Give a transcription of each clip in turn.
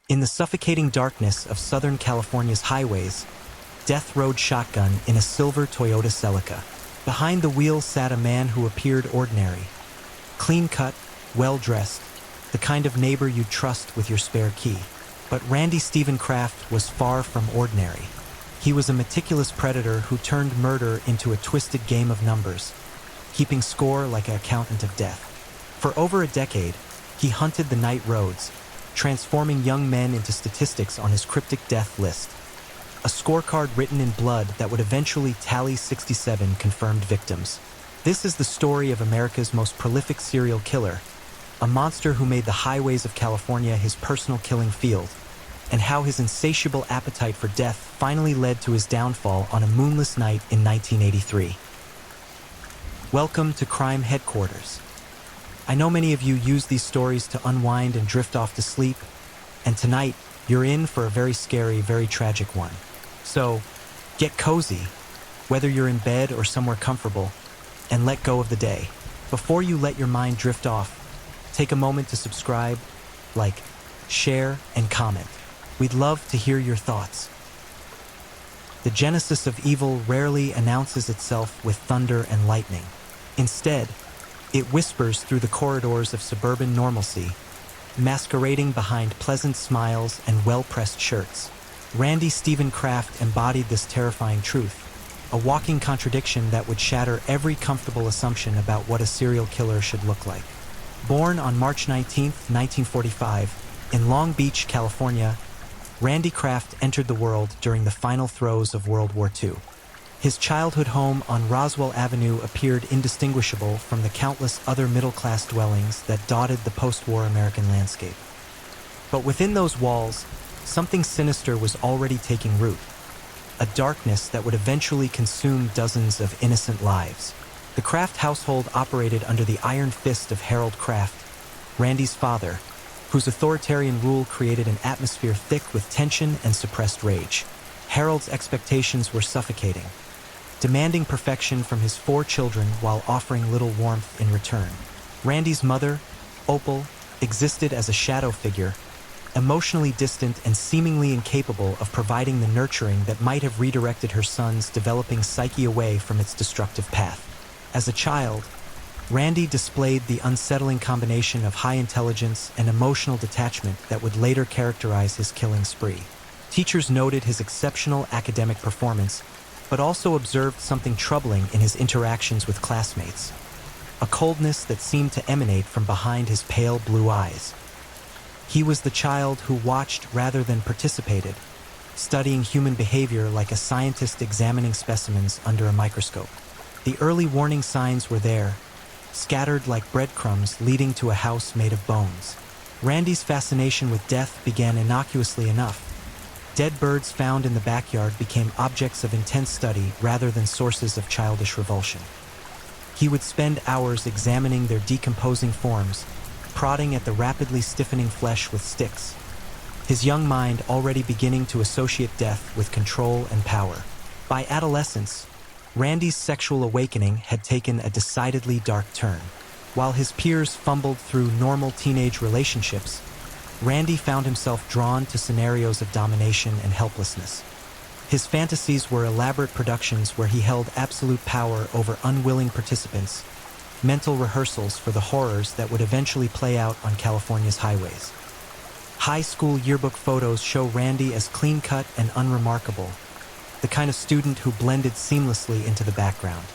In the suffocating darkness of Southern California's highways, death rode shotgun in a silver Toyota Celica. Behind the wheel sat a man who appeared ordinary, clean-cut, well-dressed, the kind of neighbor you'd trust with your spare key. But Randy Stephen Kraft was far from ordinary. He was a meticulous predator who turned murder into a twisted game of numbers, keeping score like an accountant of death. For over a decade, he hunted the night roads, transforming young men into statistics on his cryptic death list. A scorecard written in blood that would eventually tally 67 confirmed victims. This is the story of America's most prolific serial killer, a monster who made the highways of California his personal killing field, and how his insatiable appetite for death finally led to his downfall on a moonless night in 1983. Welcome to Crime Headquarters. I know many of you use these stories to unwind and drift off to sleep, and tonight you're in for a very scary, very tragic one. So, get cozy, whether you're in bed or somewhere comfortable, and let go of the day. Before you let your mind drift off, take a moment to subscribe, like, share, and comment. We'd love to hear your thoughts. The genesis of evil rarely announces itself with thunder and lightning. Instead, it whispers through the corridors of suburban normalcy, masquerading behind pleasant smiles and well-pressed shirts. Randy Stephen Kraft embodied this terrifying truth, a walking contradiction that would shatter every comfortable assumption about what a serial killer should look like. Born on March 19, 1945, in Long Beach, California, Randy Kraft entered the world during the final throes of World War II. His childhood home on Roswell Avenue appeared indistinguishable from the countless other middle-class dwellings that dotted the post-war American landscape. But within those walls, something sinister was already taking root, a darkness that would eventually consume dozens of innocent lives. The Kraft household operated under the iron fist of Harold Kraft, Randy's father, whose authoritarian rule created an atmosphere thick with tension and suppressed rage. Harold's expectations were suffocating, demanding perfection from his 4 children while offering little warmth in return. Randy's mother, Opal, existed as a shadow figure, emotionally distant and seemingly incapable of providing the nurturing that might have redirected her son's developing psyche away from its destructive path. As a child, Randy displayed the unsettling combination of high intelligence and emotional detachment that would later characterize his killing spree. Teachers noted his exceptional academic performance, but also observed something troubling in his interactions with classmates, a coldness that seemed to emanate from behind his pale blue eyes. He was the child who watched rather than participated, studying human behavior like a scientist examining specimens under a microscope. The early warning signs were there, scattered like breadcrumbs leading to a house made of bones. Randy's fascination with death began innocuously enough. Dead birds found in the backyard became objects of intense study rather than sources of childish revulsion. He would spend hours examining their decomposing forms, prodding at the rapidly stiffening flesh with sticks, his young mind already beginning to associate death with control and power. By adolescence, Randy's sexual awakening had taken a decidedly dark turn. While his peers fumbled through normal teenage relationships, Randy found himself drawn to scenarios of domination and helplessness. His fantasies were elaborate productions where he held absolute power over unwilling participants, mental rehearsals for the horrors that would eventually play out on California's highways. High school yearbook photos show Randy as clean-cut and unremarkable, the kind of student who blended seamlessly into the background.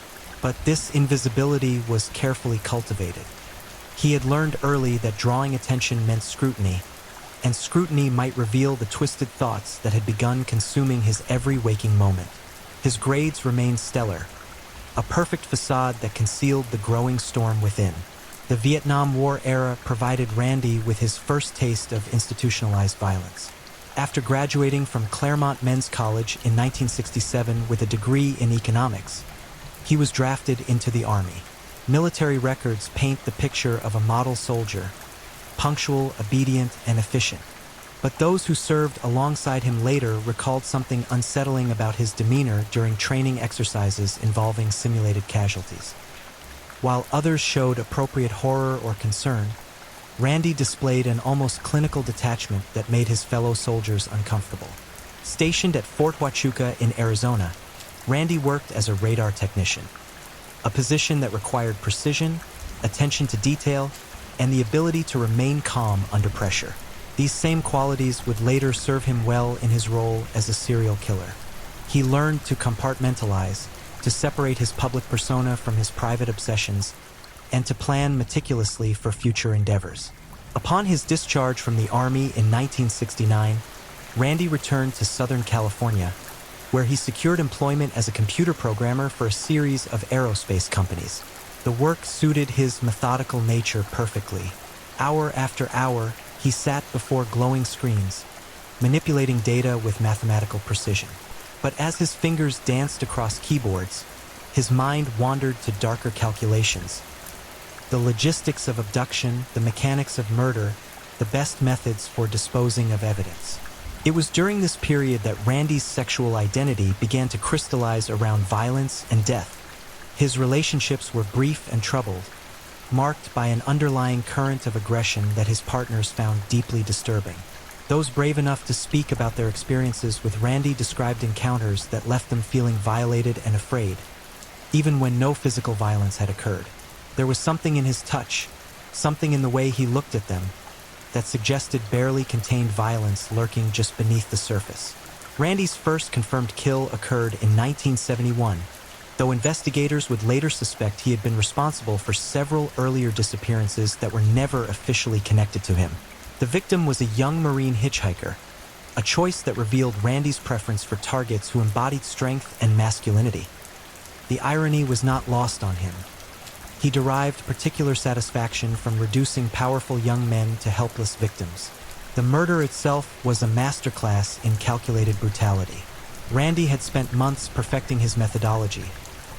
But this invisibility was carefully cultivated. He had learned early that drawing attention meant scrutiny, and scrutiny might reveal the twisted thoughts that had begun consuming his every waking moment. His grades remained stellar, a perfect facade that concealed the growing storm within. The Vietnam War era provided Randy with his first taste of institutionalized violence. After graduating from Claremont Men's College in 1967 with a degree in economics, he was drafted into the Army. Military records paint the picture of a model soldier, punctual, obedient, and efficient. But those who served alongside him later recalled something unsettling about his demeanor during training exercises involving simulated casualties. While others showed appropriate horror or concern, Randy displayed an almost clinical detachment that made his fellow soldiers uncomfortable. Stationed at Fort Huachuca in Arizona, Randy worked as a radar technician, a position that required precision, attention to detail, and the ability to remain calm under pressure. These same qualities would later serve him well in his role as a serial killer. He learned to compartmentalize, to separate his public persona from his private obsessions, and to plan meticulously for future endeavors. Upon his discharge from the Army in 1969, Randy returned to Southern California, where he secured employment as a computer programmer for a series of aerospace companies. The work suited his methodical nature perfectly. Hour after hour, he sat before glowing screens, manipulating data with mathematical precision. But as his fingers danced across keyboards, his mind wandered to darker calculations. The logistics of abduction, the mechanics of murder, the best methods for disposing of evidence. It was during this period that Randy's sexual identity began to crystallize around violence and death. His relationships were brief and troubled, marked by an underlying current of aggression that his partners found deeply disturbing. Those brave enough to speak about their experiences with Randy described encounters that left them feeling violated and afraid, even when no physical violence had occurred. There was something in his touch, something in the way he looked at them, that suggested barely contained violence lurking just beneath the surface. Randy's first confirmed kill occurred in 1971, though investigators would later suspect he had been responsible for several earlier disappearances that were never officially connected to him. The victim was a young Marine hitchhiker, a choice that revealed Randy's preference for targets who embodied strength and masculinity. The irony was not lost on him. He derived particular satisfaction from reducing powerful young men to helpless victims. The murder itself was a masterclass in calculated brutality. Randy had spent months perfecting his methodology,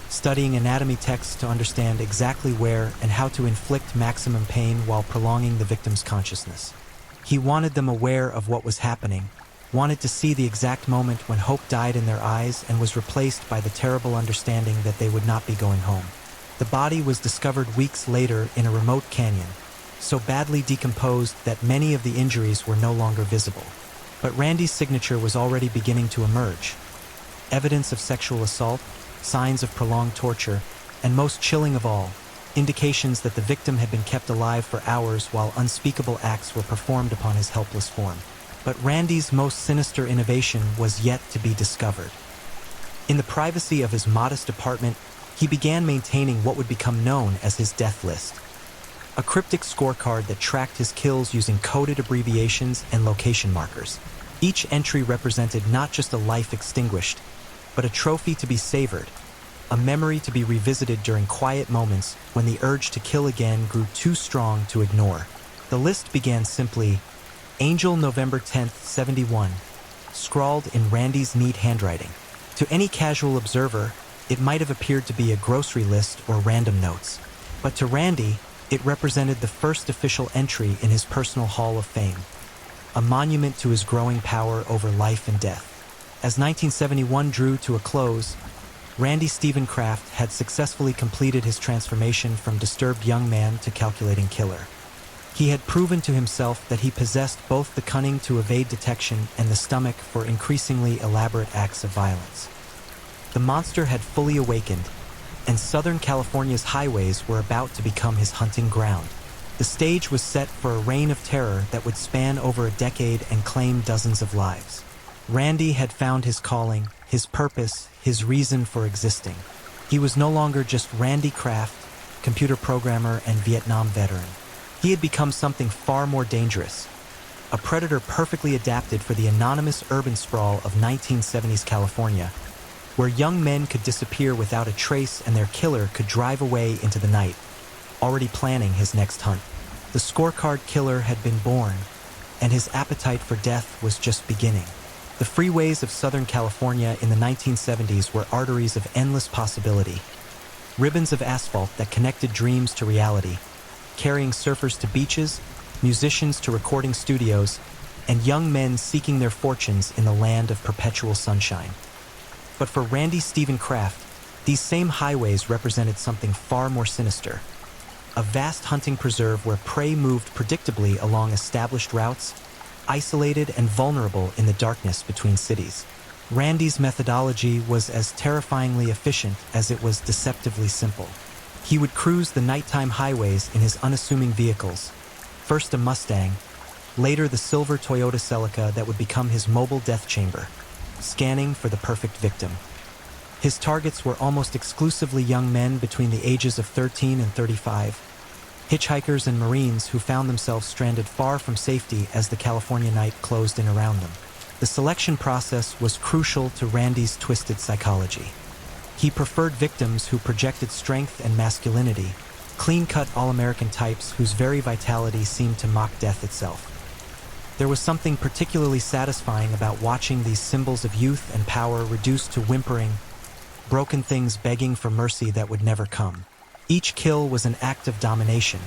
studying anatomy texts to understand exactly where and how to inflict maximum pain while prolonging the victim's consciousness. He wanted them aware of what was happening, wanted to see the exact moment when hope died in their eyes and was replaced by the terrible understanding that they would not be going home. The body was discovered weeks later in a remote canyon, so badly decomposed that many of the injuries were no longer visible. But Randy's signature was already beginning to emerge. Evidence of sexual assault, signs of prolonged torture, and most chilling of all, indications that the victim had been kept alive for hours while unspeakable acts were performed upon his helpless form. But Randy's most sinister innovation was yet to be discovered. In the privacy of his modest apartment, he began maintaining what would become known as his death list, a cryptic scorecard that tracked his kills using coded abbreviations and location markers. Each entry represented not just a life extinguished, but a trophy to be savored, a memory to be revisited during quiet moments when the urge to kill again grew too strong to ignore. The list began simply, Angel November 10th, 71, scrawled in Randy's neat handwriting. To any casual observer, it might have appeared to be a grocery list or random notes. But to Randy, it represented the first official entry in his personal Hall of Fame, a monument to his growing power over life and death. As 1971 drew to a close, Randy Stephen Kraft had successfully completed his transformation from disturbed young man to calculating killer. He had proven to himself that he possessed both the cunning to evade detection and the stomach for increasingly elaborate acts of violence. The monster had fully awakened, and Southern California's highways were about to become his hunting ground. The stage was set for a reign of terror that would span over a decade and claim dozens of lives. Randy had found his calling, his purpose, his reason for existing. He was no longer just Randy Kraft, computer programmer and Vietnam veteran. He had become something far more dangerous, a predator perfectly adapted for the anonymous urban sprawl of 1970s California, where young men could disappear without a trace and their killer could drive away into the night, already planning his next hunt. The scorecard killer had been born, and his appetite for death was just beginning. The freeways of Southern California in the 1970s were arteries of endless possibility, ribbons of asphalt that connected dreams to reality, carrying surfers to beaches, musicians to recording studios, and young men seeking their fortunes in the land of perpetual sunshine. But for Randy Stephen Kraft, these same highways represented something far more sinister. a vast hunting preserve where prey moved predictably along established routes, isolated and vulnerable in the darkness between cities. Randy's methodology was as terrifyingly efficient as it was deceptively simple. He would cruise the nighttime highways in his unassuming vehicles, first a Mustang, later the silver Toyota Celica that would become his mobile death chamber, scanning for the perfect victim. His targets were almost exclusively young men between the ages of 13 and 35, hitchhikers and Marines who found themselves stranded far from safety as the California night closed in around them. The selection process was crucial to Randy's twisted psychology. He preferred victims who projected strength and masculinity, clean-cut all-American types whose very vitality seemed to mock death itself. There was something particularly satisfying about watching these symbols of youth and power reduced to whimpering, broken things begging for mercy that would never come. Each kill was an act of domination,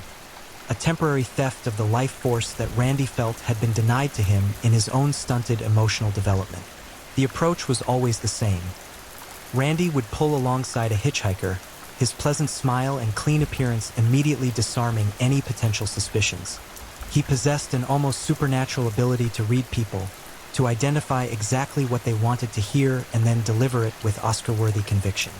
a temporary theft of the life force that Randy felt had been denied to him in his own stunted emotional development. The approach was always the same. Randy would pull alongside a hitchhiker, his pleasant smile and clean appearance immediately disarming any potential suspicions. He possessed an almost supernatural ability to read people, to identify exactly what they wanted to hear and then deliver it with Oscar-worthy conviction.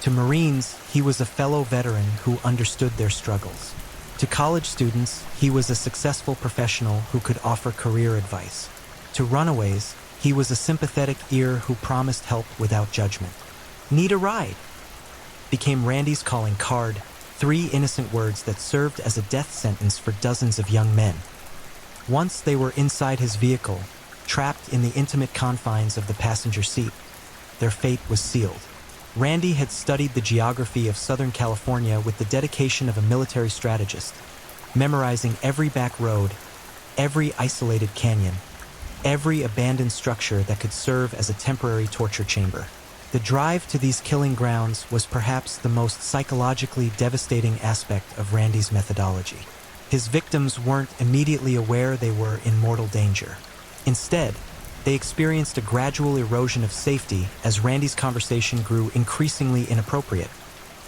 To Marines, he was a fellow veteran who understood their struggles. To college students, he was a successful professional who could offer career advice. To runaways, he was a sympathetic ear who promised help without judgment. "Need a ride?" became Randy's calling card, 3 innocent words that served as a death sentence for dozens of young men. Once they were inside his vehicle, trapped in the intimate confines of the passenger seat, their fate was sealed. Randy had studied the geography of Southern California with the dedication of a military strategist, memorizing every back road, every isolated canyon, every abandoned structure that could serve as a temporary torture chamber. The drive to these killing grounds was perhaps the most psychologically devastating aspect of Randy's methodology. His victims weren't immediately aware they were in mortal danger. Instead, they experienced a gradual erosion of safety as Randy's conversation grew increasingly inappropriate,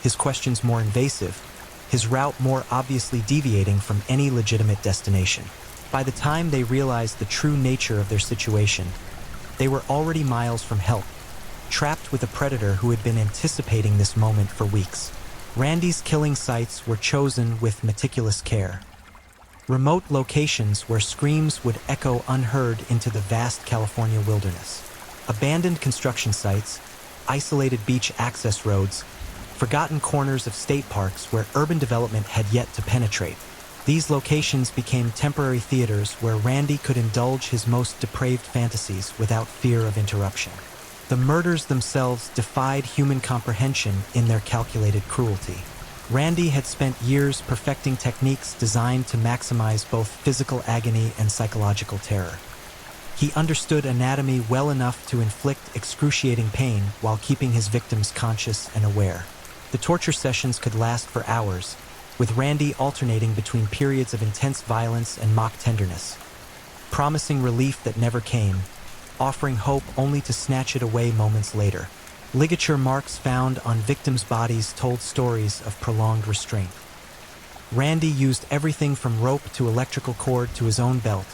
his questions more invasive, his route more obviously deviating from any legitimate destination. By the time they realized the true nature of their situation, they were already miles from help, trapped with a predator who had been anticipating this moment for weeks. Randy's killing sites were chosen with meticulous care. Remote locations where screams would echo unheard into the vast California wilderness. Abandoned construction sites, isolated beach access roads, forgotten corners of state parks where urban development had yet to penetrate. These locations became temporary theaters where Randy could indulge his most depraved fantasies without fear of interruption. The murders themselves defied human comprehension in their calculated cruelty. Randy had spent years perfecting techniques designed to maximize both physical agony and psychological terror. He understood anatomy well enough to inflict excruciating pain while keeping his victims conscious and aware. The torture sessions could last for hours, with Randy alternating between periods of intense violence and mock tenderness, promising relief that never came, offering hope only to snatch it away moments later. Ligature marks found on victims' bodies told stories of prolonged restraint. Randy used everything from rope to electrical cord to his own belt,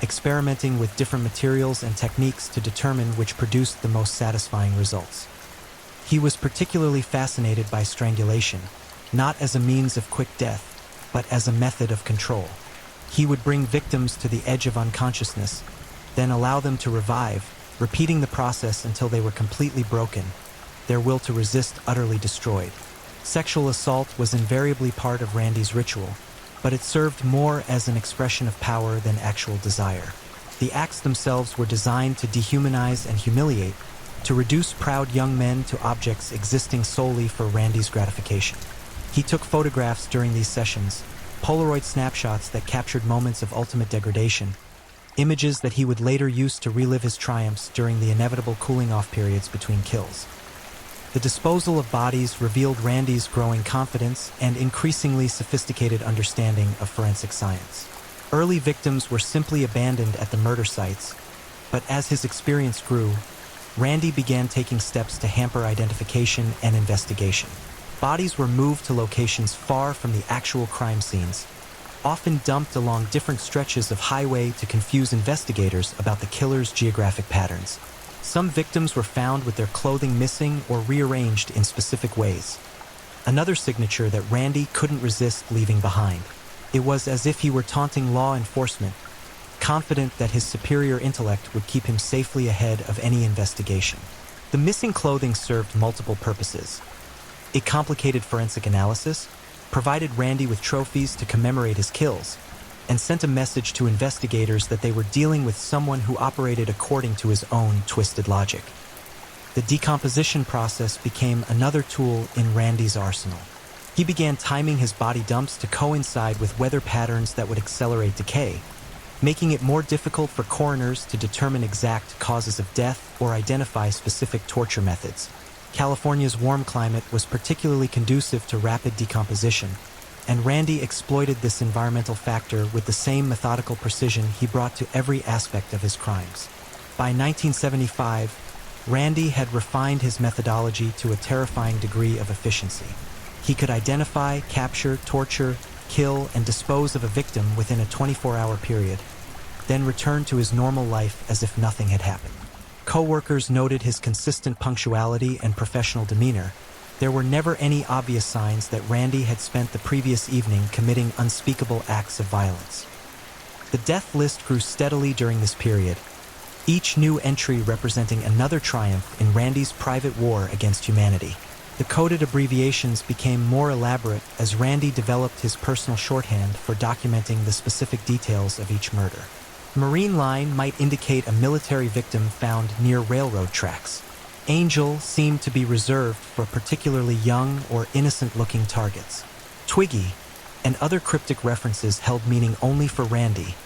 experimenting with different materials and techniques to determine which produced the most satisfying results. He was particularly fascinated by strangulation, not as a means of quick death, but as a method of control. He would bring victims to the edge of unconsciousness, then allow them to revive, repeating the process until they were completely broken, their will to resist utterly destroyed. Sexual assault was invariably part of Randy's ritual, but it served more as an expression of power than actual desire. The acts themselves were designed to dehumanize and humiliate, to reduce proud young men to objects existing solely for Randy's gratification. He took photographs during these sessions, Polaroid snapshots that captured moments of ultimate degradation, images that he would later use to relive his triumphs during the inevitable cooling-off periods between kills. The disposal of bodies revealed Randy's growing confidence and increasingly sophisticated understanding of forensic science. Early victims were simply abandoned at the murder sites, but as his experience grew, Randy began taking steps to hamper identification and investigation. Bodies were moved to locations far from the actual crime scenes, often dumped along different stretches of highway to confuse investigators about the killer's geographic patterns. Some victims were found with their clothing missing or rearranged in specific ways. Another signature that Randy couldn't resist leaving behind. It was as if he were taunting law enforcement, confident that his superior intellect would keep him safely ahead of any investigation. The missing clothing served multiple purposes. It complicated forensic analysis, provided Randy with trophies to commemorate his kills, and sent a message to investigators that they were dealing with someone who operated according to his own twisted logic. The decomposition process became another tool in Randy's arsenal. He began timing his body dumps to coincide with weather patterns that would accelerate decay, making it more difficult for coroners to determine exact causes of death or identify specific torture methods. California's warm climate was particularly conducive to rapid decomposition, and Randy exploited this environmental factor with the same methodical precision he brought to every aspect of his crimes. By 1975, Randy had refined his methodology to a terrifying degree of efficiency. He could identify, capture, torture, kill, and dispose of a victim within a 24-hour period, then return to his normal life as if nothing had happened. Co-workers noted his consistent punctuality and professional demeanor. There were never any obvious signs that Randy had spent the previous evening committing unspeakable acts of violence. The death list grew steadily during this period, each new entry representing another triumph in Randy's private war against humanity. The coded abbreviations became more elaborate as Randy developed his personal shorthand for documenting the specific details of each murder. Marine line might indicate a military victim found near railroad tracks. Angel seemed to be reserved for particularly young or innocent-looking targets. Twiggy and other cryptic references held meaning only for Randy,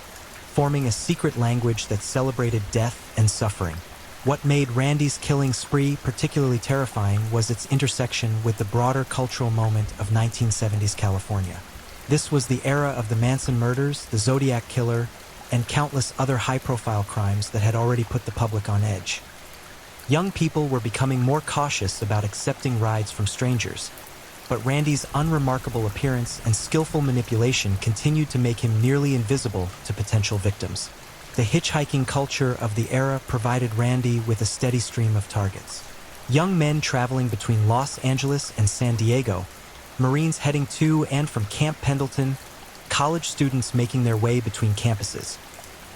forming a secret language that celebrated death and suffering. What made Randy's killing spree particularly terrifying was its intersection with the broader cultural moment of 1970s California. This was the era of the Manson murders, the Zodiac Killer, and countless other high-profile crimes that had already put the public on edge. Young people were becoming more cautious about accepting rides from strangers, but Randy's unremarkable appearance and skillful manipulation continued to make him nearly invisible to potential victims. The hitchhiking culture of the era provided Randy with a steady stream of targets. Young men traveling between Los Angeles and San Diego, Marines heading to and from Camp Pendleton, college students making their way between campuses,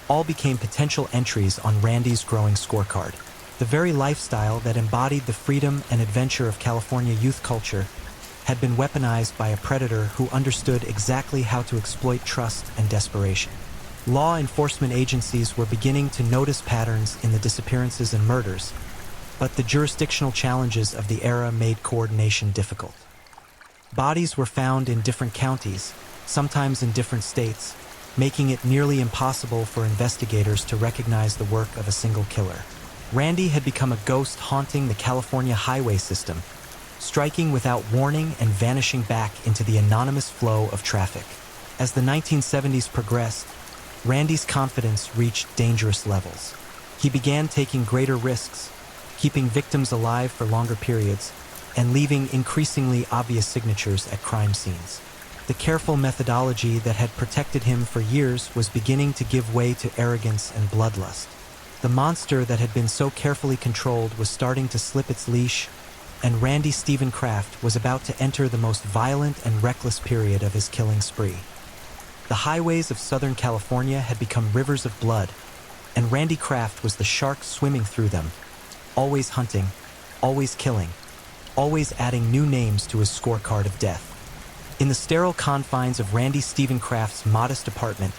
all became potential entries on Randy's growing scorecard. The very lifestyle that embodied the freedom and adventure of California youth culture had been weaponized by a predator who understood exactly how to exploit trust and desperation. Law enforcement agencies were beginning to notice patterns in the disappearances and murders, but the jurisdictional challenges of the era made coordination difficult. Bodies were found in different counties, sometimes in different states, making it nearly impossible for investigators to recognize the work of a single killer. Randy had become a ghost haunting the California highway system, striking without warning and vanishing back into the anonymous flow of traffic. As the 1970s progressed, Randy's confidence reached dangerous levels. He began taking greater risks, keeping victims alive for longer periods, and leaving increasingly obvious signatures at crime scenes. The careful methodology that had protected him for years was beginning to give way to arrogance and bloodlust. The monster that had been so carefully controlled was starting to slip its leash, and Randy Stephen Kraft was about to enter the most violent and reckless period of his killing spree. The highways of Southern California had become rivers of blood, and Randy Kraft was the shark swimming through them, always hunting, always killing, always adding new names to his scorecard of death. In the sterile confines of Randy Stephen Kraft's modest apartment,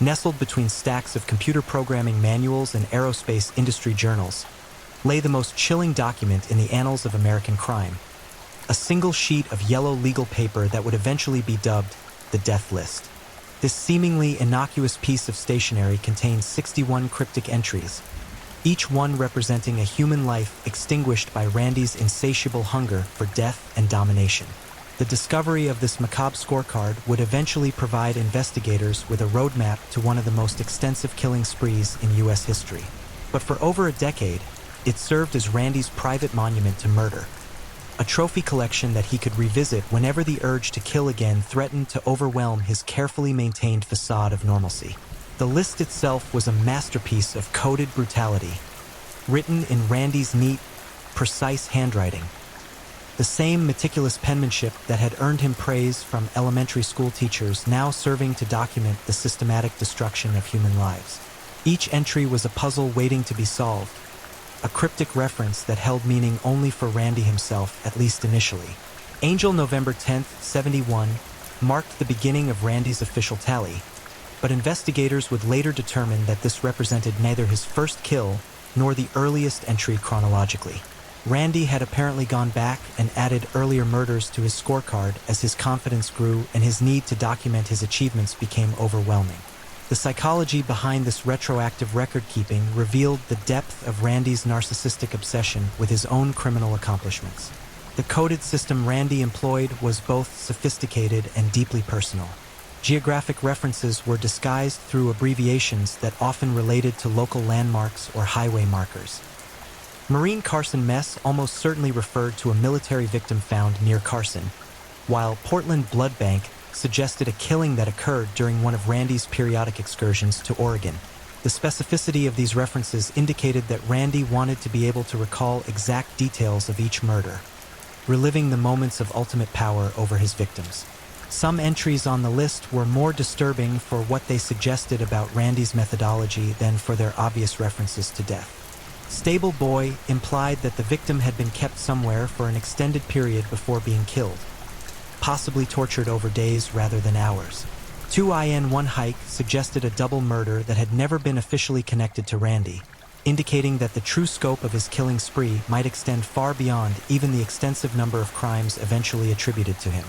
nestled between stacks of computer programming manuals and aerospace industry journals, lay the most chilling document in the annals of American crime, a single sheet of yellow legal paper that would eventually be dubbed the Death List. This seemingly innocuous piece of stationery contained 61 cryptic entries, each one representing a human life extinguished by Randy's insatiable hunger for death and domination. The discovery of this macabre scorecard would eventually provide investigators with a roadmap to one of the most extensive killing sprees in U.S. history. But for over a decade, it served as Randy's private monument to murder. a trophy collection that he could revisit whenever the urge to kill again threatened to overwhelm his carefully maintained facade of normalcy. The list itself was a masterpiece of coded brutality, written in Randy's neat, precise handwriting. The same meticulous penmanship that had earned him praise from elementary school teachers now serving to document the systematic destruction of human lives. Each entry was a puzzle waiting to be solved, a cryptic reference that held meaning only for Randy himself, at least initially. Angel November 10th, 71 marked the beginning of Randy's official tally, but investigators would later determine that this represented neither his first kill nor the earliest entry chronologically. Randy had apparently gone back and added earlier murders to his scorecard as his confidence grew and his need to document his achievements became overwhelming. The psychology behind this retroactive record-keeping revealed the depth of Randy's narcissistic obsession with his own criminal accomplishments. The coded system Randy employed was both sophisticated and deeply personal. Geographic references were disguised through abbreviations that often related to local landmarks or highway markers. Marine Carson Mess almost certainly referred to a military victim found near Carson, while Portland Blood Bank suggested a killing that occurred during one of Randy's periodic excursions to Oregon. The specificity of these references indicated that Randy wanted to be able to recall exact details of each murder, reliving the moments of ultimate power over his victims. Some entries on the list were more disturbing for what they suggested about Randy's methodology than for their obvious references to death. Stable Boy implied that the victim had been kept somewhere for an extended period before being killed, possibly tortured over days rather than hours. 2IN1 Hike suggested a double murder that had never been officially connected to Randy, indicating that the true scope of his killing spree might extend far beyond even the extensive number of crimes eventually attributed to him.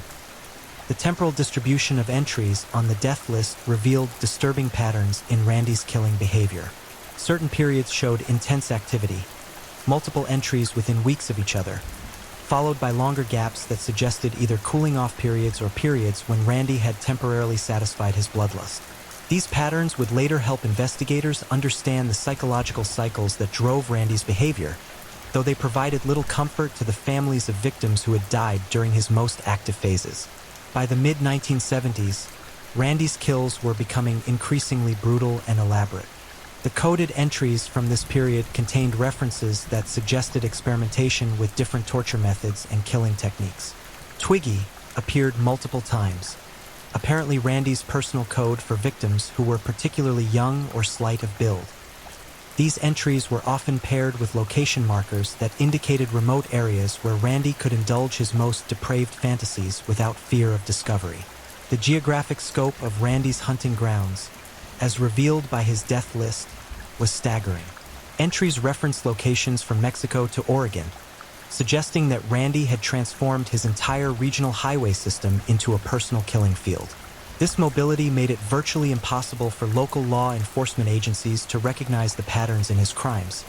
The temporal distribution of entries on the death list revealed disturbing patterns in Randy's killing behavior. Certain periods showed intense activity, multiple entries within weeks of each other, followed by longer gaps that suggested either cooling off periods or periods when Randy had temporarily satisfied his bloodlust. These patterns would later help investigators understand the psychological cycles that drove Randy's behavior, though they provided little comfort to the families of victims who had died during his most active phases. By the mid-1970s, Randy's kills were becoming increasingly brutal and elaborate. The coded entries from this period contained references that suggested experimentation with different torture methods and killing techniques. Twiggy appeared multiple times, apparently Randy's personal code for victims who were particularly young or slight of build. These entries were often paired with location markers that indicated remote areas where Randy could indulge his most depraved fantasies without fear of discovery. The geographic scope of Randy's hunting grounds, as revealed by his death list, was staggering. Entries referenced locations from Mexico to Oregon, suggesting that Randy had transformed his entire regional highway system into a personal killing field. This mobility made it virtually impossible for local law enforcement agencies to recognize the patterns in his crimes,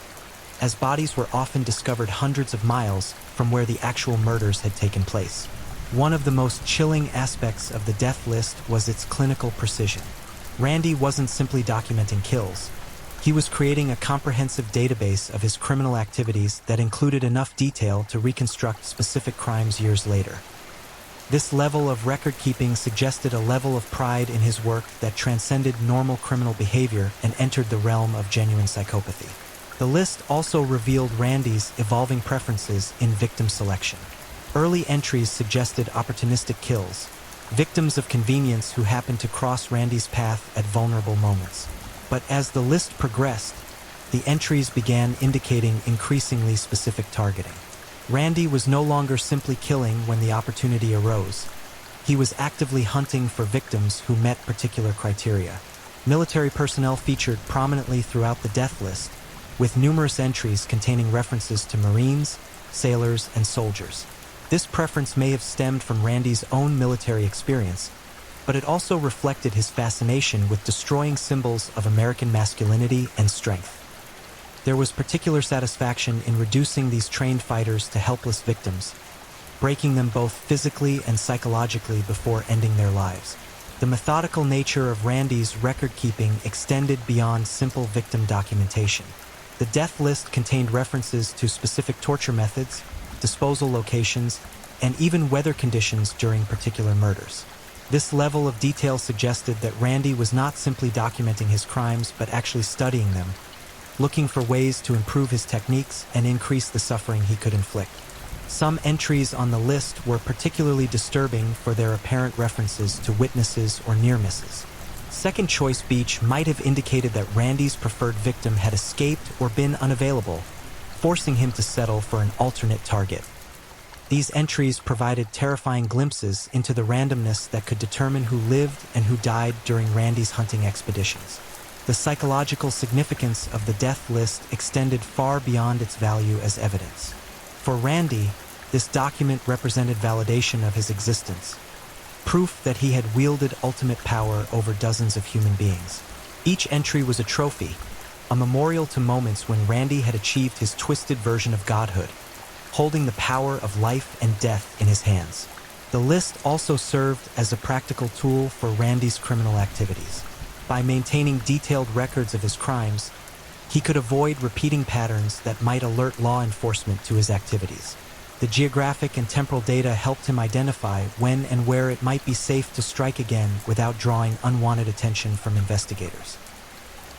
as bodies were often discovered hundreds of miles from where the actual murders had taken place. One of the most chilling aspects of the death list was its clinical precision. Randy wasn't simply documenting kills. He was creating a comprehensive database of his criminal activities that included enough detail to reconstruct specific crimes years later. This level of record-keeping suggested a level of pride in his work that transcended normal criminal behavior and entered the realm of genuine psychopathy. The list also revealed Randy's evolving preferences in victim selection. Early entries suggested opportunistic kills, victims of convenience who happened to cross Randy's path at vulnerable moments. But as the list progressed, the entries began indicating increasingly specific targeting. Randy was no longer simply killing when the opportunity arose. He was actively hunting for victims who met particular criteria. Military personnel featured prominently throughout the death list, with numerous entries containing references to Marines, sailors, and soldiers. This preference may have stemmed from Randy's own military experience, but it also reflected his fascination with destroying symbols of American masculinity and strength. There was particular satisfaction in reducing these trained fighters to helpless victims, breaking them both physically and psychologically before ending their lives. The methodical nature of Randy's record-keeping extended beyond simple victim documentation. The death list contained references to specific torture methods, disposal locations, and even weather conditions during particular murders. This level of detail suggested that Randy was not simply documenting his crimes but actually studying them, looking for ways to improve his techniques and increase the suffering he could inflict. Some entries on the list were particularly disturbing for their apparent references to witnesses or near misses. Second Choice Beach might have indicated that Randy's preferred victim had escaped or been unavailable, forcing him to settle for an alternate target. These entries provided terrifying glimpses into the randomness that could determine who lived and who died during Randy's hunting expeditions. The psychological significance of the death list extended far beyond its value as evidence. For Randy, this document represented validation of his existence, proof that he had wielded ultimate power over dozens of human beings. Each entry was a trophy, a memorial to moments when Randy had achieved his twisted version of godhood, holding the power of life and death in his hands. The list also served as a practical tool for Randy's criminal activities. By maintaining detailed records of his crimes, he could avoid repeating patterns that might alert law enforcement to his activities. The geographic and temporal data helped him identify when and where it might be safe to strike again without drawing unwanted attention from investigators.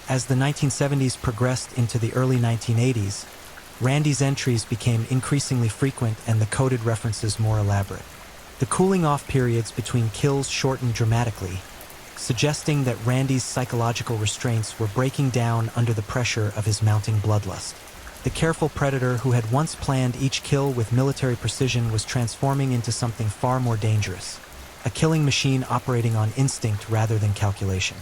As the 1970s progressed into the early 1980s, Randy's entries became increasingly frequent and the coded references more elaborate. The cooling-off periods between kills shortened dramatically, suggesting that Randy's psychological restraints were breaking down under the pressure of his mounting bloodlust. The careful predator who had once planned each kill with military precision was transforming into something far more dangerous, a killing machine operating on instinct rather than calculation.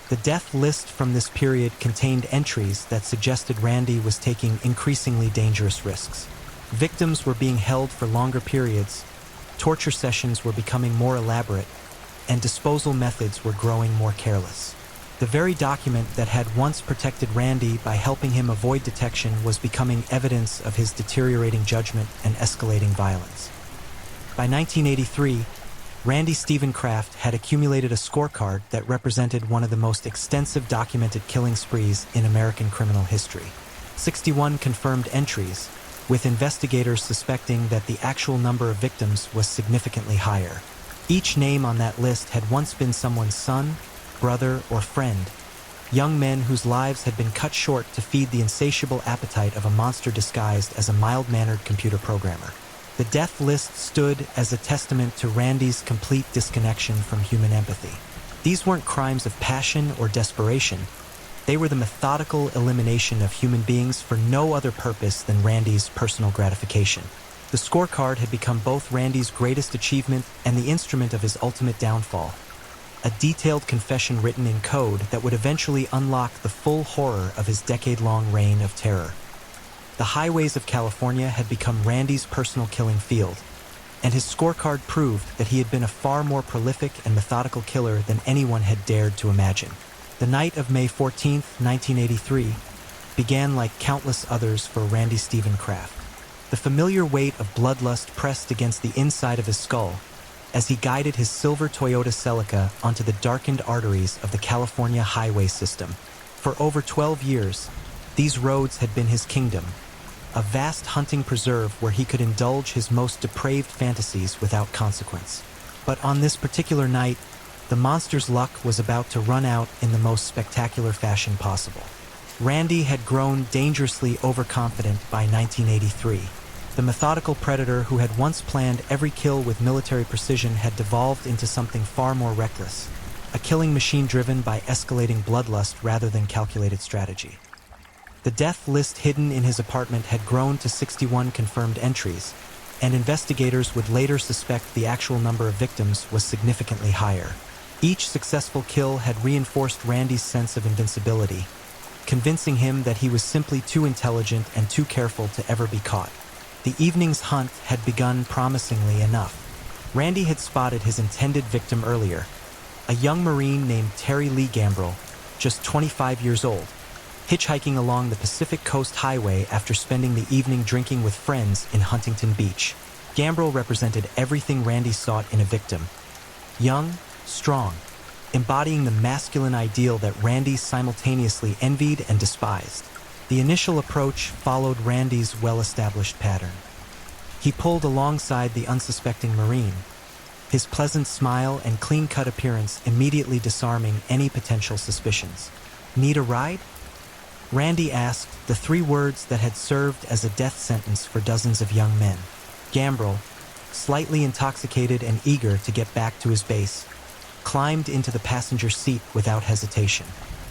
The death list from this period contained entries that suggested Randy was taking increasingly dangerous risks. Victims were being held for longer periods, torture sessions were becoming more elaborate, and disposal methods were growing more careless. The very document that had once protected Randy by helping him avoid detection was becoming evidence of his deteriorating judgment and escalating violence. By 1983, Randy Stephen Kraft had accumulated a scorecard that represented one of the most extensive documented killing sprees in American criminal history. 61 confirmed entries, with investigators suspecting that the actual number of victims was significantly higher. Each name on that list had once been someone's son, brother, or friend, young men whose lives had been cut short to feed the insatiable appetite of a monster disguised as a mild-mannered computer programmer. The death list stood as a testament to Randy's complete disconnection from human empathy. These weren't crimes of passion or desperation. They were the methodical elimination of human beings for no other purpose than Randy's personal gratification. The scorecard had become both Randy's greatest achievement and the instrument of his ultimate downfall, a detailed confession written in code that would eventually unlock the full horror of his decade-long reign of terror. The highways of California had become Randy's personal killing field, and his scorecard proved that he had been a far more prolific and methodical killer than anyone had dared to imagine. The night of May 14, 1983, began like countless others for Randy Stephen Kraft. The familiar weight of bloodlust pressed against the inside of his skull as he guided his silver Toyota Celica onto the darkened arteries of the California highway system. For over 12 years, these roads had been his kingdom, a vast hunting preserve where he could indulge his most depraved fantasies without consequence. But on this particular night, the monster's luck was about to run out in the most spectacular fashion possible. Randy had grown dangerously overconfident by 1983. The methodical predator who had once planned every kill with military precision had devolved into something far more reckless, a killing machine driven by escalating bloodlust rather than calculated strategy. The death list hidden in his apartment had grown to 61 confirmed entries, and investigators would later suspect the actual number of victims was significantly higher. Each successful kill had reinforced Randy's sense of invincibility, convincing him that he was simply too intelligent and too careful to ever be caught. The evening's hunt had begun promisingly enough. Randy had spotted his intended victim earlier, a young Marine named Terry Lee Gambrill, just 25 years old, hitchhiking along the Pacific Coast Highway after spending the evening drinking with friends in Huntington Beach. Gambrill represented everything Randy sought in a victim: young, strong, embodying the masculine ideal that Randy simultaneously envied and despised. The initial approach followed Randy's well-established pattern. He pulled alongside the unsuspecting Marine, his pleasant smile and clean-cut appearance immediately disarming any potential suspicions. "Need a ride?" Randy asked, the three words that had served as a death sentence for dozens of young men. Gambrel, slightly intoxicated and eager to get back to his base, climbed into the passenger seat without hesitation.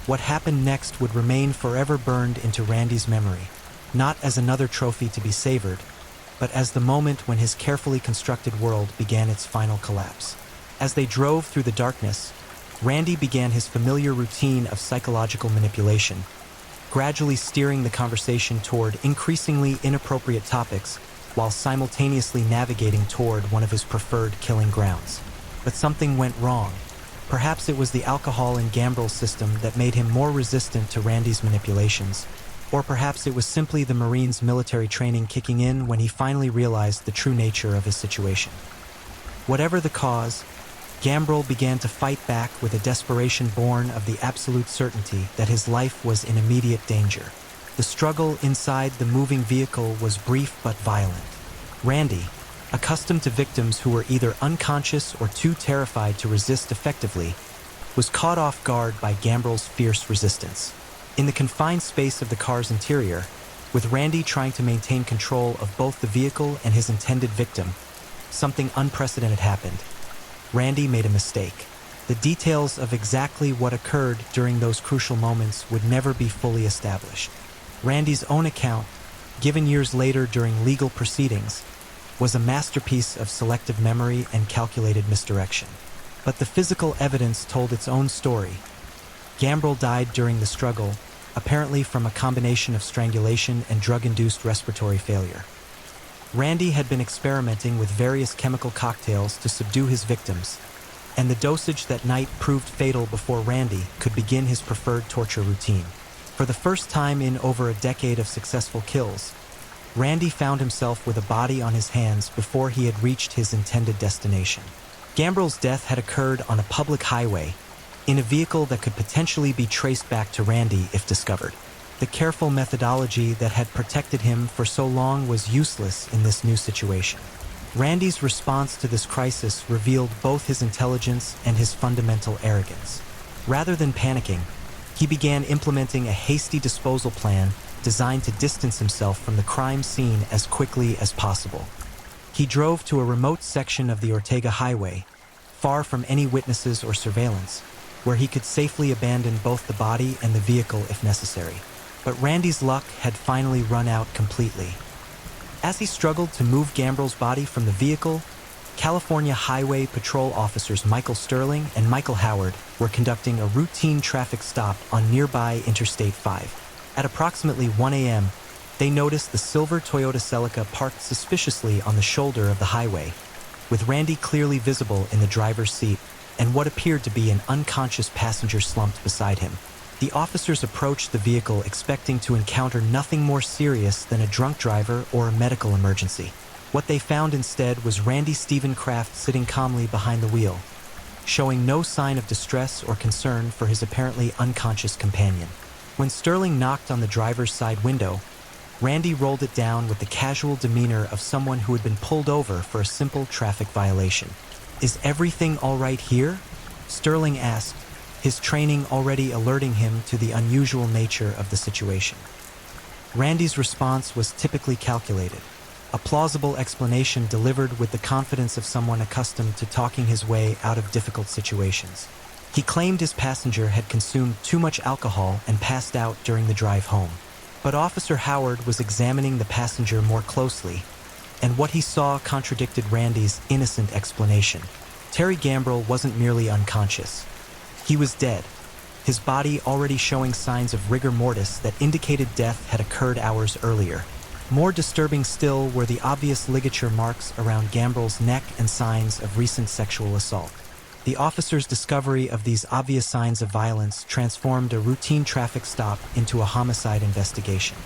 What happened next would remain forever burned into Randy's memory, not as another trophy to be savored, but as the moment when his carefully constructed world began its final collapse. As they drove through the darkness, Randy began his familiar routine of psychological manipulation, gradually steering the conversation toward increasingly inappropriate topics while simultaneously navigating toward one of his preferred killing grounds. But something went wrong. Perhaps it was the alcohol in Gambrel's system that made him more resistant to Randy's manipulations, or perhaps it was simply the Marine's military training kicking in when he finally realized the true nature of his situation. Whatever the cause, Gambrel began to fight back with a desperation born of the absolute certainty that his life was in immediate danger. The struggle inside the moving vehicle was brief but violent. Randy, accustomed to victims who were either unconscious or too terrified to resist effectively, was caught off guard by Gambrel's fierce resistance. In the confined space of the car's interior, with Randy trying to maintain control of both the vehicle and his intended victim, something unprecedented happened. Randy made a mistake. The details of exactly what occurred during those crucial moments would never be fully established. Randy's own account, given years later during legal proceedings, was a masterpiece of selective memory and calculated misdirection. But the physical evidence told its own story. Gambrel died during the struggle, apparently from a combination of strangulation and drug-induced respiratory failure. Randy had been experimenting with various chemical cocktails to subdue his victims, and the dosage that night proved fatal before Randy could begin his preferred torture routine. For the first time in over a decade of successful kills, Randy found himself with a body on his hands before he had reached his intended destination. Gambrel's death had occurred on a public highway, in a vehicle that could potentially be traced back to Randy if discovered. The careful methodology that had protected him for so long was useless in this new situation. Randy's response to this crisis revealed both his intelligence and his fundamental arrogance. Rather than panicking, he began implementing a hasty disposal plan designed to distance himself from the crime scene as quickly as possible. He drove to a remote section of the Ortega Highway, far from any witnesses or surveillance, where he could safely abandon both the body and the vehicle if necessary. But Randy's luck had finally run out completely. As he struggled to move Gambrel's body from the vehicle, California Highway Patrol officers Michael Sterling and Michael Howard were conducting a routine traffic stop on nearby Interstate 5. At approximately 1 a.m., they noticed the silver Toyota Celica parked suspiciously on the shoulder of the highway, with Randy clearly visible in the driver's seat and what appeared to be an unconscious passenger slumped beside him. The officers approached the vehicle expecting to encounter nothing more serious than a drunk driver or a medical emergency. What they found instead was Randy Stephen Kraft sitting calmly behind the wheel, showing no sign of distress or concern for his apparently unconscious companion. When Sterling knocked on the driver's side window, Randy rolled it down with the casual demeanor of someone who had been pulled over for a simple traffic violation. "Is everything all right here?" Sterling asked, his training already alerting him to the unusual nature of the situation. Randy's response was typically calculated, a plausible explanation delivered with the confidence of someone accustomed to talking his way out of difficult situations. He claimed his passenger had consumed too much alcohol and passed out during the drive home. But Officer Howard was examining the passenger more closely, and what he saw contradicted Randy's innocent explanation. Terry Gambrel wasn't merely unconscious. He was dead, his body already showing signs of rigor mortis that indicated death had occurred hours earlier. More disturbing still were the obvious ligature marks around Gambrel's neck and signs of recent sexual assault. The officer's discovery of these obvious signs of violence transformed a routine traffic stop into a homicide investigation.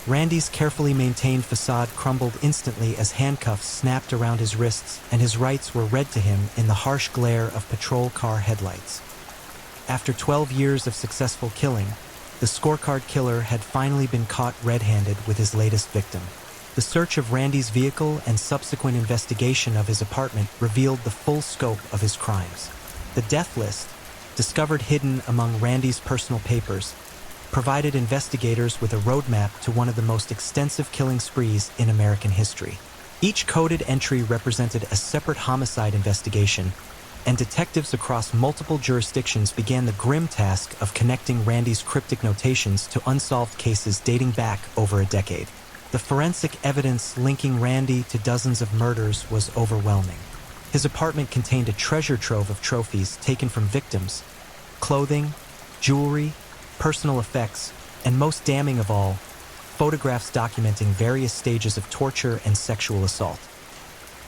Randy's carefully maintained facade crumbled instantly as handcuffs snapped around his wrists and his rights were read to him in the harsh glare of patrol car headlights. After 12 years of successful killing, the scorecard killer had finally been caught red-handed with his latest victim. The search of Randy's vehicle and subsequent investigation of his apartment revealed the full scope of his crimes. The death list, discovered hidden among Randy's personal papers, provided investigators with a roadmap to one of the most extensive killing sprees in American history. Each coded entry represented a separate homicide investigation, and detectives across multiple jurisdictions began the grim task of connecting Randy's cryptic notations to unsolved cases dating back over a decade. The forensic evidence linking Randy to dozens of murders was overwhelming. His apartment contained a treasure trove of trophies taken from victims: clothing, jewelry, personal effects, and most damning of all, photographs documenting various stages of torture and sexual assault.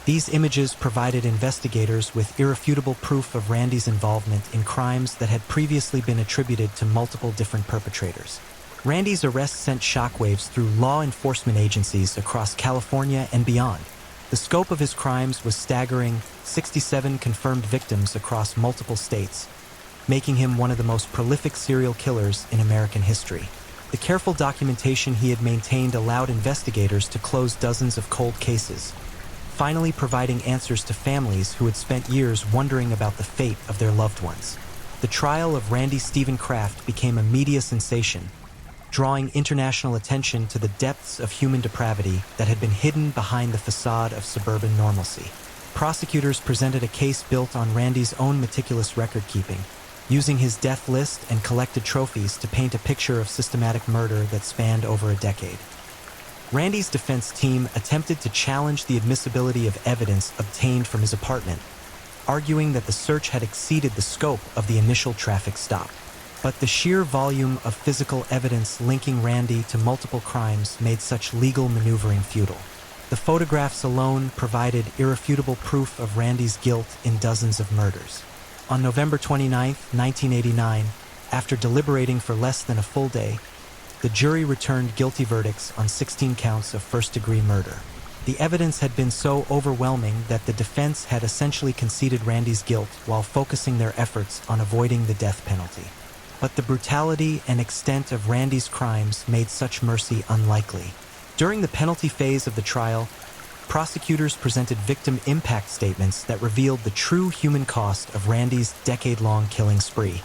These images provided investigators with irrefutable proof of Randy's involvement in crimes that had previously been attributed to multiple different perpetrators. Randy's arrest sent shockwaves through law enforcement agencies across California and beyond. The scope of his crimes was staggering: 67 confirmed victims across multiple states, making him one of the most prolific serial killers in American history. The careful documentation he had maintained allowed investigators to close dozens of cold cases, finally providing answers to families who had spent years wondering about the fate of their loved ones. The trial of Randy Stephen Kraft became a media sensation, drawing international attention to the depths of human depravity that had been hidden behind the facade of suburban normalcy. Prosecutors presented a case built on Randy's own meticulous record-keeping, using his death list and collected trophies to paint a picture of systematic murder that spanned over a decade. Randy's defense team attempted to challenge the admissibility of evidence obtained from his apartment, arguing that the search had exceeded the scope of the initial traffic stop. But the sheer volume of physical evidence linking Randy to multiple crimes made such legal maneuvering futile. The photographs alone provided irrefutable proof of Randy's guilt in dozens of murders. On November 29, 1989, after deliberating for less than a full day, the jury returned guilty verdicts on 16 counts of first-degree murder. The evidence had been so overwhelming that the defense had essentially conceded Randy's guilt while focusing their efforts on avoiding the death penalty. But the brutality and extent of Randy's crimes made such mercy unlikely. During the penalty phase of the trial, prosecutors presented victim impact statements that revealed the true human cost of Randy's decade-long killing spree.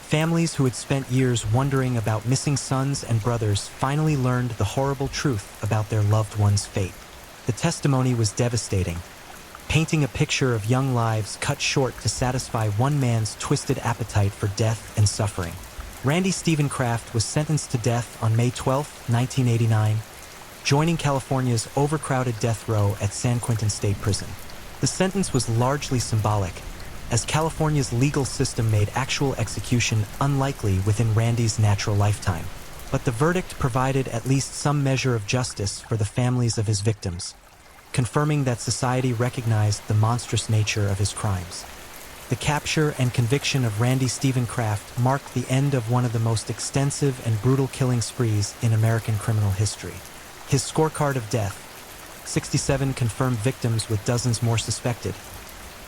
Families who had spent years wondering about missing sons and brothers finally learned the horrible truth about their loved one's fate. The testimony was devastating, painting a picture of young lives cut short to satisfy one man's twisted appetite for death and suffering. Randy Stephen Kraft was sentenced to death on May 12, 1989, joining California's overcrowded death row at San Quentin State Prison. The sentence was largely symbolic, as California's legal system made actual execution unlikely within Randy's natural lifetime. But the verdict provided at least some measure of justice for the families of his victims, confirming that society recognized the monstrous nature of his crimes. The capture and conviction of Randy Stephen Kraft marked the end of one of the most extensive and brutal killing sprees in American criminal history. His scorecard of death, 67 confirmed victims with dozens more suspected,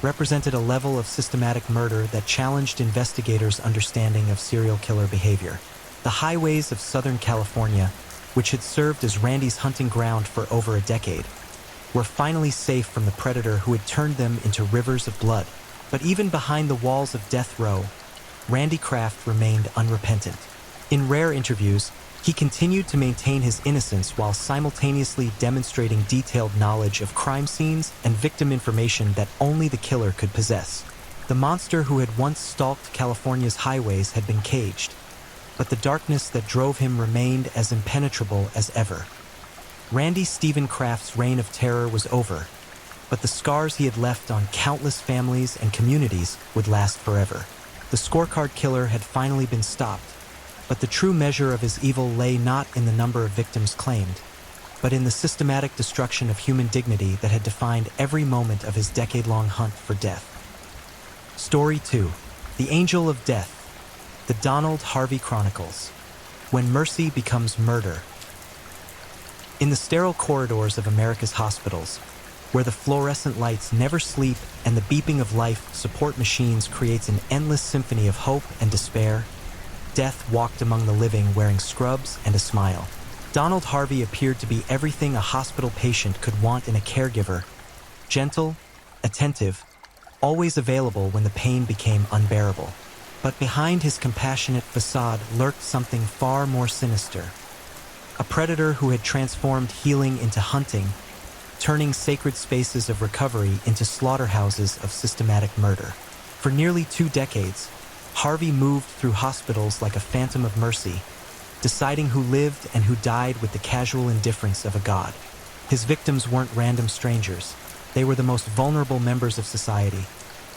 represented a level of systematic murder that challenged investigators' understanding of serial killer behavior. The highways of Southern California, which had served as Randy's hunting ground for over a decade, were finally safe from the predator who had turned them into rivers of blood. But even behind the walls of death row, Randy Kraft remained unrepentant. In rare interviews, he continued to maintain his innocence while simultaneously demonstrating detailed knowledge of crime scenes and victim information that only the killer could possess. The monster who had once stalked California's highways had been caged, but the darkness that drove him remained as impenetrable as ever. Randy Stephen Kraft's reign of terror was over, but the scars he had left on countless families and communities would last forever. The scorecard killer had finally been stopped, but the true measure of his evil lay not in the number of victims claimed, but in the systematic destruction of human dignity that had defined every moment of his decade-long hunt for death. Story 2. The Angel of Death. The Donald Harvey Chronicles. When Mercy Becomes Murder. In the sterile corridors of America's hospitals, where the fluorescent lights never sleep and the beeping of life support machines creates an endless symphony of hope and despair, Death walked among the living wearing scrubs and a smile. Donald Harvey appeared to be everything a hospital patient could want in a caregiver: gentle, attentive, always available when the pain became unbearable. But behind his compassionate facade lurked something far more sinister. A predator who had transformed healing into hunting, turning sacred spaces of recovery into slaughterhouses of systematic murder. For nearly 2 decades, Harvey moved through hospitals like a phantom of mercy, deciding who lived and who died with the casual indifference of a god. His victims weren't random strangers. They were the most vulnerable members of society,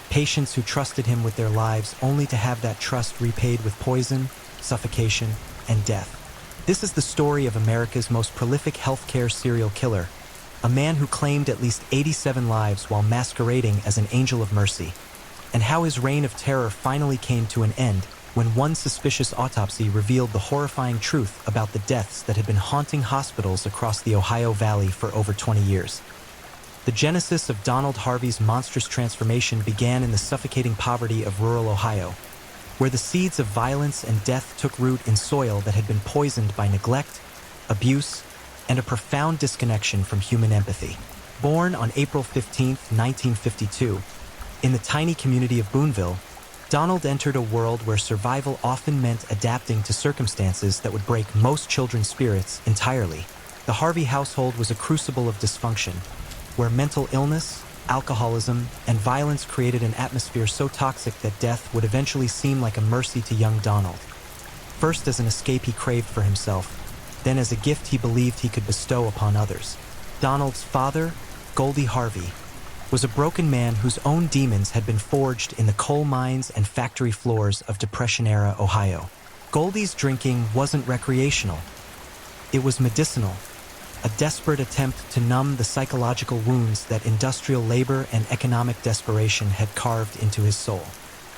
patients who trusted him with their lives only to have that trust repaid with poison, suffocation, and death. This is the story of America's most prolific healthcare serial killer, a man who claimed at least 87 lives while masquerading as an angel of mercy, and how his reign of terror finally came to an end when one suspicious autopsy revealed the horrifying truth about the deaths that had been haunting hospitals across the Ohio Valley for over 20 years. The genesis of Donald Harvey's monstrous transformation began in the suffocating poverty of rural Ohio, where the seeds of violence and death took root in soil that had been poisoned by neglect, abuse, and a profound disconnection from human empathy. Born on April 15, 1952, in the tiny community of Boonville, Donald entered a world where survival often meant adapting to circumstances that would break most children's spirits entirely. The Harvey household was a crucible of dysfunction, where mental illness, alcoholism, and violence created an atmosphere so toxic that death would eventually seem like a mercy to young Donald. First as an escape he craved for himself, then as a gift he believed he could bestow upon others. Donald's father, Goldie Harvey, was a broken man whose own demons had been forged in the coal mines and factory floors of Depression-era Ohio. Goldie's drinking wasn't recreational. It was medicinal, a desperate attempt to numb the psychological wounds that industrial labor and economic desperation had carved into his soul.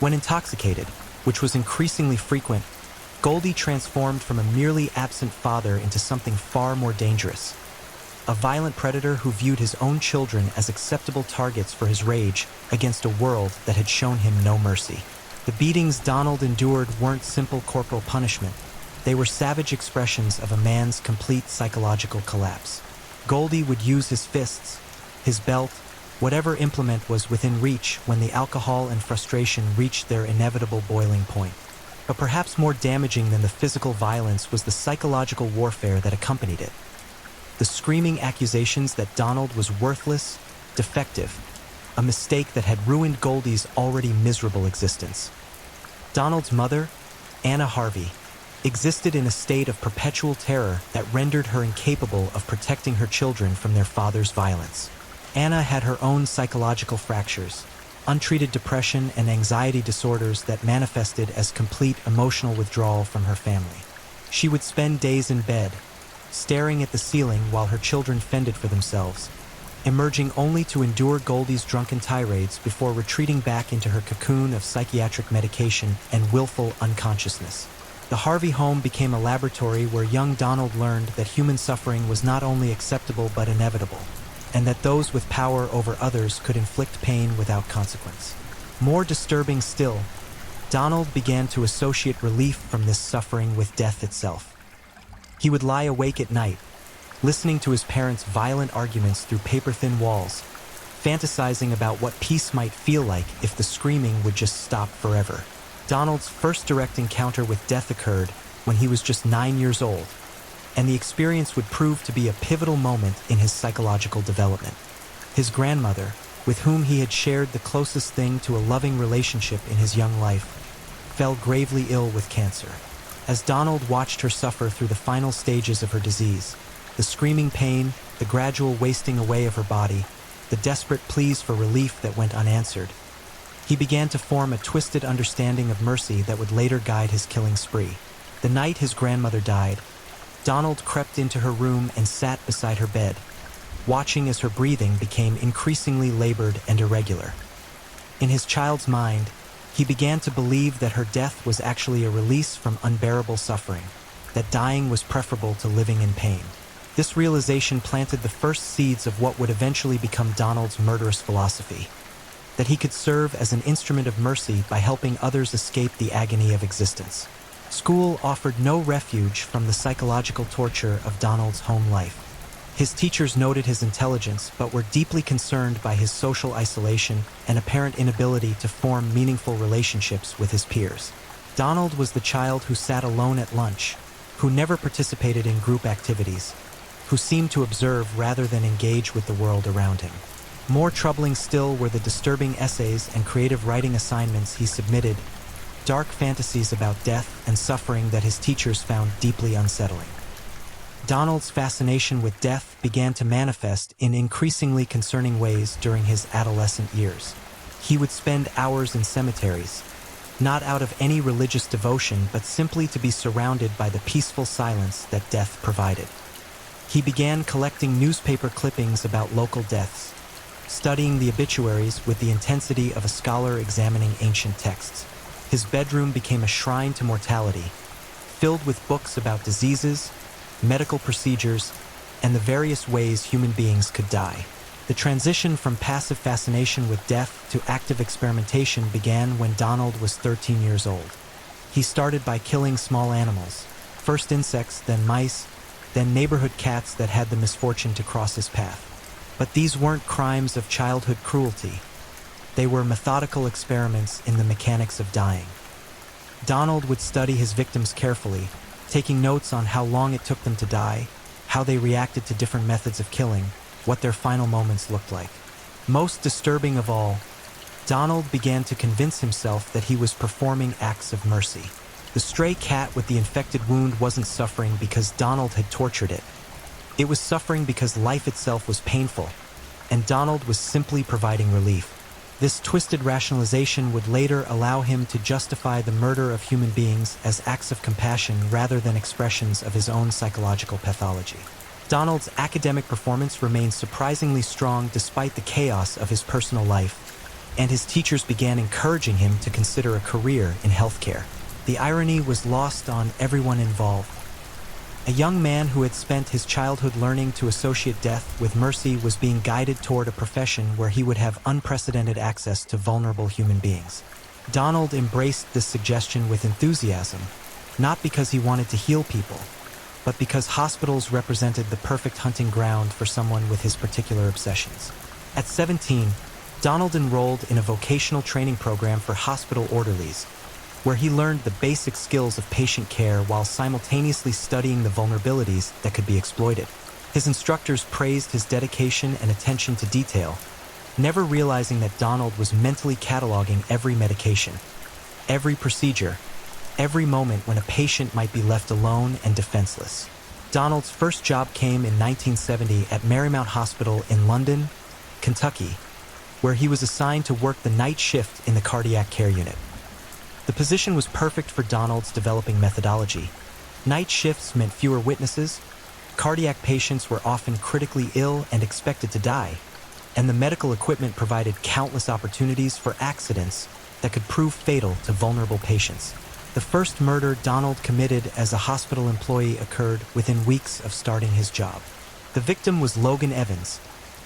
When intoxicated, which was increasingly frequent, Goldie transformed from a merely absent father into something far more dangerous. A violent predator who viewed his own children as acceptable targets for his rage against a world that had shown him no mercy. The beatings Donald endured weren't simple corporal punishment. They were savage expressions of a man's complete psychological collapse. Goldie would use his fists, his belt, whatever implement was within reach when the alcohol and frustration reached their inevitable boiling point. But perhaps more damaging than the physical violence was the psychological warfare that accompanied it. The screaming accusations that Donald was worthless, defective, a mistake that had ruined Goldie's already miserable existence. Donald's mother, Anna Harvey, existed in a state of perpetual terror that rendered her incapable of protecting her children from their father's violence. Anna had her own psychological fractures, untreated depression and anxiety disorders that manifested as complete emotional withdrawal from her family. She would spend days in bed, staring at the ceiling while her children fended for themselves, emerging only to endure Goldie's drunken tirades before retreating back into her cocoon of psychiatric medication and willful unconsciousness. The Harvey home became a laboratory where young Donald learned that human suffering was not only acceptable but inevitable, and that those with power over others could inflict pain without consequence. More disturbing still, Donald began to associate relief from this suffering with death itself. He would lie awake at night, listening to his parents' violent arguments through paper-thin walls, fantasizing about what peace might feel like if the screaming would just stop forever. Donald's first direct encounter with death occurred when he was just 9 years old, and the experience would prove to be a pivotal moment in his psychological development. His grandmother, with whom he had shared the closest thing to a loving relationship in his young life, fell gravely ill with cancer. As Donald watched her suffer through the final stages of her disease, the screaming pain, the gradual wasting away of her body, the desperate pleas for relief that went unanswered, he began to form a twisted understanding of mercy that would later guide his killing spree. The night his grandmother died, Donald crept into her room and sat beside her bed, watching as her breathing became increasingly labored and irregular. In his child's mind, he began to believe that her death was actually a release from unbearable suffering, that dying was preferable to living in pain. This realization planted the first seeds of what would eventually become Donald's murderous philosophy, that he could serve as an instrument of mercy by helping others escape the agony of existence. School offered no refuge from the psychological torture of Donald's home life. His teachers noted his intelligence but were deeply concerned by his social isolation and apparent inability to form meaningful relationships with his peers. Donald was the child who sat alone at lunch, who never participated in group activities, who seemed to observe rather than engage with the world around him. More troubling still were the disturbing essays and creative writing assignments he submitted, dark fantasies about death and suffering that his teachers found deeply unsettling. Donald's fascination with death began to manifest in increasingly concerning ways during his adolescent years. He would spend hours in cemeteries, not out of any religious devotion but simply to be surrounded by the peaceful silence that death provided. He began collecting newspaper clippings about local deaths, studying the obituaries with the intensity of a scholar examining ancient texts. His bedroom became a shrine to mortality, filled with books about diseases, medical procedures, and the various ways human beings could die. The transition from passive fascination with death to active experimentation began when Donald was 13 years old. He started by killing small animals, first insects, then mice, then neighborhood cats that had the misfortune to cross his path. But these weren't crimes of childhood cruelty. They were methodical experiments in the mechanics of dying. Donald would study his victims carefully, taking notes on how long it took them to die, how they reacted to different methods of killing, what their final moments looked like. Most disturbing of all, Donald began to convince himself that he was performing acts of mercy. The stray cat with the infected wound wasn't suffering because Donald had tortured it. It was suffering because life itself was painful, and Donald was simply providing relief. This twisted rationalization would later allow him to justify the murder of human beings as acts of compassion rather than expressions of his own psychological pathology. Donald's academic performance remained surprisingly strong despite the chaos of his personal life, and his teachers began encouraging him to consider a career in healthcare. The irony was lost on everyone involved. A young man who had spent his childhood learning to associate death with mercy was being guided toward a profession where he would have unprecedented access to vulnerable human beings. Donald embraced this suggestion with enthusiasm, not because he wanted to heal people, but because hospitals represented the perfect hunting ground for someone with his particular obsessions. At 17, Donald enrolled in a vocational training program for hospital orderlies, where he learned the basic skills of patient care while simultaneously studying the vulnerabilities that could be exploited. His instructors praised his dedication and attention to detail, never realizing that Donald was mentally cataloging every medication, every procedure, every moment when a patient might be left alone and defenseless. Donald's first job came in 1970 at Marymount Hospital in London, Kentucky, where he was assigned to work the night shift in the cardiac care unit. The position was perfect for Donald's developing methodology. Night shifts meant fewer witnesses, cardiac patients were often critically ill and expected to die, and the medical equipment provided countless opportunities for accidents that could prove fatal to vulnerable patients. The first murder Donald committed as a hospital employee occurred within weeks of starting his job. The victim was Logan Evans,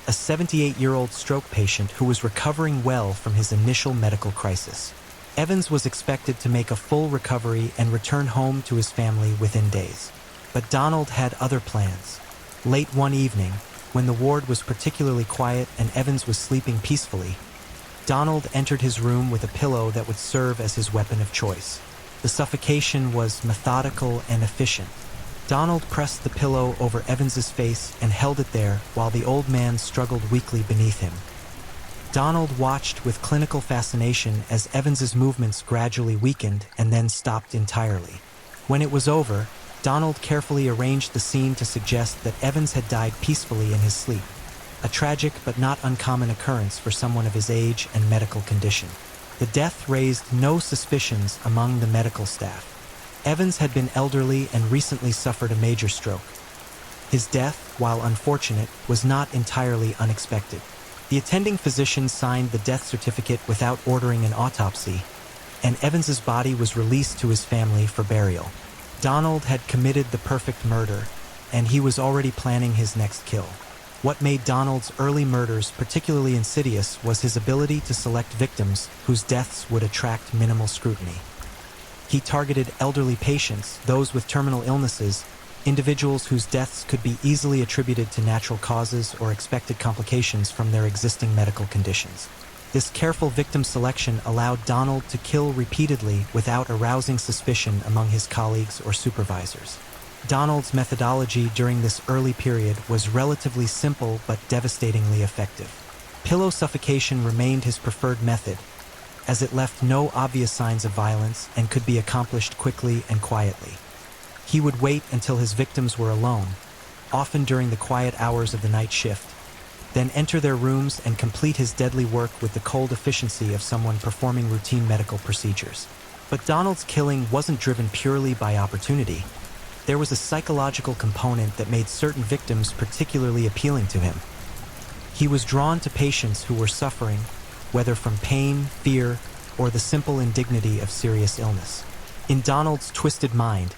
a 78-year-old stroke patient who was recovering well from his initial medical crisis. Evans was expected to make a full recovery and return home to his family within days. But Donald had other plans. Late one evening, when the ward was particularly quiet and Evans was sleeping peacefully, Donald entered his room with a pillow that would serve as his weapon of choice. The suffocation was methodical and efficient. Donald pressed the pillow over Evans's face and held it there while the old man struggled weakly beneath him. Donald watched with clinical fascination as Evans's movements gradually weakened and then stopped entirely. When it was over, Donald carefully arranged the scene to suggest that Evans had died peacefully in his sleep, a tragic but not uncommon occurrence for someone of his age and medical condition. The death raised no suspicions among the medical staff. Evans had been elderly and recently suffered a major stroke. His death, while unfortunate, was not entirely unexpected. The attending physician signed the death certificate without ordering an autopsy, and Evans's body was released to his family for burial. Donald had committed the perfect murder, and he was already planning his next kill. What made Donald's early murders particularly insidious was his ability to select victims whose deaths would attract minimal scrutiny. He targeted elderly patients, those with terminal illnesses, individuals whose deaths could be easily attributed to natural causes or expected complications from their existing medical conditions. This careful victim selection allowed Donald to kill repeatedly without arousing suspicion among his colleagues or supervisors. Donald's methodology during this early period was relatively simple but devastatingly effective. Pillow suffocation remained his preferred method, as it left no obvious signs of violence and could be accomplished quickly and quietly. He would wait until his victims were alone, often during the quiet hours of the night shift, then enter their rooms and complete his deadly work with the cold efficiency of someone performing routine medical procedures. But Donald's killing wasn't driven purely by opportunity. There was a psychological component that made certain victims particularly appealing to him. He was drawn to patients who were suffering, whether from pain, fear, or the simple indignity of serious illness. In Donald's twisted mind,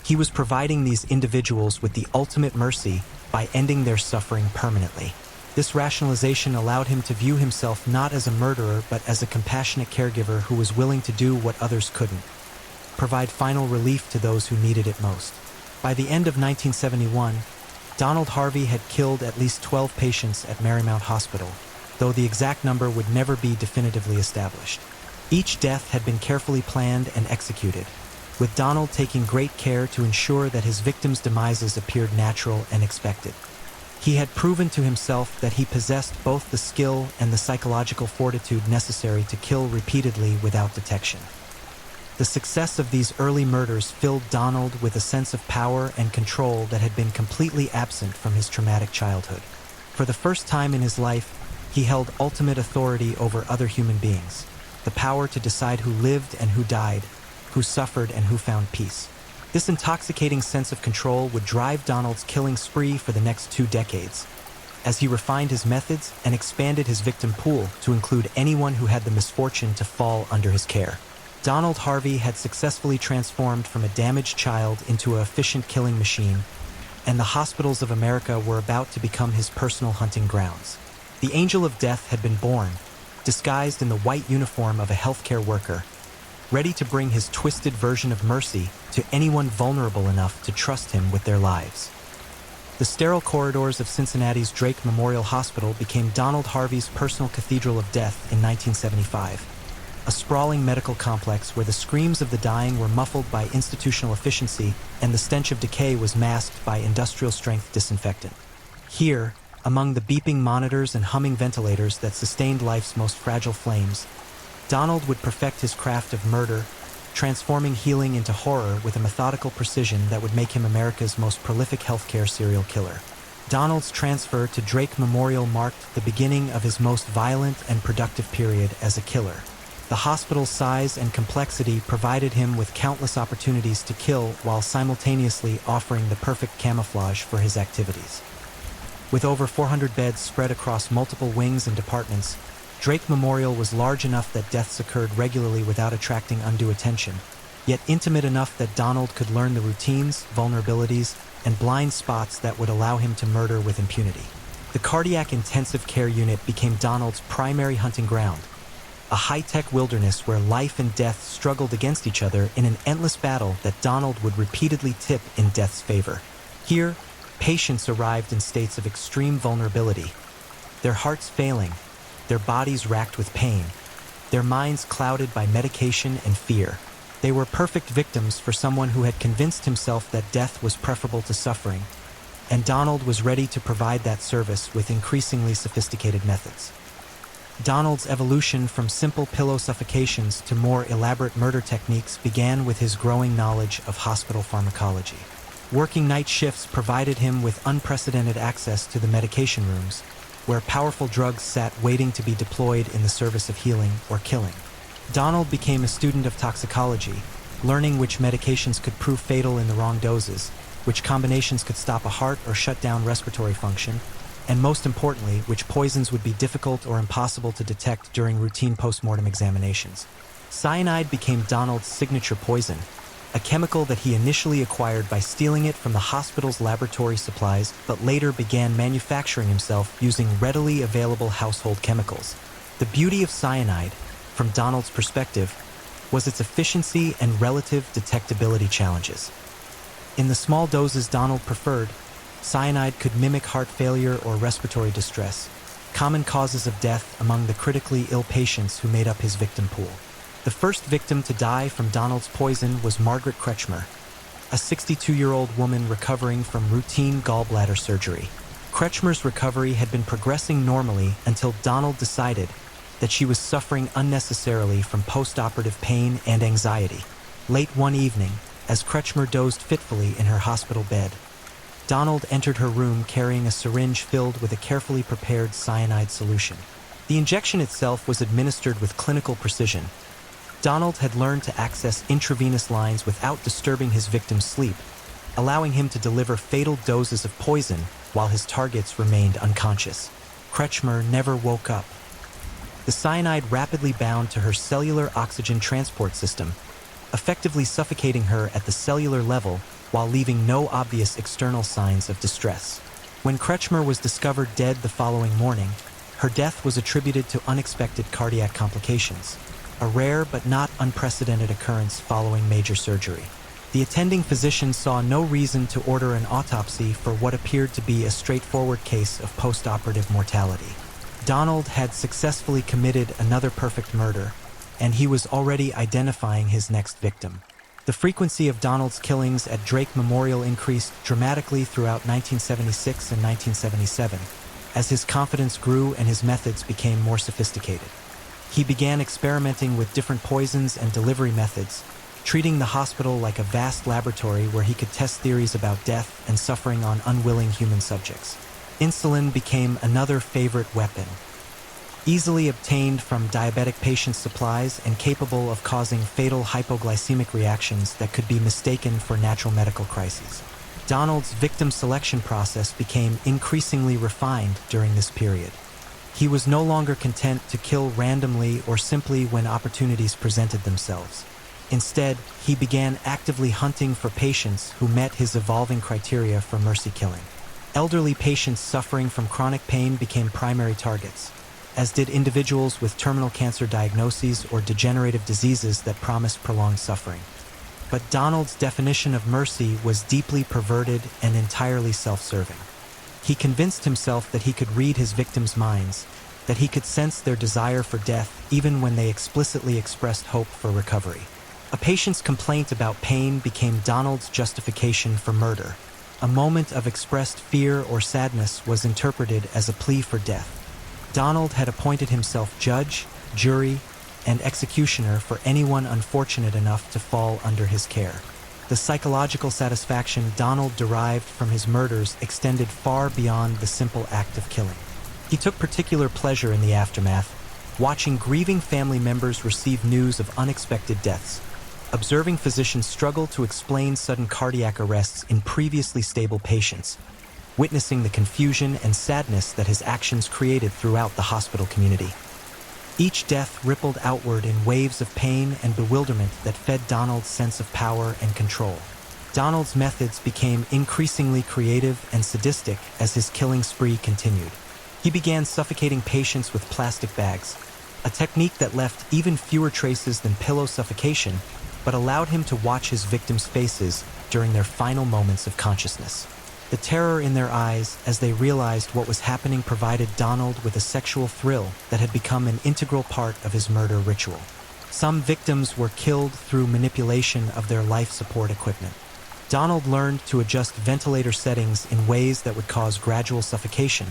he was providing these individuals with the ultimate mercy by ending their suffering permanently. This rationalization allowed him to view himself not as a murderer but as a compassionate caregiver who was willing to do what others couldn't, provide final relief to those who needed it most. By the end of 1971, Donald Harvey had killed at least 12 patients at Marymount Hospital, though the exact number would never be definitively established. Each death had been carefully planned and executed, with Donald taking great care to ensure that his victims' demises appeared natural and expected. He had proven to himself that he possessed both the skill and the psychological fortitude necessary to kill repeatedly without detection. The success of these early murders filled Donald with a sense of power and control that had been completely absent from his traumatic childhood. For the first time in his life, he held ultimate authority over other human beings, the power to decide who lived and who died, who suffered and who found peace. This intoxicating sense of control would drive Donald's killing spree for the next 2 decades, as he refined his methods and expanded his victim pool to include anyone who had the misfortune to fall under his care. Donald Harvey had successfully transformed from a damaged child into an efficient killing machine, and the hospitals of America were about to become his personal hunting grounds. The Angel of Death had been born, disguised in the white uniform of a healthcare worker, ready to bring his twisted version of mercy to anyone vulnerable enough to trust him with their lives. The sterile corridors of Cincinnati's Drake Memorial Hospital became Donald Harvey's personal cathedral of death in 1975, a sprawling medical complex where the screams of the dying were muffled by institutional efficiency and the stench of decay was masked by industrial-strength disinfectant. Here, among the beeping monitors and humming ventilators that sustained life's most fragile flames, Donald would perfect his craft of murder, transforming healing into horror with a methodical precision that would make him America's most prolific healthcare serial killer. Donald's transfer to Drake Memorial marked the beginning of his most violent and productive period as a killer. The hospital's size and complexity provided him with countless opportunities to kill while simultaneously offering the perfect camouflage for his activities. With over 400 beds spread across multiple wings and departments, Drake Memorial was large enough that deaths occurred regularly without attracting undue attention, yet intimate enough that Donald could learn the routines, vulnerabilities, and blind spots that would allow him to murder with impunity. The Cardiac Intensive Care Unit became Donald's primary hunting ground, a high-tech wilderness where life and death struggled against each other in an endless battle that Donald would repeatedly tip in death's favor. Here, patients arrived in states of extreme vulnerability, their hearts failing, their bodies racked with pain, their minds clouded by medication and fear. They were perfect victims for someone who had convinced himself that death was preferable to suffering, and Donald was ready to provide that service with increasingly sophisticated methods. Donald's evolution from simple pillow suffocations to more elaborate murder techniques began with his growing knowledge of hospital pharmacology. Working night shifts provided him with unprecedented access to the medication rooms, where powerful drugs sat waiting to be deployed in the service of healing or killing. Donald became a student of toxicology, learning which medications could prove fatal in the wrong doses, which combinations could stop a heart or shut down respiratory function, and most importantly, which poisons would be difficult or impossible to detect during routine post-mortem examinations. Cyanide became Donald's signature poison, a chemical that he initially acquired by stealing it from the hospital's laboratory supplies, but later began manufacturing himself using readily available household chemicals. The beauty of cyanide, from Donald's perspective, was its efficiency and relative detectability challenges. In the small doses Donald preferred, cyanide could mimic heart failure or respiratory distress, common causes of death among the critically ill patients who made up his victim pool. The first victim to die from Donald's poison was Margaret Kretschmer, a 62-year-old woman recovering from routine gallbladder surgery. Kretschmer's recovery had been progressing normally until Donald decided that she was suffering unnecessarily from post-operative pain and anxiety. Late one evening, as Kretschmer dozed fitfully in her hospital bed, Donald entered her room carrying a syringe filled with a carefully prepared cyanide solution. The injection itself was administered with clinical precision. Donald had learned to access intravenous lines without disturbing his victim's sleep, allowing him to deliver fatal doses of poison while his targets remained unconscious. Kretschmer never woke up. The cyanide rapidly bound to her cellular oxygen transport system, effectively suffocating her at the cellular level while leaving no obvious external signs of distress. When Kretschmer was discovered dead the following morning, her death was attributed to unexpected cardiac complications, a rare but not unprecedented occurrence following major surgery. The attending physician saw no reason to order an autopsy for what appeared to be a straightforward case of post-operative mortality. Donald had successfully committed another perfect murder, and he was already identifying his next victim. The frequency of Donald's killings at Drake Memorial increased dramatically throughout 1976 and 1977, as his confidence grew and his methods became more sophisticated. He began experimenting with different poisons and delivery methods, treating the hospital like a vast laboratory where he could test theories about death and suffering on unwilling human subjects. Insulin became another favorite weapon. Easily obtained from diabetic patients' supplies and capable of causing fatal hypoglycemic reactions that could be mistaken for natural medical crises. Donald's victim selection process became increasingly refined during this period. He was no longer content to kill randomly or simply when opportunities presented themselves. Instead, he began actively hunting for patients who met his evolving criteria for mercy killing. Elderly patients suffering from chronic pain became primary targets, as did individuals with terminal cancer diagnoses or degenerative diseases that promised prolonged suffering. But Donald's definition of mercy was deeply perverted and entirely self-serving. He convinced himself that he could read his victims' minds, that he could sense their desire for death even when they explicitly expressed hope for recovery. A patient's complaint about pain became Donald's justification for murder. A moment of expressed fear or sadness was interpreted as a plea for death. Donald had appointed himself judge, jury, and executioner for anyone unfortunate enough to fall under his care. The psychological satisfaction Donald derived from his murders extended far beyond the simple act of killing. He took particular pleasure in the aftermath, watching grieving family members receive news of unexpected deaths, observing physicians struggle to explain sudden cardiac arrests in previously stable patients, witnessing the confusion and sadness that his actions created throughout the hospital community. Each death rippled outward in waves of pain and bewilderment that fed Donald's sense of power and control. Donald's methods became increasingly creative and sadistic as his killing spree continued. He began suffocating patients with plastic bags, a technique that left even fewer traces than pillow suffocation, but allowed him to watch his victims' faces during their final moments of consciousness. The terror in their eyes as they realized what was happening provided Donald with a sexual thrill that had become an integral part of his murder ritual. Some victims were killed through manipulation of their life support equipment. Donald learned to adjust ventilator settings in ways that would cause gradual suffocation,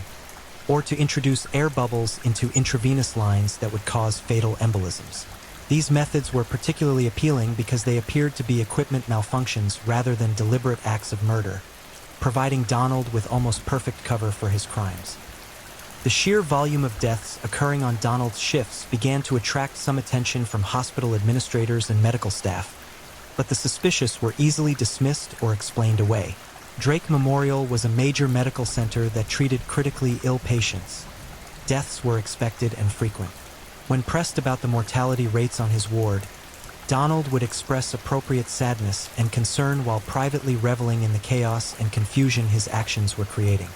or to introduce air bubbles into intravenous lines that would cause fatal embolisms. These methods were particularly appealing because they appeared to be equipment malfunctions rather than deliberate acts of murder, providing Donald with almost perfect cover for his crimes. The sheer volume of deaths occurring on Donald's shifts began to attract some attention from hospital administrators and medical staff, but the suspicious were easily dismissed or explained away. Drake Memorial was a major medical center that treated critically ill patients. Deaths were expected and frequent. When pressed about the mortality rates on his ward, Donald would express appropriate sadness and concern while privately reveling in the chaos and confusion his actions were creating.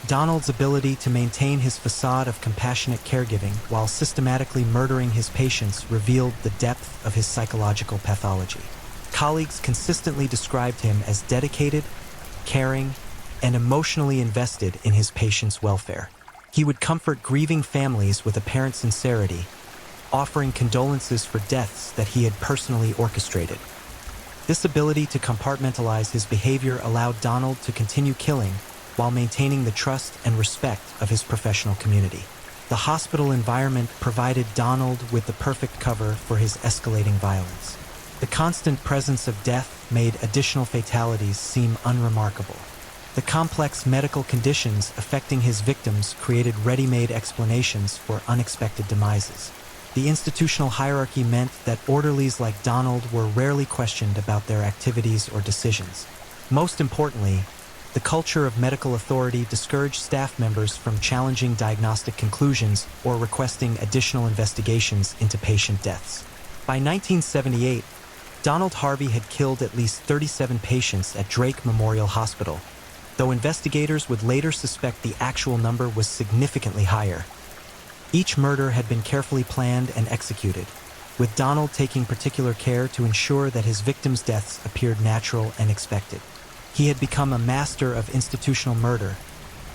Donald's ability to maintain his facade of compassionate caregiving while systematically murdering his patients revealed the depth of his psychological pathology. Colleagues consistently described him as dedicated, caring, and emotionally invested in his patients' welfare. He would comfort grieving families with apparent sincerity, offering condolences for deaths that he had personally orchestrated. This ability to compartmentalize his behavior allowed Donald to continue killing while maintaining the trust and respect of his professional community. The hospital environment provided Donald with the perfect cover for his escalating violence. The constant presence of death made additional fatalities seem unremarkable. The complex medical conditions affecting his victims created ready-made explanations for unexpected demises. The institutional hierarchy meant that orderlies like Donald were rarely questioned about their activities or decisions. Most importantly, the culture of medical authority discouraged staff members from challenging diagnostic conclusions or requesting additional investigations into patient deaths. By 1978, Donald Harvey had killed at least 37 patients at Drake Memorial Hospital, though investigators would later suspect the actual number was significantly higher. Each murder had been carefully planned and executed, with Donald taking particular care to ensure that his victims' deaths appeared natural and expected. He had become a master of institutional murder,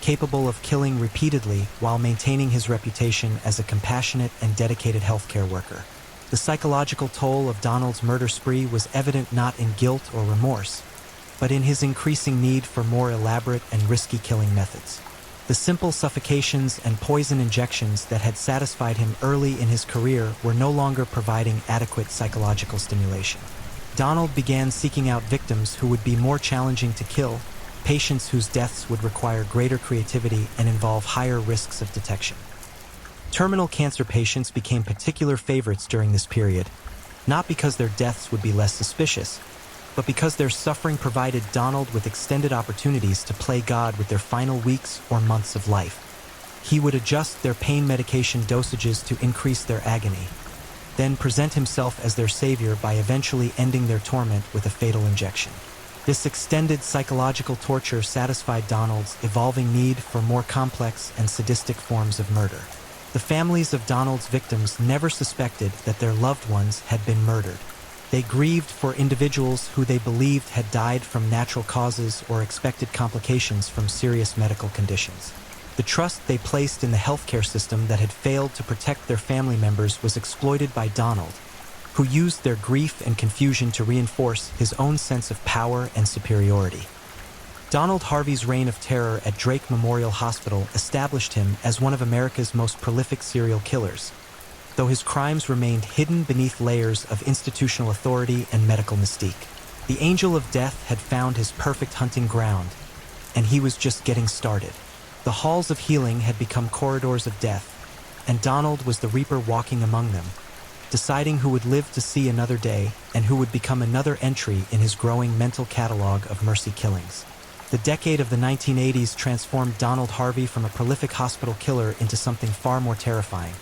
capable of killing repeatedly while maintaining his reputation as a compassionate and dedicated healthcare worker. The psychological toll of Donald's murder spree was evident not in guilt or remorse, but in his increasing need for more elaborate and risky killing methods. The simple suffocations and poison injections that had satisfied him early in his career were no longer providing adequate psychological stimulation. Donald began seeking out victims who would be more challenging to kill, patients whose deaths would require greater creativity and involve higher risks of detection. Terminal cancer patients became particular favorites during this period, not because their deaths would be less suspicious, but because their suffering provided Donald with extended opportunities to play God with their final weeks or months of life. He would adjust their pain medication dosages to increase their agony, then present himself as their savior by eventually ending their torment with a fatal injection. This extended psychological torture satisfied Donald's evolving need for more complex and sadistic forms of murder. The families of Donald's victims never suspected that their loved ones had been murdered. They grieved for individuals who they believed had died from natural causes or expected complications from serious medical conditions. The trust they placed in the healthcare system that had failed to protect their family members was exploited by Donald, who used their grief and confusion to reinforce his own sense of power and superiority. Donald Harvey's reign of terror at Drake Memorial Hospital established him as one of America's most prolific serial killers, though his crimes remained hidden beneath layers of institutional authority and medical mystique. The Angel of Death had found his perfect hunting ground, and he was just getting started. The halls of healing had become corridors of death, and Donald was the Reaper walking among them, deciding who would live to see another day and who would become another entry in his growing mental catalog of mercy killings. The decade of the 1980s transformed Donald Harvey from a prolific hospital killer into something far more terrifying,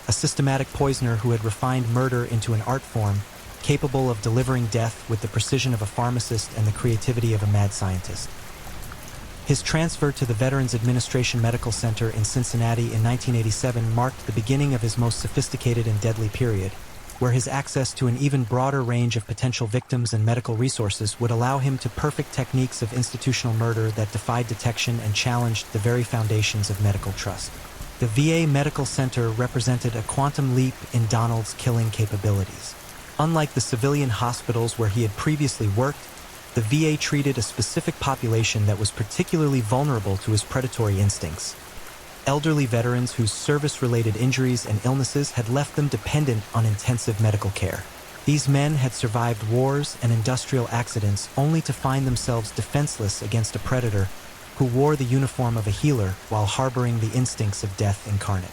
a systematic poisoner who had refined murder into an art form, capable of delivering death with the precision of a pharmacist and the creativity of a mad scientist. His transfer to the Veterans Administration Medical Center in Cincinnati in 1987 marked the beginning of his most sophisticated and deadly period, where his access to an even broader range of potential victims and medical resources would allow him to perfect techniques of institutional murder that defied detection and challenged the very foundations of medical trust. The VA Medical Center represented a quantum leap in Donald's killing capabilities. Unlike the civilian hospitals where he had previously worked, the VA treated a specific population that was particularly vulnerable to his predatory instincts. Elderly veterans whose service-related injuries and illnesses had left them dependent on intensive medical care. These men had survived wars and industrial accidents only to find themselves defenseless against a predator who wore the uniform of a healer while harboring the instincts of death incarnate.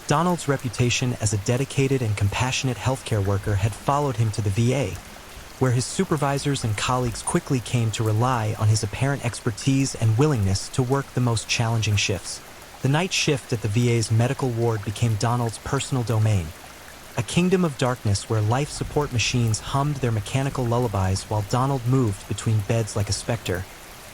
Donald's reputation as a dedicated and compassionate healthcare worker had followed him to the VA, where his supervisors and colleagues quickly came to rely on his apparent expertise and willingness to work the most challenging shifts. The night shift at the VA's medical ward became Donald's personal domain, a kingdom of darkness where life support machines hummed their mechanical lullabies while Donald moved between beds like a specter,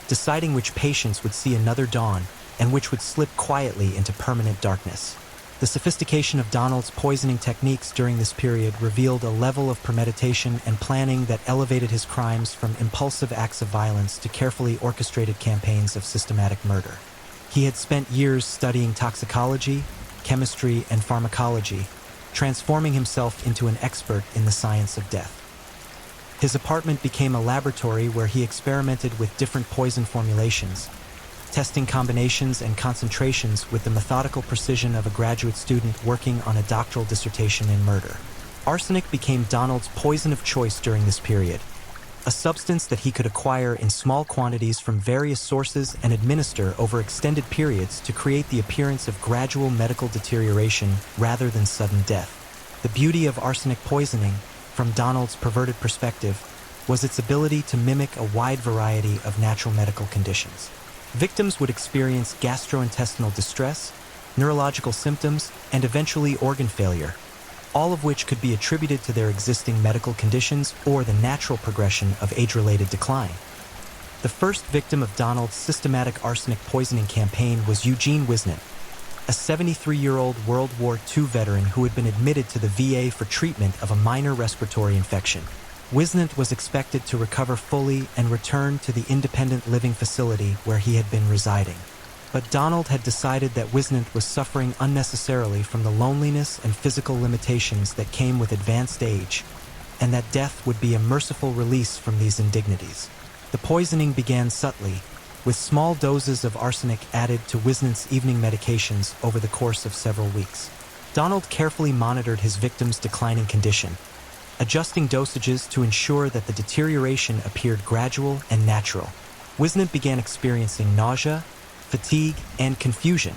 deciding which patients would see another dawn and which would slip quietly into permanent darkness. The sophistication of Donald's poisoning techniques during this period revealed a level of premeditation and planning that elevated his crimes from impulsive acts of violence to carefully orchestrated campaigns of systematic murder. He had spent years studying toxicology, chemistry, and pharmacology, transforming himself into an expert in the science of death. His apartment became a laboratory where he experimented with different poison formulations, testing combinations and concentrations with the methodical precision of a graduate student working on a doctoral dissertation in murder. Arsenic became Donald's poison of choice during this period, a substance that he could acquire in small quantities from various sources and administer over extended periods to create the appearance of gradual medical deterioration rather than sudden death. The beauty of arsenic poisoning, from Donald's perverted perspective, was its ability to mimic a wide variety of natural medical conditions. Victims would experience gastrointestinal distress, neurological symptoms, and eventually organ failure, all of which could be attributed to their existing medical conditions or the natural progression of age-related decline. The first victim of Donald's systematic arsenic poisoning campaign was Eugene Wisnant, a 73-year-old World War II veteran who had been admitted to the VA for treatment of a minor respiratory infection. Wisnant was expected to recover fully and return to the independent living facility where he had been residing. But Donald had decided that Wisnant was suffering unnecessarily from the loneliness and physical limitations that came with advanced age, and that death would be a merciful release from these indignities. The poisoning began subtly, with small doses of arsenic added to Wisnant's evening medications over the course of several weeks. Donald carefully monitored his victim's declining condition, adjusting dosages to ensure that the deterioration appeared gradual and natural. Wisnant began experiencing nausea, fatigue, and confusion,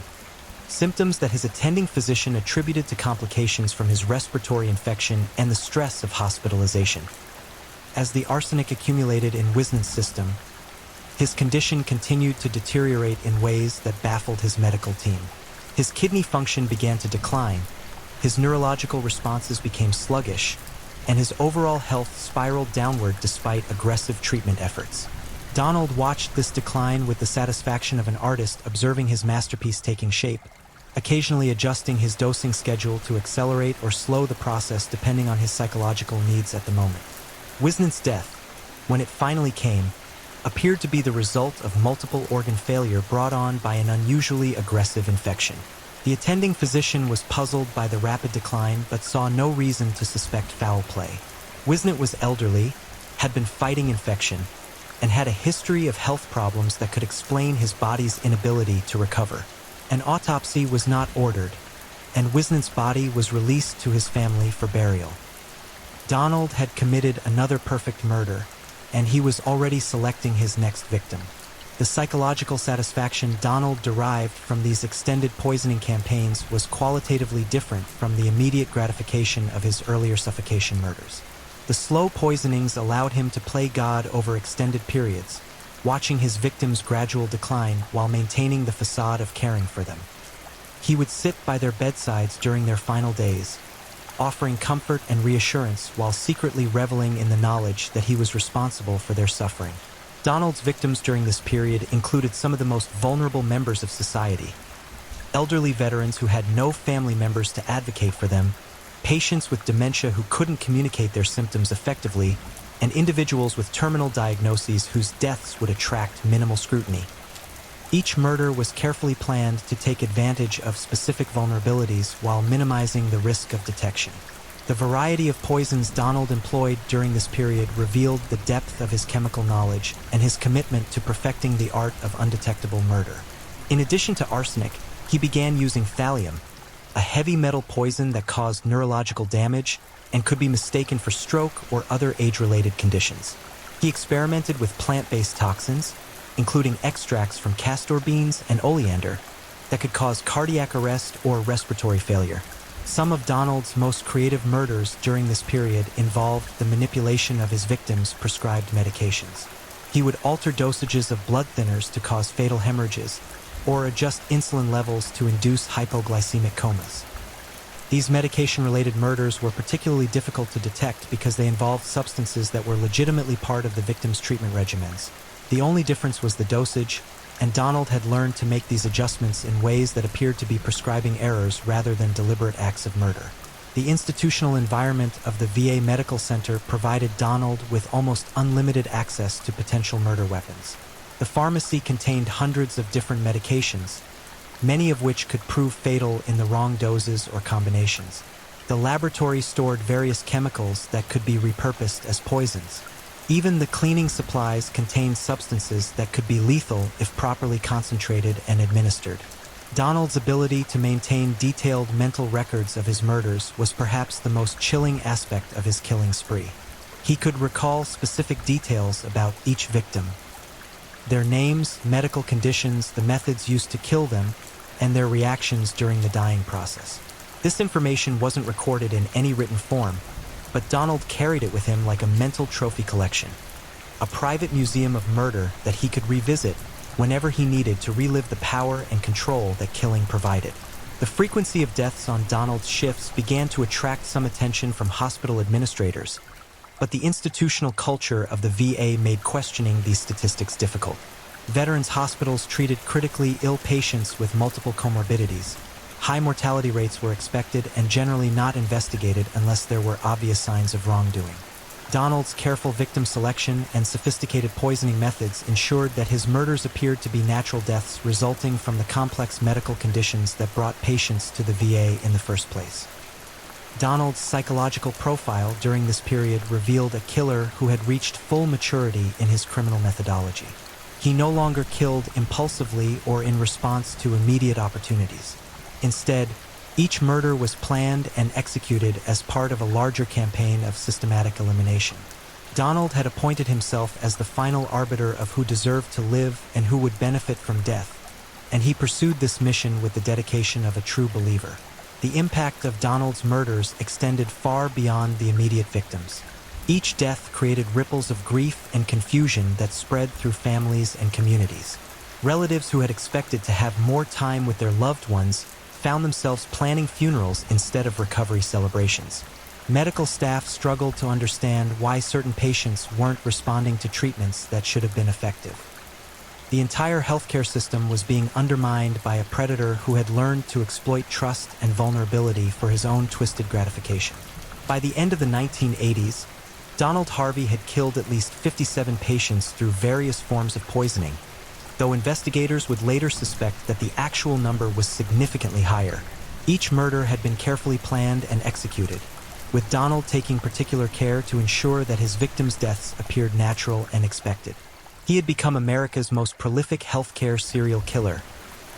symptoms that his attending physician attributed to complications from his respiratory infection and the stress of hospitalization. As the arsenic accumulated in Wisnant's system, his condition continued to deteriorate in ways that baffled his medical team. His kidney function began to decline, his neurological responses became sluggish, and his overall health spiraled downward despite aggressive treatment efforts. Donald watched this decline with the satisfaction of an artist observing his masterpiece taking shape, occasionally adjusting his dosing schedule to accelerate or slow the process depending on his psychological needs at the moment. Wisnant's death, when it finally came, appeared to be the result of multiple organ failure brought on by an unusually aggressive infection. The attending physician was puzzled by the rapid decline but saw no reason to suspect foul play. Wisnant was elderly, had been fighting infection, and had a history of health problems that could explain his body's inability to recover. An autopsy was not ordered, and Wisnant's body was released to his family for burial. Donald had committed another perfect murder, and he was already selecting his next victim. The psychological satisfaction Donald derived from these extended poisoning campaigns was qualitatively different from the immediate gratification of his earlier suffocation murders. The slow poisonings allowed him to play God over extended periods, watching his victims' gradual decline while maintaining the facade of caring for them. He would sit by their bedsides during their final days, offering comfort and reassurance while secretly reveling in the knowledge that he was responsible for their suffering. Donald's victims during this period included some of the most vulnerable members of society: elderly veterans who had no family members to advocate for them, patients with dementia who couldn't communicate their symptoms effectively, and individuals with terminal diagnoses whose deaths would attract minimal scrutiny. Each murder was carefully planned to take advantage of specific vulnerabilities while minimizing the risk of detection. The variety of poisons Donald employed during this period revealed the depth of his chemical knowledge and his commitment to perfecting the art of undetectable murder. In addition to arsenic, he began using thallium, a heavy metal poison that caused neurological damage and could be mistaken for stroke or other age-related conditions. He experimented with plant-based toxins, including extracts from castor beans and oleander, that could cause cardiac arrest or respiratory failure. Some of Donald's most creative murders during this period involved the manipulation of his victims' prescribed medications. He would alter dosages of blood thinners to cause fatal hemorrhages, or adjust insulin levels to induce hypoglycemic comas. These medication-related murders were particularly difficult to detect because they involved substances that were legitimately part of the victim's treatment regimens. The only difference was the dosage, and Donald had learned to make these adjustments in ways that appeared to be prescribing errors rather than deliberate acts of murder. The institutional environment of the VA Medical Center provided Donald with almost unlimited access to potential murder weapons. The pharmacy contained hundreds of different medications, many of which could prove fatal in the wrong doses or combinations. The laboratory stored various chemicals that could be repurposed as poisons. Even the cleaning supplies contained substances that could be lethal if properly concentrated and administered. Donald's ability to maintain detailed mental records of his murders was perhaps the most chilling aspect of his killing spree. He could recall specific details about each victim: their names, medical conditions, the methods used to kill them, and their reactions during the dying process. This information wasn't recorded in any written form, but Donald carried it with him like a mental trophy collection, a private museum of murder that he could revisit whenever he needed to relive the power and control that killing provided. The frequency of deaths on Donald's shifts began to attract some attention from hospital administrators, but the institutional culture of the VA made questioning these statistics difficult. Veterans' hospitals treated critically ill patients with multiple comorbidities. High mortality rates were expected and generally not investigated unless there were obvious signs of wrongdoing. Donald's careful victim selection and sophisticated poisoning methods ensured that his murders appeared to be natural deaths resulting from the complex medical conditions that brought patients to the VA in the first place. Donald's psychological profile during this period revealed a killer who had reached full maturity in his criminal methodology. He no longer killed impulsively or in response to immediate opportunities. Instead, each murder was planned and executed as part of a larger campaign of systematic elimination. Donald had appointed himself as the final arbiter of who deserved to live and who would benefit from death, and he pursued this mission with the dedication of a true believer. The impact of Donald's murders extended far beyond the immediate victims. Each death created ripples of grief and confusion that spread through families and communities. Relatives who had expected to have more time with their loved ones found themselves planning funerals instead of recovery celebrations. Medical staff struggled to understand why certain patients weren't responding to treatments that should have been effective. The entire healthcare system was being undermined by a predator who had learned to exploit trust and vulnerability for his own twisted gratification. By the end of the 1980s, Donald Harvey had killed at least 57 patients through various forms of poisoning, though investigators would later suspect that the actual number was significantly higher. Each murder had been carefully planned and executed, with Donald taking particular care to ensure that his victims' deaths appeared natural and expected. He had become America's most prolific healthcare serial killer,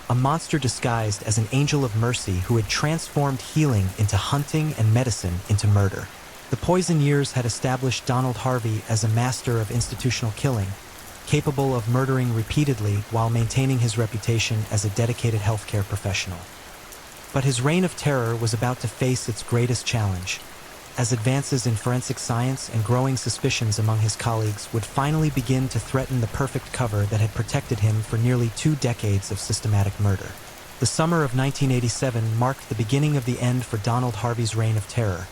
a monster disguised as an angel of mercy who had transformed healing into hunting and medicine into murder. The poison years had established Donald Harvey as a master of institutional killing, capable of murdering repeatedly while maintaining his reputation as a dedicated healthcare professional. But his reign of terror was about to face its greatest challenge, as advances in forensic science and growing suspicions among his colleagues would finally begin to threaten the perfect cover that had protected him for nearly 2 decades of systematic murder. The summer of 1987 marked the beginning of the end for Donald Harvey's reign of terror,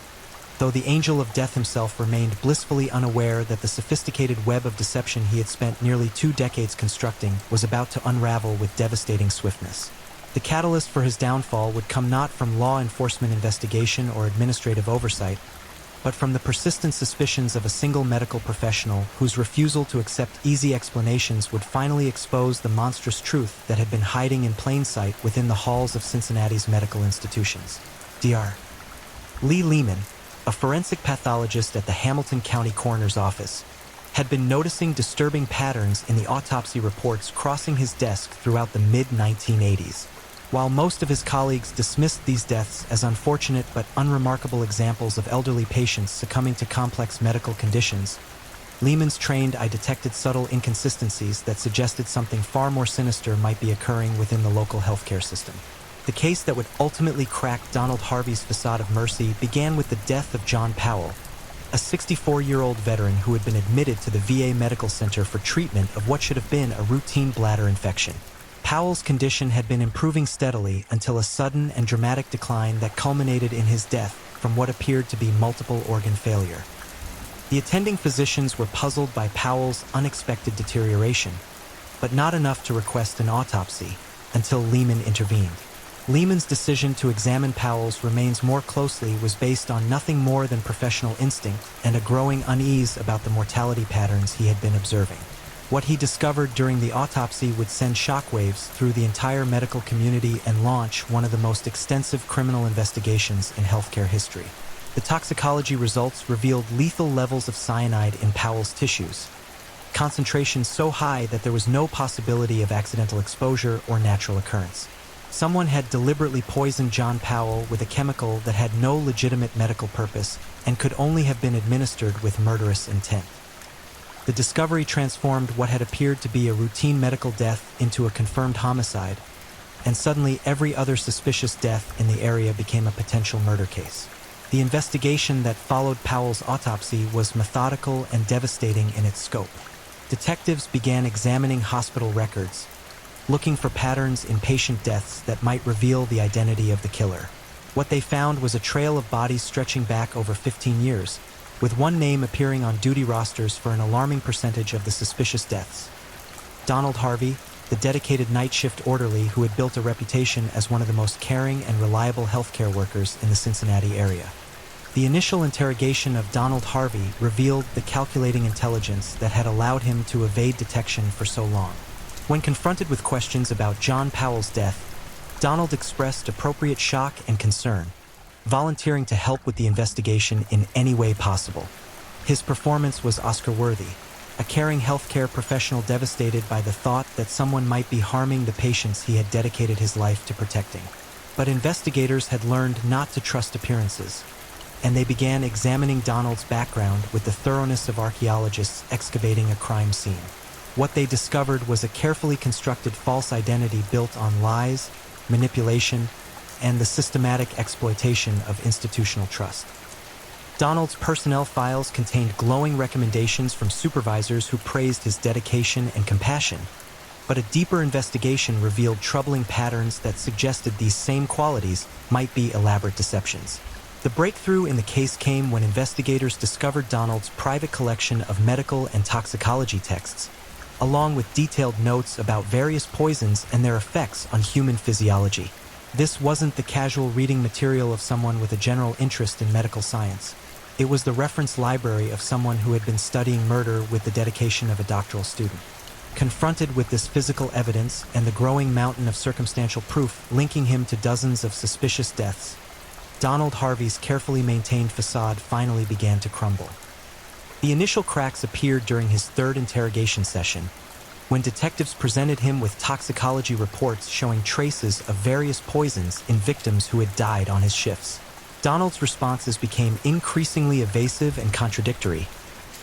though the angel of death himself remained blissfully unaware that the sophisticated web of deception he had spent nearly 2 decades constructing was about to unravel with devastating swiftness. The catalyst for his downfall would come not from law enforcement investigation or administrative oversight, but from the persistent suspicions of a single medical professional whose refusal to accept easy explanations would finally expose the monstrous truth that had been hiding in plain sight within the halls of Cincinnati's medical institutions. Dr. Lee Lehman, a forensic pathologist at the Hamilton County Coroner's Office, had been noticing disturbing patterns in the autopsy reports crossing his desk throughout the mid-1980s. While most of his colleagues dismissed these deaths as unfortunate but unremarkable examples of elderly patients succumbing to complex medical conditions, Lehman's trained eye detected subtle inconsistencies that suggested something far more sinister might be occurring within the local healthcare system. The case that would ultimately crack Donald Harvey's facade of mercy began with the death of John Powell, a 64-year-old veteran who had been admitted to the VA Medical Center for treatment of what should have been a routine bladder infection. Powell's condition had been improving steadily until a sudden and dramatic decline that culminated in his death from what appeared to be multiple organ failure. The attending physicians were puzzled by Powell's unexpected deterioration, but not enough to request an autopsy until Lehman intervened. Lehman's decision to examine Powell's remains more closely was based on nothing more than professional instinct and a growing unease about the mortality patterns he had been observing. What he discovered during the autopsy would send shockwaves through the entire medical community and launch one of the most extensive criminal investigations in healthcare history. The toxicology results revealed lethal levels of cyanide in Powell's tissues, concentrations so high that there was no possibility of accidental exposure or natural occurrence. Someone had deliberately poisoned John Powell with a chemical that had no legitimate medical purpose and could only have been administered with murderous intent. The discovery transformed what had appeared to be a routine medical death into a confirmed homicide, and suddenly every other suspicious death in the area became a potential murder case. The investigation that followed Powell's autopsy was methodical and devastating in its scope. Detectives began examining hospital records, looking for patterns in patient deaths that might reveal the identity of the killer. What they found was a trail of bodies stretching back over 15 years, with one name appearing on duty rosters for an alarming percentage of the suspicious deaths. Donald Harvey, the dedicated night shift orderly who had built a reputation as one of the most caring and reliable healthcare workers in the Cincinnati area. The initial interrogation of Donald Harvey revealed the calculating intelligence that had allowed him to evade detection for so long. When confronted with questions about John Powell's death, Donald expressed appropriate shock and concern, volunteering to help with the investigation in any way possible. His performance was Oscar-worthy, a caring healthcare professional devastated by the thought that someone might be harming the patients he had dedicated his life to protecting. But investigators had learned not to trust appearances, and they began examining Donald's background with the thoroughness of archaeologists excavating a crime scene. What they discovered was a carefully constructed false identity built on lies, manipulation, and the systematic exploitation of institutional trust. Donald's personnel files contained glowing recommendations from supervisors who praised his dedication and compassion, but a deeper investigation revealed troubling patterns that suggested these same qualities might be elaborate deceptions. The breakthrough in the case came when investigators discovered Donald's private collection of medical and toxicology texts, along with detailed notes about various poisons and their effects on human physiology. This wasn't the casual reading material of someone with a general interest in medical science. It was the reference library of someone who had been studying murder with the dedication of a doctoral student. Confronted with this physical evidence and the growing mountain of circumstantial proof linking him to dozens of suspicious deaths, Donald Harvey's carefully maintained facade finally began to crumble. The initial cracks appeared during his third interrogation session, when detectives presented him with toxicology reports showing traces of various poisons in victims who had died on his shifts. Donald's responses became increasingly evasive and contradictory,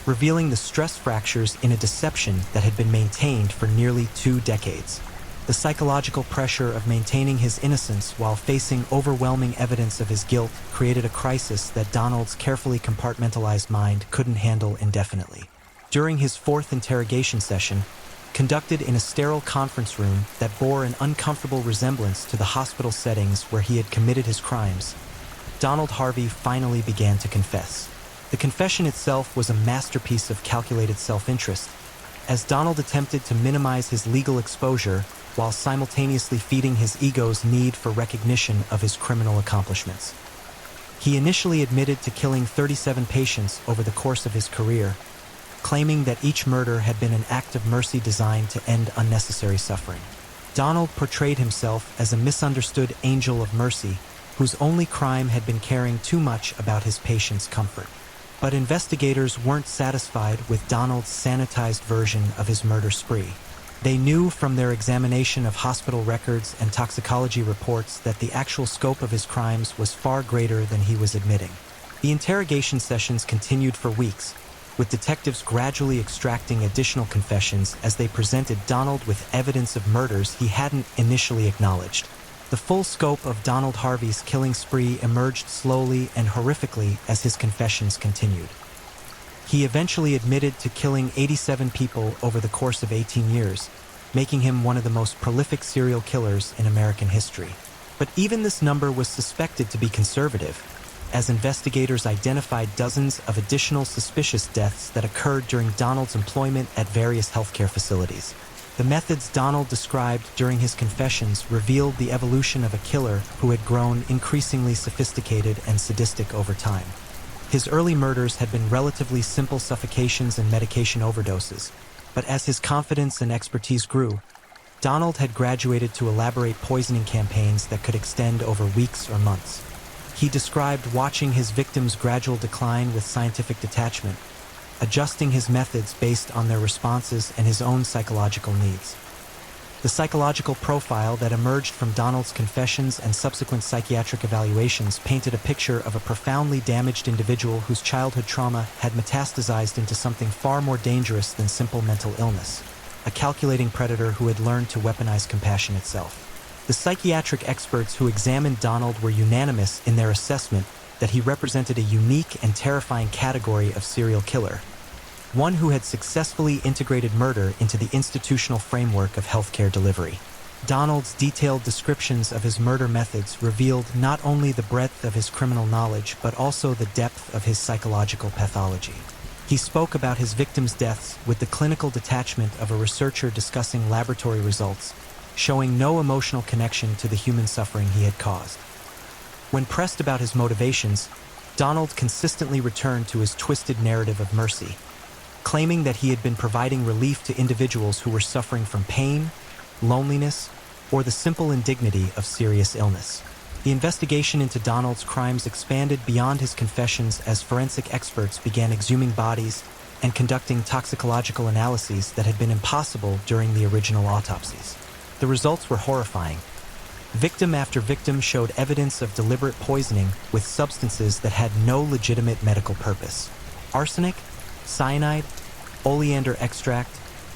revealing the stress fractures in a deception that had been maintained for nearly 2 decades. The psychological pressure of maintaining his innocence while facing overwhelming evidence of his guilt created a crisis that Donald's carefully compartmentalized mind couldn't handle indefinitely. During his fourth interrogation session, conducted in a sterile conference room that bore an uncomfortable resemblance to the hospital settings where he had committed his crimes, Donald Harvey finally began to confess. The confession itself was a masterpiece of calculated self-interest, as Donald attempted to minimize his legal exposure while simultaneously feeding his ego's need for recognition of his criminal accomplishments. He initially admitted to killing 37 patients over the course of his career, claiming that each murder had been an act of mercy designed to end unnecessary suffering. Donald portrayed himself as a misunderstood angel of mercy, whose only crime had been caring too much about his patients' comfort. But investigators weren't satisfied with Donald's sanitized version of his murder spree. They knew from their examination of hospital records and toxicology reports that the actual scope of his crimes was far greater than he was admitting. The interrogation sessions continued for weeks, with detectives gradually extracting additional confessions as they presented Donald with evidence of murders he hadn't initially acknowledged. The full scope of Donald Harvey's killing spree emerged slowly and horrifically as his confessions continued. He eventually admitted to killing 87 people over the course of 18 years, making him one of the most prolific serial killers in American history. But even this number was suspected to be conservative, as investigators identified dozens of additional suspicious deaths that occurred during Donald's employment at various healthcare facilities. The methods Donald described during his confessions revealed the evolution of a killer who had grown increasingly sophisticated and sadistic over time. His early murders had been relatively simple suffocations and medication overdoses, but as his confidence and expertise grew, Donald had graduated to elaborate poisoning campaigns that could extend over weeks or months. He described watching his victims' gradual decline with scientific detachment, adjusting his methods based on their responses and his own psychological needs. The psychological profile that emerged from Donald's confessions and subsequent psychiatric evaluations painted a picture of a profoundly damaged individual whose childhood trauma had metastasized into something far more dangerous than simple mental illness, a calculating predator who had learned to weaponize compassion itself. The psychiatric experts who examined Donald were unanimous in their assessment that he represented a unique and terrifying category of serial killer, one who had successfully integrated murder into the institutional framework of healthcare delivery. Donald's detailed descriptions of his murder methods revealed not only the breadth of his criminal knowledge but also the depth of his psychological pathology. He spoke about his victims' deaths with the clinical detachment of a researcher discussing laboratory results, showing no emotional connection to the human suffering he had caused. When pressed about his motivations, Donald consistently returned to his twisted narrative of mercy, claiming that he had been providing relief to individuals who were suffering from pain, loneliness, or the simple indignity of serious illness. The investigation into Donald's crimes expanded beyond his confessions as forensic experts began exhuming bodies and conducting toxicological analyses that had been impossible during the original autopsies. The results were horrifying. Victim after victim showed evidence of deliberate poisoning with substances that had no legitimate medical purpose. Arsenic, cyanide, oleander extract,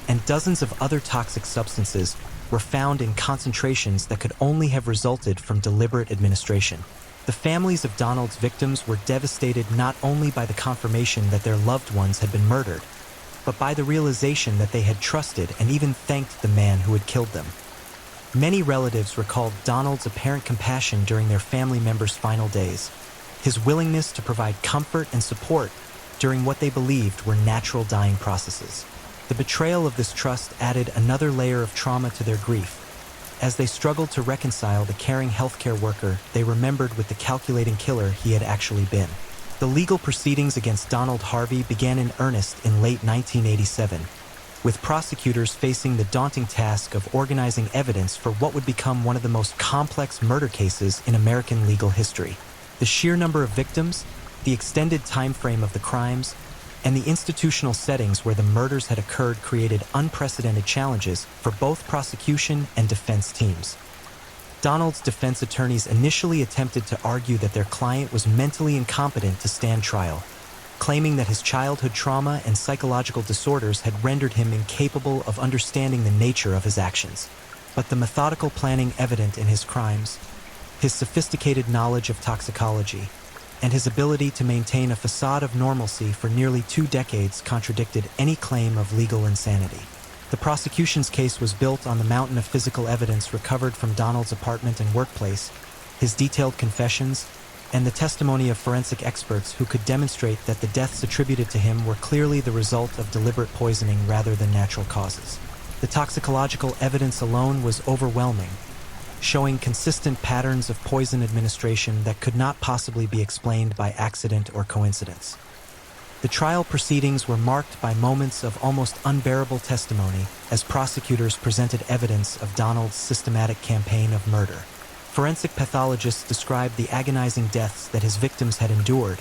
and dozens of other toxic substances were found in concentrations that could only have resulted from deliberate administration. The families of Donald's victims were devastated not only by the confirmation that their loved ones had been murdered, but by the realization that they had trusted and even thanked the man who had killed them. Many relatives recalled Donald's apparent compassion during their family members' final days, his willingness to provide comfort and support during what they believed were natural dying processes. The betrayal of this trust added another layer of trauma to their grief. As they struggled to reconcile the caring healthcare worker they remembered with the calculating killer he had actually been. The legal proceedings against Donald Harvey began in earnest in late 1987, with prosecutors facing the daunting task of organizing evidence for what would become one of the most complex murder cases in American legal history. The sheer number of victims, the extended time frame of the crimes, and the institutional settings where the murders had occurred created unprecedented challenges for both prosecution and defense teams. Donald's defense attorneys initially attempted to argue that their client was mentally incompetent to stand trial, claiming that his childhood trauma and psychological disorders had rendered him incapable of understanding the nature of his actions. But the methodical planning evident in his crimes, his sophisticated knowledge of toxicology, and his ability to maintain a facade of normalcy for nearly 2 decades contradicted any claim of legal insanity. The prosecution's case was built on the mountain of physical evidence recovered from Donald's apartment and workplace, his detailed confessions, and the testimony of forensic experts who could demonstrate that the deaths attributed to him were clearly the result of deliberate poisoning rather than natural causes. The toxicological evidence alone was overwhelming, showing consistent patterns of poison administration that could not possibly be explained by accident or coincidence. The trial proceedings were marked by moments of almost unbearable testimony as prosecutors presented evidence of Donald's systematic campaign of murder. Forensic pathologists described the agonizing deaths that his victims had endured,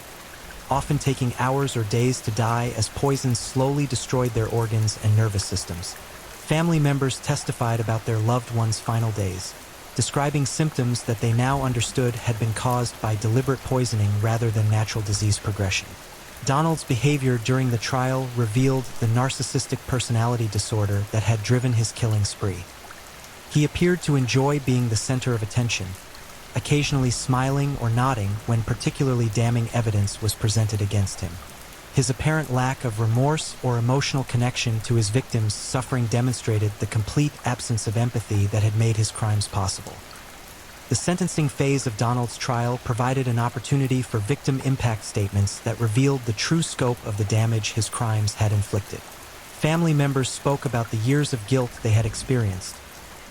often taking hours or days to die as poisons slowly destroyed their organs and nervous systems. Family members testified about their loved ones' final days, describing symptoms that they now understood had been caused by deliberate poisoning rather than natural disease progression. Donald's behavior during the trial revealed the narcissistic personality disorder that had driven his killing spree. He appeared to enjoy being the center of attention, occasionally smiling or nodding when particularly damning evidence was presented against him. His apparent lack of remorse or emotional connection to his victims' suffering demonstrated the complete absence of empathy that had made his crimes possible. The sentencing phase of Donald's trial provided an opportunity for victim impact statements that revealed the true scope of the damage his crimes had inflicted. Family members spoke about the years of guilt they had experienced,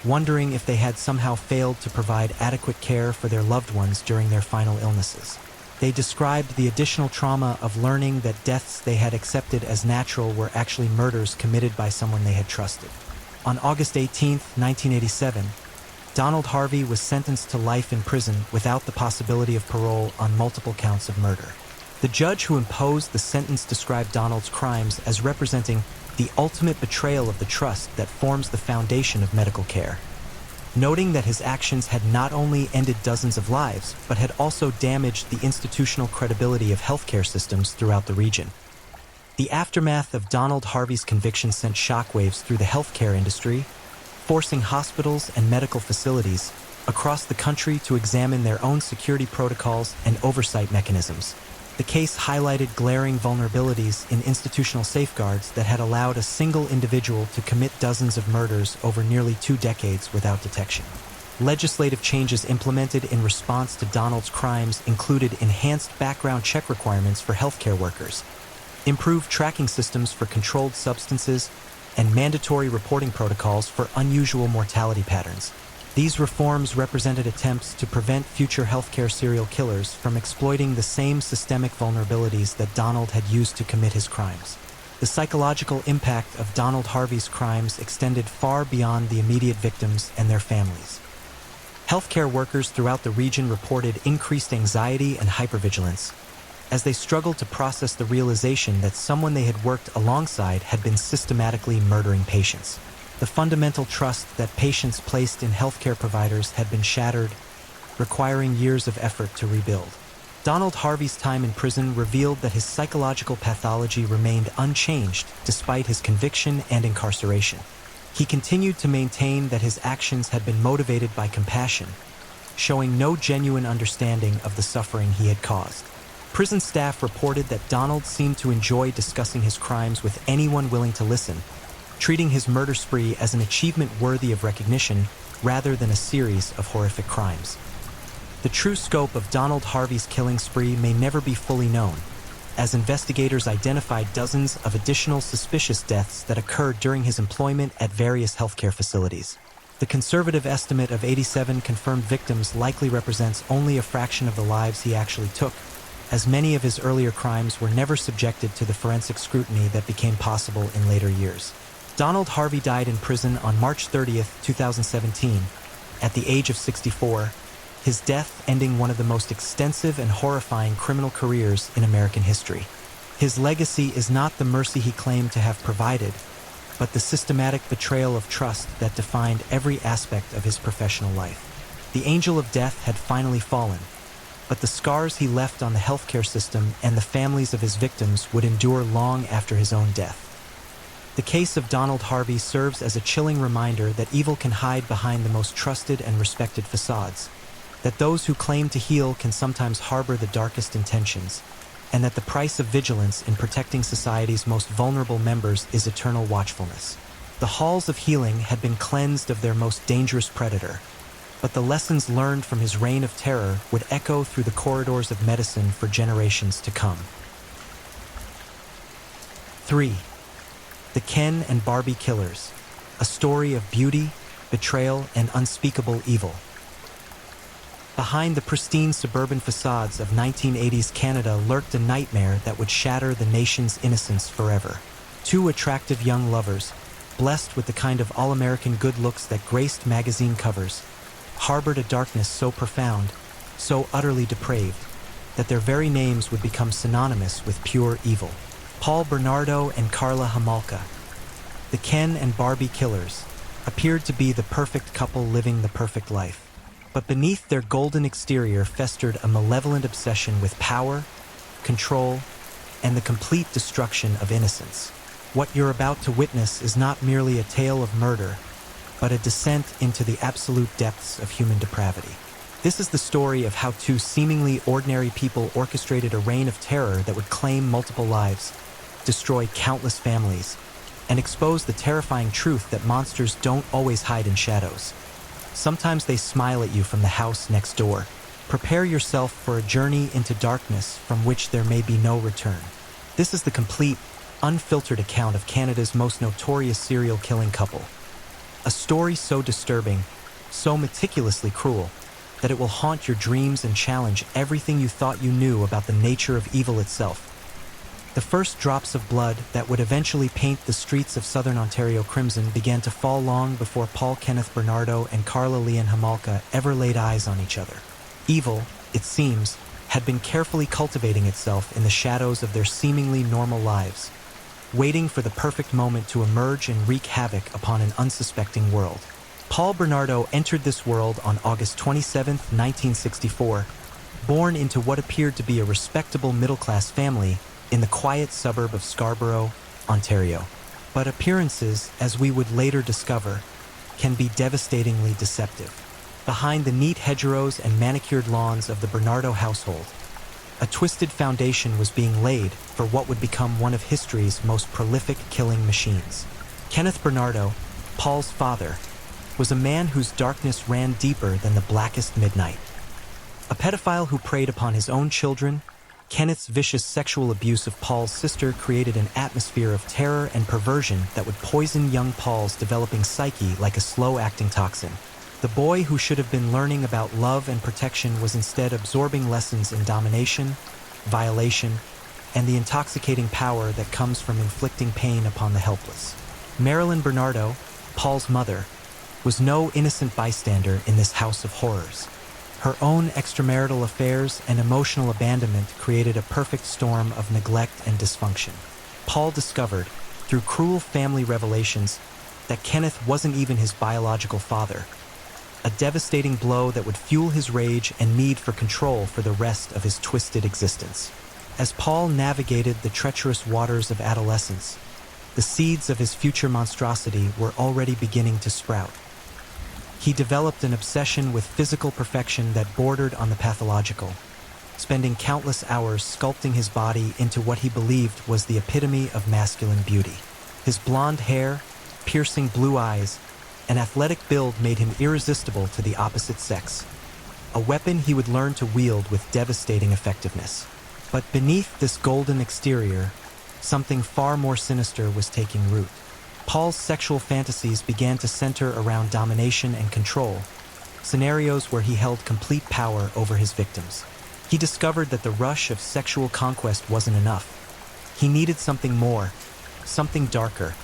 wondering if they had somehow failed to provide adequate care for their loved ones during their final illnesses. They described the additional trauma of learning that deaths they had accepted as natural were actually murders committed by someone they had trusted. On August 18, 1987, Donald Harvey was sentenced to life in prison without the possibility of parole on multiple counts of murder. The judge who imposed the sentence described Donald's crimes as representing the ultimate betrayal of the trust that forms the foundation of medical care, noting that his actions had not only ended dozens of lives, but had also damaged the institutional credibility of healthcare systems throughout the region. The aftermath of Donald Harvey's conviction sent shockwaves through the healthcare industry, forcing hospitals and medical facilities across the country to examine their own security protocols and oversight mechanisms. The case highlighted glaring vulnerabilities in institutional safeguards that had allowed a single individual to commit dozens of murders over nearly 2 decades without detection. Legislative changes implemented in response to Donald's crimes included enhanced background check requirements for healthcare workers, improved tracking systems for controlled substances, and mandatory reporting protocols for unusual mortality patterns. These reforms represented attempts to prevent future healthcare serial killers from exploiting the same systemic vulnerabilities that Donald had used to commit his crimes. The psychological impact of Donald Harvey's crimes extended far beyond the immediate victims and their families. Healthcare workers throughout the region reported increased anxiety and hypervigilance as they struggled to process the realization that someone they had worked alongside had been systematically murdering patients. The fundamental trust that patients placed in healthcare providers had been shattered, requiring years of effort to rebuild. Donald Harvey's time in prison revealed that his psychological pathology remained unchanged despite his conviction and incarceration. He continued to maintain that his actions had been motivated by compassion, showing no genuine understanding of the suffering he had caused. Prison staff reported that Donald seemed to enjoy discussing his crimes with anyone willing to listen, treating his murder spree as an achievement worthy of recognition rather than a series of horrific crimes. The true scope of Donald Harvey's killing spree may never be fully known, as investigators identified dozens of additional suspicious deaths that occurred during his employment at various healthcare facilities. The conservative estimate of 87 confirmed victims likely represents only a fraction of the lives he actually took, as many of his earlier crimes were never subjected to the forensic scrutiny that became possible in later years. Donald Harvey died in prison on March 30, 2017, at the age of 64, his death ending one of the most extensive and horrifying criminal careers in American history. His legacy is not the mercy he claimed to have provided, but the systematic betrayal of trust that defined every aspect of his professional life. The angel of death had finally fallen, but the scars he left on the healthcare system and the families of his victims would endure long after his own death. The case of Donald Harvey serves as a chilling reminder that evil can hide behind the most trusted and respected facades, that those who claim to heal can sometimes harbor the darkest intentions, and that the price of vigilance in protecting society's most vulnerable members is eternal watchfulness. The halls of healing had been cleansed of their most dangerous predator, but the lessons learned from his reign of terror would echo through the corridors of medicine for generations to come. 3. The Ken and Barbie Killers, a story of beauty, betrayal, and unspeakable evil. Behind the pristine suburban facades of 1980s Canada lurked a nightmare that would shatter the nation's innocence forever. 2 attractive young lovers, blessed with the kind of all-American good looks that graced magazine covers, harbored a darkness so profound, so utterly depraved, that their very names would become synonymous with pure evil. Paul Bernardo and Carla Homolka, the Ken and Barbie Killers, appeared to be the perfect couple living the perfect life. But beneath their golden exterior festered a malevolent obsession with power, control, and the complete destruction of innocence. What you're about to witness is not merely a tale of murder, but a descent into the absolute depths of human depravity. This is the story of how 2 seemingly ordinary people orchestrated a reign of terror that would claim multiple lives, destroy countless families, and expose the terrifying truth that monsters don't always hide in shadows. Sometimes they smile at you from the house next door. Prepare yourself for a journey into darkness from which there may be no return. This is the complete, unfiltered account of Canada's most notorious serial killing couple. A story so disturbing, so meticulously cruel, that it will haunt your dreams and challenge everything you thought you knew about the nature of evil itself. The first drops of blood that would eventually paint the streets of southern Ontario crimson began to fall long before Paul Kenneth Bernardo and Carla Leon Homolka ever laid eyes on each other. Evil, it seems, had been carefully cultivating itself in the shadows of their seemingly normal lives, waiting for the perfect moment to emerge and wreak havoc upon an unsuspecting world. Paul Bernardo entered this world on August 27, 1964, born into what appeared to be a respectable middle-class family in the quiet suburb of Scarborough, Ontario. But appearances, as we would later discover, can be devastatingly deceptive. Behind the neat hedgerows and manicured lawns of the Bernardo household, a twisted foundation was being laid for what would become one of history's most prolific killing machines. Kenneth Bernardo, Paul's father, was a man whose darkness ran deeper than the blackest midnight. A pedophile who preyed upon his own children, Kenneth's vicious sexual abuse of Paul's sister created an atmosphere of terror and perversion that would poison young Paul's developing psyche like a slow-acting toxin. The boy who should have been learning about love and protection was instead absorbing lessons in domination, violation, and the intoxicating power that comes from inflicting pain upon the helpless. Marilyn Bernardo, Paul's mother, was no innocent bystander in this house of horrors. Her own extramarital affairs and emotional abandonment created a perfect storm of neglect and dysfunction. Paul discovered, through cruel family revelations, that Kenneth wasn't even his biological father, a devastating blow that would fuel his rage and need for control for the rest of his twisted existence. As Paul navigated the treacherous waters of adolescence, the seeds of his future monstrosity were already beginning to sprout. He developed an obsession with physical perfection that bordered on the pathological, spending countless hours sculpting his body into what he believed was the epitome of masculine beauty. His blonde hair, piercing blue eyes, and athletic build made him irresistible to the opposite sex, a weapon he would learn to wield with devastating effectiveness. But beneath this golden exterior, something far more sinister was taking root. Paul's sexual fantasies began to center around domination and control, scenarios where he held complete power over his victims. He discovered that the rush of sexual conquest wasn't enough. He needed something more, something darker,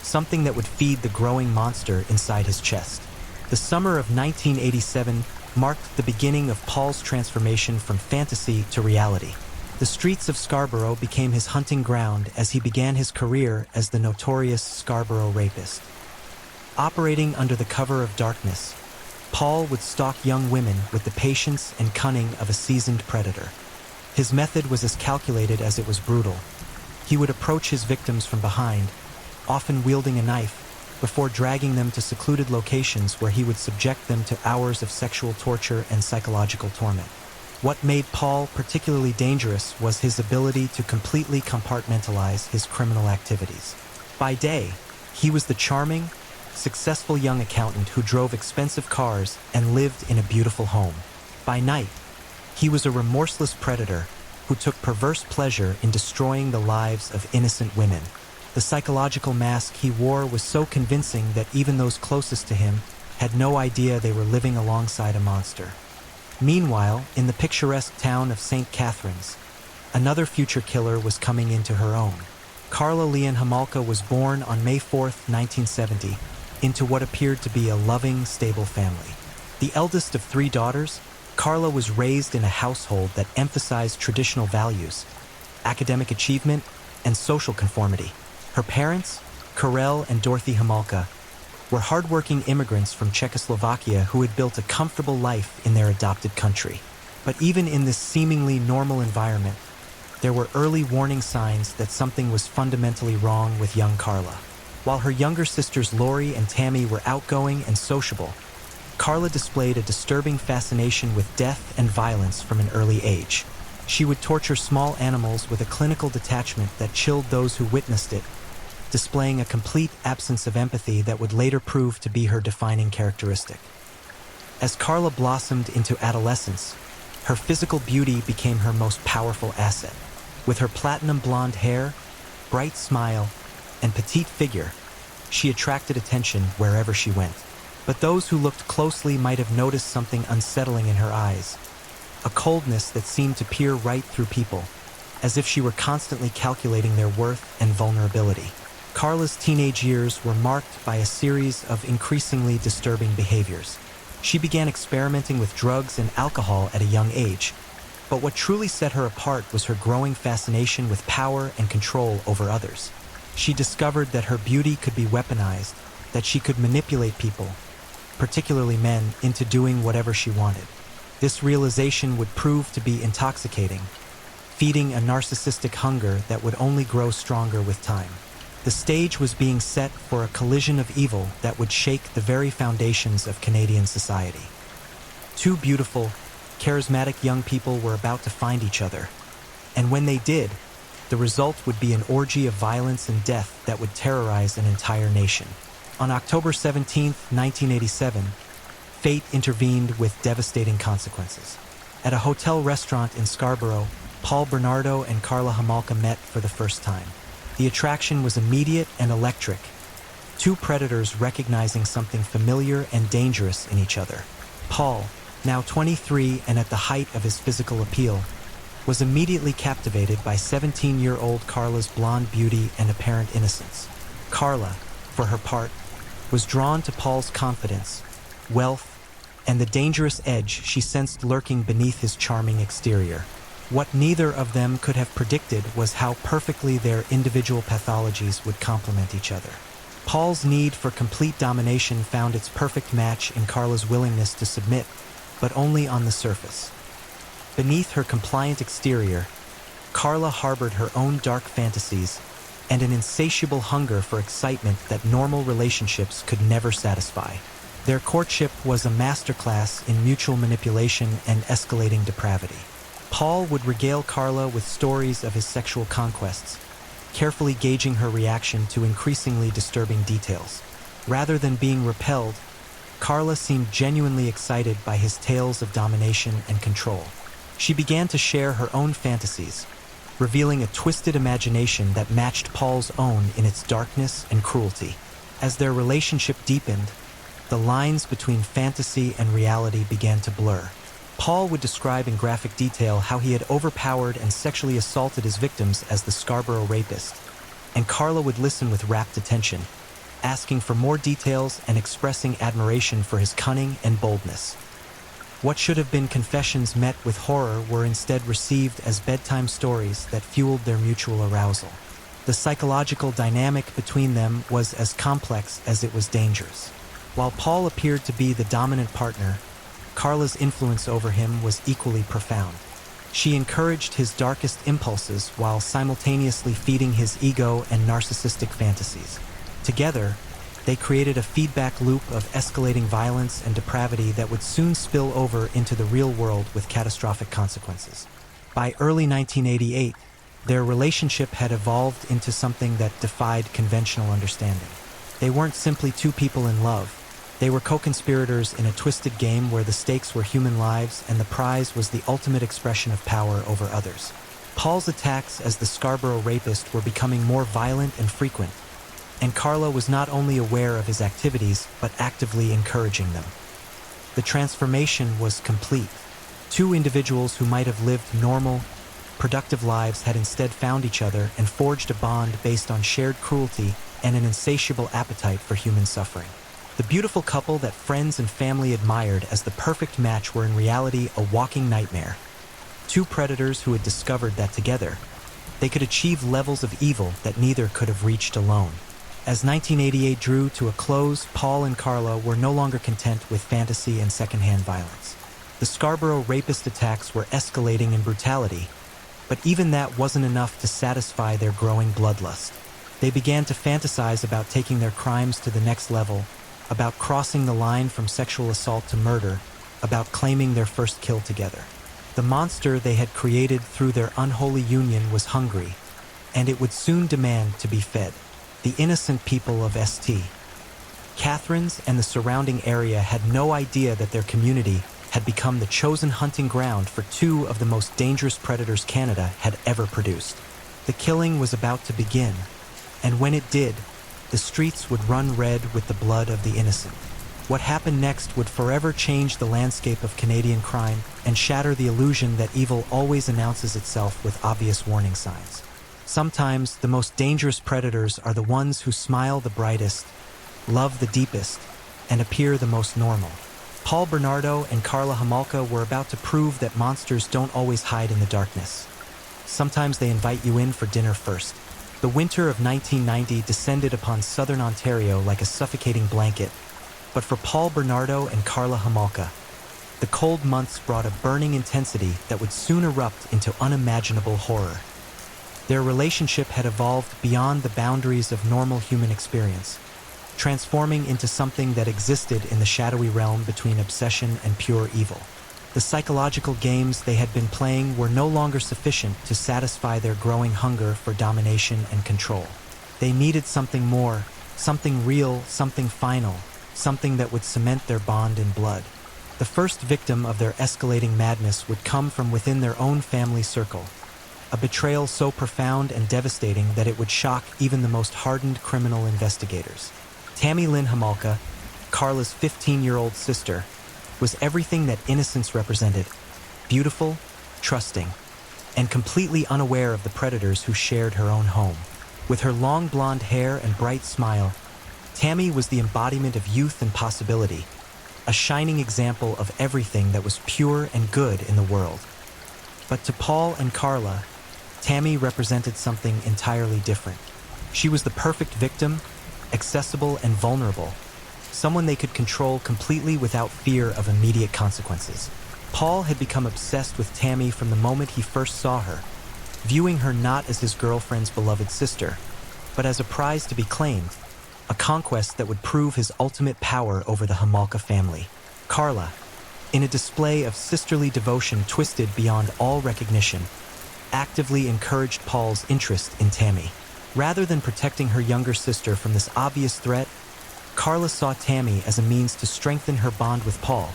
something that would feed the growing monster inside his chest. The summer of 1987 marked the beginning of Paul's transformation from fantasy to reality. The streets of Scarborough became his hunting ground as he began his career as the notorious Scarborough rapist. Operating under the cover of darkness, Paul would stalk young women with the patience and cunning of a seasoned predator. His method was as calculated as it was brutal. He would approach his victims from behind, often wielding a knife, before dragging them to secluded locations where he would subject them to hours of sexual torture and psychological torment. What made Paul particularly dangerous was his ability to completely compartmentalize his criminal activities. By day, he was the charming, successful young accountant who drove expensive cars and lived in a beautiful home. By night, he was a remorseless predator who took perverse pleasure in destroying the lives of innocent women. The psychological mask he wore was so convincing that even those closest to him had no idea they were living alongside a monster. Meanwhile, in the picturesque town of St. Catharines, another future killer was coming into her own. Carla Leon Homolka was born on May 4, 1970, into what appeared to be a loving, stable family. The eldest of 3 daughters, Carla was raised in a household that emphasized traditional values, academic achievement, and social conformity. Her parents, Karel and Dorothy Homolka, were hardworking immigrants from Czechoslovakia who had built a comfortable life in their adopted country. But even in this seemingly normal environment, there were early warning signs that something was fundamentally wrong with young Carla. While her younger sisters Lori and Tammy were outgoing and sociable, Carla displayed a disturbing fascination with death and violence from an early age. She would torture small animals with a clinical detachment that chilled those who witnessed it, displaying a complete absence of empathy that would later prove to be her defining characteristic. As Carla blossomed into adolescence, her physical beauty became her most powerful asset. With her platinum blonde hair, bright smile, and petite figure, she attracted attention wherever she went. But those who looked closely might have noticed something unsettling in her eyes, a coldness that seemed to peer right through people, as if she were constantly calculating their worth and vulnerability. Carla's teenage years were marked by a series of increasingly disturbing behaviors. She began experimenting with drugs and alcohol at a young age, but what truly set her apart was her growing fascination with power and control over others. She discovered that her beauty could be weaponized, that she could manipulate people, particularly men, into doing whatever she wanted. This realization would prove to be intoxicating, feeding a narcissistic hunger that would only grow stronger with time. The stage was being set for a collision of evil that would shake the very foundations of Canadian society. Two beautiful, charismatic young people were about to find each other, and when they did, the result would be an orgy of violence and death that would terrorize an entire nation. On October 17, 1987, fate intervened with devastating consequences. At a hotel restaurant in Scarborough, Paul Bernardo and Carla Homolka met for the first time. The attraction was immediate and electric, two predators recognizing something familiar and dangerous in each other. Paul, now 23 and at the height of his physical appeal, was immediately captivated by 17-year-old Carla's blonde beauty and apparent innocence. Carla, for her part, was drawn to Paul's confidence, wealth, and the dangerous edge she sensed lurking beneath his charming exterior. What neither of them could have predicted was how perfectly their individual pathologies would complement each other. Paul's need for complete domination found its perfect match in Carla's willingness to submit, but only on the surface. Beneath her compliant exterior, Carla harbored her own dark fantasies and an insatiable hunger for excitement that normal relationships could never satisfy. Their courtship was a masterclass in mutual manipulation and escalating depravity. Paul would regale Carla with stories of his sexual conquests, carefully gauging her reaction to increasingly disturbing details. Rather than being repelled, Carla seemed genuinely excited by his tales of domination and control. She began to share her own fantasies, revealing a twisted imagination that matched Paul's own in its darkness and cruelty. As their relationship deepened, the lines between fantasy and reality began to blur. Paul would describe in graphic detail how he had overpowered and sexually assaulted his victims as the Scarborough rapist, and Carla would listen with rapt attention, asking for more details and expressing admiration for his cunning and boldness. What should have been confessions met with horror were instead received as bedtime stories that fueled their mutual arousal. The psychological dynamic between them was as complex as it was dangerous. While Paul appeared to be the dominant partner, Carla's influence over him was equally profound. She encouraged his darkest impulses while simultaneously feeding his ego and narcissistic fantasies. Together, they created a feedback loop of escalating violence and depravity that would soon spill over into the real world with catastrophic consequences. By early 1988, their relationship had evolved into something that defied conventional understanding. They weren't simply two people in love. They were co-conspirators in a twisted game where the stakes were human lives and the prize was the ultimate expression of power over others. Paul's attacks as the Scarborough rapist were becoming more violent and frequent, and Carla was not only aware of his activities, but actively encouraging them. The transformation was complete. Two individuals who might have lived normal, productive lives had instead found each other and forged a bond based on shared cruelty and an insatiable appetite for human suffering. The beautiful couple that friends and family admired as the perfect match were in reality a walking nightmare. Two predators who had discovered that together, they could achieve levels of evil that neither could have reached alone. As 1988 drew to a close, Paul and Carla were no longer content with fantasy and secondhand violence. The Scarborough rapist attacks were escalating in brutality, but even that wasn't enough to satisfy their growing bloodlust. They began to fantasize about taking their crimes to the next level, about crossing the line from sexual assault to murder, about claiming their first kill together. The monster they had created through their unholy union was hungry, and it would soon demand to be fed. The innocent people of St. Catharines and the surrounding area had no idea that their community had become the chosen hunting ground for two of the most dangerous predators Canada had ever produced. The killing was about to begin, and when it did, the streets would run red with the blood of the innocent. What happened next would forever change the landscape of Canadian crime and shatter the illusion that evil always announces itself with obvious warning signs. Sometimes, the most dangerous predators are the ones who smile the brightest, love the deepest, and appear the most normal. Paul Bernardo and Carla Homolka were about to prove that monsters don't always hide in the darkness. Sometimes they invite you in for dinner first. The winter of 1990 descended upon southern Ontario like a suffocating blanket, but for Paul Bernardo and Carla Homolka, the cold months brought a burning intensity that would soon erupt into unimaginable horror. Their relationship had evolved beyond the boundaries of normal human experience, transforming into something that existed in the shadowy realm between obsession and pure evil. The psychological games they had been playing were no longer sufficient to satisfy their growing hunger for domination and control. They needed something more, something real, something final, something that would cement their bond in blood. The first victim of their escalating madness would come from within their own family circle, a betrayal so profound and devastating that it would shock even the most hardened criminal investigators. Tammy Lynn Homolka, Carla's 15-year-old sister, was everything that innocence represented: beautiful, trusting, and completely unaware of the predators who shared her own home. With her long blonde hair and bright smile, Tammy was the embodiment of youth and possibility, a shining example of everything that was pure and good in the world. But to Paul and Carla, Tammy represented something entirely different. She was the perfect victim, accessible and vulnerable, someone they could control completely without fear of immediate consequences. Paul had become obsessed with Tammy from the moment he first saw her, viewing her not as his girlfriend's beloved sister, but as a prize to be claimed, a conquest that would prove his ultimate power over the Homolka family. Carla, in a display of sisterly devotion twisted beyond all recognition, actively encouraged Paul's interest in Tammy. Rather than protecting her younger sister from this obvious threat, Carla saw Tammy as a means to strengthen her bond with Paul,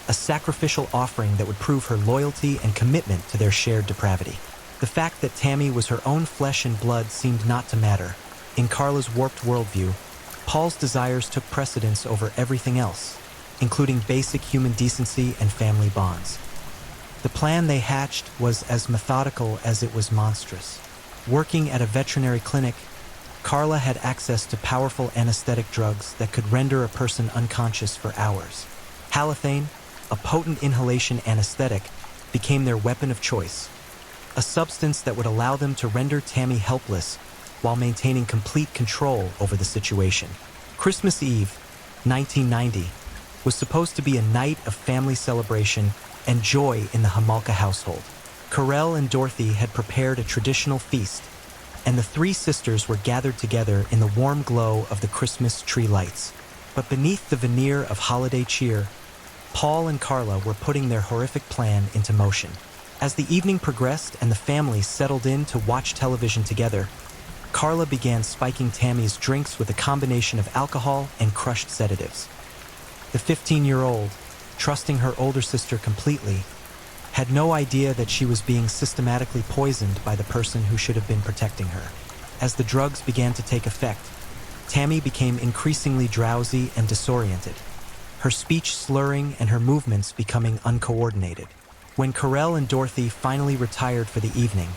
a sacrificial offering that would prove her loyalty and commitment to their shared depravity. The fact that Tammy was her own flesh and blood seemed not to matter. In Carla's warped worldview, Paul's desires took precedence over everything else, including basic human decency and family bonds. The plan they hatched was as methodical as it was monstrous. Working at a veterinary clinic, Carla had access to powerful anesthetic drugs that could render a person unconscious for hours. Halothane, a potent inhalation anesthetic, became their weapon of choice, a substance that would allow them to render Tammy helpless while maintaining complete control over the situation. Christmas Eve, 1990, was supposed to be a night of family celebration and joy in the Homolka household. Carell and Dorothy had prepared a traditional feast, and the three sisters were gathered together in the warm glow of the Christmas tree lights. But beneath the veneer of holiday cheer, Paul and Carla were putting their horrific plan into motion. As the evening progressed and the family settled in to watch television together, Carla began spiking Tammy's drinks with a combination of alcohol and crushed sedatives. The 15-year-old, trusting her older sister completely, had no idea that she was being systematically poisoned by the person who should have been protecting her. As the drugs began to take effect, Tammy became increasingly drowsy and disoriented, her speech slurring and her movements becoming uncoordinated. When Carell and Dorothy finally retired for the evening,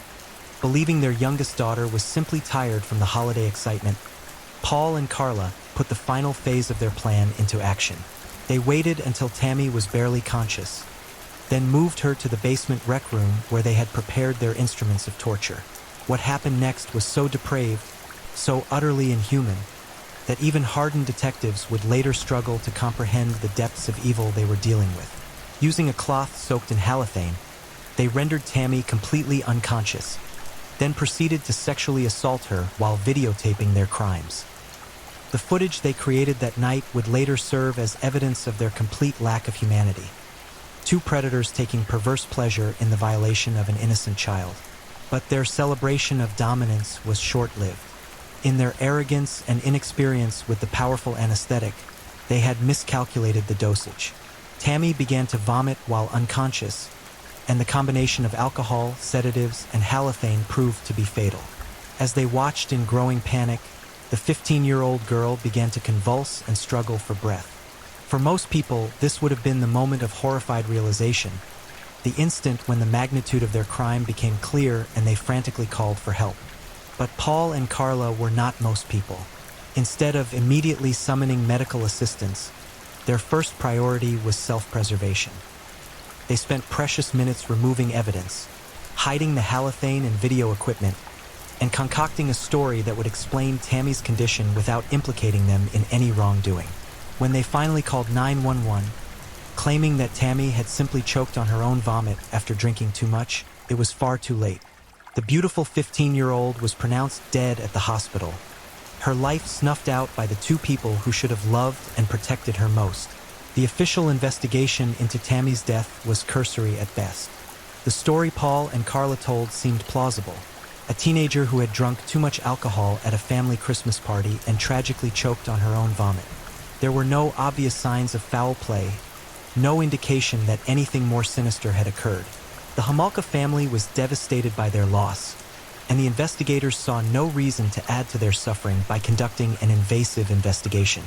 believing their youngest daughter was simply tired from the holiday excitement, Paul and Carla put the final phase of their plan into action. They waited until Tammy was barely conscious, then moved her to the basement rec room where they had prepared their instruments of torture. What happened next was so depraved, so utterly inhuman, that even hardened detectives would later struggle to comprehend the depths of evil they were dealing with. Using a cloth soaked in halothane, they rendered Tammy completely unconscious, then proceeded to sexually assault her while videotaping their crimes. The footage they created that night would later serve as evidence of their complete lack of humanity. Two predators taking perverse pleasure in the violation of an innocent child. But their celebration of dominance was short-lived. In their arrogance and inexperience with the powerful anesthetic, they had miscalculated the dosage. Tammy began to vomit while unconscious, and the combination of alcohol, sedatives, and halothane proved to be fatal. As they watched in growing panic, the 15-year-old girl began to convulse and struggle for breath. For most people, this would have been the moment of horrified realization, the instant when the magnitude of their crime became clear and they frantically called for help. But Paul and Carla were not most people. Instead of immediately summoning medical assistance, their first priority was self-preservation. They spent precious minutes removing evidence, hiding the halothane and video equipment, and concocting a story that would explain Tammy's condition without implicating them in any wrongdoing. When they finally called 911, claiming that Tammy had simply choked on her own vomit after drinking too much, it was far too late. The beautiful 15-year-old was pronounced dead at the hospital, her life snuffed out by the two people who should have loved and protected her most. The official investigation into Tammy's death was cursory at best. The story Paul and Carla told seemed plausible. A teenager who had drunk too much alcohol at a family Christmas party and tragically choked on her own vomit. There were no obvious signs of foul play, no indication that anything more sinister had occurred. The Homolka family was devastated by their loss, and the investigators saw no reason to add to their suffering by conducting an invasive investigation.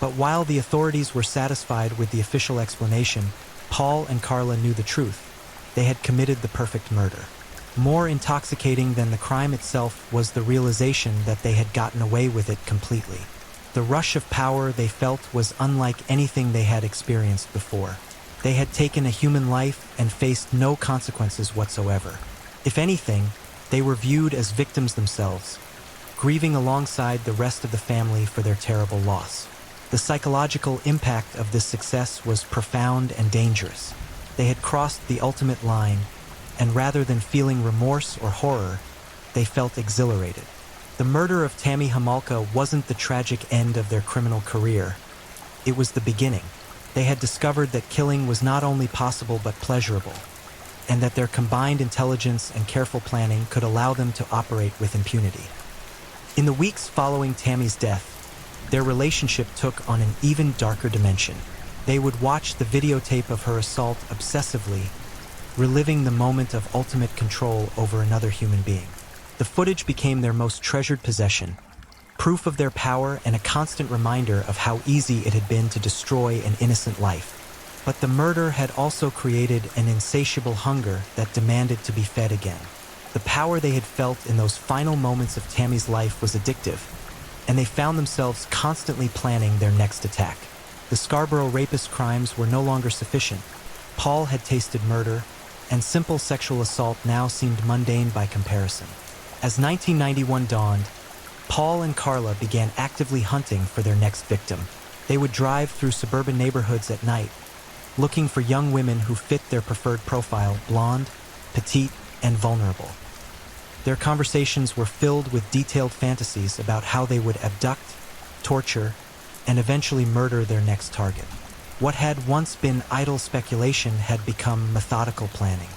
But while the authorities were satisfied with the official explanation, Paul and Carla knew the truth. They had committed the perfect murder. More intoxicating than the crime itself was the realization that they had gotten away with it completely. The rush of power they felt was unlike anything they had experienced before. They had taken a human life and faced no consequences whatsoever. If anything, they were viewed as victims themselves, grieving alongside the rest of the family for their terrible loss. The psychological impact of this success was profound and dangerous. They had crossed the ultimate line, and rather than feeling remorse or horror, they felt exhilarated. The murder of Tammy Homolka wasn't the tragic end of their criminal career. It was the beginning. They had discovered that killing was not only possible but pleasurable, and that their combined intelligence and careful planning could allow them to operate with impunity. In the weeks following Tammy's death, their relationship took on an even darker dimension. They would watch the videotape of her assault obsessively, reliving the moment of ultimate control over another human being. The footage became their most treasured possession, proof of their power and a constant reminder of how easy it had been to destroy an innocent life. But the murder had also created an insatiable hunger that demanded to be fed again. The power they had felt in those final moments of Tammy's life was addictive, and they found themselves constantly planning their next attack. The Scarborough rapist crimes were no longer sufficient. Paul had tasted murder, and simple sexual assault now seemed mundane by comparison. As 1991 dawned, Paul and Carla began actively hunting for their next victim. They would drive through suburban neighborhoods at night, looking for young women who fit their preferred profile: blonde, petite, and vulnerable. Their conversations were filled with detailed fantasies about how they would abduct, torture, and eventually murder their next target. What had once been idle speculation had become methodical planning.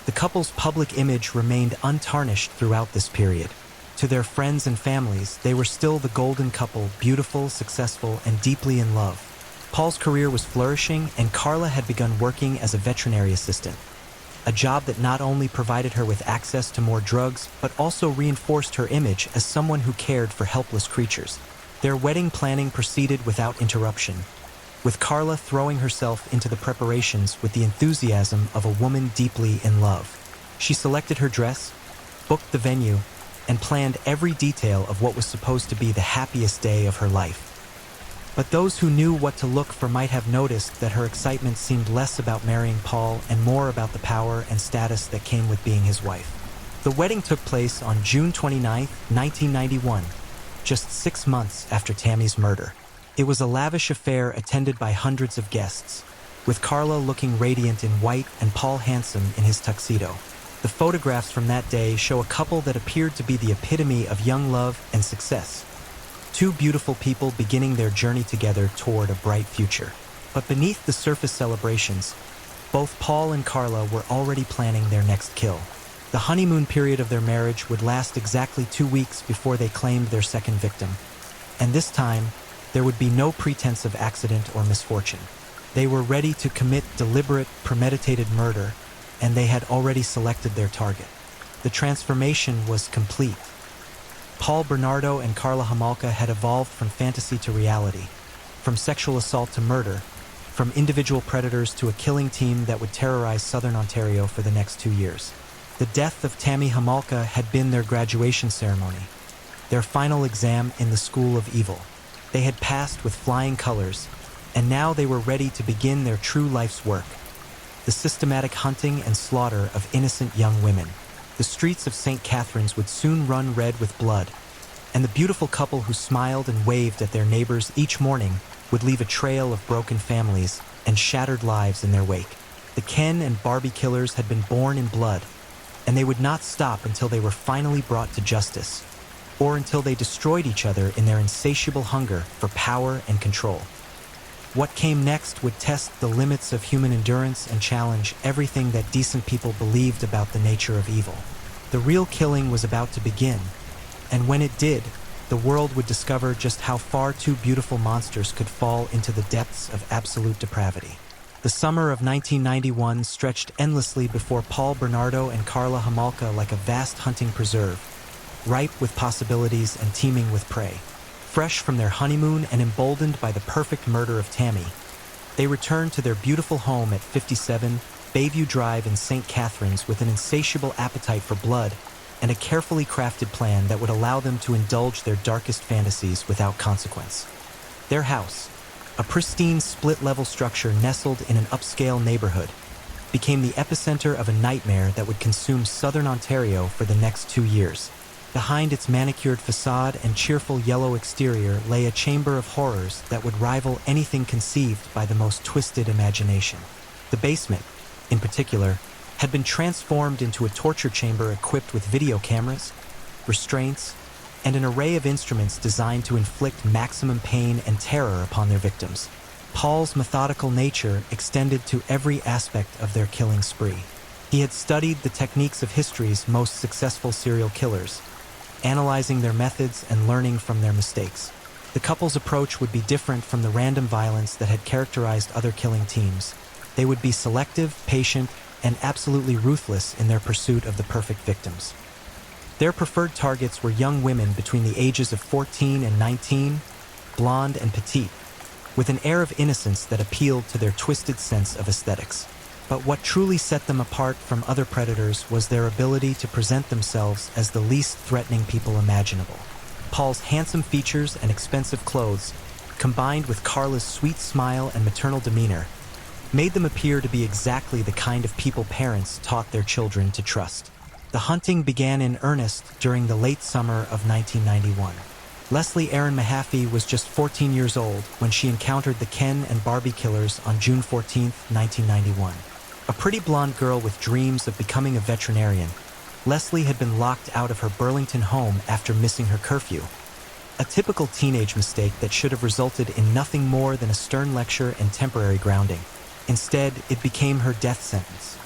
The couple's public image remained untarnished throughout this period. To their friends and families, they were still the golden couple, beautiful, successful, and deeply in love. Paul's career was flourishing, and Carla had begun working as a veterinary assistant, a job that not only provided her with access to more drugs, but also reinforced her image as someone who cared for helpless creatures. Their wedding planning proceeded without interruption, with Carla throwing herself into the preparations with the enthusiasm of a woman deeply in love. She selected her dress, booked the venue, and planned every detail of what was supposed to be the happiest day of her life. But those who knew what to look for might have noticed that her excitement seemed less about marrying Paul and more about the power and status that came with being his wife. The wedding took place on June 29, 1991, just 6 months after Tammy's murder. It was a lavish affair attended by hundreds of guests, with Carla looking radiant in white and Paul handsome in his tuxedo. The photographs from that day show a couple that appeared to be the epitome of young love and success. Two beautiful people beginning their journey together toward a bright future. But beneath the surface celebrations, both Paul and Carla were already planning their next kill. The honeymoon period of their marriage would last exactly 2 weeks before they claimed their second victim. And this time, there would be no pretense of accident or misfortune. They were ready to commit deliberate, premeditated murder, and they had already selected their target. The transformation was complete. Paul Bernardo and Carla Homolka had evolved from fantasy to reality, from sexual assault to murder, from individual predators to a killing team that would terrorize southern Ontario for the next 2 years. The death of Tammy Homolka had been their graduation ceremony, their final exam in the School of Evil. They had passed with flying colors, and now they were ready to begin their true life's work, the systematic hunting and slaughter of innocent young women. The streets of St. Catharines would soon run red with blood, and the beautiful couple who smiled and waved at their neighbors each morning would leave a trail of broken families and shattered lives in their wake. The Ken and Barbie killers had been born in blood, and they would not stop until they were finally brought to justice, or until they destroyed each other in their insatiable hunger for power and control. What came next would test the limits of human endurance and challenge everything that decent people believed about the nature of evil. The real killing was about to begin, and when it did, the world would discover just how far two beautiful monsters could fall into the depths of absolute depravity. The summer of 1991 stretched endlessly before Paul Bernardo and Carla Homolka like a vast hunting preserve, ripe with possibilities and teeming with prey. Fresh from their honeymoon and emboldened by the perfect murder of Tammy, they returned to their beautiful home at 57 Bayview Drive in St. Catharines with an insatiable appetite for blood and a carefully crafted plan that would allow them to indulge their darkest fantasies without consequence. Their house, a pristine split-level structure nestled in an upscale neighborhood, became the epicenter of a nightmare that would consume southern Ontario for the next 2 years. Behind its manicured facade and cheerful yellow exterior lay a chamber of horrors that would rival anything conceived by the most twisted imagination. The basement, in particular, had been transformed into a torture chamber equipped with video cameras, restraints, and an array of instruments designed to inflict maximum pain and terror upon their victims. Paul's methodical nature extended to every aspect of their killing spree. He had studied the techniques of history's most successful serial killers, analyzing their methods and learning from their mistakes. The couple's approach would be different from the random violence that had characterized other killing teams. They would be selective, patient, and absolutely ruthless in their pursuit of the perfect victims. Their preferred targets were young women between the ages of 14 and 19, blonde and petite, with an air of innocence that appealed to their twisted sense of aesthetics. But what truly set them apart from other predators was their ability to present themselves as the least threatening people imaginable. Paul's handsome features and expensive clothes, combined with Carla's sweet smile and maternal demeanor, made them appear to be exactly the kind of people parents taught their children to trust. The hunting began in earnest during the late summer of 1991. Leslie Erin Mahaffey was just 14 years old when she encountered the Ken and Barbie killers on June 14, 1991. A pretty blonde girl with dreams of becoming a veterinarian, Leslie had been locked out of her Burlington home after missing her curfew. A typical teenage mistake that should have resulted in nothing more than a stern lecture and temporary grounding. Instead, it became her death sentence.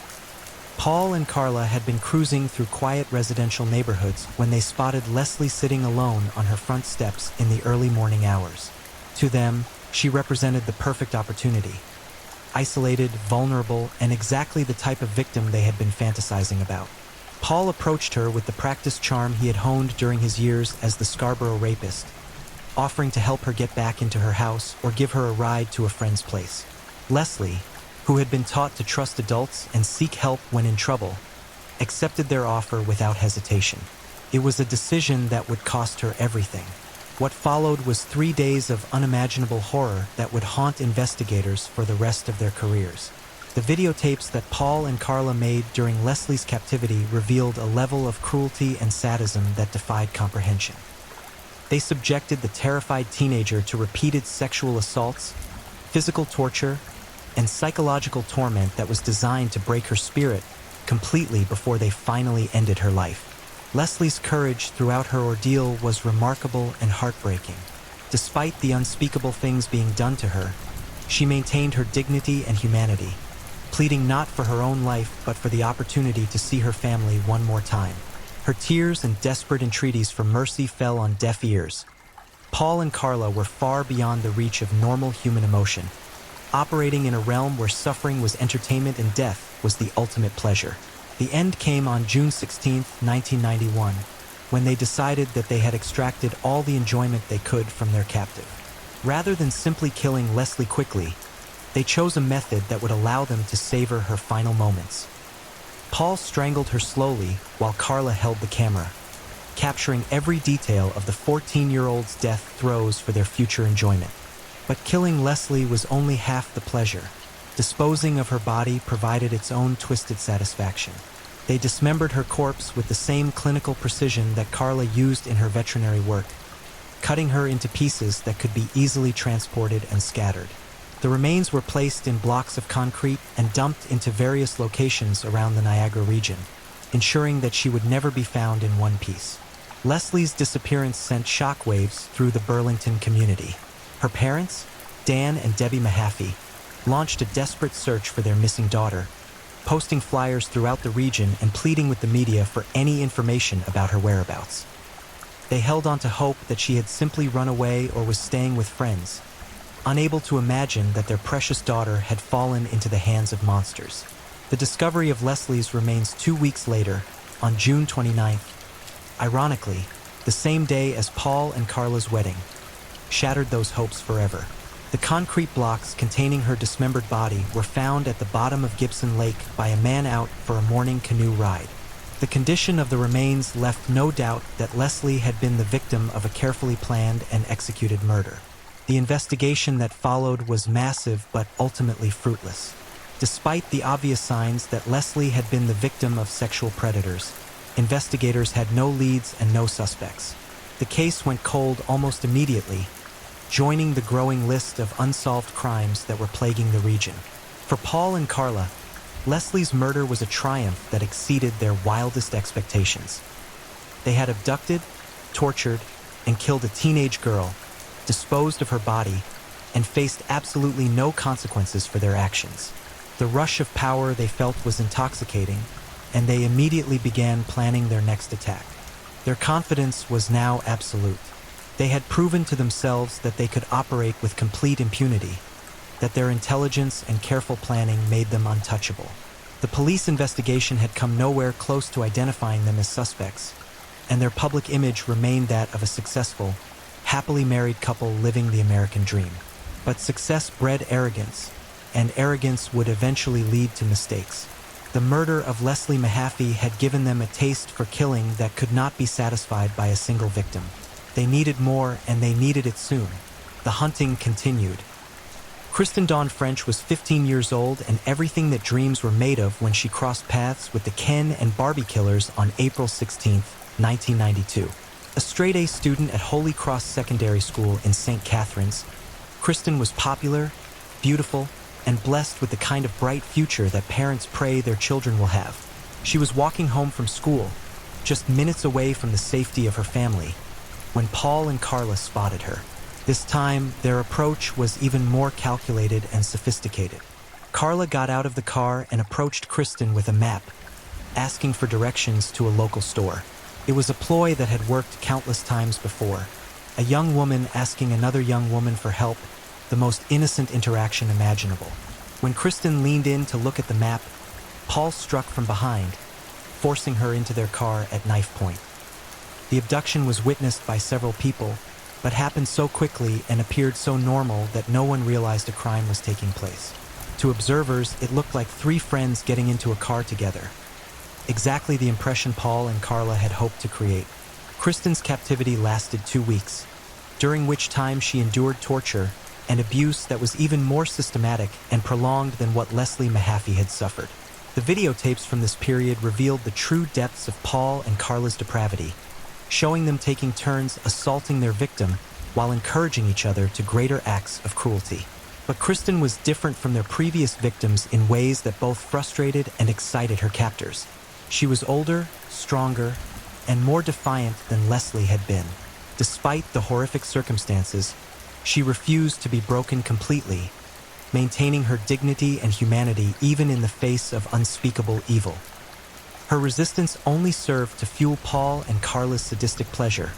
Paul and Carla had been cruising through quiet residential neighborhoods when they spotted Leslie sitting alone on her front steps in the early morning hours. To them, she represented the perfect opportunity. Isolated, vulnerable, and exactly the type of victim they had been fantasizing about. Paul approached her with the practiced charm he had honed during his years as the Scarborough rapist, offering to help her get back into her house or give her a ride to a friend's place. Leslie, who had been taught to trust adults and seek help when in trouble, accepted their offer without hesitation. It was a decision that would cost her everything. What followed was 3 days of unimaginable horror that would haunt investigators for the rest of their careers. The videotapes that Paul and Carla made during Leslie's captivity revealed a level of cruelty and sadism that defied comprehension. They subjected the terrified teenager to repeated sexual assaults, physical torture, and psychological torment that was designed to break her spirit completely before they finally ended her life. Leslie's courage throughout her ordeal was remarkable and heartbreaking. Despite the unspeakable things being done to her, she maintained her dignity and humanity, pleading not for her own life but for the opportunity to see her family one more time. Her tears and desperate entreaties for mercy fell on deaf ears. Paul and Carla were far beyond the reach of normal human emotion, operating in a realm where suffering was entertainment and death was the ultimate pleasure. The end came on June 16, 1991, when they decided that they had extracted all the enjoyment they could from their captive. Rather than simply killing Leslie quickly, they chose a method that would allow them to savor her final moments. Paul strangled her slowly while Carla held the camera, capturing every detail of the 14-year-old's death throes for their future enjoyment. But killing Leslie was only half the pleasure. Disposing of her body provided its own twisted satisfaction. They dismembered her corpse with the same clinical precision that Carla used in her veterinary work, cutting her into pieces that could be easily transported and scattered. The remains were placed in blocks of concrete and dumped into various locations around the Niagara region, ensuring that she would never be found in one piece. Leslie's disappearance sent shockwaves through the Burlington community. Her parents, Dan and Debbie Mahaffey, launched a desperate search for their missing daughter, posting flyers throughout the region and pleading with the media for any information about her whereabouts. They held on to hope that she had simply run away or was staying with friends, unable to imagine that their precious daughter had fallen into the hands of monsters. The discovery of Leslie's remains 2 weeks later, on June 29th, ironically, the same day as Paul and Carla's wedding, shattered those hopes forever. The concrete blocks containing her dismembered body were found at the bottom of Gibson Lake by a man out for a morning canoe ride. The condition of the remains left no doubt that Leslie had been the victim of a carefully planned and executed murder. The investigation that followed was massive but ultimately fruitless. Despite the obvious signs that Leslie had been the victim of sexual predators, investigators had no leads and no suspects. The case went cold almost immediately, joining the growing list of unsolved crimes that were plaguing the region. For Paul and Carla, Leslie's murder was a triumph that exceeded their wildest expectations. They had abducted, tortured, and killed a teenage girl, disposed of her body, and faced absolutely no consequences for their actions. The rush of power they felt was intoxicating, and they immediately began planning their next attack. Their confidence was now absolute. They had proven to themselves that they could operate with complete impunity, that their intelligence and careful planning made them untouchable. The police investigation had come nowhere close to identifying them as suspects, and their public image remained that of a successful, happily married couple living the American dream. But success bred arrogance, and arrogance would eventually lead to mistakes. The murder of Leslie Mahaffey had given them a taste for killing that could not be satisfied by a single victim. They needed more, and they needed it soon. The hunting continued. Kristen Dawn French was 15 years old and everything that dreams were made of when she crossed paths with the Ken and Barbie killers on April 16, 1992. A straight-A student at Holy Cross Secondary School in St. Catharines, Kristen was popular, beautiful, and blessed with the kind of bright future that parents pray their children will have. She was walking home from school, just minutes away from the safety of her family, when Paul and Carla spotted her. This time, their approach was even more calculated and sophisticated. Carla got out of the car and approached Kristen with a map, asking for directions to a local store. It was a ploy that had worked countless times before. A young woman asking another young woman for help, the most innocent interaction imaginable. When Kristen leaned in to look at the map, Paul struck from behind, forcing her into their car at knife point. The abduction was witnessed by several people, but happened so quickly and appeared so normal that no one realized a crime was taking place. To observers, it looked like three friends getting into a car together. Exactly the impression Paul and Carla had hoped to create. Kristen's captivity lasted 2 weeks, during which time she endured torture and abuse that was even more systematic and prolonged than what Leslie Mahaffey had suffered. The videotapes from this period revealed the true depths of Paul and Carla's depravity, showing them taking turns assaulting their victim while encouraging each other to greater acts of cruelty. But Kristen was different from their previous victims in ways that both frustrated and excited her captors. She was older, stronger, and more defiant than Leslie had been. Despite the horrific circumstances, she refused to be broken completely, maintaining her dignity and humanity even in the face of unspeakable evil. Her resistance only served to fuel Paul and Carla's sadistic pleasure,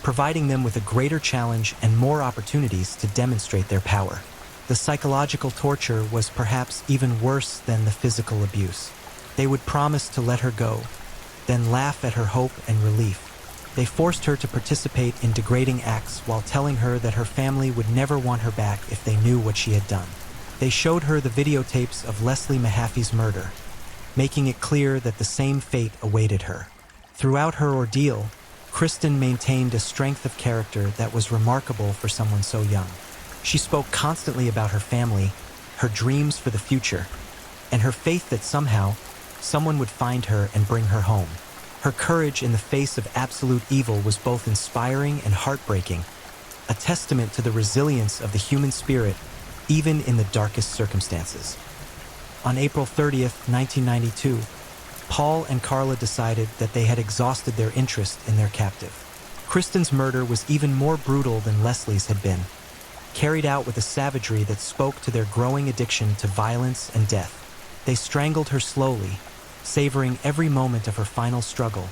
providing them with a greater challenge and more opportunities to demonstrate their power. The psychological torture was perhaps even worse than the physical abuse. They would promise to let her go, then laugh at her hope and relief. They forced her to participate in degrading acts while telling her that her family would never want her back if they knew what she had done. They showed her the videotapes of Leslie Mahaffey's murder, making it clear that the same fate awaited her. Throughout her ordeal, Kristen maintained a strength of character that was remarkable for someone so young. She spoke constantly about her family, her dreams for the future, and her faith that somehow, someone would find her and bring her home. Her courage in the face of absolute evil was both inspiring and heartbreaking, a testament to the resilience of the human spirit, even in the darkest circumstances. On April 30th, 1992, Paul and Carla decided that they had exhausted their interest in their captive. Kristen's murder was even more brutal than Leslie's had been, carried out with a savagery that spoke to their growing addiction to violence and death. They strangled her slowly, savoring every moment of her final struggle,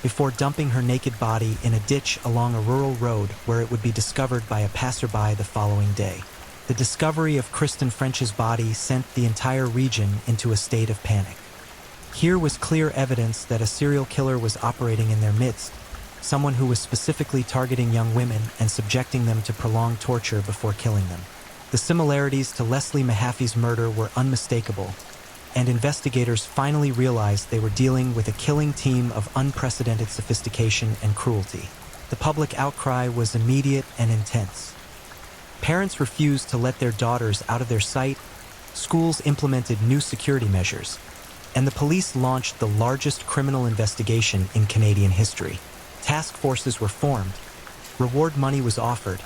before dumping her naked body in a ditch along a rural road where it would be discovered by a passerby the following day. The discovery of Kristen French's body sent the entire region into a state of panic. Here was clear evidence that a serial killer was operating in their midst, someone who was specifically targeting young women and subjecting them to prolonged torture before killing them. The similarities to Leslie Mahaffey's murder were unmistakable, and investigators finally realized they were dealing with a killing team of unprecedented sophistication and cruelty. The public outcry was immediate and intense. Parents refused to let their daughters out of their sight, schools implemented new security measures, and the police launched the largest criminal investigation in Canadian history. Task forces were formed, reward money was offered,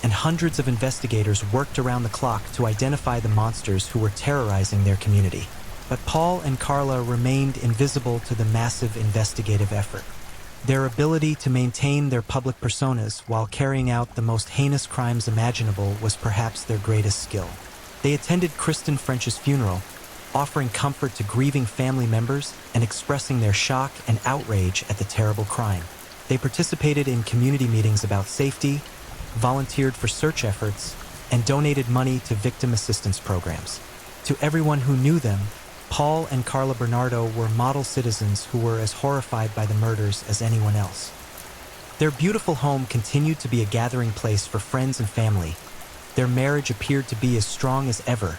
and hundreds of investigators worked around the clock to identify the monsters who were terrorizing their community. But Paul and Carla remained invisible to the massive investigative effort. Their ability to maintain their public personas while carrying out the most heinous crimes imaginable was perhaps their greatest skill. They attended Kristen French's funeral, offering comfort to grieving family members and expressing their shock and outrage at the terrible crime. They participated in community meetings about safety, volunteered for search efforts, and donated money to victim assistance programs. To everyone who knew them, Paul and Carla Bernardo were model citizens who were as horrified by the murders as anyone else. Their beautiful home continued to be a gathering place for friends and family. Their marriage appeared to be as strong as ever,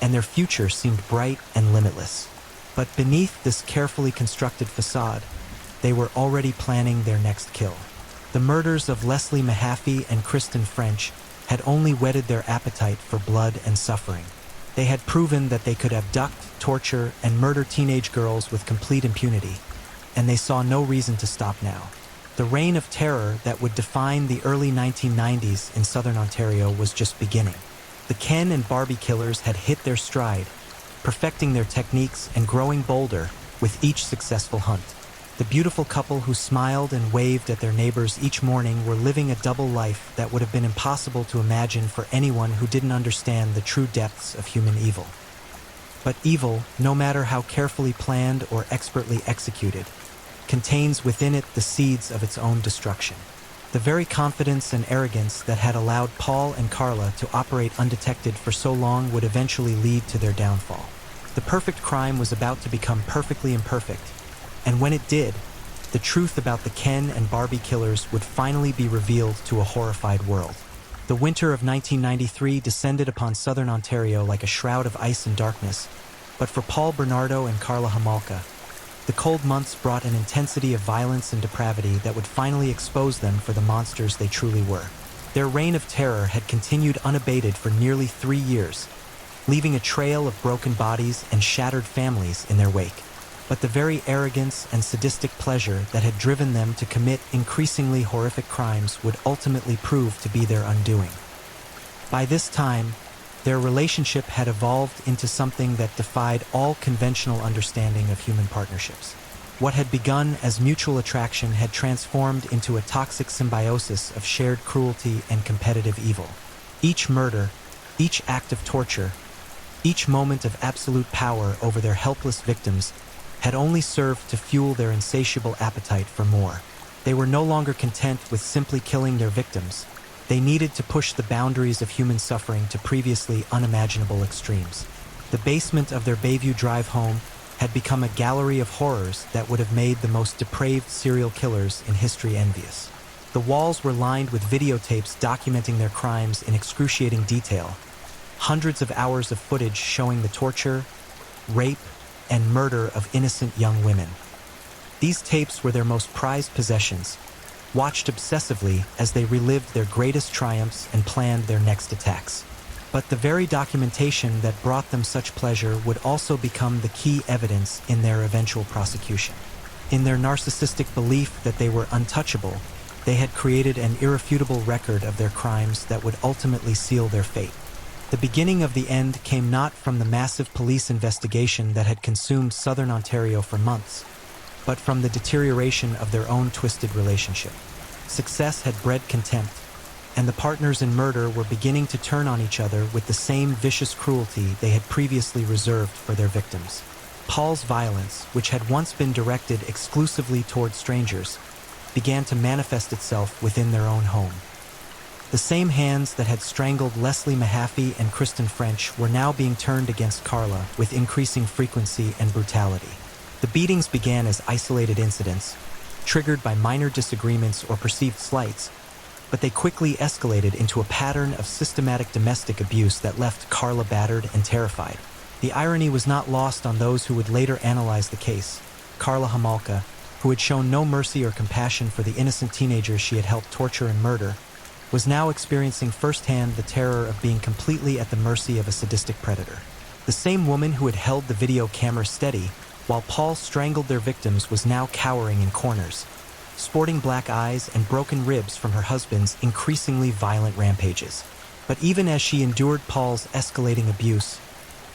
and their future seemed bright and limitless. But beneath this carefully constructed facade, they were already planning their next kill. The murders of Leslie Mahaffey and Kristen French had only whetted their appetite for blood and suffering. They had proven that they could abduct, torture, and murder teenage girls with complete impunity, and they saw no reason to stop now. The reign of terror that would define the early 1990s in southern Ontario was just beginning. The Ken and Barbie killers had hit their stride, perfecting their techniques and growing bolder with each successful hunt. The beautiful couple who smiled and waved at their neighbors each morning were living a double life that would have been impossible to imagine for anyone who didn't understand the true depths of human evil. But evil, no matter how carefully planned or expertly executed, contains within it the seeds of its own destruction. The very confidence and arrogance that had allowed Paul and Carla to operate undetected for so long would eventually lead to their downfall. The perfect crime was about to become perfectly imperfect, and when it did, the truth about the Ken and Barbie killers would finally be revealed to a horrified world. The winter of 1993 descended upon southern Ontario like a shroud of ice and darkness, but for Paul Bernardo and Carla Homolka, the cold months brought an intensity of violence and depravity that would finally expose them for the monsters they truly were. Their reign of terror had continued unabated for nearly 3 years, leaving a trail of broken bodies and shattered families in their wake. But the very arrogance and sadistic pleasure that had driven them to commit increasingly horrific crimes would ultimately prove to be their undoing. By this time, their relationship had evolved into something that defied all conventional understanding of human partnerships. What had begun as mutual attraction had transformed into a toxic symbiosis of shared cruelty and competitive evil. Each murder, each act of torture, each moment of absolute power over their helpless victims had only served to fuel their insatiable appetite for more. They were no longer content with simply killing their victims. They needed to push the boundaries of human suffering to previously unimaginable extremes. The basement of their Bayview Drive home had become a gallery of horrors that would have made the most depraved serial killers in history envious. The walls were lined with videotapes documenting their crimes in excruciating detail, hundreds of hours of footage showing the torture, rape, and murder of innocent young women. These tapes were their most prized possessions, watched obsessively as they relived their greatest triumphs and planned their next attacks. But the very documentation that brought them such pleasure would also become the key evidence in their eventual prosecution. In their narcissistic belief that they were untouchable, they had created an irrefutable record of their crimes that would ultimately seal their fate. The beginning of the end came not from the massive police investigation that had consumed southern Ontario for months, but from the deterioration of their own twisted relationship. Success had bred contempt, and the partners in murder were beginning to turn on each other with the same vicious cruelty they had previously reserved for their victims. Paul's violence, which had once been directed exclusively toward strangers, began to manifest itself within their own home. The same hands that had strangled Leslie Mahaffey and Kristen French were now being turned against Carla with increasing frequency and brutality. The beatings began as isolated incidents, triggered by minor disagreements or perceived slights, but they quickly escalated into a pattern of systematic domestic abuse that left Carla battered and terrified. The irony was not lost on those who would later analyze the case. Carla Homolka, who had shown no mercy or compassion for the innocent teenagers she had helped torture and murder, was now experiencing firsthand the terror of being completely at the mercy of a sadistic predator. The same woman who had held the video camera steady while Paul strangled their victims was now cowering in corners, sporting black eyes and broken ribs from her husband's increasingly violent rampages. But even as she endured Paul's escalating abuse,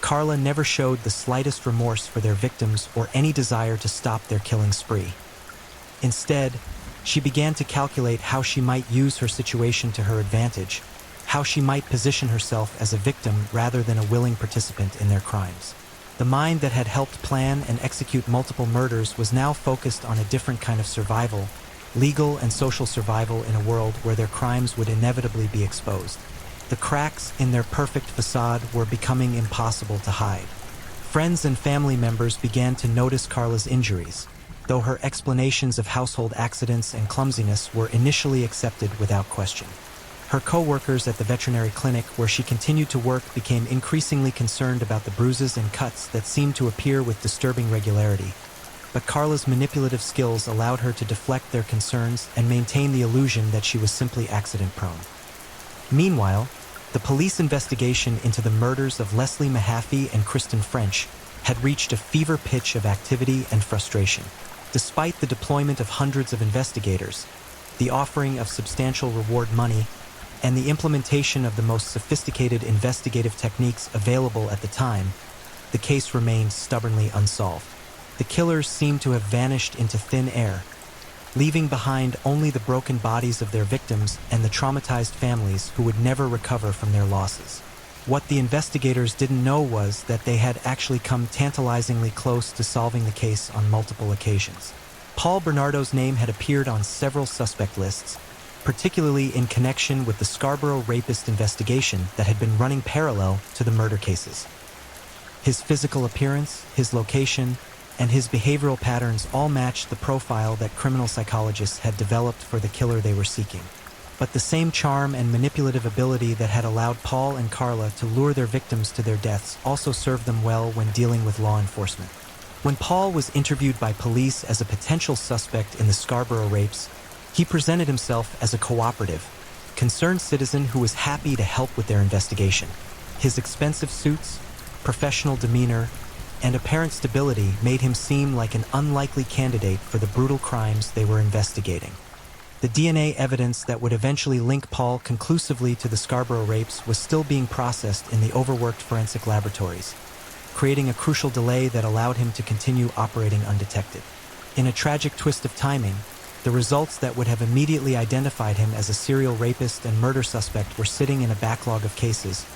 Carla never showed the slightest remorse for their victims or any desire to stop their killing spree. Instead, she began to calculate how she might use her situation to her advantage, how she might position herself as a victim rather than a willing participant in their crimes. The mind that had helped plan and execute multiple murders was now focused on a different kind of survival, legal and social survival in a world where their crimes would inevitably be exposed. The cracks in their perfect facade were becoming impossible to hide. Friends and family members began to notice Carla's injuries, though her explanations of household accidents and clumsiness were initially accepted without question. Her co-workers at the veterinary clinic where she continued to work became increasingly concerned about the bruises and cuts that seemed to appear with disturbing regularity. But Carla's manipulative skills allowed her to deflect their concerns and maintain the illusion that she was simply accident-prone. Meanwhile, the police investigation into the murders of Leslie Mahaffey and Kristen French had reached a fever pitch of activity and frustration. Despite the deployment of hundreds of investigators, the offering of substantial reward money, and the implementation of the most sophisticated investigative techniques available at the time, the case remained stubbornly unsolved. The killers seemed to have vanished into thin air, leaving behind only the broken bodies of their victims and the traumatized families who would never recover from their losses. What the investigators didn't know was that they had actually come tantalizingly close to solving the case on multiple occasions. Paul Bernardo's name had appeared on several suspect lists, particularly in connection with the Scarborough rapist investigation that had been running parallel to the murder cases. His physical appearance, his location, and his behavioral patterns all matched the profile that criminal psychologists had developed for the killer they were seeking. But the same charm and manipulative ability that had allowed Paul and Carla to lure their victims to their deaths also served them well when dealing with law enforcement. When Paul was interviewed by police as a potential suspect in the Scarborough rapes, he presented himself as a cooperative, concerned citizen who was happy to help with their investigation. His expensive suits, professional demeanor, and apparent stability made him seem like an unlikely candidate for the brutal crimes they were investigating. The DNA evidence that would eventually link Paul conclusively to the Scarborough rapes was still being processed in the overworked forensic laboratories, creating a crucial delay that allowed him to continue operating undetected. In a tragic twist of timing, the results that would have immediately identified him as a serial rapist and murder suspect were sitting in a backlog of cases,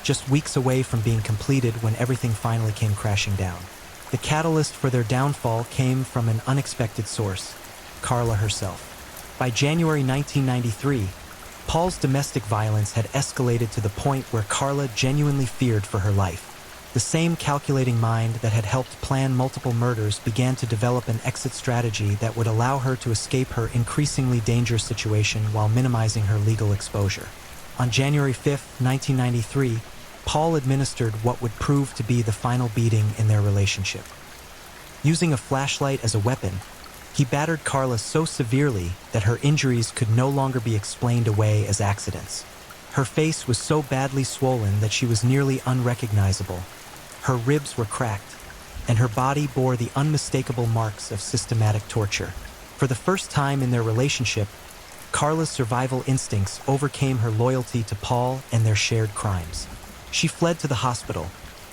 just weeks away from being completed when everything finally came crashing down. The catalyst for their downfall came from an unexpected source, Carla herself. By January 1993, Paul's domestic violence had escalated to the point where Carla genuinely feared for her life. The same calculating mind that had helped plan multiple murders began to develop an exit strategy that would allow her to escape her increasingly dangerous situation while minimizing her legal exposure. On January 5, 1993, Paul administered what would prove to be the final beating in their relationship. Using a flashlight as a weapon, he battered Carla so severely that her injuries could no longer be explained away as accidents. Her face was so badly swollen that she was nearly unrecognizable. Her ribs were cracked, and her body bore the unmistakable marks of systematic torture. For the first time in their relationship, Carla's survival instincts overcame her loyalty to Paul and their shared crimes. She fled to the hospital,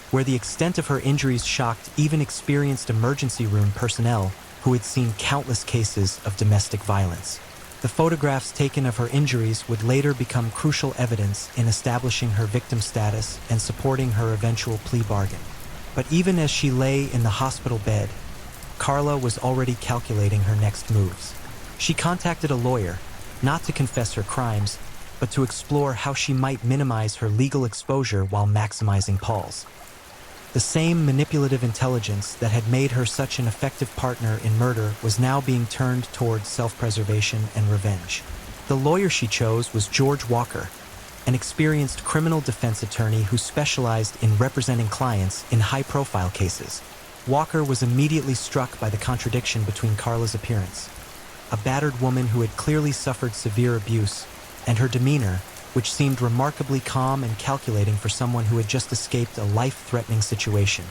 where the extent of her injuries shocked even experienced emergency room personnel who had seen countless cases of domestic violence. The photographs taken of her injuries would later become crucial evidence in establishing her victim status and supporting her eventual plea bargain. But even as she lay in the hospital bed, Carla was already calculating her next moves. She contacted a lawyer, not to confess her crimes, but to explore how she might minimize her legal exposure while maximizing Paul's. The same manipulative intelligence that had made her such an effective partner in murder was now being turned towards self-preservation and revenge. The lawyer she chose was George Walker, an experienced criminal defense attorney who specialized in representing clients in high-profile cases. Walker was immediately struck by the contradiction between Carla's appearance, a battered woman who had clearly suffered severe abuse, and her demeanor, which seemed remarkably calm and calculating for someone who had just escaped a life-threatening situation.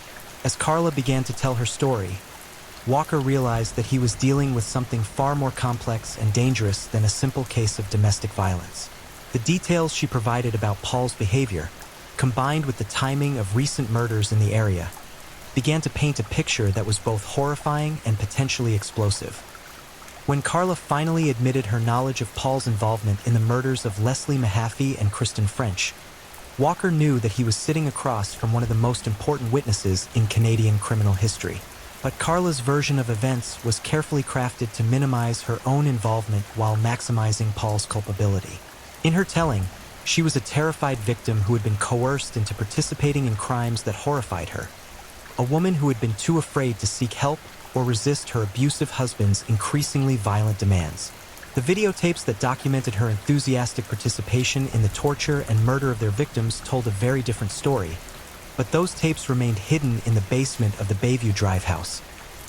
As Carla began to tell her story, Walker realized that he was dealing with something far more complex and dangerous than a simple case of domestic violence. The details she provided about Paul's behavior, combined with the timing of recent murders in the area, began to paint a picture that was both horrifying and potentially explosive. When Carla finally admitted her knowledge of Paul's involvement in the murders of Leslie Mahaffey and Kristen French, Walker knew that he was sitting across from one of the most important witnesses in Canadian criminal history. But Carla's version of events was carefully crafted to minimize her own involvement while maximizing Paul's culpability. In her telling, she was a terrified victim who had been coerced into participating in crimes that horrified her. A woman who had been too afraid to seek help or resist her abusive husband's increasingly violent demands. The videotapes that documented her enthusiastic participation in the torture and murder of their victims told a very different story, but those tapes remained hidden in the basement of the Bayview Drive house,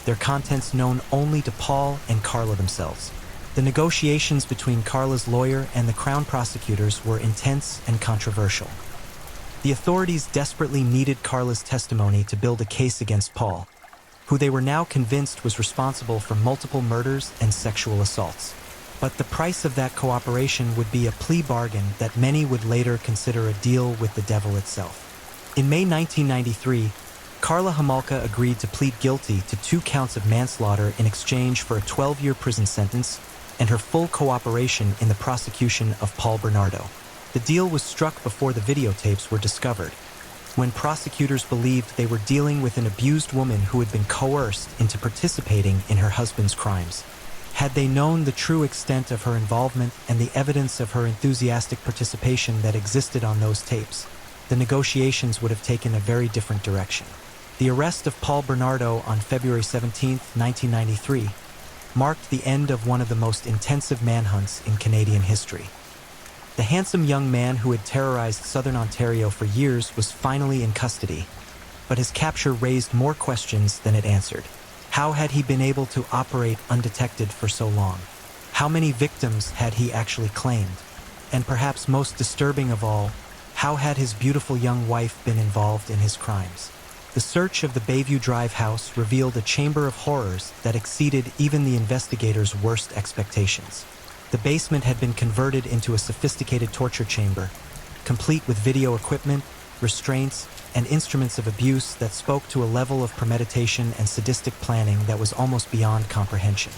their contents known only to Paul and Carla themselves. The negotiations between Carla's lawyer and the Crown prosecutors were intense and controversial. The authorities desperately needed Carla's testimony to build a case against Paul, who they were now convinced was responsible for multiple murders and sexual assaults. But the price of that cooperation would be a plea bargain that many would later consider a deal with the devil itself. In May 1993, Carla Homolka agreed to plead guilty to 2 counts of manslaughter in exchange for a 12-year prison sentence and her full cooperation in the prosecution of Paul Bernardo. The deal was struck before the videotapes were discovered, when prosecutors believed they were dealing with an abused woman who had been coerced into participating in her husband's crimes. Had they known the true extent of her involvement and the evidence of her enthusiastic participation that existed on those tapes, the negotiations would have taken a very different direction. The arrest of Paul Bernardo on February 17, 1993, marked the end of one of the most intensive manhunts in Canadian history. The handsome young man who had terrorized southern Ontario for years was finally in custody, but his capture raised more questions than it answered. How had he been able to operate undetected for so long? How many victims had he actually claimed? And perhaps most disturbing of all, how had his beautiful young wife been involved in his crimes? The search of the Bayview Drive house revealed a chamber of horrors that exceeded even the investigators' worst expectations. The basement had been converted into a sophisticated torture chamber, complete with video equipment, restraints, and instruments of abuse that spoke to a level of premeditation and sadistic planning that was almost beyond comprehension.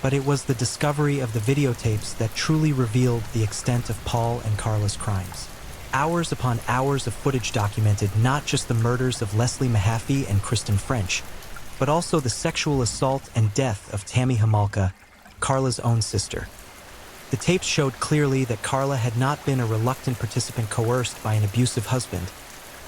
But it was the discovery of the videotapes that truly revealed the extent of Paul and Carla's crimes. Hours upon hours of footage documented not just the murders of Leslie Mahaffey and Kristen French, but also the sexual assault and death of Tammy Homolka, Carla's own sister. The tapes showed clearly that Carla had not been a reluctant participant coerced by an abusive husband,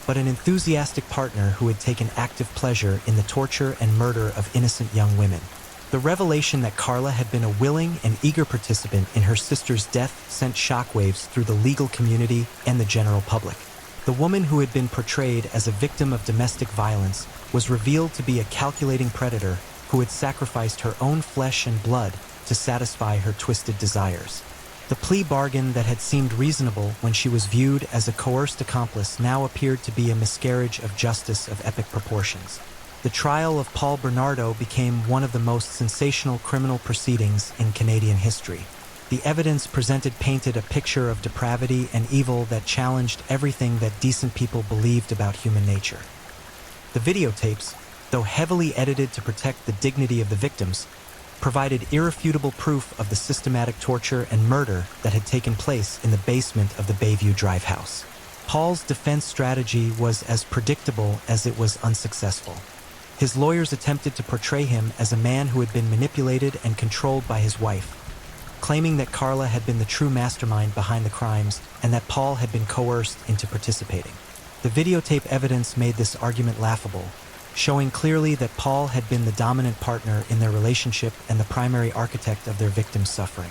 but an enthusiastic partner who had taken active pleasure in the torture and murder of innocent young women. The revelation that Carla had been a willing and eager participant in her sister's death sent shockwaves through the legal community and the general public. The woman who had been portrayed as a victim of domestic violence was revealed to be a calculating predator who had sacrificed her own flesh and blood to satisfy her twisted desires. The plea bargain that had seemed reasonable when she was viewed as a coerced accomplice now appeared to be a miscarriage of justice of epic proportions. The trial of Paul Bernardo became one of the most sensational criminal proceedings in Canadian history. The evidence presented painted a picture of depravity and evil that challenged everything that decent people believed about human nature. The videotapes, though heavily edited to protect the dignity of the victims, provided irrefutable proof of the systematic torture and murder that had taken place in the basement of the Bayview Drive house. Paul's defense strategy was as predictable as it was unsuccessful. His lawyers attempted to portray him as a man who had been manipulated and controlled by his wife, claiming that Carla had been the true mastermind behind the crimes and that Paul had been coerced into participating. The videotape evidence made this argument laughable, showing clearly that Paul had been the dominant partner in their relationship and the primary architect of their victim's suffering.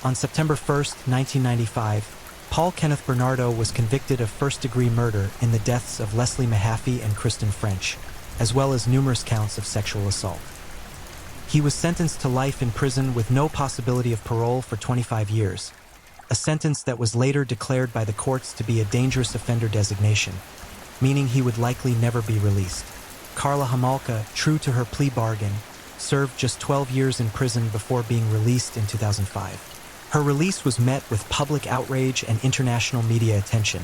On September 1, 1995, Paul Kenneth Bernardo was convicted of first-degree murder in the deaths of Leslie Mahaffey and Kristen French, as well as numerous counts of sexual assault. He was sentenced to life in prison with no possibility of parole for 25 years, a sentence that was later declared by the courts to be a dangerous offender designation, meaning he would likely never be released. Carla Homolka, true to her plea bargain, served just 12 years in prison before being released in 2005. Her release was met with public outrage and international media attention,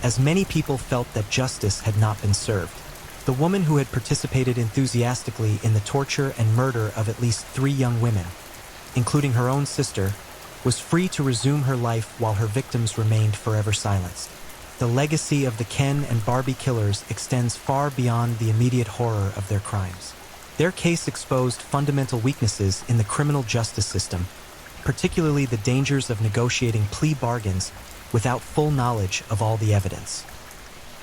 as many people felt that justice had not been served. The woman who had participated enthusiastically in the torture and murder of at least 3 young women, including her own sister, was free to resume her life while her victims remained forever silenced. The legacy of the Ken and Barbie killers extends far beyond the immediate horror of their crimes. Their case exposed fundamental weaknesses in the criminal justice system, particularly the dangers of negotiating plea bargains without full knowledge of all the evidence.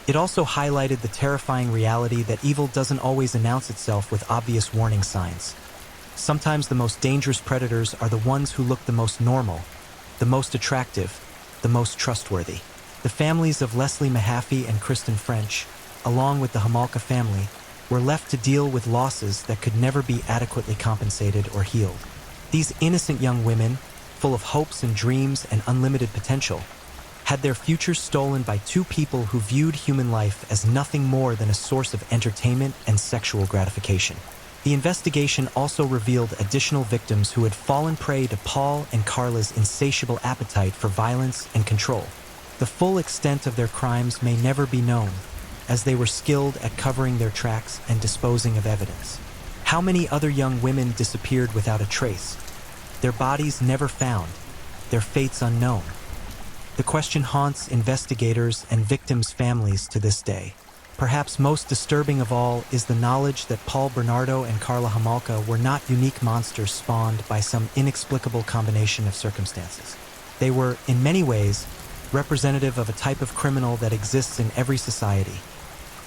It also highlighted the terrifying reality that evil doesn't always announce itself with obvious warning signs. Sometimes the most dangerous predators are the ones who look the most normal, the most attractive, the most trustworthy. The families of Leslie Mahaffey and Kristen French, along with the Homolka family, were left to deal with losses that could never be adequately compensated or healed. These innocent young women, full of hopes and dreams and unlimited potential, had their futures stolen by 2 people who viewed human life as nothing more than a source of entertainment and sexual gratification. The investigation also revealed additional victims who had fallen prey to Paul and Carla's insatiable appetite for violence and control. The full extent of their crimes may never be known, as they were skilled at covering their tracks and disposing of evidence. How many other young women disappeared without a trace? Their bodies never found, their fates unknown. The question haunts investigators and victims' families to this day. Perhaps most disturbing of all is the knowledge that Paul Bernardo and Carla Homolka were not unique monsters spawned by some inexplicable combination of circumstances. They were, in many ways, representative of a type of criminal that exists in every society.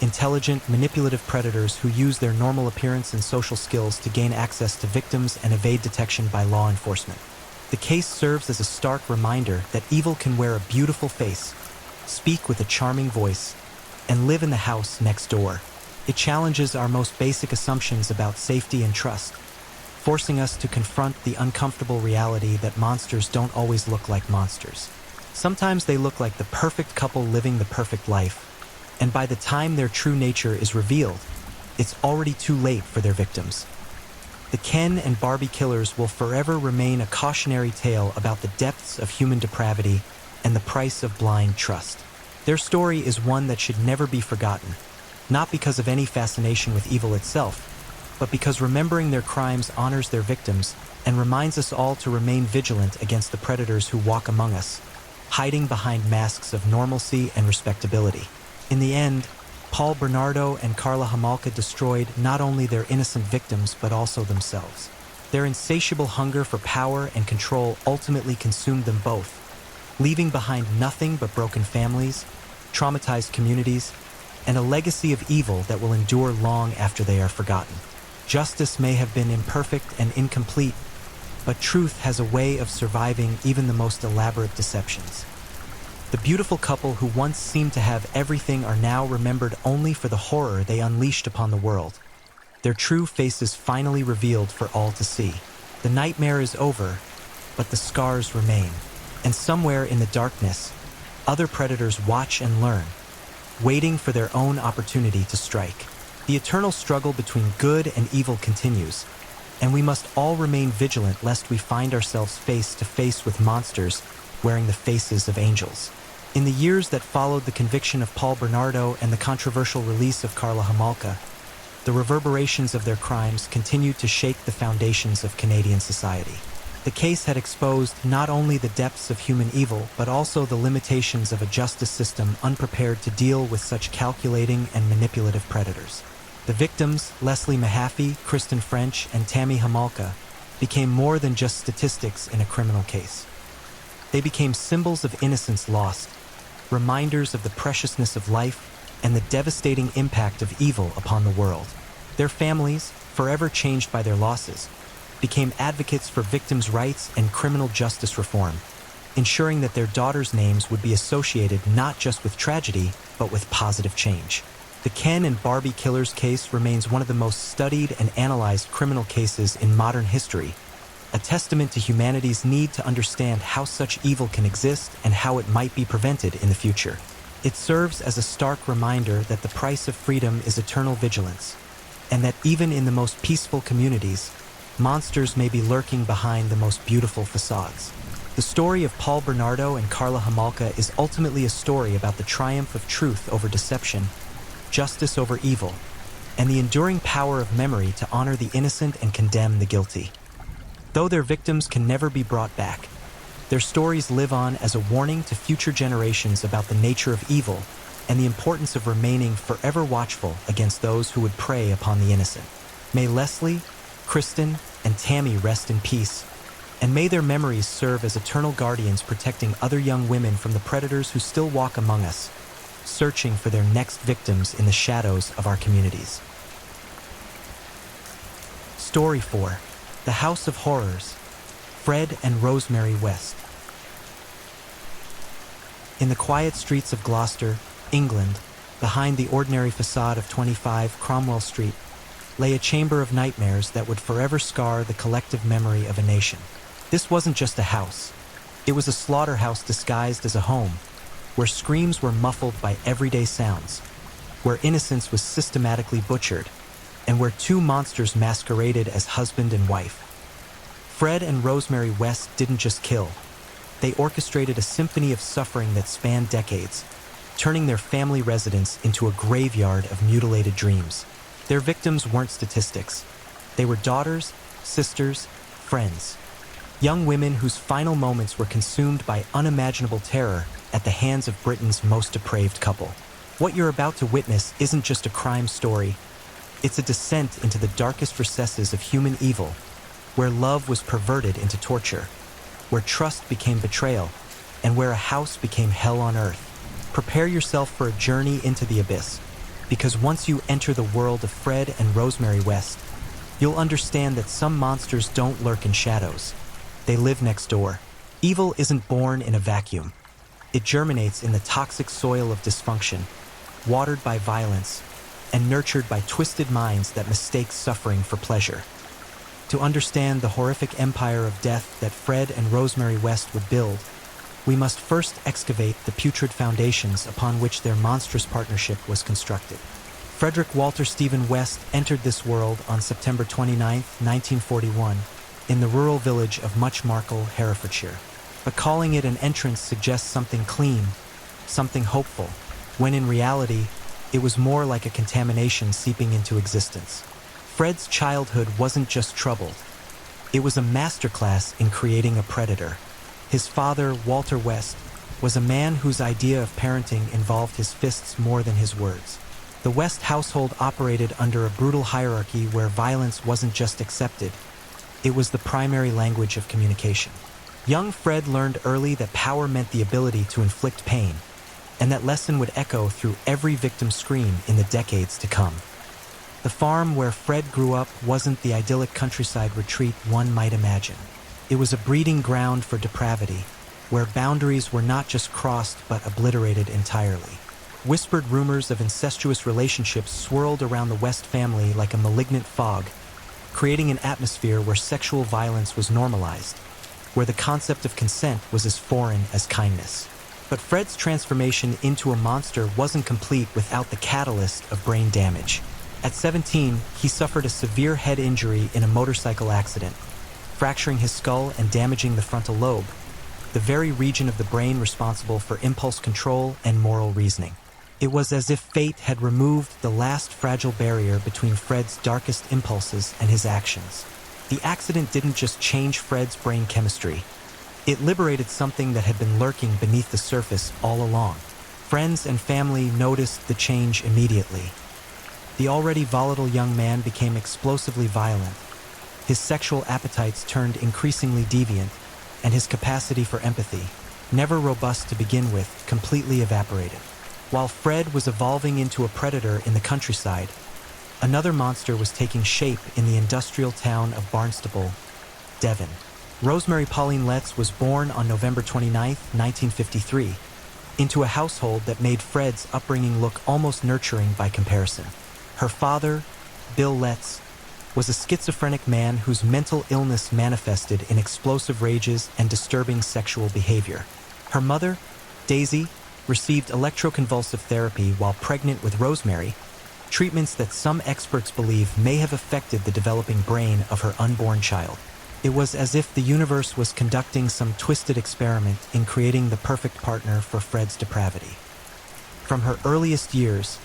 Intelligent, manipulative predators who use their normal appearance and social skills to gain access to victims and evade detection by law enforcement. The case serves as a stark reminder that evil can wear a beautiful face, speak with a charming voice, and live in the house next door. It challenges our most basic assumptions about safety and trust, forcing us to confront the uncomfortable reality that monsters don't always look like monsters. Sometimes they look like the perfect couple living the perfect life, and by the time their true nature is revealed, it's already too late for their victims. The Ken and Barbie killers will forever remain a cautionary tale about the depths of human depravity and the price of blind trust. Their story is one that should never be forgotten, not because of any fascination with evil itself, but because remembering their crimes honors their victims and reminds us all to remain vigilant against the predators who walk among us, hiding behind masks of normalcy and respectability. In the end, Paul Bernardo and Carla Homolka destroyed not only their innocent victims but also themselves. Their insatiable hunger for power and control ultimately consumed them both, leaving behind nothing but broken families, traumatized communities, and a legacy of evil that will endure long after they are forgotten. Justice may have been imperfect and incomplete, but truth has a way of surviving even the most elaborate deceptions. The beautiful couple who once seemed to have everything are now remembered only for the horror they unleashed upon the world. Their true faces finally revealed for all to see. The nightmare is over, but the scars remain. And somewhere in the darkness, other predators watch and learn, waiting for their own opportunity to strike. The eternal struggle between good and evil continues, and we must all remain vigilant lest we find ourselves face to face with monsters wearing the faces of angels. In the years that followed the conviction of Paul Bernardo and the controversial release of Karla Homolka, the reverberations of their crimes continued to shake the foundations of Canadian society. The case had exposed not only the depths of human evil, but also the limitations of a justice system unprepared to deal with such calculating and manipulative predators. The victims, Leslie Mahaffey, Kristen French, and Tammy Homolka, became more than just statistics in a criminal case. They became symbols of innocence lost, reminders of the preciousness of life, and the devastating impact of evil upon the world. Their families, forever changed by their losses, became advocates for victims' rights and criminal justice reform, ensuring that their daughters' names would be associated not just with tragedy, but with positive change. The Ken and Barbie killers case remains one of the most studied and analyzed criminal cases in modern history, a testament to humanity's need to understand how such evil can exist and how it might be prevented in the future. It serves as a stark reminder that the price of freedom is eternal vigilance, and that even in the most peaceful communities, monsters may be lurking behind the most beautiful facades. The story of Paul Bernardo and Karla Homolka is ultimately a story about the triumph of truth over deception, justice over evil, and the enduring power of memory to honor the innocent and condemn the guilty. Though their victims can never be brought back, their stories live on as a warning to future generations about the nature of evil and the importance of remaining forever watchful against those who would prey upon the innocent. May Leslie, Kristen, and Tammy rest in peace, and may their memories serve as eternal guardians protecting other young women from the predators who still walk among us, searching for their next victims in the shadows of our communities. Story 4: The House of Horrors, Fred and Rosemary West. In the quiet streets of Gloucester, England, behind the ordinary facade of 25 Cromwell Street, lay a chamber of nightmares that would forever scar the collective memory of a nation. This wasn't just a house. It was a slaughterhouse disguised as a home, where screams were muffled by everyday sounds, where innocence was systematically butchered, and where two monsters masqueraded as husband and wife. Fred and Rosemary West didn't just kill. They orchestrated a symphony of suffering that spanned decades, turning their family residence into a graveyard of mutilated dreams. Their victims weren't statistics. They were daughters, sisters, friends. Young women whose final moments were consumed by unimaginable terror at the hands of Britain's most depraved couple. What you're about to witness isn't just a crime story. It's a descent into the darkest recesses of human evil, where love was perverted into torture, where trust became betrayal, and where a house became hell on earth. Prepare yourself for a journey into the abyss, because once you enter the world of Fred and Rosemary West, you'll understand that some monsters don't lurk in shadows. They live next door. Evil isn't born in a vacuum. It germinates in the toxic soil of dysfunction, watered by violence, and nurtured by twisted minds that mistake suffering for pleasure. To understand the horrific empire of death that Fred and Rosemary West would build, we must first excavate the putrid foundations upon which their monstrous partnership was constructed. Frederick Walter Stephen West entered this world on September 29, 1941, in the rural village of Muchmarkel, Herefordshire. But calling it an entrance suggests something clean, something hopeful, when in reality, it was more like a contamination seeping into existence. Fred's childhood wasn't just troubled. It was a masterclass in creating a predator. His father, Walter West, was a man whose idea of parenting involved his fists more than his words. The West household operated under a brutal hierarchy where violence wasn't just accepted, It was the primary language of communication. Young Fred learned early that power meant the ability to inflict pain, and that lesson would echo through every victim's scream in the decades to come. The farm where Fred grew up wasn't the idyllic countryside retreat one might imagine. It was a breeding ground for depravity, where boundaries were not just crossed but obliterated entirely. Whispered rumors of incestuous relationships swirled around the West family like a malignant fog, creating an atmosphere where sexual violence was normalized, where the concept of consent was as foreign as kindness. But Fred's transformation into a monster wasn't complete without the catalyst of brain damage. At 17, he suffered a severe head injury in a motorcycle accident, fracturing his skull and damaging the frontal lobe, the very region of the brain responsible for impulse control and moral reasoning. It was as if fate had removed the last fragile barrier between Fred's darkest impulses and his actions. The accident didn't just change Fred's brain chemistry. It liberated something that had been lurking beneath the surface all along. Friends and family noticed the change immediately. The already volatile young man became explosively violent. His sexual appetites turned increasingly deviant, and his capacity for empathy, never robust to begin with, completely evaporated. While Fred was evolving into a predator in the countryside, another monster was taking shape in the industrial town of Barnstable, Devon. Rosemary Pauline Letts was born on November 29, 1953, into a household that made Fred's upbringing look almost nurturing by comparison. Her father, Bill Letts, was a schizophrenic man whose mental illness manifested in explosive rages and disturbing sexual behavior. Her mother, Daisy, received electroconvulsive therapy while pregnant with Rosemary, treatments that some experts believe may have affected the developing brain of her unborn child. It was as if the universe was conducting some twisted experiment in creating the perfect partner for Fred's depravity. From her earliest years,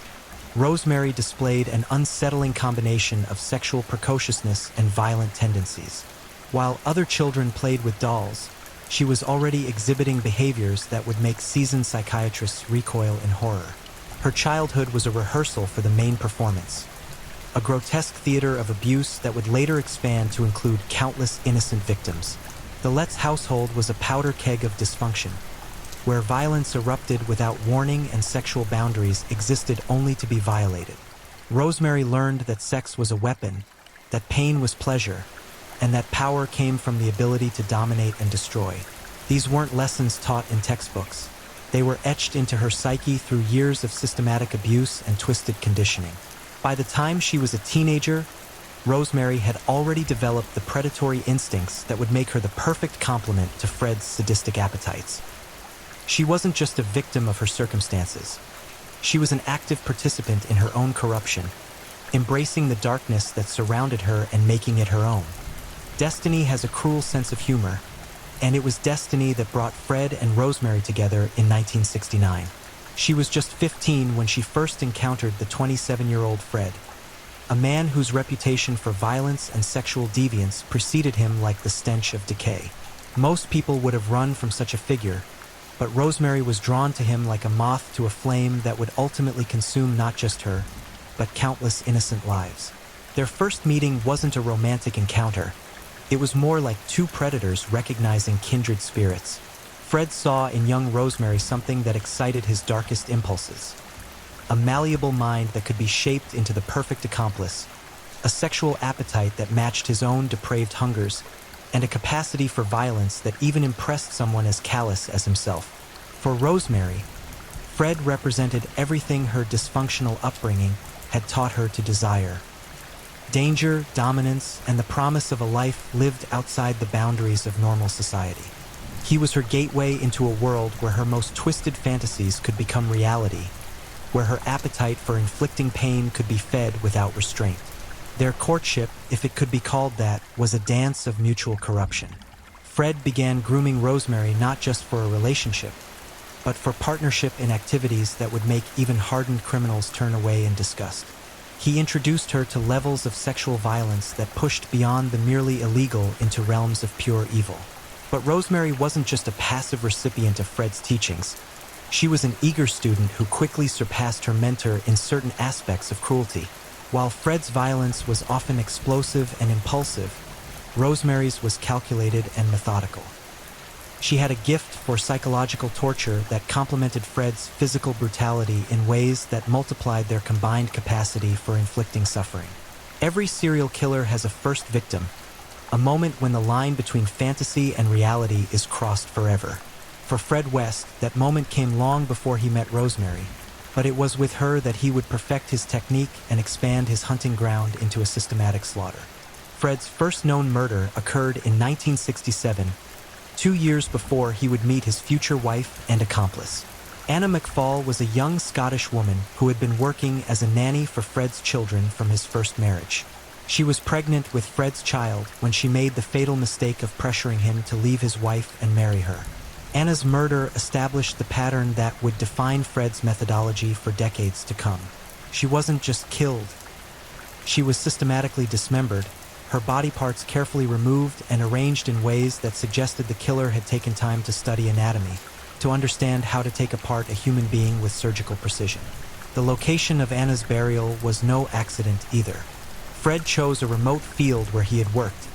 Rosemary displayed an unsettling combination of sexual precociousness and violent tendencies. While other children played with dolls, she was already exhibiting behaviors that would make seasoned psychiatrists recoil in horror. Her childhood was a rehearsal for the main performance, a grotesque theater of abuse that would later expand to include countless innocent victims. The Letts household was a powder keg of dysfunction, where violence erupted without warning and sexual boundaries existed only to be violated. Rosemary learned that sex was a weapon, that pain was pleasure, and that power came from the ability to dominate and destroy. These weren't lessons taught in textbooks. They were etched into her psyche through years of systematic abuse and twisted conditioning. By the time she was a teenager, Rosemary had already developed the predatory instincts that would make her the perfect complement to Fred's sadistic appetites. She wasn't just a victim of her circumstances. She was an active participant in her own corruption, embracing the darkness that surrounded her and making it her own. Destiny has a cruel sense of humor, and it was destiny that brought Fred and Rosemary together in 1969. She was just 15 when she first encountered the 27-year-old Fred, a man whose reputation for violence and sexual deviance preceded him like the stench of decay. Most people would have run from such a figure, but Rosemary was drawn to him like a moth to a flame that would ultimately consume not just her, but countless innocent lives. Their first meeting wasn't a romantic encounter. It was more like two predators recognizing kindred spirits. Fred saw in young Rosemary something that excited his darkest impulses. A malleable mind that could be shaped into the perfect accomplice, a sexual appetite that matched his own depraved hungers, and a capacity for violence that even impressed someone as callous as himself. For Rosemary, Fred represented everything her dysfunctional upbringing had taught her to desire. Danger, dominance, and the promise of a life lived outside the boundaries of normal society. He was her gateway into a world where her most twisted fantasies could become reality, where her appetite for inflicting pain could be fed without restraint. Their courtship, if it could be called that, was a dance of mutual corruption. Fred began grooming Rosemary not just for a relationship, but for partnership in activities that would make even hardened criminals turn away in disgust. He introduced her to levels of sexual violence that pushed beyond the merely illegal into realms of pure evil. But Rosemary wasn't just a passive recipient of Fred's teachings. She was an eager student who quickly surpassed her mentor in certain aspects of cruelty. While Fred's violence was often explosive and impulsive, Rosemary's was calculated and methodical. She had a gift for psychological torture that complemented Fred's physical brutality in ways that multiplied their combined capacity for inflicting suffering. Every serial killer has a first victim, a moment when the line between fantasy and reality is crossed forever. For Fred West, that moment came long before he met Rosemary, but it was with her that he would perfect his technique and expand his hunting ground into a systematic slaughter. Fred's first known murder occurred in 1967, 2 years before he would meet his future wife and accomplice. Anna McFall was a young Scottish woman who had been working as a nanny for Fred's children from his first marriage. She was pregnant with Fred's child when she made the fatal mistake of pressuring him to leave his wife and marry her. Anna's murder established the pattern that would define Fred's methodology for decades to come. She wasn't just killed. She was systematically dismembered, her body parts carefully removed and arranged in ways that suggested the killer had taken time to study anatomy, to understand how to take apart a human being with surgical precision. The location of Anna's burial was no accident either. Fred chose a remote field where he had worked,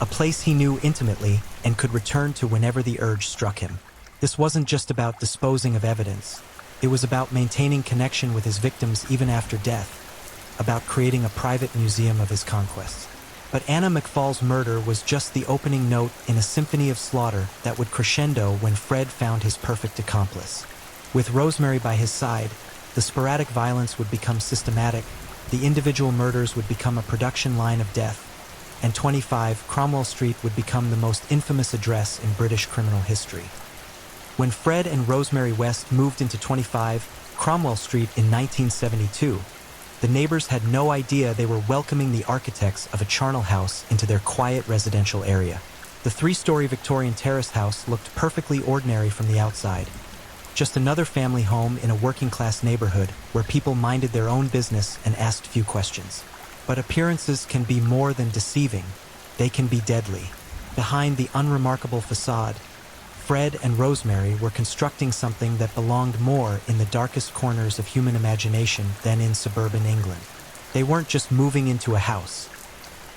a place he knew intimately and could return to whenever the urge struck him. This wasn't just about disposing of evidence. It was about maintaining connection with his victims even after death, about creating a private museum of his conquests. But Anna McFall's murder was just the opening note in a symphony of slaughter that would crescendo when Fred found his perfect accomplice. With Rosemary by his side, the sporadic violence would become systematic, the individual murders would become a production line of death, and 25 Cromwell Street would become the most infamous address in British criminal history. When Fred and Rosemary West moved into 25 Cromwell Street in 1972, the neighbors had no idea they were welcoming the architects of a charnel house into their quiet residential area. The 3-story Victorian terrace house looked perfectly ordinary from the outside. Just another family home in a working-class neighborhood where people minded their own business and asked few questions. But appearances can be more than deceiving. They can be deadly. Behind the unremarkable facade, Fred and Rosemary were constructing something that belonged more in the darkest corners of human imagination than in suburban England. They weren't just moving into a house.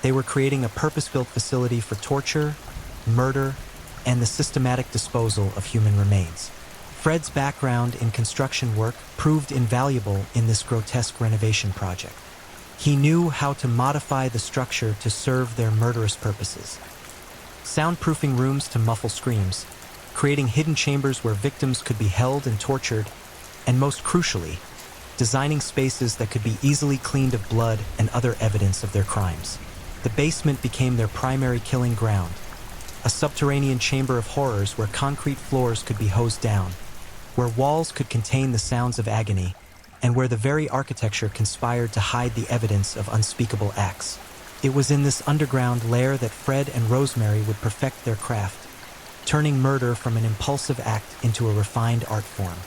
They were creating a purpose-built facility for torture, murder, and the systematic disposal of human remains. Fred's background in construction work proved invaluable in this grotesque renovation project. He knew how to modify the structure to serve their murderous purposes. Soundproofing rooms to muffle screams, creating hidden chambers where victims could be held and tortured, and most crucially, designing spaces that could be easily cleaned of blood and other evidence of their crimes. The basement became their primary killing ground, a subterranean chamber of horrors where concrete floors could be hosed down, where walls could contain the sounds of agony, and where the very architecture conspired to hide the evidence of unspeakable acts. It was in this underground lair that Fred and Rosemary would perfect their craft, turning murder from an impulsive act into a refined art form.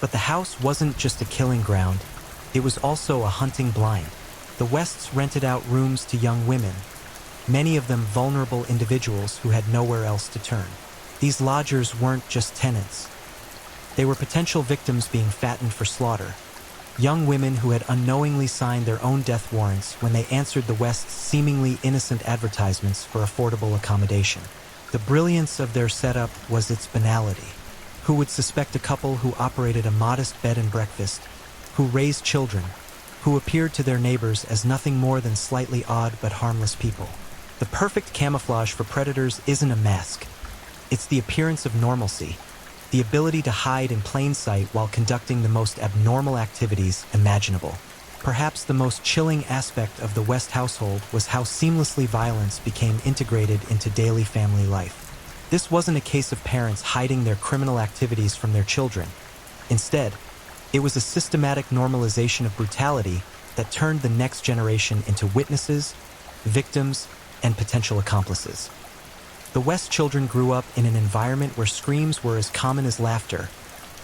But the house wasn't just a killing ground, it was also a hunting blind. The Wests rented out rooms to young women, many of them vulnerable individuals who had nowhere else to turn. These lodgers weren't just tenants. They were potential victims being fattened for slaughter, young women who had unknowingly signed their own death warrants when they answered the West's seemingly innocent advertisements for affordable accommodation. The brilliance of their setup was its banality. Who would suspect a couple who operated a modest bed and breakfast, who raised children, who appeared to their neighbors as nothing more than slightly odd but harmless people? The perfect camouflage for predators isn't a mask. It's the appearance of normalcy, the ability to hide in plain sight while conducting the most abnormal activities imaginable. Perhaps the most chilling aspect of the West household was how seamlessly violence became integrated into daily family life. This wasn't a case of parents hiding their criminal activities from their children. Instead, it was a systematic normalization of brutality that turned the next generation into witnesses, victims, and potential accomplices. The West children grew up in an environment where screams were as common as laughter,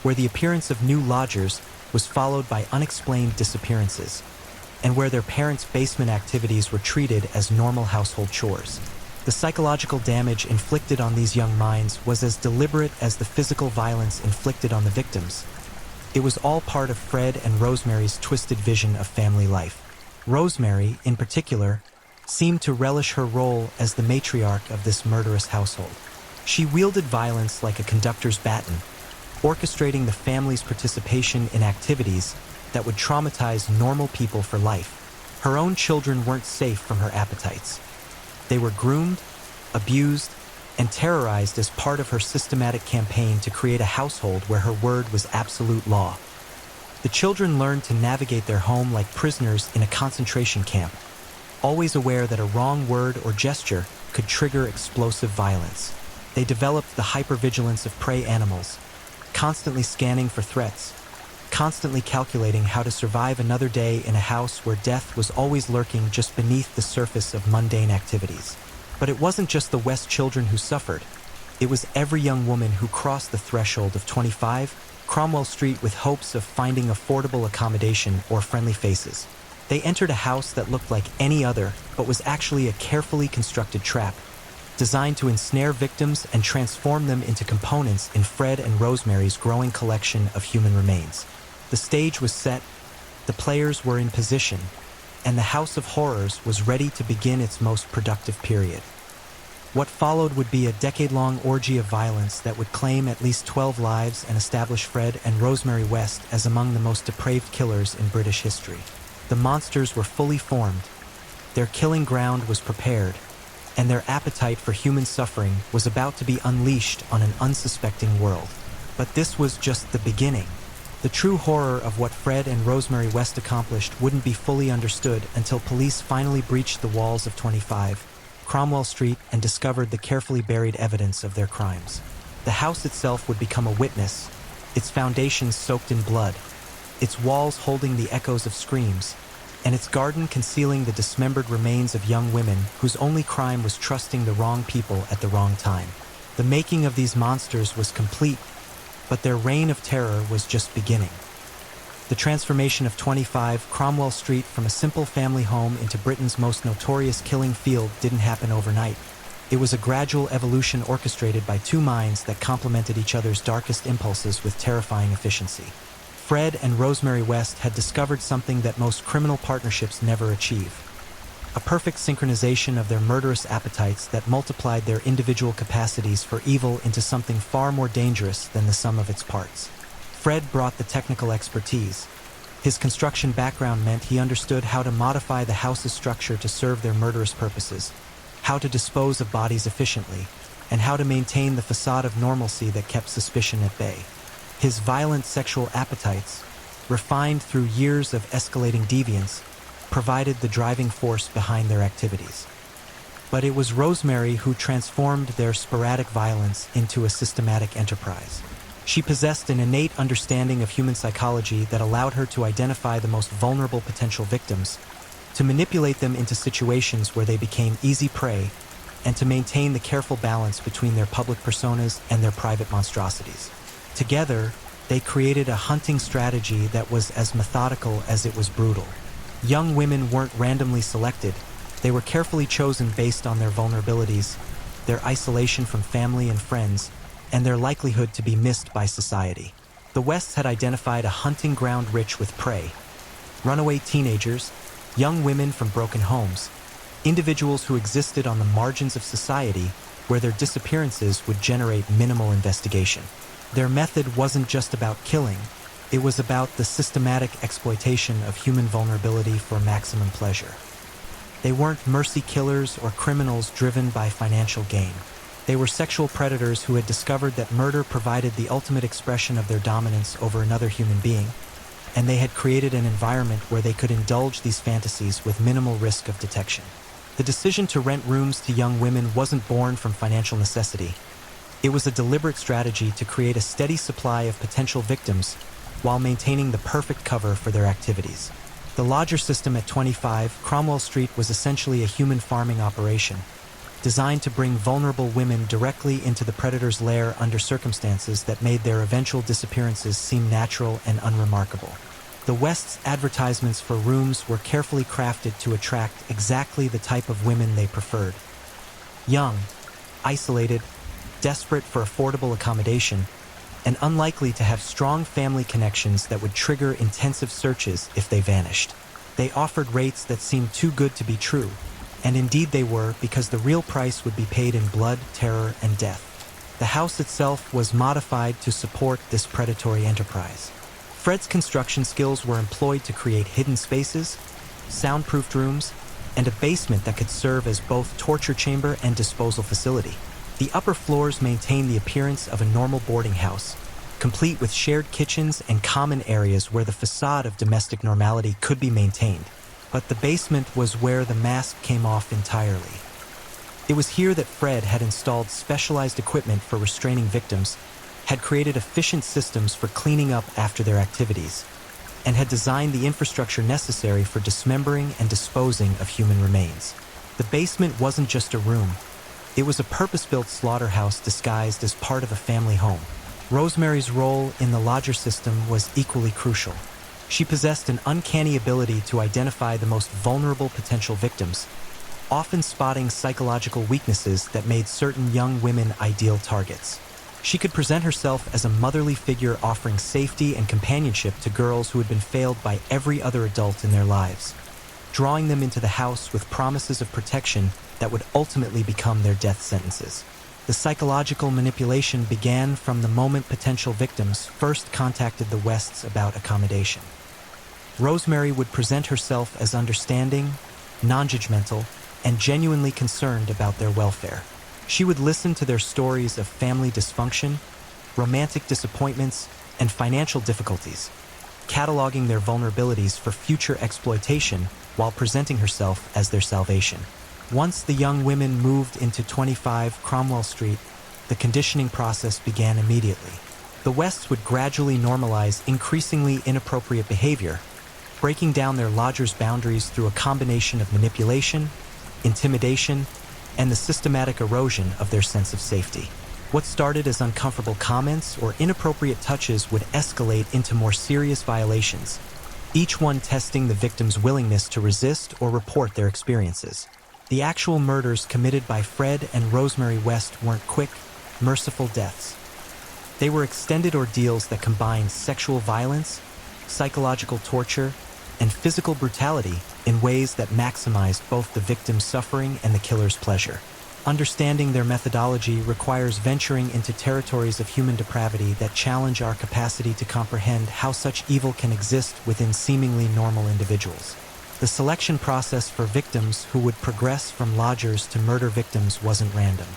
where the appearance of new lodgers was followed by unexplained disappearances, and where their parents' basement activities were treated as normal household chores. The psychological damage inflicted on these young minds was as deliberate as the physical violence inflicted on the victims. It was all part of Fred and Rosemary's twisted vision of family life. Rosemary, in particular, seemed to relish her role as the matriarch of this murderous household. She wielded violence like a conductor's baton, orchestrating the family's participation in activities that would traumatize normal people for life. Her own children weren't safe from her appetites. They were groomed, abused, and terrorized as part of her systematic campaign to create a household where her word was absolute law. The children learned to navigate their home like prisoners in a concentration camp, always aware that a wrong word or gesture could trigger explosive violence. They developed the hypervigilance of prey animals, constantly scanning for threats, constantly calculating how to survive another day in a house where death was always lurking just beneath the surface of mundane activities. But it wasn't just the West children who suffered. It was every young woman who crossed the threshold of 25, Cromwell Street, with hopes of finding affordable accommodation or friendly faces. They entered a house that looked like any other, but was actually a carefully constructed trap, designed to ensnare victims and transform them into components in Fred and Rosemary's growing collection of human remains. The stage was set, the players were in position, and the House of Horrors was ready to begin its most productive period. What followed would be a decade-long orgy of violence that would claim at least 12 lives and establish Fred and Rosemary West as among the most depraved killers in British history. The monsters were fully formed, their killing ground was prepared, and their appetite for human suffering was about to be unleashed on an unsuspecting world. But this was just the beginning. The true horror of what Fred and Rosemary West accomplished wouldn't be fully understood until police finally breached the walls of 25, Cromwell Street, and discovered the carefully buried evidence of their crimes. The house itself would become a witness, its foundations soaked in blood, its walls holding the echoes of screams, and its garden concealing the dismembered remains of young women whose only crime was trusting the wrong people at the wrong time. The making of these monsters was complete, but their reign of terror was just beginning. The transformation of 25 Cromwell Street from a simple family home into Britain's most notorious killing field didn't happen overnight. It was a gradual evolution orchestrated by two minds that complemented each other's darkest impulses with terrifying efficiency. Fred and Rosemary West had discovered something that most criminal partnerships never achieve: a perfect synchronization of their murderous appetites that multiplied their individual capacities for evil into something far more dangerous than the sum of its parts. Fred brought the technical expertise. His construction background meant he understood how to modify the house's structure to serve their murderous purposes, how to dispose of bodies efficiently, and how to maintain the facade of normalcy that kept suspicion at bay. His violent sexual appetites, refined through years of escalating deviance, provided the driving force behind their activities. But it was Rosemary who transformed their sporadic violence into a systematic enterprise. She possessed an innate understanding of human psychology that allowed her to identify the most vulnerable potential victims, to manipulate them into situations where they became easy prey, and to maintain the careful balance between their public personas and their private monstrosities. Together, they created a hunting strategy that was as methodical as it was brutal. Young women weren't randomly selected. They were carefully chosen based on their vulnerabilities, their isolation from family and friends, and their likelihood to be missed by society. The Wests had identified a hunting ground rich with prey: runaway teenagers, young women from broken homes, individuals who existed on the margins of society where their disappearances would generate minimal investigation. Their method wasn't just about killing, it was about the systematic exploitation of human vulnerability for maximum pleasure. They weren't mercy killers or criminals driven by financial gain. They were sexual predators who had discovered that murder provided the ultimate expression of their dominance over another human being, and they had created an environment where they could indulge these fantasies with minimal risk of detection. The decision to rent rooms to young women wasn't born from financial necessity. It was a deliberate strategy to create a steady supply of potential victims while maintaining the perfect cover for their activities. The lodger system at 25 Cromwell Street was essentially a human farming operation, designed to bring vulnerable women directly into the predator's lair under circumstances that made their eventual disappearances seem natural and unremarkable. The West's advertisements for rooms were carefully crafted to attract exactly the type of women they preferred: young, isolated, desperate for affordable accommodation, and unlikely to have strong family connections that would trigger intensive searches if they vanished. They offered rates that seemed too good to be true, And indeed they were, because the real price would be paid in blood, terror, and death. The house itself was modified to support this predatory enterprise. Fred's construction skills were employed to create hidden spaces, soundproofed rooms, and a basement that could serve as both torture chamber and disposal facility. The upper floors maintained the appearance of a normal boarding house, complete with shared kitchens and common areas where the facade of domestic normality could be maintained. But the basement was where the mask came off entirely. It was here that Fred had installed specialized equipment for restraining victims, had created efficient systems for cleaning up after their activities, and had designed the infrastructure necessary for dismembering and disposing of human remains. The basement wasn't just a room. It was a purpose-built slaughterhouse disguised as part of a family home. Rosemary's role in the lodger system was equally crucial. She possessed an uncanny ability to identify the most vulnerable potential victims, often spotting psychological weaknesses that made certain young women ideal targets. She could present herself as a motherly figure offering safety and companionship to girls who had been failed by every other adult in their lives, drawing them into the house with promises of protection that would ultimately become their death sentences. The psychological manipulation began from the moment potential victims first contacted the Wests about accommodation. Rosemary would present herself as understanding, non-judgmental, and genuinely concerned about their welfare. She would listen to their stories of family dysfunction, romantic disappointments, and financial difficulties, cataloging their vulnerabilities for future exploitation while presenting herself as their salvation. Once the young women moved into 25 Cromwell Street, the conditioning process began immediately. The Wests would gradually normalize increasingly inappropriate behavior, breaking down their lodgers' boundaries through a combination of manipulation, intimidation, and the systematic erosion of their sense of safety. What started as uncomfortable comments or inappropriate touches would escalate into more serious violations, each one testing the victim's willingness to resist or report their experiences. The actual murders committed by Fred and Rosemary West weren't quick, merciful deaths. They were extended ordeals that combined sexual violence, psychological torture, and physical brutality in ways that maximized both the victim's suffering and the killer's pleasure. Understanding their methodology requires venturing into territories of human depravity that challenge our capacity to comprehend how such evil can exist within seemingly normal individuals. The selection process for victims who would progress from lodgers to murder victims wasn't random.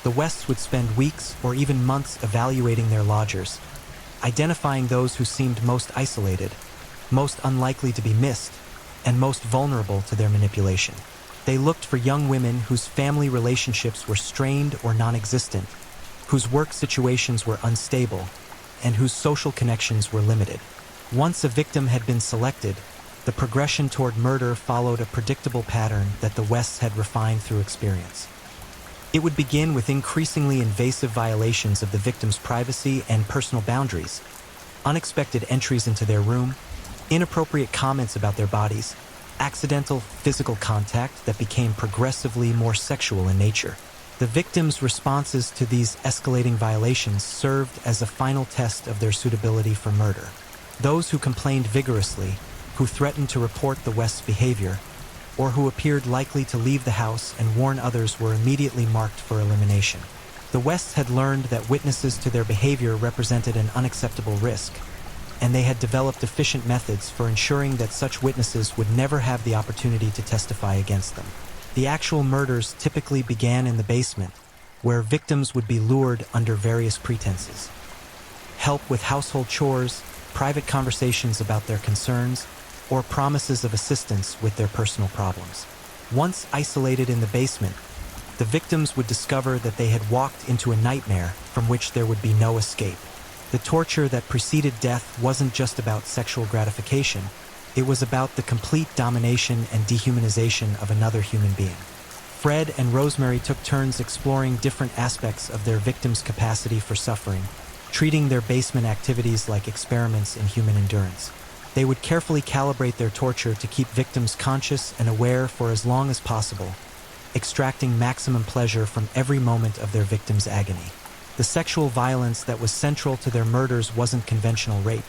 The Wests would spend weeks or even months evaluating their lodgers, identifying those who seemed most isolated, most unlikely to be missed, and most vulnerable to their manipulation. They looked for young women whose family relationships were strained or non-existent, whose work situations were unstable, and whose social connections were limited. Once a victim had been selected, the progression toward murder followed a predictable pattern that the Wests had refined through experience. It would begin with increasingly invasive violations of the victim's privacy and personal boundaries, unexpected entries into their room, inappropriate comments about their bodies, accidental physical contact that became progressively more sexual in nature. The victims' responses to these escalating violations served as a final test of their suitability for murder. Those who complained vigorously, who threatened to report the West's behavior, or who appeared likely to leave the house and warn others were immediately marked for elimination. The Wests had learned that witnesses to their behavior represented an unacceptable risk, and they had developed efficient methods for ensuring that such witnesses would never have the opportunity to testify against them. The actual murders typically began in the basement, where victims would be lured under various pretenses. Help with household chores, private conversations about their concerns, or promises of assistance with their personal problems. Once isolated in the basement, the victims would discover that they had walked into a nightmare from which there would be no escape. The torture that preceded death wasn't just about sexual gratification, it was about the complete domination and dehumanization of another human being. Fred and Rosemary took turns exploring different aspects of their victims' capacity for suffering, treating their basement activities like experiments in human endurance. They would carefully calibrate their torture to keep victims conscious and aware for as long as possible, extracting maximum pleasure from every moment of their victim's agony. The sexual violence that was central to their murders wasn't conventional rape.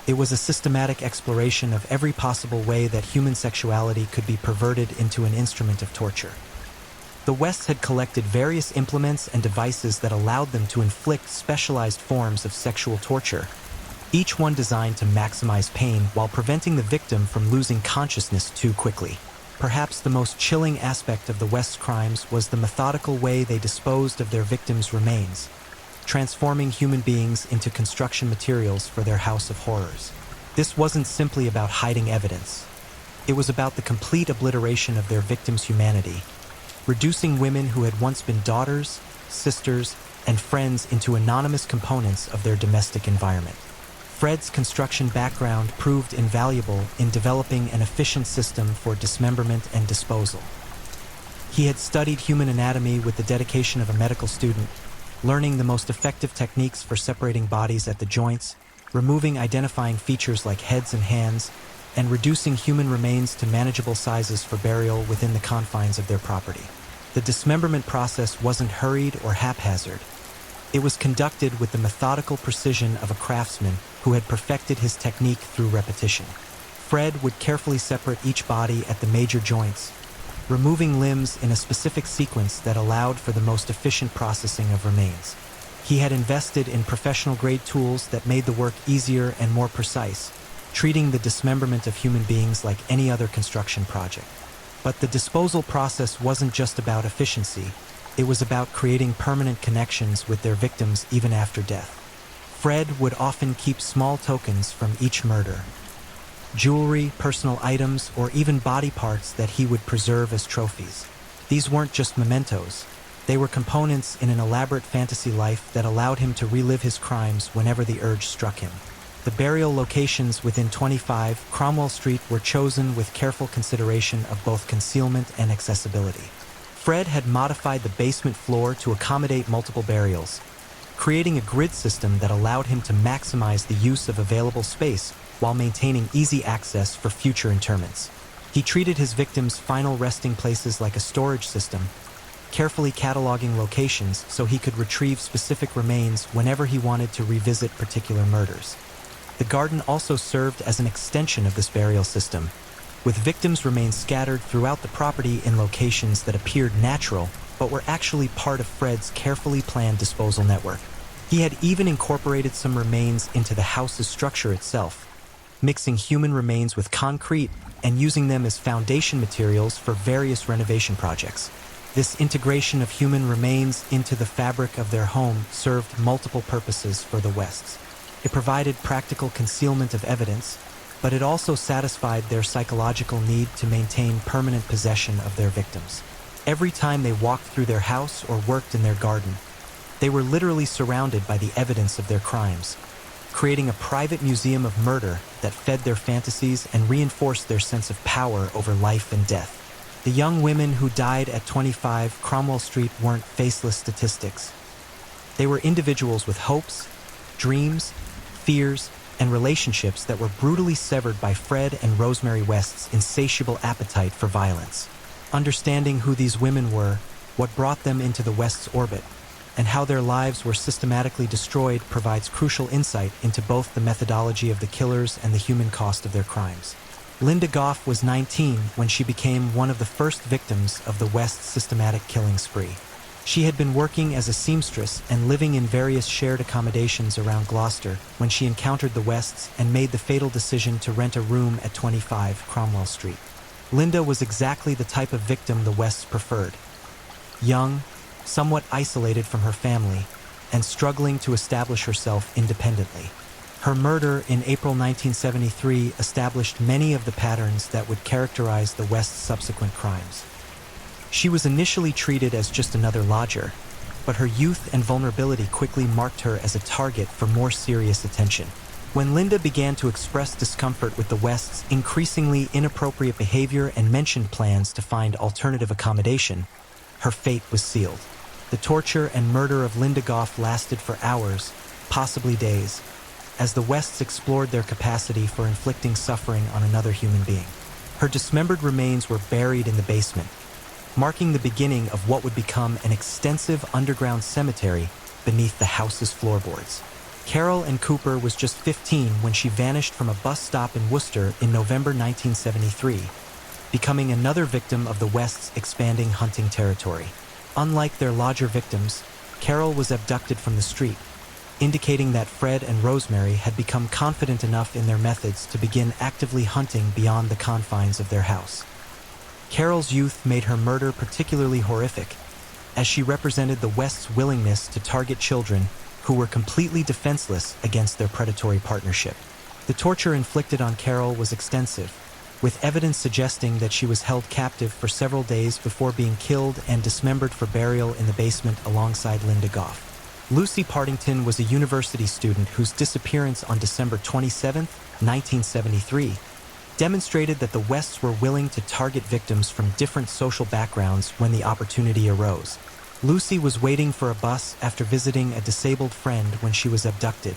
It was a systematic exploration of every possible way that human sexuality could be perverted into an instrument of torture. The West had collected various implements and devices that allowed them to inflict specialized forms of sexual torture, each one designed to maximize pain while preventing the victim from losing consciousness too quickly. Perhaps the most chilling aspect of the West's crimes was the methodical way they disposed of their victims' remains, transforming human beings into construction materials for their house of horrors. This wasn't simply about hiding evidence. It was about the complete obliteration of their victims' humanity, reducing women who had once been daughters, sisters, and friends into anonymous components of their domestic environment. Fred's construction background proved invaluable in developing an efficient system for dismemberment and disposal. He had studied human anatomy with the dedication of a medical student, learning the most effective techniques for separating bodies at the joints, removing identifying features like heads and hands, and reducing human remains to manageable sizes for burial within the confines of their property. The dismemberment process wasn't hurried or haphazard. It was conducted with the methodical precision of a craftsman who had perfected his technique through repetition. Fred would carefully separate each body at the major joints, removing limbs in a specific sequence that allowed for the most efficient processing of remains. He had invested in professional-grade tools that made the work easier and more precise, treating the dismemberment of human beings like any other construction project. But the disposal process wasn't just about efficiency. It was about creating permanent connections with their victims even after death. Fred would often keep small tokens from each murder, jewelry, personal items, or even body parts that he would preserve as trophies. These weren't just mementos. They were components in an elaborate fantasy life that allowed him to relive his crimes whenever the urge struck him. The burial locations within 25 Cromwell Street were chosen with careful consideration of both concealment and accessibility. Fred had modified the basement floor to accommodate multiple burials, creating a grid system that allowed him to maximize the use of available space while maintaining easy access for future interments. He treated his victims' final resting places like a storage system, carefully cataloging locations so he could retrieve specific remains whenever he wanted to revisit particular murders. The garden also served as an extension of this burial system, with victims' remains scattered throughout the property in locations that appeared natural but were actually part of Fred's carefully planned disposal network. He had even incorporated some remains into the house's structure itself, mixing human remains with concrete and using them as foundation materials for various renovation projects. This integration of human remains into the fabric of their home served multiple purposes for the Wests. It provided practical concealment of evidence, but it also satisfied their psychological need to maintain permanent possession of their victims. Every time they walked through their house or worked in their garden, they were literally surrounded by the evidence of their crimes, creating a private museum of murder that fed their fantasies and reinforced their sense of power over life and death. The young women who died at 25 Cromwell Street weren't faceless statistics. They were individuals with hopes, dreams, fears, and relationships that were brutally severed by Fred and Rosemary West's insatiable appetite for violence. Understanding who these women were, what brought them into the West's orbit, and how their lives were systematically destroyed provides crucial insight into both the methodology of the killers and the human cost of their crimes. Linda Goff was 19 when she became one of the first victims of the West's systematic killing spree. She had been working as a seamstress and living in various shared accommodations around Gloucester when she encountered the Wests and made the fatal decision to rent a room at 25 Cromwell Street. Linda was exactly the type of victim the Wests preferred. Young, somewhat isolated from her family, and struggling to establish herself independently. Her murder in April 1973 established many of the patterns that would characterize the West's subsequent crimes. She was initially treated as just another lodger, but her youth and vulnerability quickly marked her as a target for more serious attention. When Linda began to express discomfort with the West's increasingly inappropriate behavior and mentioned plans to find alternative accommodation, her fate was sealed. The torture and murder of Linda Goff lasted for hours, possibly days, as the Wests explored their capacity for inflicting suffering on another human being. Her dismembered remains were buried in the basement, marking the beginning of what would become an extensive underground cemetery beneath the house's floorboards. Carol Ann Cooper was just 15 when she vanished from a bus stop in Worcester in November 1973, becoming another victim of the West's expanding hunting territory. Unlike their larger victims, Carol was abducted from the street, indicating that Fred and Rosemary had become confident enough in their methods to begin actively hunting beyond the confines of their house. Carol's youth made her murder particularly horrific, as she represented the West's willingness to target children who were completely defenseless against their predatory partnership. The torture inflicted on Carol was extensive, with evidence suggesting that she was held captive for several days before being killed and dismembered for burial in the basement alongside Linda Goff. Lucy Partington was a university student whose disappearance on December 27, 1973, demonstrated that the Wests were willing to target victims from different social backgrounds when the opportunity arose. Lucy was waiting for a bus after visiting a disabled friend when she was abducted,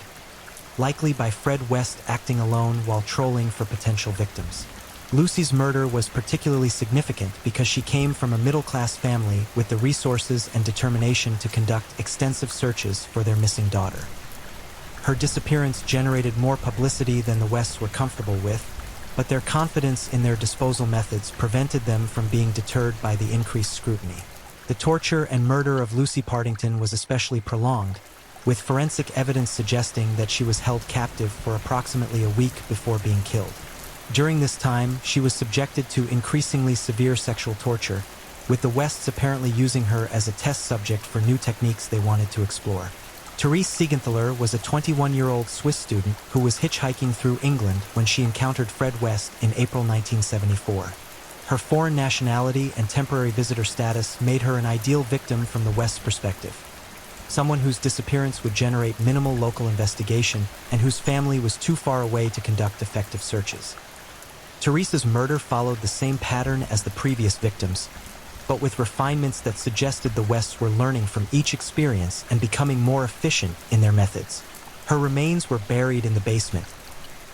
likely by Fred West acting alone while trolling for potential victims. Lucy's murder was particularly significant because she came from a middle-class family with the resources and determination to conduct extensive searches for their missing daughter. Her disappearance generated more publicity than the Wests were comfortable with, but their confidence in their disposal methods prevented them from being deterred by the increased scrutiny. The torture and murder of Lucy Partington was especially prolonged, with forensic evidence suggesting that she was held captive for approximately a week before being killed. During this time, she was subjected to increasingly severe sexual torture, with the Wests apparently using her as a test subject for new techniques they wanted to explore. Therese Siegenthaler was a 21-year-old Swiss student who was hitchhiking through England when she encountered Fred West in April 1974. Her foreign nationality and temporary visitor status made her an ideal victim from the West's perspective, someone whose disappearance would generate minimal local investigation and whose family was too far away to conduct effective searches. Therese's murder followed the same pattern as the previous victims, but with refinements that suggested the Wests were learning from each experience and becoming more efficient in their methods. Her remains were buried in the basement,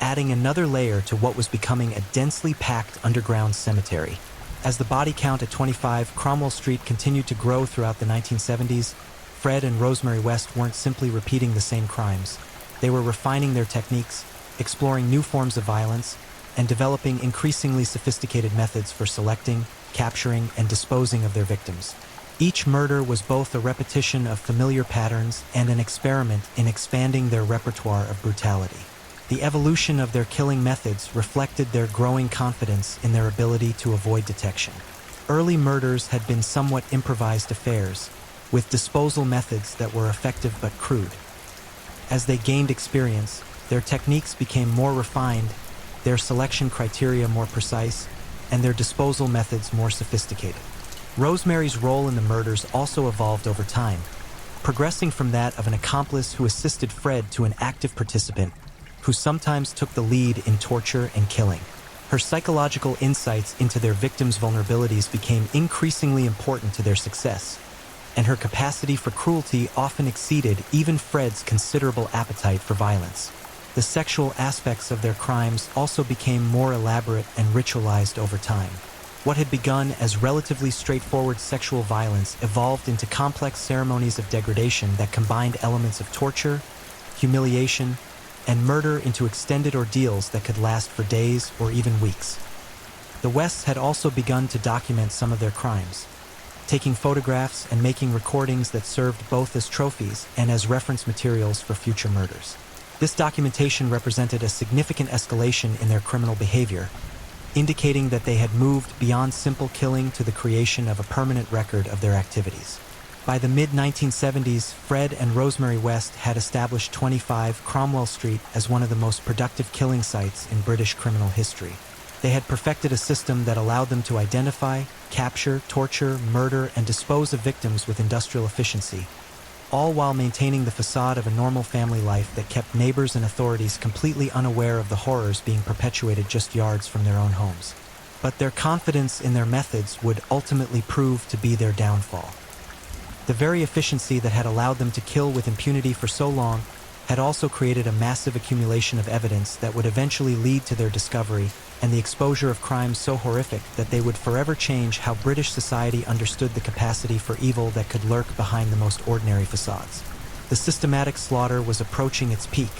adding another layer to what was becoming a densely packed underground cemetery. As the body count at 25 Cromwell Street continued to grow throughout the 1970s, Fred and Rosemary West weren't simply repeating the same crimes. They were refining their techniques, exploring new forms of violence, and developing increasingly sophisticated methods for selecting, capturing, and disposing of their victims. Each murder was both a repetition of familiar patterns and an experiment in expanding their repertoire of brutality. The evolution of their killing methods reflected their growing confidence in their ability to avoid detection. Early murders had been somewhat improvised affairs, with disposal methods that were effective but crude. As they gained experience, their techniques became more refined, their selection criteria more precise, and their disposal methods more sophisticated. Rosemary's role in the murders also evolved over time, progressing from that of an accomplice who assisted Fred to an active participant, who sometimes took the lead in torture and killing. Her psychological insights into their victims' vulnerabilities became increasingly important to their success, and her capacity for cruelty often exceeded even Fred's considerable appetite for violence. The sexual aspects of their crimes also became more elaborate and ritualized over time. What had begun as relatively straightforward sexual violence evolved into complex ceremonies of degradation that combined elements of torture, humiliation, and murder into extended ordeals that could last for days or even weeks. The Wests had also begun to document some of their crimes, taking photographs and making recordings that served both as trophies and as reference materials for future murders. This documentation represented a significant escalation in their criminal behavior, indicating that they had moved beyond simple killing to the creation of a permanent record of their activities. By the mid-1970s, Fred and Rosemary West had established 25 Cromwell Street as one of the most productive killing sites in British criminal history. They had perfected a system that allowed them to identify, capture, torture, murder, and dispose of victims with industrial efficiency, all while maintaining the facade of a normal family life that kept neighbors and authorities completely unaware of the horrors being perpetuated just yards from their own homes. But their confidence in their methods would ultimately prove to be their downfall. The very efficiency that had allowed them to kill with impunity for so long had also created a massive accumulation of evidence that would eventually lead to their discovery and the exposure of crimes so horrific that they would forever change how British society understood the capacity for evil that could lurk behind the most ordinary facades. The systematic slaughter was approaching its peak,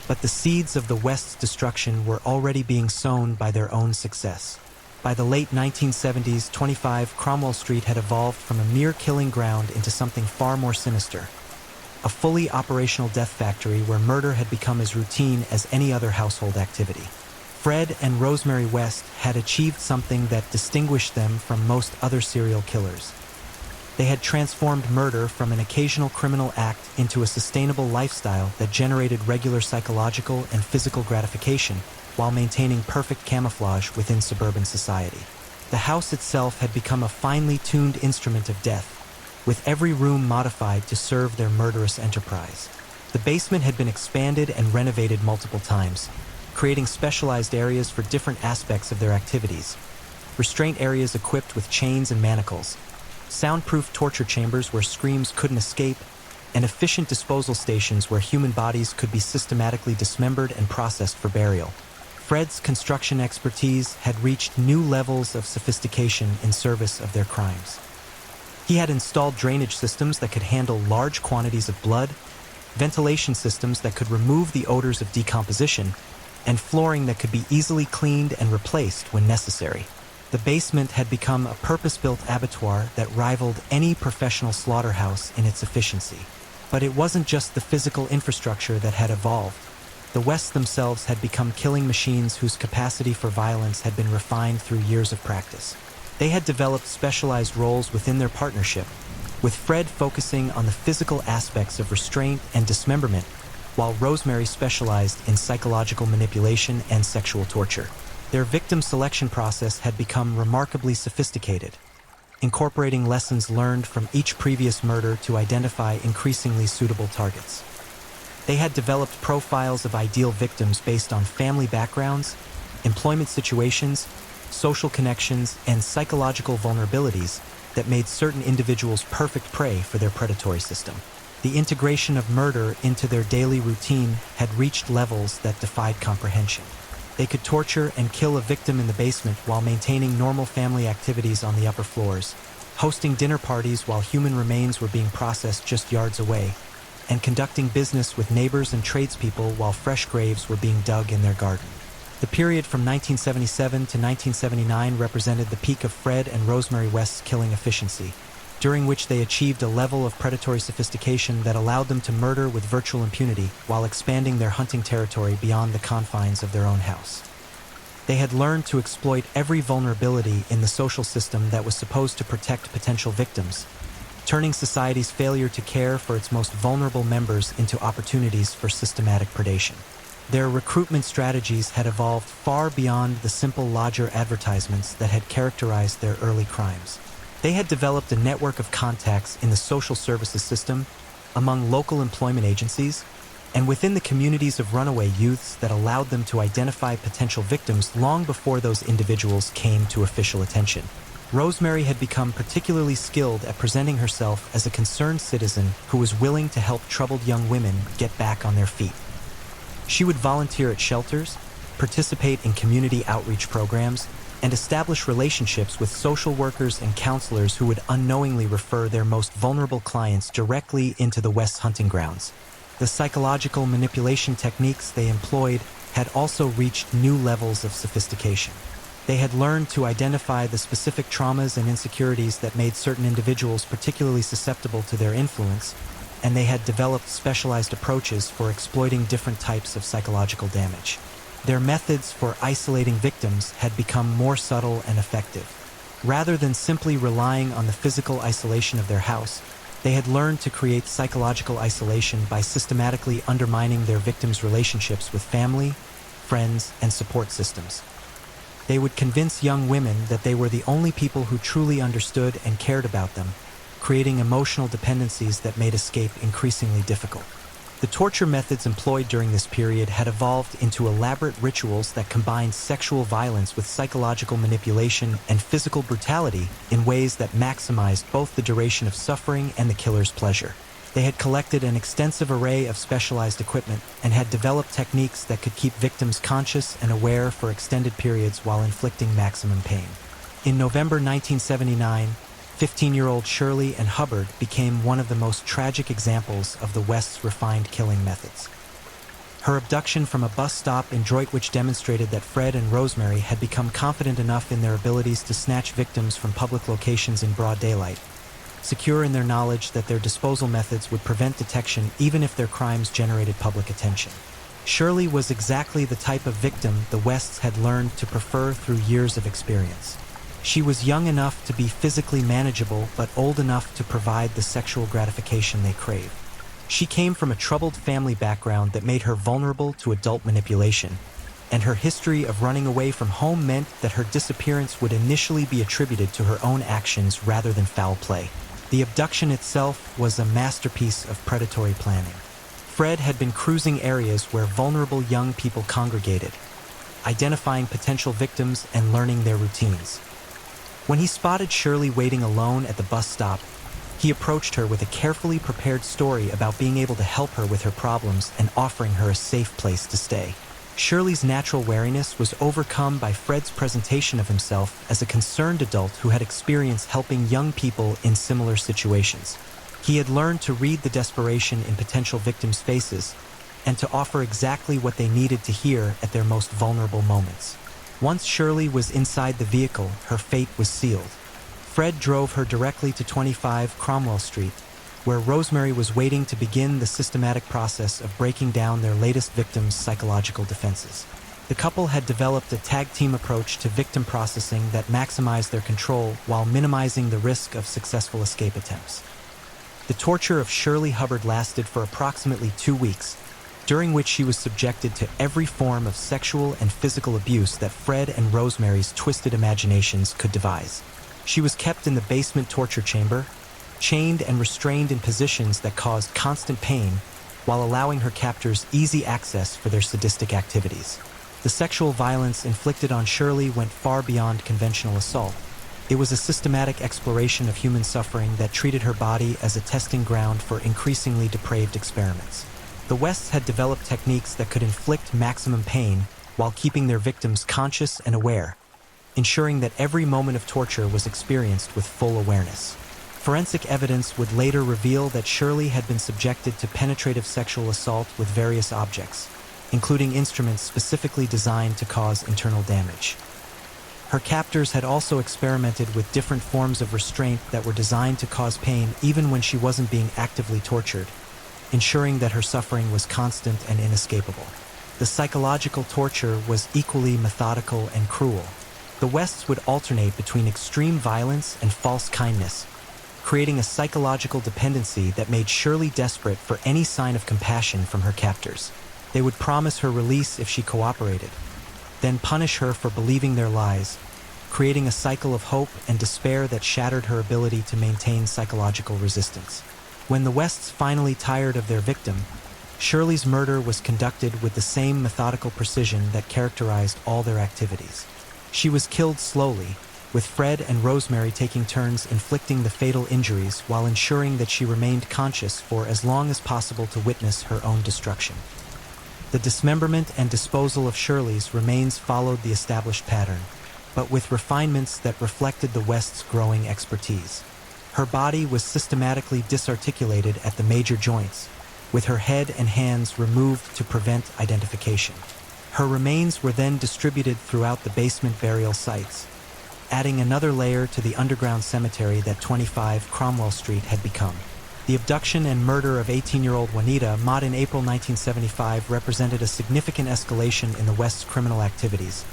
but the seeds of the West's destruction were already being sown by their own success. By the late 1970s, 25 Cromwell Street had evolved from a mere killing ground into something far more sinister. A fully operational death factory where murder had become as routine as any other household activity. Fred and Rosemary West had achieved something that distinguished them from most other serial killers. They had transformed murder from an occasional criminal act into a sustainable lifestyle that generated regular psychological and physical gratification while maintaining perfect camouflage within suburban society. The house itself had become a finely tuned instrument of death, with every room modified to serve their murderous enterprise. The basement had been expanded and renovated multiple times, creating specialized areas for different aspects of their activities. Restraint areas equipped with chains and manacles, soundproof torture chambers where screams couldn't escape, and efficient disposal stations where human bodies could be systematically dismembered and processed for burial. Fred's construction expertise had reached new levels of sophistication in service of their crimes. He had installed drainage systems that could handle large quantities of blood, ventilation systems that could remove the odors of decomposition, and flooring that could be easily cleaned and replaced when necessary. The basement had become a purpose-built abattoir that rivaled any professional slaughterhouse in its efficiency. But it wasn't just the physical infrastructure that had evolved. The West themselves had become killing machines whose capacity for violence had been refined through years of practice. They had developed specialized roles within their partnership, with Fred focusing on the physical aspects of restraint and dismemberment, while Rosemary specialized in psychological manipulation and sexual torture. Their victim selection process had become remarkably sophisticated, incorporating lessons learned from each previous murder to identify increasingly suitable targets. They had developed profiles of ideal victims based on family backgrounds, employment situations, social connections, and psychological vulnerabilities that made certain individuals perfect prey for their predatory system. The integration of murder into their daily routine had reached levels that defied comprehension. They could torture and kill a victim in the basement while maintaining normal family activities on the upper floors, hosting dinner parties while human remains were being processed just yards away, and conducting business with neighbors and tradespeople while fresh graves were being dug in their garden. The period from 1977 to 1979 represented the peak of Fred and Rosemary West's killing efficiency, during which they achieved a level of predatory sophistication that allowed them to murder with virtual impunity while expanding their hunting territory beyond the confines of their own house. They had learned to exploit every vulnerability in the social system that was supposed to protect potential victims, turning society's failure to care for its most vulnerable members into opportunities for systematic predation. Their recruitment strategies had evolved far beyond the simple lodger advertisements that had characterized their early crimes. They had developed a network of contacts in the social services system, among local employment agencies, and within the communities of runaway youths that allowed them to identify potential victims long before those individuals came to official attention. Rosemary had become particularly skilled at presenting herself as a concerned citizen who was willing to help troubled young women get back on their feet. She would volunteer at shelters, participate in community outreach programs, and establish relationships with social workers and counselors who would unknowingly refer their most vulnerable clients directly into the West's hunting grounds. The psychological manipulation techniques they employed had also reached new levels of sophistication. They had learned to identify the specific traumas and insecurities that made certain individuals particularly susceptible to their influence, and they had developed specialized approaches for exploiting different types of psychological damage. Their methods for isolating victims had become more subtle and effective. Rather than simply relying on the physical isolation of their house, they had learned to create psychological isolation by systematically undermining their victims' relationships with family, friends, and support systems. They would convince young women that they were the only people who truly understood and cared about them, creating emotional dependencies that made escape increasingly difficult. The torture methods employed during this period had evolved into elaborate rituals that combined sexual violence with psychological manipulation and physical brutality in ways that maximized both the duration of suffering and the killer's pleasure. They had collected an extensive array of specialized equipment and had developed techniques that could keep victims conscious and aware for extended periods while inflicting maximum pain. In November 1979, 15-year-old Shirley and Hubbard became one of the most tragic examples of the West's refined killing methods. Her abduction from a bus stop in Droitwich demonstrated that Fred and Rosemary had become confident enough in their abilities to snatch victims from public locations in broad daylight, secure in their knowledge that their disposal methods would prevent detection even if their crimes generated public attention. Shirley was exactly the type of victim the Wests had learned to prefer through years of experience. She was young enough to be physically manageable but old enough to provide the sexual gratification they craved. She came from a troubled family background that made her vulnerable to adult manipulation, and her history of running away from home meant that her disappearance would initially be attributed to her own actions rather than foul play. The abduction itself was a masterpiece of predatory planning. Fred had been cruising areas where vulnerable young people congregated, identifying potential victims and learning their routines. When he spotted Shirley waiting alone at the bus stop, he approached her with a carefully prepared story about being able to help her with her problems and offering her a safe place to stay. Shirley's natural wariness was overcome by Fred's presentation of himself as a concerned adult who had experience helping young people in similar situations. He had learned to read the desperation in potential victims' faces and to offer exactly what they needed to hear at their most vulnerable moments. Once Shirley was inside the vehicle, her fate was sealed. Fred drove her directly to 25 Cromwell Street, where Rosemary was waiting to begin the systematic process of breaking down their latest victim's psychological defenses. The couple had developed a tag-team approach to victim processing that maximized their control while minimizing the risk of successful escape attempts. The torture of Shirley Hubbard lasted for approximately 2 weeks, during which she was subjected to every form of sexual and physical abuse that Fred and Rosemary's twisted imaginations could devise. She was kept in the basement torture chamber, chained and restrained in positions that caused constant pain, while allowing her captors easy access for their sadistic activities. The sexual violence inflicted on Shirley went far beyond conventional assault. It was a systematic exploration of human suffering that treated her body as a testing ground for increasingly depraved experiments. The Wests had developed techniques that could inflict maximum pain while keeping their victims conscious and aware, ensuring that every moment of torture was experienced with full awareness. Forensic evidence would later reveal that Shirley had been subjected to penetrative sexual assault with various objects, including instruments specifically designed to cause internal damage. Her captors had also experimented with different forms of restraint that were designed to cause pain even when she wasn't being actively tortured, ensuring that her suffering was constant and inescapable. The psychological torture was equally methodical and cruel. The Wests would alternate between extreme violence and false kindness, creating a psychological dependency that made Shirley desperate for any sign of compassion from her captors. They would promise her release if she cooperated, then punish her for believing their lies, creating a cycle of hope and despair that shattered her ability to maintain psychological resistance. When the Wests finally tired of their victim, Shirley's murder was conducted with the same methodical precision that characterized all their activities. She was killed slowly, with Fred and Rosemary taking turns inflicting the fatal injuries while ensuring that she remained conscious for as long as possible to witness her own destruction. The dismemberment and disposal of Shirley's remains followed the established pattern, but with refinements that reflected the West's growing expertise. Her body was systematically disarticulated at the major joints, with her head and hands removed to prevent identification. Her remains were then distributed throughout the basement burial sites, adding another layer to the underground cemetery that 25 Cromwell Street had become. The abduction and murder of 18-year-old Juanita Mott in April 1975 represented a significant escalation in the West's criminal activities,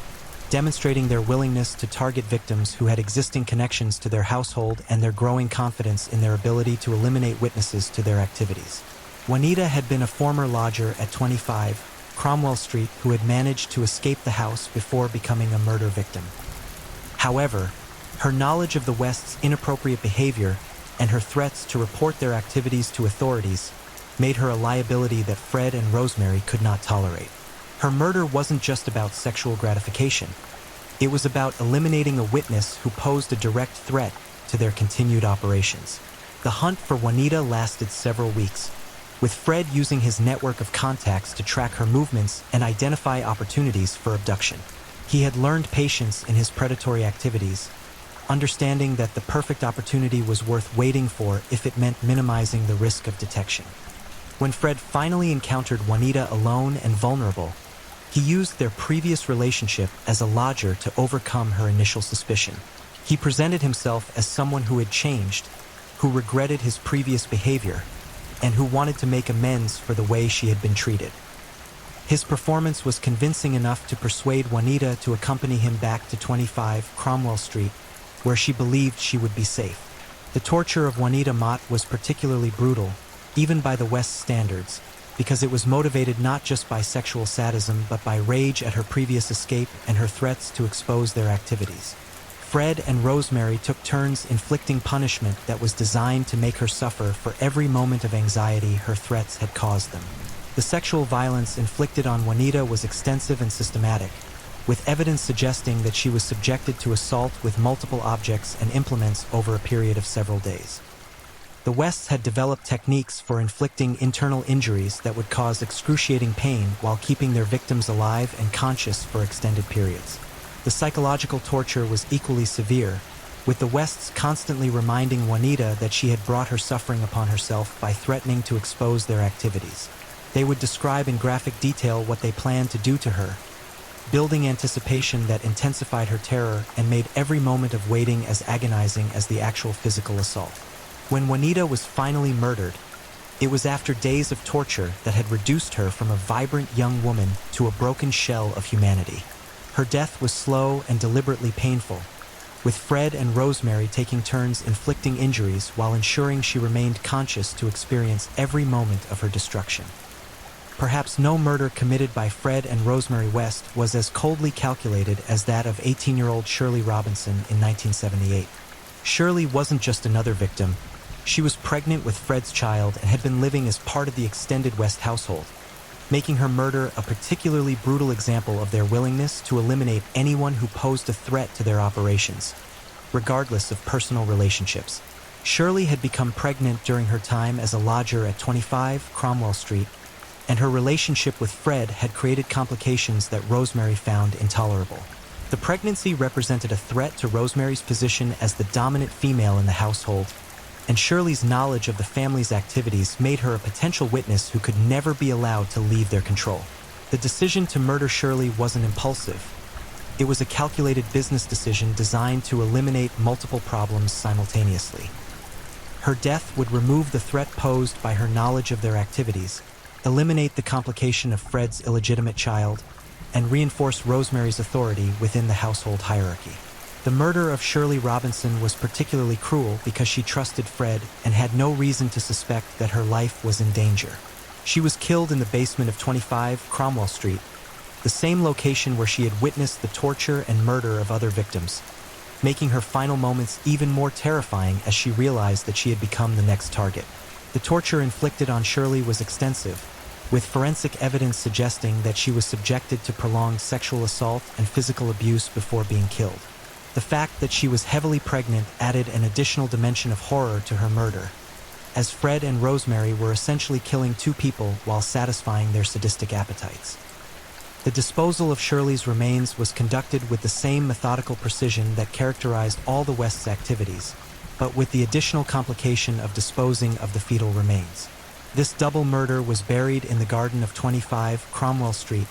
demonstrating their willingness to target victims who had existing connections to their household and their growing confidence in their ability to eliminate witnesses to their activities. Juanita had been a former lodger at 25 Cromwell Street who had managed to escape the house before becoming a murder victim. However, her knowledge of the West's inappropriate behavior and her threats to report their activities to authorities made her a liability that Fred and Rosemary could not tolerate. Her murder wasn't just about sexual gratification. It was about eliminating a witness who posed a direct threat to their continued operations. The hunt for Juanita lasted several weeks, with Fred using his network of contacts to track her movements and identify opportunities for abduction. He had learned patience in his predatory activities, understanding that the perfect opportunity was worth waiting for if it meant minimizing the risk of detection. When Fred finally encountered Juanita alone and vulnerable, he used their previous relationship as a lodger to overcome her initial suspicion. He presented himself as someone who had changed, who regretted his previous behavior, and who wanted to make amends for the way she had been treated. His performance was convincing enough to persuade Juanita to accompany him back to 25 Cromwell Street, where she believed she would be safe. The torture of Juanita Mott was particularly brutal, even by the West's standards, because it was motivated not just by sexual sadism but by rage at her previous escape and her threats to expose their activities. Fred and Rosemary took turns inflicting punishment that was designed to make her suffer for every moment of anxiety her threats had caused them. The sexual violence inflicted on Juanita was extensive and systematic, with evidence suggesting that she was subjected to assault with multiple objects and implements over a period of several days. The West had developed techniques for inflicting internal injuries that would cause excruciating pain while keeping their victims alive and conscious for extended periods. The psychological torture was equally severe, with the West's constantly reminding Juanita that she had brought her suffering upon herself by threatening to expose their activities. They would describe in graphic detail what they planned to do to her, building anticipation that intensified her terror and made every moment of waiting as agonizing as the actual physical assault. When Juanita was finally murdered, it was after days of torture that had reduced her from a vibrant young woman to a broken shell of humanity. Her death was slow and deliberately painful, with Fred and Rosemary taking turns inflicting injuries while ensuring she remained conscious to experience every moment of her destruction. Perhaps no murder committed by Fred and Rosemary West was as coldly calculated as that of 18-year-old Shirley Robinson in 1978. Shirley wasn't just another victim. She was pregnant with Fred's child and had been living as part of the extended West household, making her murder a particularly brutal example of their willingness to eliminate anyone who posed a threat to their operations, regardless of personal relationships. Shirley had become pregnant during her time as a lodger at 25 Cromwell Street, and her relationship with Fred had created complications that Rosemary found intolerable. The pregnancy represented a threat to Rosemary's position as the dominant female in the household, and Shirley's knowledge of the family's activities made her a potential witness who could never be allowed to leave their control. The decision to murder Shirley wasn't impulsive. It was a calculated business decision designed to eliminate multiple problems simultaneously. Her death would remove the threat posed by her knowledge of their activities, eliminate the complication of Fred's illegitimate child, and reinforce Rosemary's authority within the household hierarchy. The murder of Shirley Robinson was particularly cruel because she trusted Fred and had no reason to suspect that her life was in danger. She was killed in the basement of 25 Cromwell Street, the same location where she had witnessed the torture and murder of other victims, making her final moments even more terrifying as she realized that she had become the next target. The torture inflicted on Shirley was extensive, with forensic evidence suggesting that she was subjected to prolonged sexual assault and physical abuse before being killed. The fact that she was heavily pregnant added an additional dimension of horror to her murder, as Fred and Rosemary were essentially killing two people while satisfying their sadistic appetites. The disposal of Shirley's remains was conducted with the same methodical precision that characterized all the West's activities, but with the additional complication of disposing of the fetal remains. This double murder was buried in the garden of 25 Cromwell Street,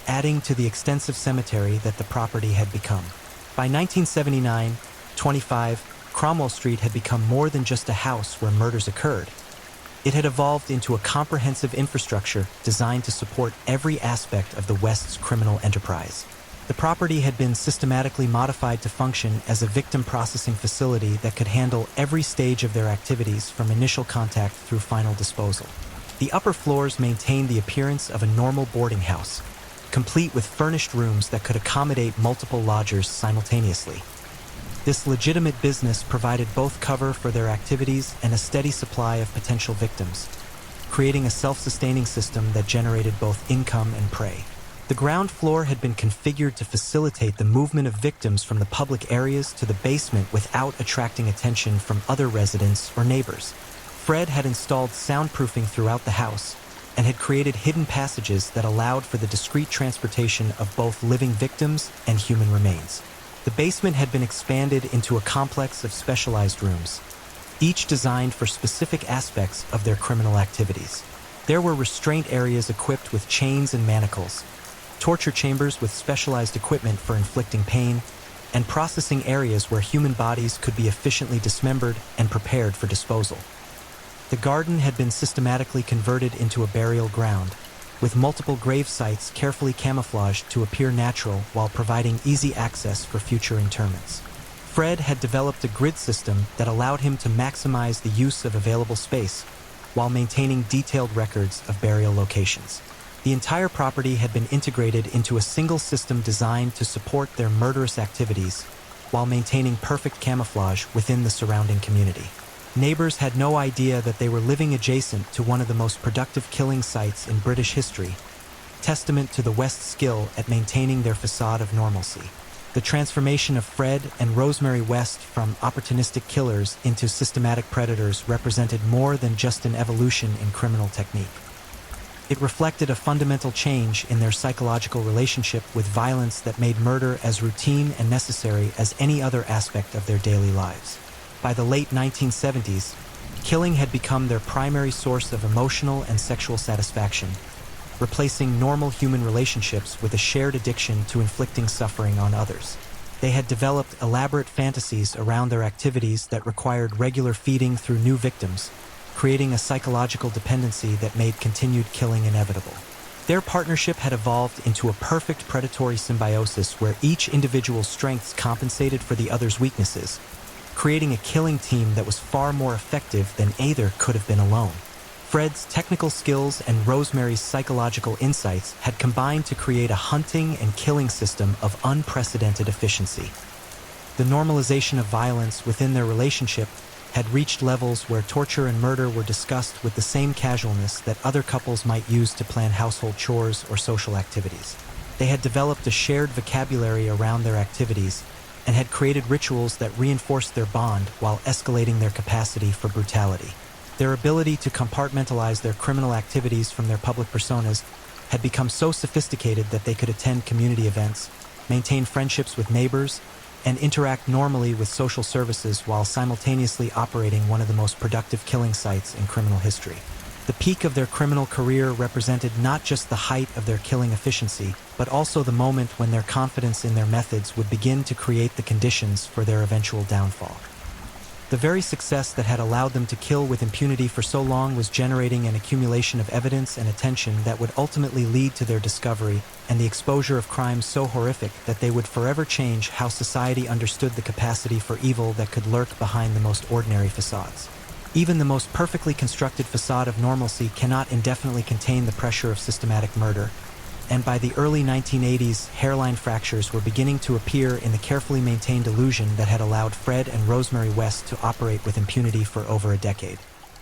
adding to the extensive cemetery that the property had become. By 1979, 25 Cromwell Street had become more than just a house where murders occurred. It had evolved into a comprehensive infrastructure designed to support every aspect of the West's criminal enterprise. The property had been systematically modified to function as a victim processing facility that could handle every stage of their activities from initial contact through final disposal. The upper floors maintained the appearance of a normal boarding house, complete with furnished rooms that could accommodate multiple lodgers simultaneously. This legitimate business provided both cover for their activities and a steady supply of potential victims, creating a self-sustaining system that generated both income and prey. The ground floor had been configured to facilitate the movement of victims from the public areas to the basement without attracting attention from other residents or neighbors. Fred had installed soundproofing throughout the house and had created hidden passages that allowed for the discreet transportation of both living victims and human remains. The basement had been expanded into a complex of specialized rooms, each designed for specific aspects of their criminal activities. There were restraint areas equipped with chains and manacles, torture chambers with specialized equipment for inflicting pain, and processing areas where human bodies could be efficiently dismembered and prepared for disposal. The garden had been systematically converted into a burial ground, with multiple grave sites carefully camouflaged to appear natural while providing easy access for future interments. Fred had developed a grid system that allowed him to maximize the use of available space while maintaining detailed records of burial locations. The entire property had been integrated into a single system designed to support their murderous activities while maintaining perfect camouflage within the surrounding community. Neighbors had no idea that they were living adjacent to one of the most productive killing sites in British history, testament to the West's skill at maintaining their facade of normalcy. The transformation of Fred and Rosemary West from opportunistic killers into systematic predators represented more than just an evolution in criminal technique. It reflected a fundamental change in their psychological relationship with violence that made murder as routine and necessary as any other aspect of their daily lives. By the late 1970s, killing had become their primary source of emotional and sexual satisfaction, replacing normal human relationships with a shared addiction to inflicting suffering on others. They had developed elaborate fantasies around their activities that required regular feeding through new victims, creating a psychological dependency that made continued killing inevitable. Their partnership had evolved into a perfect predatory symbiosis where each individual's strengths compensated for the other's weaknesses, creating a killing team that was far more effective than either could have been alone. Fred's technical skills and Rosemary's psychological insights had combined to create a hunting and killing system of unprecedented efficiency. The normalization of violence within their relationship had reached levels where torture and murder were discussed with the same casualness that other couples might use to plan household chores or social activities. They had developed a shared vocabulary around their activities and had created rituals that reinforced their bond while escalating their capacity for brutality. Their ability to compartmentalize their criminal activities from their public personas had become so sophisticated that they could attend community events, maintain friendships with neighbors, and interact normally with social services while simultaneously operating one of the most productive killing sites in criminal history. The peak of their criminal career represented not just the height of their killing efficiency, but also the moment when their confidence in their methods would begin to create the conditions for their eventual downfall. The very success that had allowed them to kill with impunity for so long was generating an accumulation of evidence and attention that would ultimately lead to their discovery and the exposure of crimes so horrific that they would forever change how society understood the capacity for evil that could lurk behind the most ordinary facades. Even the most perfectly constructed facade of normalcy cannot indefinitely contain the pressure of systematic murder, and by the early 1980s, hairline fractures were beginning to appear in the carefully maintained illusion that had allowed Fred and Rosemary West to operate with impunity for over a decade.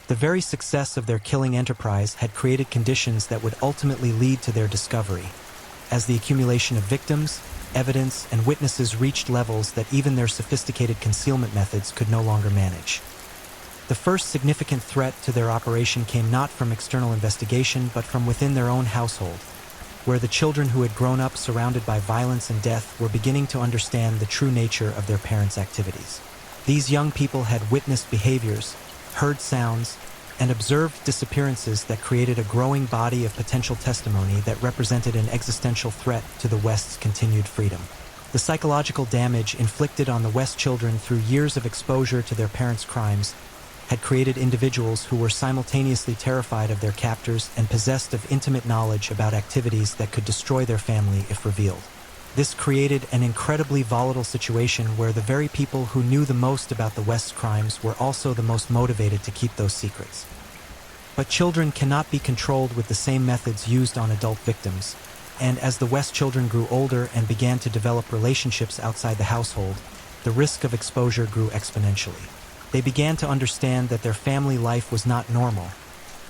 The very success of their killing enterprise had created conditions that would ultimately lead to their discovery, as the accumulation of victims, evidence, and witnesses reached levels that even their sophisticated concealment methods could no longer manage. The first significant threat to their operation came not from external investigation but from within their own household, where the children who had grown up surrounded by violence and death were beginning to understand the true nature of their parents' activities. These young people had witnessed behaviors, heard sounds, and observed disappearances that created a growing body of potential testimony that represented an existential threat to the West's continued freedom. The psychological damage inflicted on the West children through years of exposure to their parents' crimes had created individuals who were simultaneously terrified of their captors and possessed of intimate knowledge about activities that could destroy their family if revealed. This created an incredibly volatile situation where the very people who knew the most about the West's crimes were also the most motivated to keep those secrets. But children cannot be controlled with the same methods used on adult victims, and as the West children grew older and began to develop relationships outside the household, the risk of exposure grew exponentially. They began to understand that their family life was not normal,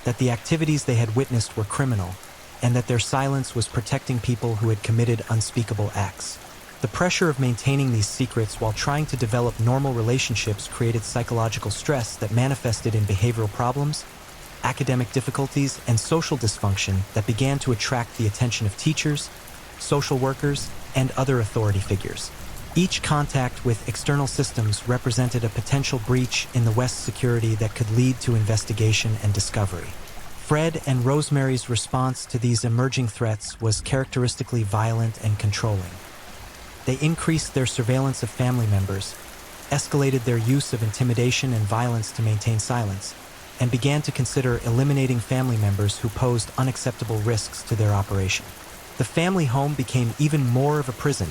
that the activities they had witnessed were criminal, and that their silence was protecting people who had committed unspeakable acts. The pressure of maintaining these secrets while trying to develop normal relationships created psychological stress that manifested in behavioral problems, academic difficulties, and social dysfunction that began to attract the attention of teachers, social workers, and other authority figures. Each contact with external systems represented a potential breach in the West's security that could lead to investigation and discovery. Fred and Rosemary's response to these emerging threats was characteristically violent and controlling. They increased their surveillance of family members, escalated their use of intimidation and violence to maintain silence, and began to consider eliminating family members who posed unacceptable risks to their operation. The family home became even more of a prison,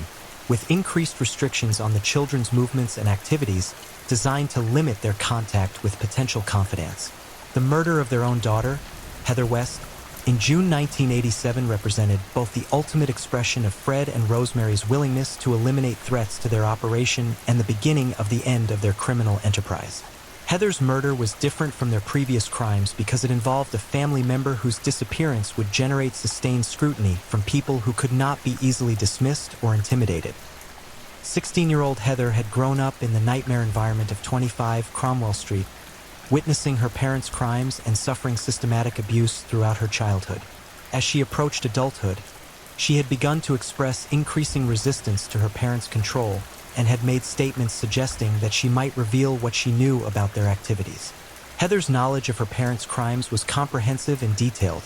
with increased restrictions on the children's movements and activities designed to limit their contact with potential confidants. The murder of their own daughter, Heather West, in June 1987 represented both the ultimate expression of Fred and Rosemary's willingness to eliminate threats to their operation and the beginning of the end of their criminal enterprise. Heather's murder was different from their previous crimes because it involved a family member whose disappearance would generate sustained scrutiny from people who could not be easily dismissed or intimidated. 16-year-old Heather had grown up in the nightmare environment of 25 Cromwell Street, witnessing her parents' crimes and suffering systematic abuse throughout her childhood. As she approached adulthood, she had begun to express increasing resistance to her parents' control and had made statements suggesting that she might reveal what she knew about their activities. Heather's knowledge of her parents' crimes was comprehensive and detailed,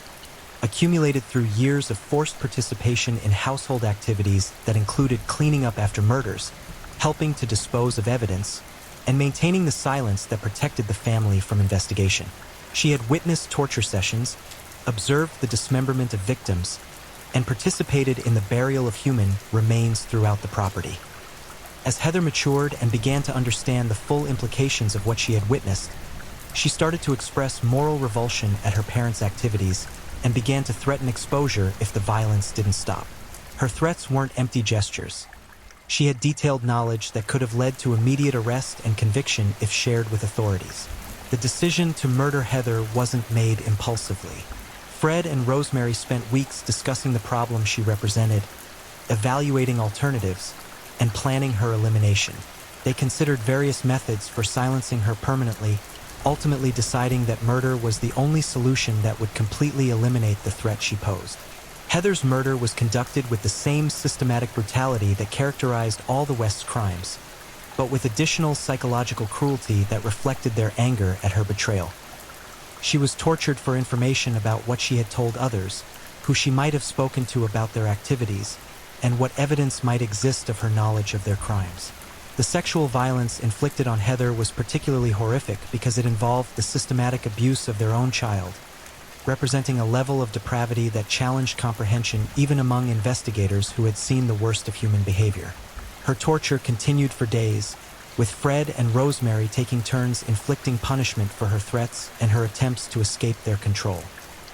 accumulated through years of forced participation in household activities that included cleaning up after murders, helping to dispose of evidence, and maintaining the silence that protected the family from investigation. She had witnessed torture sessions, observed the dismemberment of victims, and participated in the burial of human remains throughout the property. As Heather matured and began to understand the full implications of what she had witnessed, she started to express moral revulsion at her parents' activities and began to threaten exposure if the violence didn't stop. Her threats weren't empty gestures. She had detailed knowledge that could have led to immediate arrest and conviction if shared with authorities. The decision to murder Heather wasn't made impulsively. Fred and Rosemary spent weeks discussing the problem she represented, evaluating alternatives, and planning her elimination. They considered various methods for silencing her permanently, ultimately deciding that murder was the only solution that would completely eliminate the threat she posed. Heather's murder was conducted with the same systematic brutality that characterized all the West's crimes, but with additional psychological cruelty that reflected their anger at her betrayal. She was tortured for information about what she had told others, who she might have spoken to about their activities, and what evidence might exist of her knowledge of their crimes. The sexual violence inflicted on Heather was particularly horrific because it involved the systematic abuse of their own child, representing a level of depravity that challenged comprehension even among investigators who had seen the worst of human behavior. Her torture continued for days, with Fred and Rosemary taking turns inflicting punishment for her threats and her attempts to escape their control.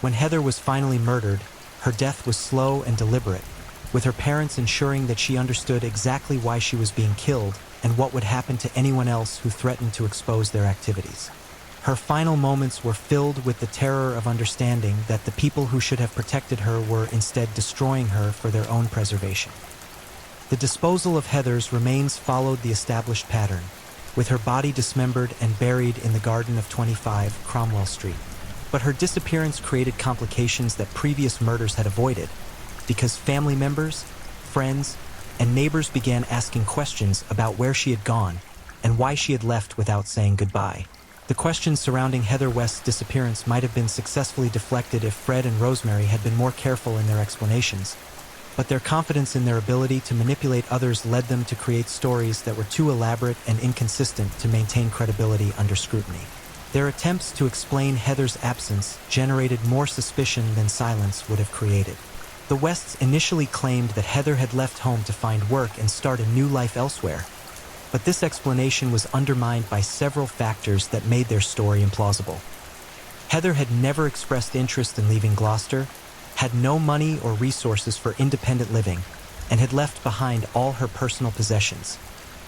When Heather was finally murdered, her death was slow and deliberate, with her parents ensuring that she understood exactly why she was being killed and what would happen to anyone else who threatened to expose their activities. Her final moments were filled with the terror of understanding that the people who should have protected her were instead destroying her for their own preservation. The disposal of Heather's remains followed the established pattern, with her body dismembered and buried in the garden of 25 Cromwell Street. But her disappearance created complications that previous murders had avoided, because family members, friends, and neighbors began asking questions about where she had gone and why she had left without saying goodbye. The questions surrounding Heather West's disappearance might have been successfully deflected if Fred and Rosemary had been more careful in their explanations, but their confidence in their ability to manipulate others led them to create stories that were too elaborate and inconsistent to maintain credibility under scrutiny. Their attempts to explain Heather's absence generated more suspicion than silence would have created. The Wests initially claimed that Heather had left home to find work and start a new life elsewhere, but this explanation was undermined by several factors that made their story implausible. Heather had never expressed interest in leaving Gloucester, had no money or resources for independent living, and had left behind all her personal possessions,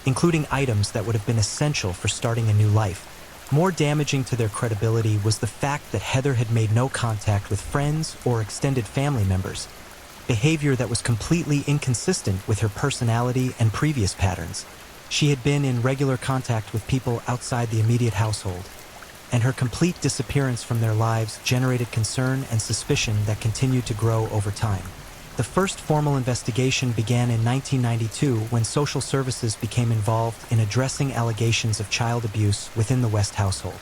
including items that would have been essential for starting a new life. More damaging to their credibility was the fact that Heather had made no contact with friends or extended family members, behavior that was completely inconsistent with her personality and previous patterns. She had been in regular contact with people outside the immediate household, and her complete disappearance from their lives generated concern and suspicion that continued to grow over time. The first formal investigation began in 1992 when social services became involved in addressing allegations of child abuse within the West household.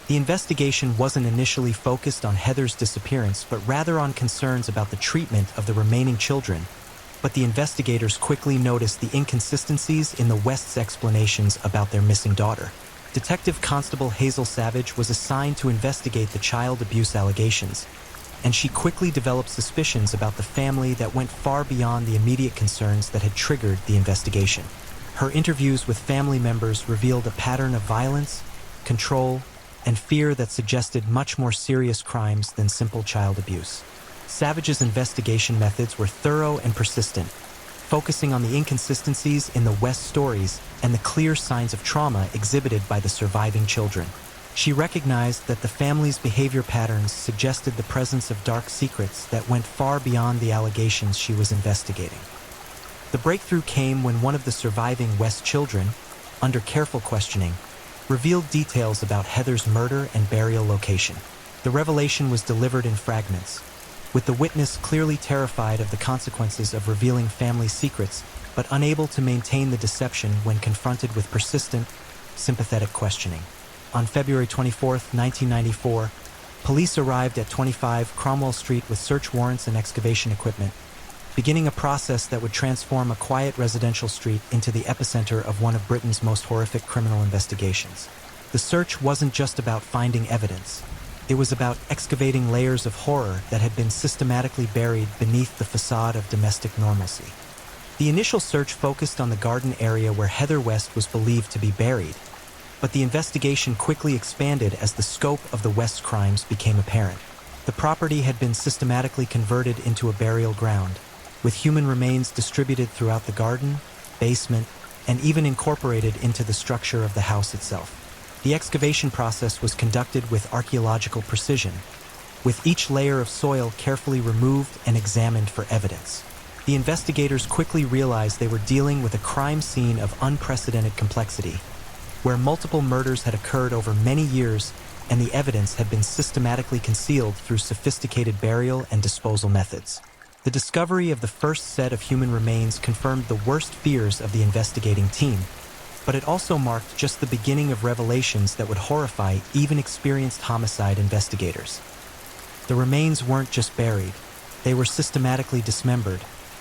The investigation wasn't initially focused on Heather's disappearance, but rather on concerns about the treatment of the remaining children. But the investigators quickly noticed the inconsistencies in the West's explanations about their missing daughter. Detective Constable Hazel Savage was assigned to investigate the child abuse allegations, and she quickly developed suspicions about the family that went far beyond the immediate concerns that had triggered the investigation. Her interviews with family members revealed a pattern of violence, control, and fear that suggested much more serious crimes than simple child abuse. Savage's investigation methods were thorough and persistent, focusing on the inconsistencies in the West stories and the clear signs of trauma exhibited by the surviving children. She recognized that the family's behavior patterns suggested the presence of dark secrets that went far beyond the allegations she was investigating. The breakthrough came when one of the surviving West children, under careful questioning, revealed details about Heather's murder and burial location. The revelation was delivered in fragments, with the witness clearly terrified of the consequences of revealing family secrets, but unable to maintain the deception when confronted with persistent, sympathetic questioning. On February 24, 1994, police arrived at 25 Cromwell Street with search warrants and excavation equipment, beginning a process that would transform a quiet residential street into the epicenter of one of Britain's most horrific criminal investigations. The search wasn't just about finding evidence. It was about excavating layers of horror that had been systematically buried beneath the facade of domestic normalcy. The initial search focused on the garden area where Heather West was believed to be buried, but the investigation quickly expanded as the scope of the West's crimes became apparent. The property had been systematically converted into a burial ground, with human remains distributed throughout the garden, basement, and even incorporated into the structure of the house itself. The excavation process was conducted with archaeological precision, with each layer of soil carefully removed and examined for evidence. The investigators quickly realized they were dealing with a crime scene of unprecedented complexity, where multiple murders had occurred over many years and the evidence had been systematically concealed through sophisticated burial and disposal methods. The discovery of the first set of human remains confirmed the worst fears of the investigating team, but it also marked just the beginning of revelations that would horrify even experienced homicide investigators. The remains weren't just buried, they were systematically dismembered,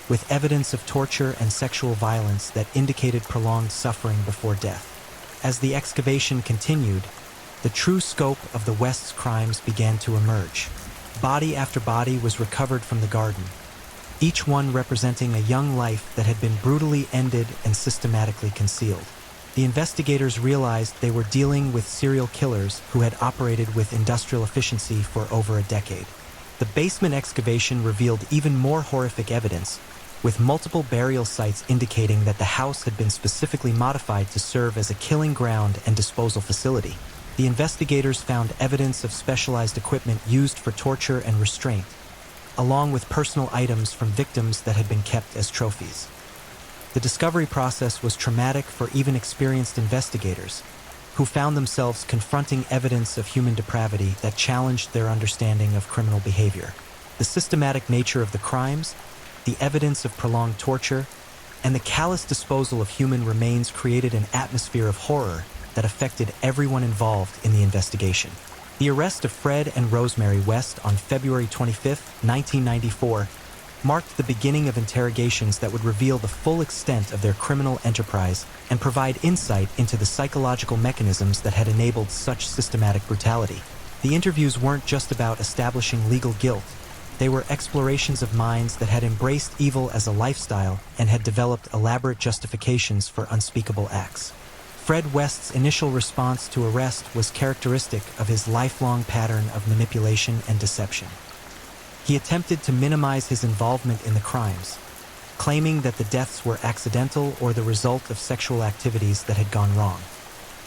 with evidence of torture and sexual violence that indicated prolonged suffering before death. As the excavation continued, the true scope of the West's crimes began to emerge. Body after body was recovered from the garden, each one representing a young life that had been brutally ended and systematically concealed. The investigators realized they were dealing with serial killers who had operated with industrial efficiency for over a decade. The basement excavation revealed even more horrific evidence, with multiple burial sites indicating that the house had been specifically modified to serve as a killing ground and disposal facility. The investigators found evidence of specialized equipment used for torture and restraint, along with personal items from victims that had been kept as trophies. The discovery process was traumatic for even experienced investigators, who found themselves confronting evidence of human depravity that challenged their understanding of criminal behavior. The systematic nature of the crimes, the evidence of prolonged torture, and the callous disposal of human remains created an atmosphere of horror that affected everyone involved in the investigation. The arrest of Fred and Rosemary West on February 25, 1994, marked the beginning of interrogations that would reveal the full extent of their criminal enterprise and provide insight into the psychological mechanisms that had enabled such systematic brutality. The interviews weren't just about establishing legal guilt. They were explorations of minds that had embraced evil as a lifestyle and had developed elaborate justifications for unspeakable acts. Fred West's initial response to arrest was characteristic of his lifelong pattern of manipulation and deception. He attempted to minimize his involvement in the crimes, claiming that the deaths were accidental or the result of sexual activities that had gone wrong.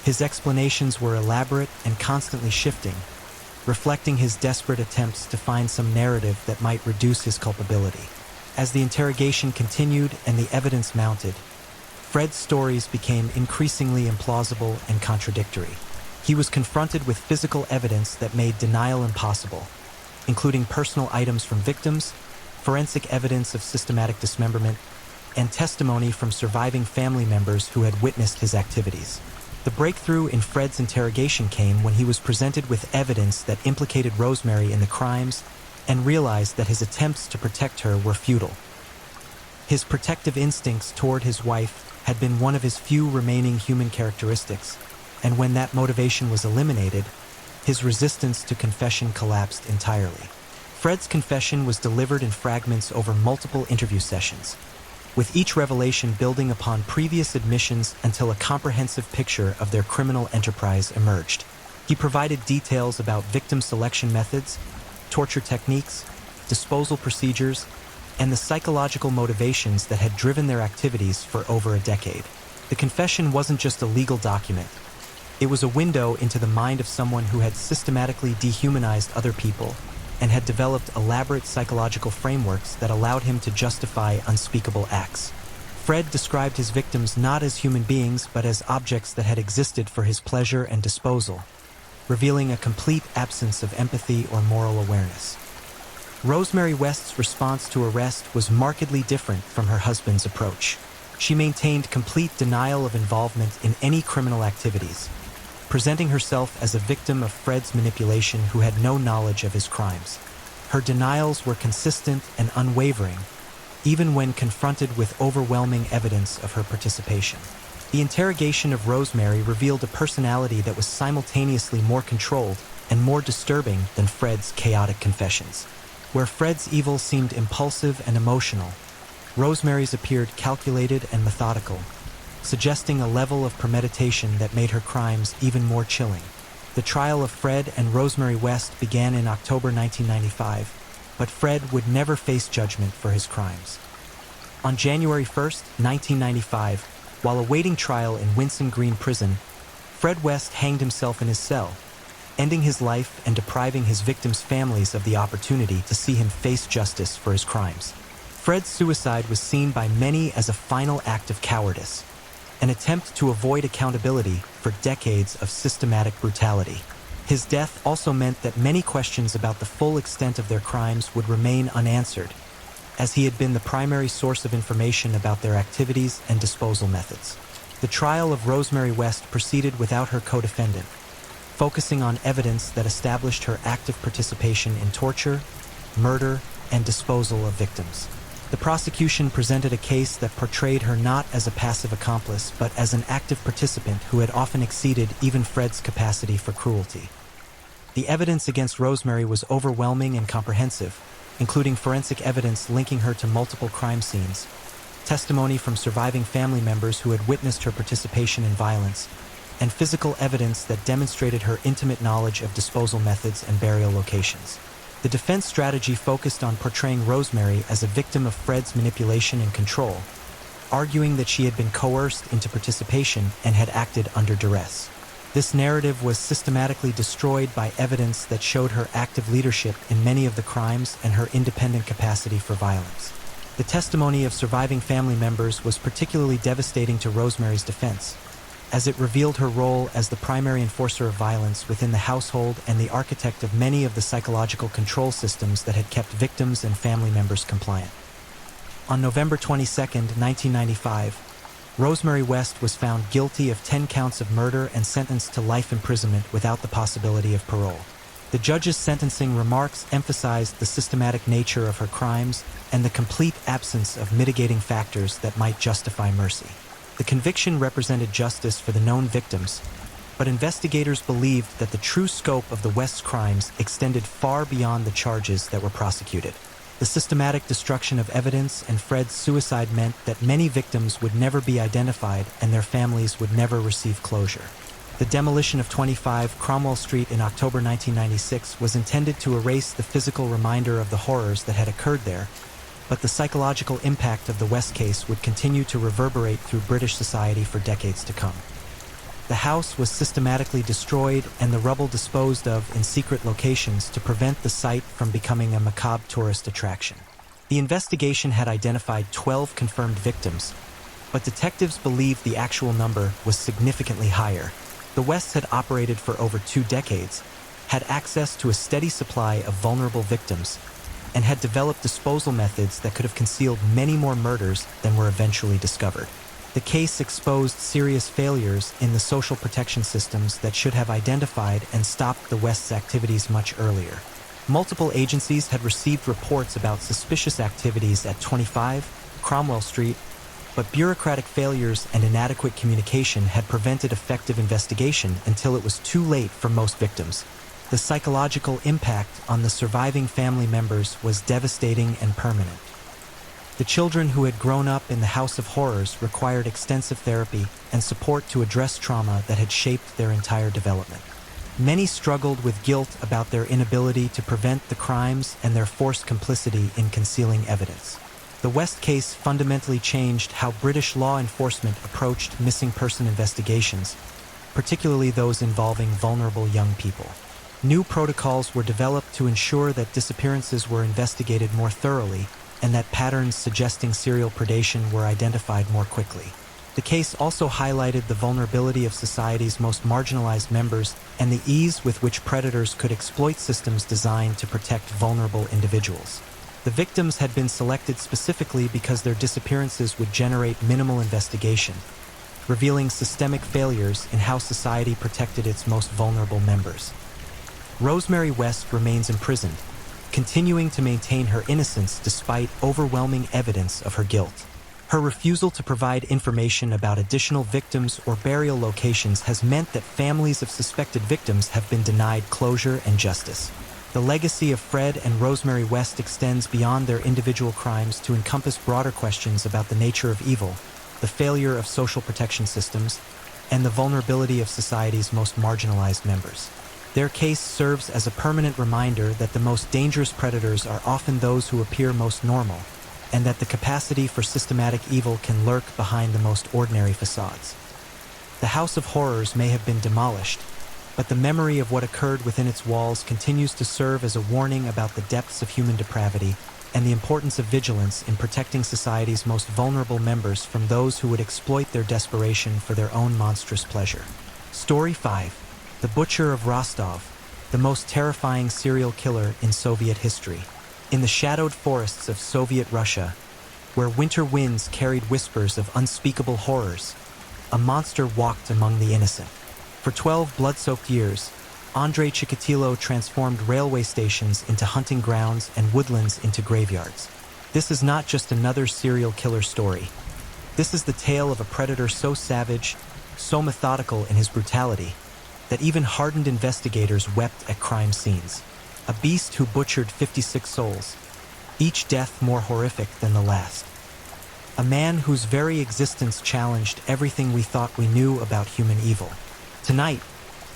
His explanations were elaborate and constantly shifting, reflecting his desperate attempts to find some narrative that might reduce his culpability. As the interrogation continued and the evidence mounted, Fred's stories became increasingly implausible and contradictory. He was confronted with physical evidence that made denial impossible, including personal items from victims, forensic evidence of systematic dismemberment, and testimony from surviving family members who had witnessed his activities. The breakthrough in Fred's interrogation came when he was presented with evidence that implicated Rosemary in the crimes and realized that his attempts to protect her were futile. His protective instincts toward his wife had been one of his few remaining human characteristics, and when that motivation was eliminated, his resistance to confession collapsed entirely. Fred's confession was delivered in fragments over multiple interview sessions, with each revelation building upon previous admissions until a comprehensive picture of their criminal enterprise emerged. He provided details about victim selection methods, torture techniques, disposal procedures, and the psychological motivations that had driven their activities for over a decade. The confession wasn't just a legal document. It was a window into the mind of someone who had systematically dehumanized other people and had developed elaborate psychological frameworks that allowed him to justify unspeakable acts. Fred described his victims not as human beings but as objects that had existed for his pleasure and disposal, revealing a complete absence of empathy or moral awareness. Rosemary West's response to arrest was markedly different from her husband's approach. She maintained complete denial of involvement in any criminal activities, presenting herself as a victim of Fred's manipulation who had no knowledge of his crimes. Her denials were consistent and unwavering, even when confronted with overwhelming evidence of her participation. The interrogation of Rosemary revealed a personality that was simultaneously more controlled and more disturbing than Fred's chaotic confessions. Where Fred's evil seemed impulsive and emotional, Rosemary's appeared calculated and methodical, suggesting a level of premeditation that made her crimes even more chilling. The trial of Fred and Rosemary West began in October 1995, but Fred would never face judgment for his crimes. On January 1, 1995, while awaiting trial in Winson Green Prison, Fred West hanged himself in his cell, ending his life and depriving his victims' families of the opportunity to see him face justice for his crimes. Fred's suicide was seen by many as a final act of cowardice, an attempt to avoid accountability for decades of systematic brutality. His death also meant that many questions about the full extent of their crimes would remain unanswered, as he had been the primary source of information about their activities and disposal methods. The trial of Rosemary West proceeded without her co-defendant, focusing on evidence that established her active participation in torture, murder, and disposal of victims. The prosecution presented a case that portrayed her not as a passive accomplice, but as an active participant who had often exceeded even Fred's capacity for cruelty. The evidence against Rosemary was overwhelming and comprehensive, including forensic evidence linking her to multiple crime scenes, testimony from surviving family members who had witnessed her participation in violence, and physical evidence that demonstrated her intimate knowledge of disposal methods and burial locations. The defense strategy focused on portraying Rosemary as a victim of Fred's manipulation and control, arguing that she had been coerced into participation and had acted under duress. This narrative was systematically destroyed by evidence that showed her active leadership in many of the crimes and her independent capacity for violence. The testimony of surviving family members was particularly devastating to Rosemary's defense, as it revealed her role as the primary enforcer of violence within the household and the architect of many of the psychological control systems that had kept victims and family members compliant. On November 22, 1995, Rosemary West was found guilty of 10 counts of murder and sentenced to life imprisonment without the possibility of parole. The judge's sentencing remarks emphasized the systematic nature of her crimes and the complete absence of mitigating factors that might justify mercy. The conviction represented justice for the known victims, but investigators believed that the true scope of the West's crimes extended far beyond the charges that were prosecuted. The systematic destruction of evidence and Fred's suicide meant that many victims would never be identified and their families would never receive closure. The demolition of 25 Cromwell Street in October 1996 was intended to erase the physical reminder of the horrors that had occurred there, but the psychological impact of the West case would continue to reverberate through British society for decades to come. The house was systematically destroyed and the rubble disposed of in secret locations to prevent the site from becoming a macabre tourist attraction. The investigation had identified 12 confirmed victims, but detectives believed the actual number was significantly higher. The Wests had operated for over 2 decades, had access to a steady supply of vulnerable victims, and had developed disposal methods that could have concealed many more murders than were eventually discovered. The case exposed serious failures in the social protection systems that should have identified and stopped the West's activities much earlier. Multiple agencies had received reports about suspicious activities at 25 Cromwell Street, but bureaucratic failures and inadequate communication had prevented effective investigation until it was too late for most victims. The psychological impact on the surviving family members was devastating and permanent. The children who had grown up in the House of Horrors required extensive therapy and support to address trauma that had shaped their entire development. Many struggled with guilt about their inability to prevent the crimes and their forced complicity in concealing evidence. The West case fundamentally changed how British law enforcement approached missing person investigations, particularly those involving vulnerable young people. New protocols were developed to ensure that disappearances were investigated more thoroughly and that patterns suggesting serial predation were identified more quickly. The case also highlighted the vulnerability of society's most marginalized members and the ease with which predators could exploit systems designed to protect vulnerable individuals. The victims had been selected specifically because their disappearances would generate minimal investigation, revealing systemic failures in how society protected its most vulnerable members. Rosemary West remains imprisoned, continuing to maintain her innocence despite overwhelming evidence of her guilt. Her refusal to provide information about additional victims or burial locations has meant that families of suspected victims have been denied closure and justice. The legacy of Fred and Rosemary West extends beyond their individual crimes to encompass broader questions about the nature of evil, the failure of social protection systems, and the vulnerability of society's most marginalized members. Their case serves as a permanent reminder that the most dangerous predators are often those who appear most normal, and that the capacity for systematic evil can lurk behind the most ordinary facades. The House of Horrors may have been demolished, but the memory of what occurred within its walls continues to serve as a warning about the depths of human depravity and the importance of vigilance in protecting society's most vulnerable members from those who would exploit their desperation for their own monstrous pleasure. Story 5. The Butcher of Rostov, the most terrifying serial killer in Soviet history. In the shadowed forests of Soviet Russia, where winter winds carried whispers of unspeakable horrors, a monster walked among the innocent. For 12 blood-soaked years, Andrei Chikatilo transformed railway stations into hunting grounds and woodlands into graveyards. This is not just another serial killer story. This is the tale of a predator so savage, so methodical in his brutality, that even hardened investigators wept at crime scenes. A beast who butchered 56 souls, each death more horrific than the last. A man whose very existence challenged everything we thought we knew about human evil. Tonight,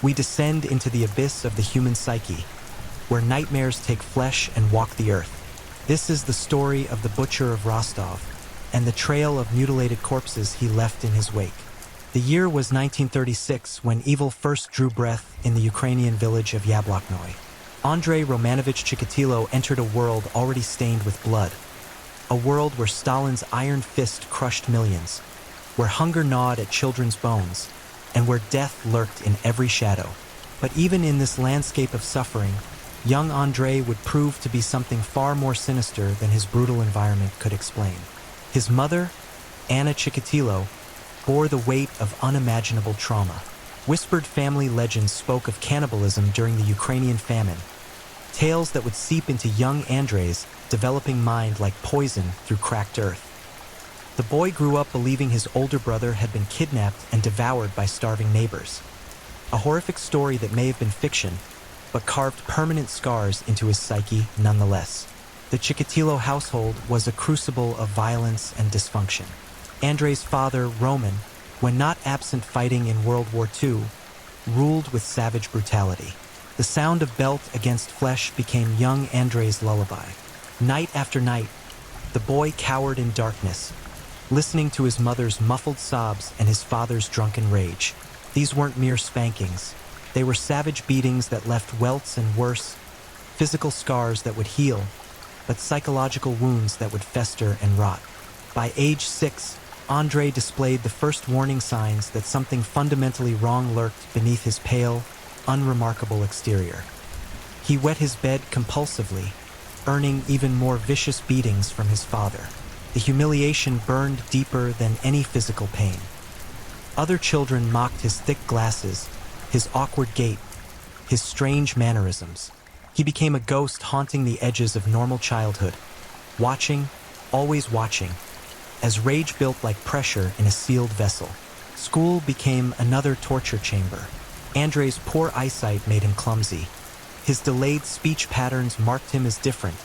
we descend into the abyss of the human psyche, where nightmares take flesh and walk the earth. This is the story of the Butcher of Rostov and the trail of mutilated corpses he left in his wake. The year was 1936 when evil first drew breath in the Ukrainian village of Yabloknoy. Andrei Romanovich Chikatilo entered a world already stained with blood. A world where Stalin's iron fist crushed millions, where hunger gnawed at children's bones, and where death lurked in every shadow. But even in this landscape of suffering, young Andrei would prove to be something far more sinister than his brutal environment could explain. His mother, Anna Chikatilo, bore the weight of unimaginable trauma. Whispered family legends spoke of cannibalism during the Ukrainian famine, tales that would seep into young Andrei's developing mind like poison through cracked earth. The boy grew up believing his older brother had been kidnapped and devoured by starving neighbors. A horrific story that may have been fiction, but carved permanent scars into his psyche nonetheless. The Chikatilo household was a crucible of violence and dysfunction. Andrei's father, Roman, when not absent fighting in World War II, ruled with savage brutality. The sound of belt against flesh became young Andrei's lullaby. Night after night, the boy cowered in darkness, listening to his mother's muffled sobs and his father's drunken rage. These weren't mere spankings. They were savage beatings that left welts and worse, physical scars that would heal, but psychological wounds that would fester and rot. By age 6, Andrei displayed the first warning signs that something fundamentally wrong lurked beneath his pale, unremarkable exterior. He wet his bed compulsively, earning even more vicious beatings from his father. The humiliation burned deeper than any physical pain. Other children mocked his thick glasses, his awkward gait, his strange mannerisms. He became a ghost haunting the edges of normal childhood, watching, always watching, as rage built like pressure in a sealed vessel. School became another torture chamber. Andrei's poor eyesight made him clumsy. His delayed speech patterns marked him as different,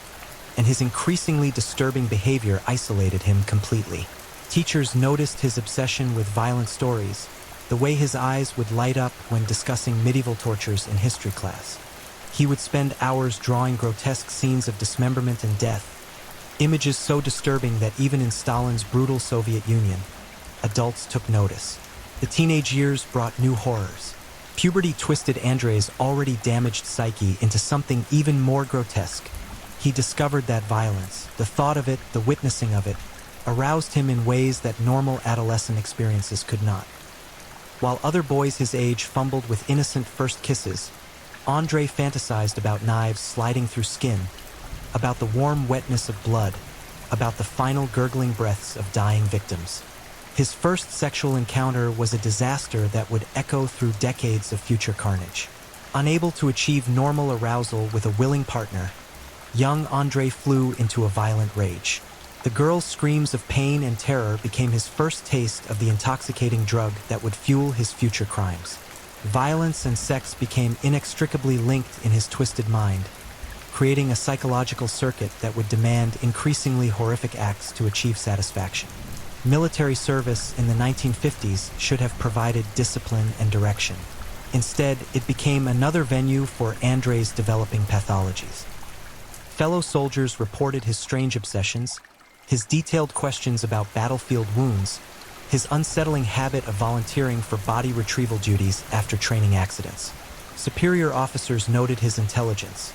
and his increasingly disturbing behavior isolated him completely. Teachers noticed his obsession with violent stories, the way his eyes would light up when discussing medieval tortures in history class. He would spend hours drawing grotesque scenes of dismemberment and death, images so disturbing that even in Stalin's brutal Soviet Union, adults took notice. The teenage years brought new horrors. Puberty twisted Andrei's already damaged psyche into something even more grotesque. He discovered that violence, the thought of it, the witnessing of it, aroused him in ways that normal adolescent experiences could not. While other boys his age fumbled with innocent first kisses, Andrei fantasized about knives sliding through skin, about the warm wetness of blood, about the final gurgling breaths of dying victims. His first sexual encounter was a disaster that would echo through decades of future carnage. Unable to achieve normal arousal with a willing partner, young Andrei flew into a violent rage. The girl's screams of pain and terror became his first taste of the intoxicating drug that would fuel his future crimes. Violence and sex became inextricably linked in his twisted mind, creating a psychological circuit that would demand increasingly horrific acts to achieve satisfaction. Military service in the 1950s should have provided discipline and direction. Instead, it became another venue for Andrei's developing pathologies. Fellow soldiers reported his strange obsessions, his detailed questions about battlefield wounds, his unsettling habit of volunteering for body retrieval duties after training accidents. Superior officers noted his intelligence.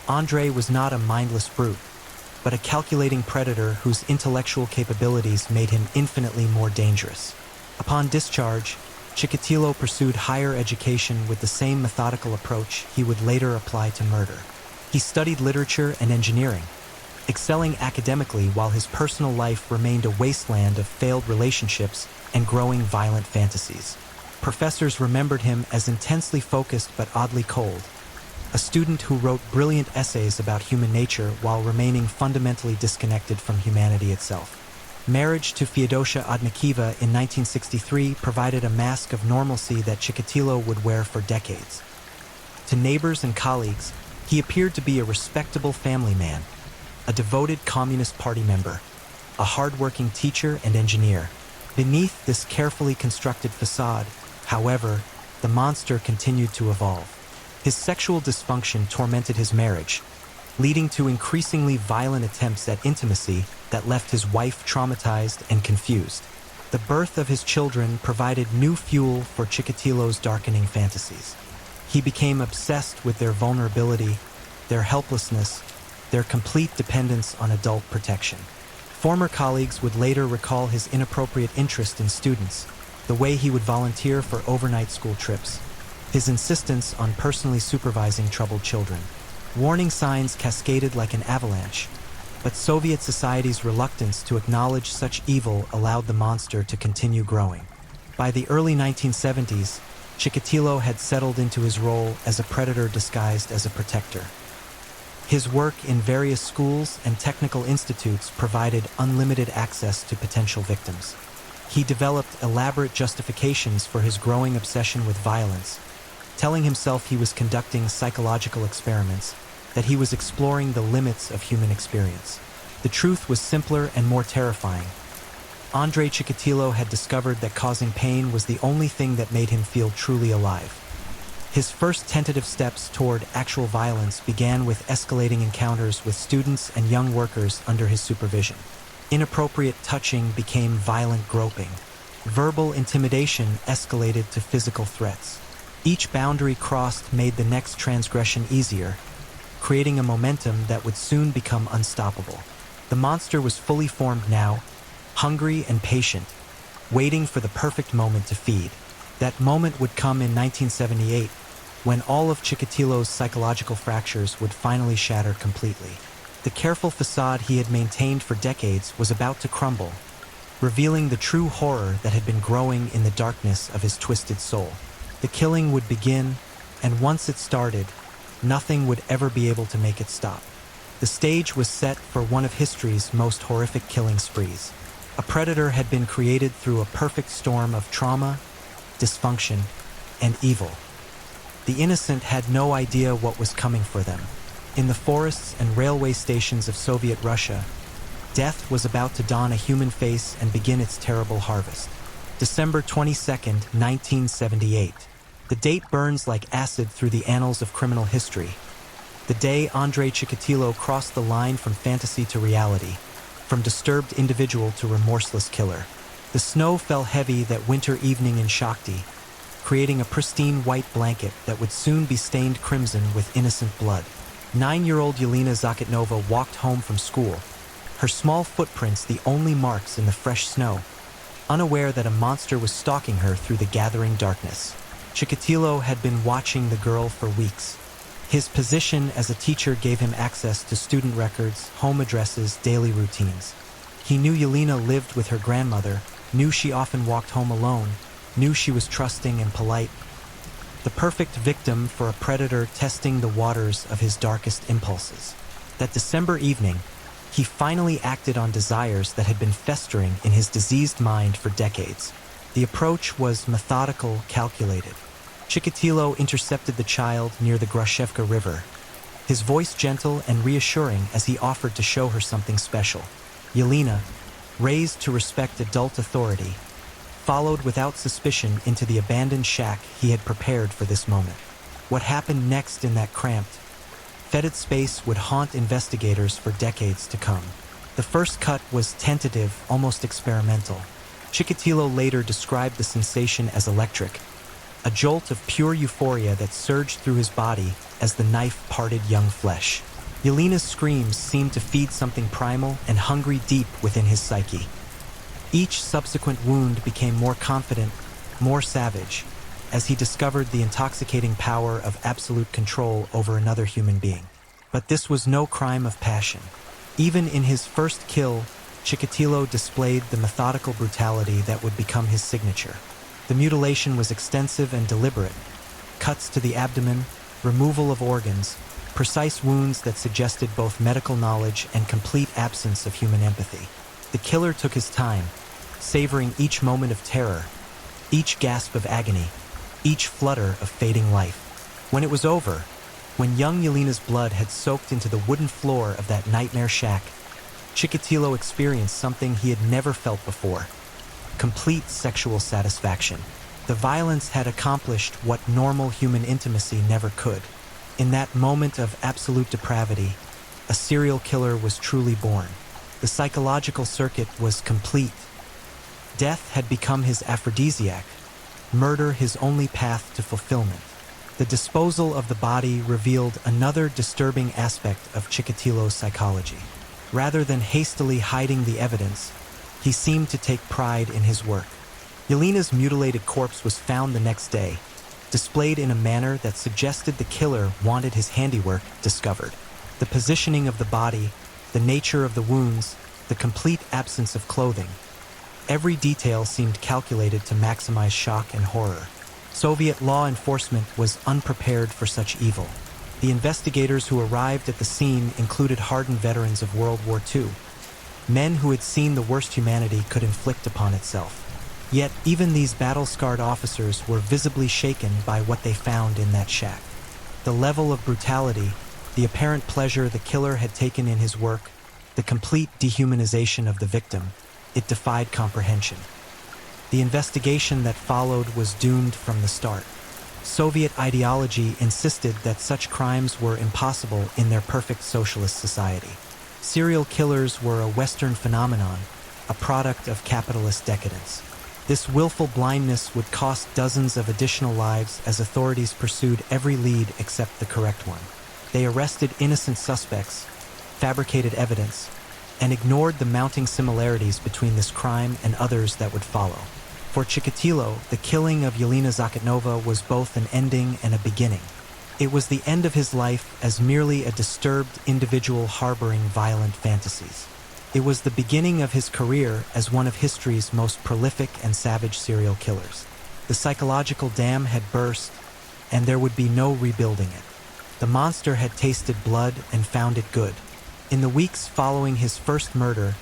Andrei was not a mindless brute, but a calculating predator whose intellectual capabilities made him infinitely more dangerous. Upon discharge, Chikatilo pursued higher education with the same methodical approach he would later apply to murder. He studied literature and engineering, excelling academically while his personal life remained a wasteland of failed relationships and growing violent fantasies. Professors remembered him as intensely focused but oddly cold, a student who wrote brilliant essays about human nature while remaining fundamentally disconnected from humanity itself. Marriage to Feodosia Odnakiva in 1963 provided a mask of normalcy that Chikatilo would wear for decades. To neighbors and colleagues, he appeared to be a respectable family man, a devoted Communist Party member, a hard-working teacher and engineer. Beneath this carefully constructed facade, however, the monster continued to evolve. His sexual dysfunction tormented his marriage, leading to increasingly violent attempts at intimacy that left his wife traumatized and confused. The birth of his children provided new fuel for Chikatilo's darkening fantasies. He became obsessed with their vulnerability, their helplessness, their complete dependence on adult protection. Former colleagues would later recall his inappropriate interest in students, the way he would volunteer for overnight school trips, his insistence on personally supervising troubled children. Warning signs cascaded like an avalanche, but Soviet society's reluctance to acknowledge such evil allowed the monster to continue growing. By the early 1970s, Chikatilo had settled into his role as a predator disguised as a protector. His work in various schools and technical institutes provided unlimited access to potential victims. He developed elaborate justifications for his growing obsession with violence, telling himself he was conducting psychological experiments, that he was exploring the limits of human experience. The truth was simpler and more terrifying. Andrei Chikatilo had discovered that causing pain was the only thing that made him feel truly alive. His first tentative steps toward actual violence began with escalating encounters with students and young workers under his supervision. Inappropriate touching became violent groping. Verbal intimidation escalated to physical threats. Each boundary crossed made the next transgression easier, creating a momentum that would soon become unstoppable. The monster was fully formed now, hungry and patient, waiting for the perfect moment to feed. That moment would come in 1978, when all of Chikatilo's psychological fractures would finally shatter completely. The careful facade he had maintained for decades was about to crumble, revealing the true horror that had been growing in the darkness of his twisted soul. The killing would begin, and once it started, nothing would ever be able to make it stop. The stage was set for one of history's most horrific killing sprees. A predator had been created through a perfect storm of trauma, dysfunction, and evil. The innocent had no idea what was coming for them. In the forests and railway stations of Soviet Russia, death was about to don a human face and begin its terrible harvest. December 22nd, 1978. The date burns like acid through the annals of criminal history. The day Andrei Chikatilo crossed the line from fantasy to reality, from disturbed individual to remorseless killer. The snow fell heavy that winter evening in Shakhty, creating a pristine white blanket that would soon be stained crimson with innocent blood. 9-year-old Yelena Zakatnova walked home from school, her small footprints the only marks in the fresh snow, unaware that a monster was stalking her through the gathering darkness. Chikatilo had been watching the girl for weeks. His position as a teacher gave him access to student records, home addresses, daily routines. He knew Yelena lived with her grandmother, knew she often walked home alone, knew she was trusting and polite. The perfect victim for a predator testing the waters of his darkest impulses. That December evening, he finally acted on desires that had been festering in his diseased mind for decades. The approach was methodical, calculated. Chikatilo intercepted the child near the Grashevka River, his voice gentle and reassuring as he offered to show her something special. Yelena, raised to respect adult authority, followed without suspicion into the abandoned shack he had prepared for this moment. What happened next in that cramped, fetid space would haunt investigators for decades to come. The first cut was tentative, almost experimental. Chikatilo later described the sensation as electric, a jolt of pure euphoria that surged through his body as the knife parted young flesh. Yelena's screams seemed to feed something primal and hungry deep within his psyche. Each subsequent wound became more confident, more savage, as he discovered the intoxicating power of absolute control over another human being. But this was no crime of passion. Even in his first kill, Chikatilo displayed the methodical brutality that would become his signature. The mutilation was extensive and deliberate. Cuts to the abdomen, removal of organs, precise wounds that suggested both medical knowledge and complete absence of human empathy. The killer took his time, savoring each moment of terror, each gasp of agony, each flutter of fading life. When it was over, when young Yelena's blood had soaked into the wooden floor of that nightmare shack, Chikatilo experienced something he had never felt before: complete sexual satisfaction. The violence had accomplished what normal human intimacy never could. In that moment of absolute depravity, a serial killer was truly born. The psychological circuit was complete. Death had become his aphrodisiac, murder his only path to fulfillment. The disposal of the body revealed another disturbing aspect of Chikatilo's psychology. Rather than hastily hiding the evidence, he seemed to take pride in his work. Yelena's mutilated corpse was found the next day, displayed in a manner that suggested the killer wanted his handiwork discovered. The positioning of the body, the nature of the wounds, the complete absence of clothing. Every detail seemed calculated to maximize shock and horror. Soviet law enforcement was unprepared for such evil. The investigators who arrived at the scene included hardened veterans of World War II, men who had seen the worst humanity could inflict upon itself. Yet even these battle-scarred officers were visibly shaken by what they found in that shack. The level of brutality, the apparent pleasure the killer had taken in his work, the complete dehumanization of the victim, it defied comprehension. The investigation that followed was doomed from the start. Soviet ideology insisted that such crimes were impossible in their perfect socialist society. Serial killers were a Western phenomenon, a product of capitalist decadence. This willful blindness would cost dozens of additional lives as authorities pursued every lead except the correct one. They arrested innocent suspects, fabricated evidence, and ignored the mounting similarities between this crime and others that would follow. For Chikatilo, the killing of Yelena Zakatnova was both an ending and a beginning. It was the end of his life as merely a disturbed individual harboring violent fantasies. It was the beginning of his career as one of history's most prolific and savage serial killers. The psychological dam had burst, and there would be no rebuilding it. The monster had tasted blood and found it good. In the weeks following his first murder,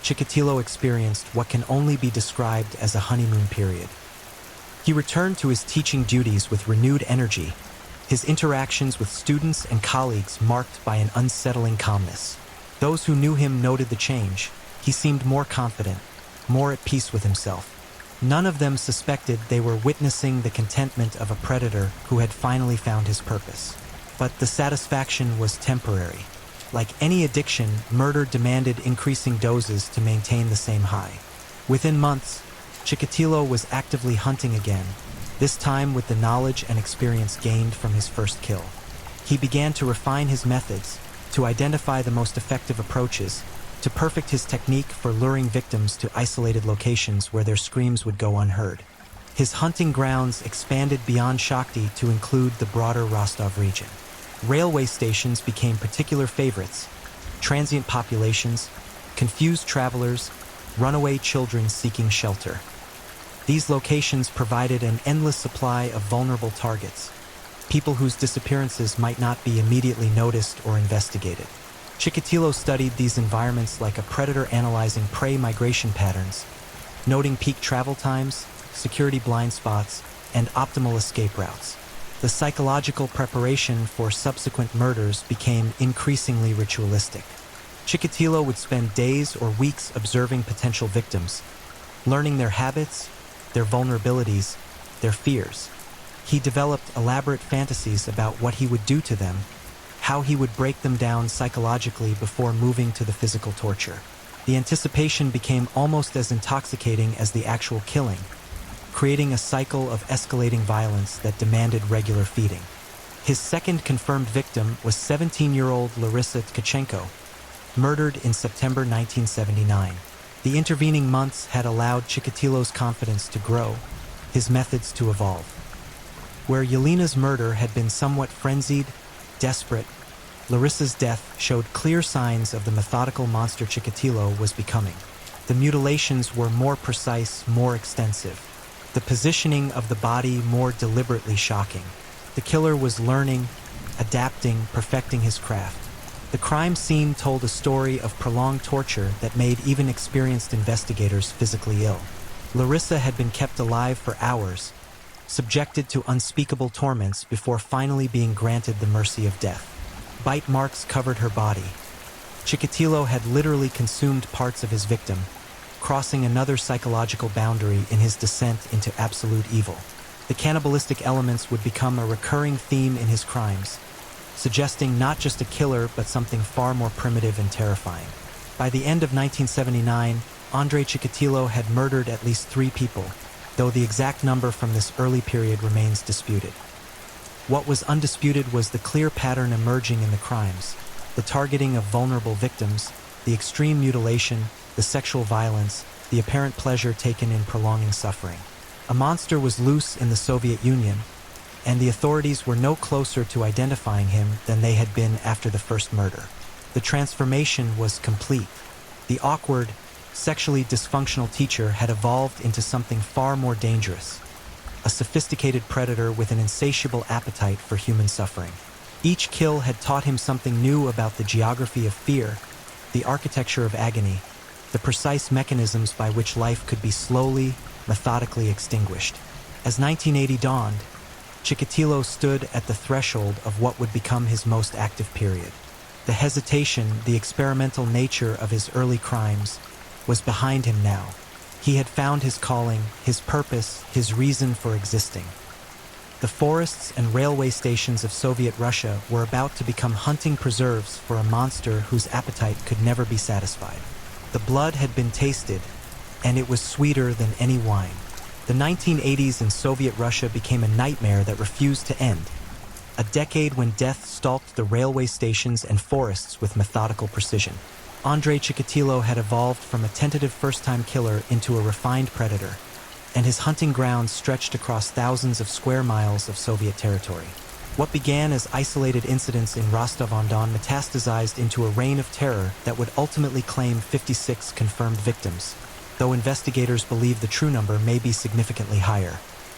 Chikatilo experienced what can only be described as a honeymoon period. He returned to his teaching duties with renewed energy, his interactions with students and colleagues marked by an unsettling calmness. Those who knew him noted the change. He seemed more confident, more at peace with himself. None of them suspected they were witnessing the contentment of a predator who had finally found his purpose. But the satisfaction was temporary. Like any addiction, murder demanded increasing doses to maintain the same high. Within months, Chikatilo was actively hunting again, this time with the knowledge and experience gained from his first kill. He began to refine his methods, to identify the most effective approaches, to perfect his technique for luring victims to isolated locations where their screams would go unheard. His hunting grounds expanded beyond Shakti to include the broader Rostov region. Railway stations became particular favorites: transient populations, confused travelers, runaway children seeking shelter. These locations provided an endless supply of vulnerable targets, people whose disappearances might not be immediately noticed or investigated. Chikatilo studied these environments like a predator analyzing prey migration patterns, noting peak travel times, security blind spots, and optimal escape routes. The psychological preparation for subsequent murders became increasingly ritualistic. Chikatilo would spend days or weeks observing potential victims, learning their habits, their vulnerabilities, their fears. He developed elaborate fantasies about what he would do to them, how he would break them down psychologically before moving to the physical torture. The anticipation became almost as intoxicating as the actual killing, creating a cycle of escalating violence that demanded regular feeding. His second confirmed victim was 17-year-old Larissa Tkachenko, murdered in September 1979. The intervening months had allowed Chikatilo's confidence to grow, his methods to evolve. Where Yelena's murder had been somewhat frenzied, desperate, Larissa's death showed clear signs of the methodical monster Chikatilo was becoming. The mutilations were more precise, more extensive. The positioning of the body more deliberately shocking. The killer was learning, adapting, perfecting his craft. The crime scene told a story of prolonged torture that made even experienced investigators physically ill. Larissa had been kept alive for hours, subjected to unspeakable torments before finally being granted the mercy of death. Bite marks covered her body. Chikatilo had literally consumed parts of his victim, crossing another psychological boundary in his descent into absolute evil. The cannibalistic elements would become a recurring theme in his crimes, suggesting not just a killer but something far more primitive and terrifying. By the end of 1979, Andrei Chikatilo had murdered at least 3 people, though the exact number from this early period remains disputed. What was undisputed was the clear pattern emerging in the crimes: the targeting of vulnerable victims, the extreme mutilation, the sexual violence, the apparent pleasure taken in prolonging suffering. A monster was loose in the Soviet Union, and the authorities were no closer to identifying him than they had been after the first murder. The transformation was complete. The awkward, sexually dysfunctional teacher had evolved into something far more dangerous: a sophisticated predator with an insatiable appetite for human suffering. Each kill had taught him something new about the geography of fear, the architecture of agony, the precise mechanisms by which life could be slowly, methodically extinguished. As 1980 dawned, Chikatilo stood at the threshold of what would become his most active period. The hesitation, the experimental nature of his early crimes, was behind him now. He had found his calling, his purpose, his reason for existing. The forests and railway stations of Soviet Russia were about to become hunting preserves for a monster whose appetite could never be satisfied. The blood had been tasted, and it was sweeter than any wine. The 1980s in Soviet Russia became a nightmare that refused to end, a decade when death stalked the railway stations and forests with methodical precision. Andrei Chikatilo had evolved from a tentative first-time killer into a refined predator, and his hunting grounds stretched across thousands of square miles of Soviet territory. What began as isolated incidents in Rostov-on-Don metastasized into a reign of terror that would ultimately claim 56 confirmed victims, though investigators believe the true number may be significantly higher.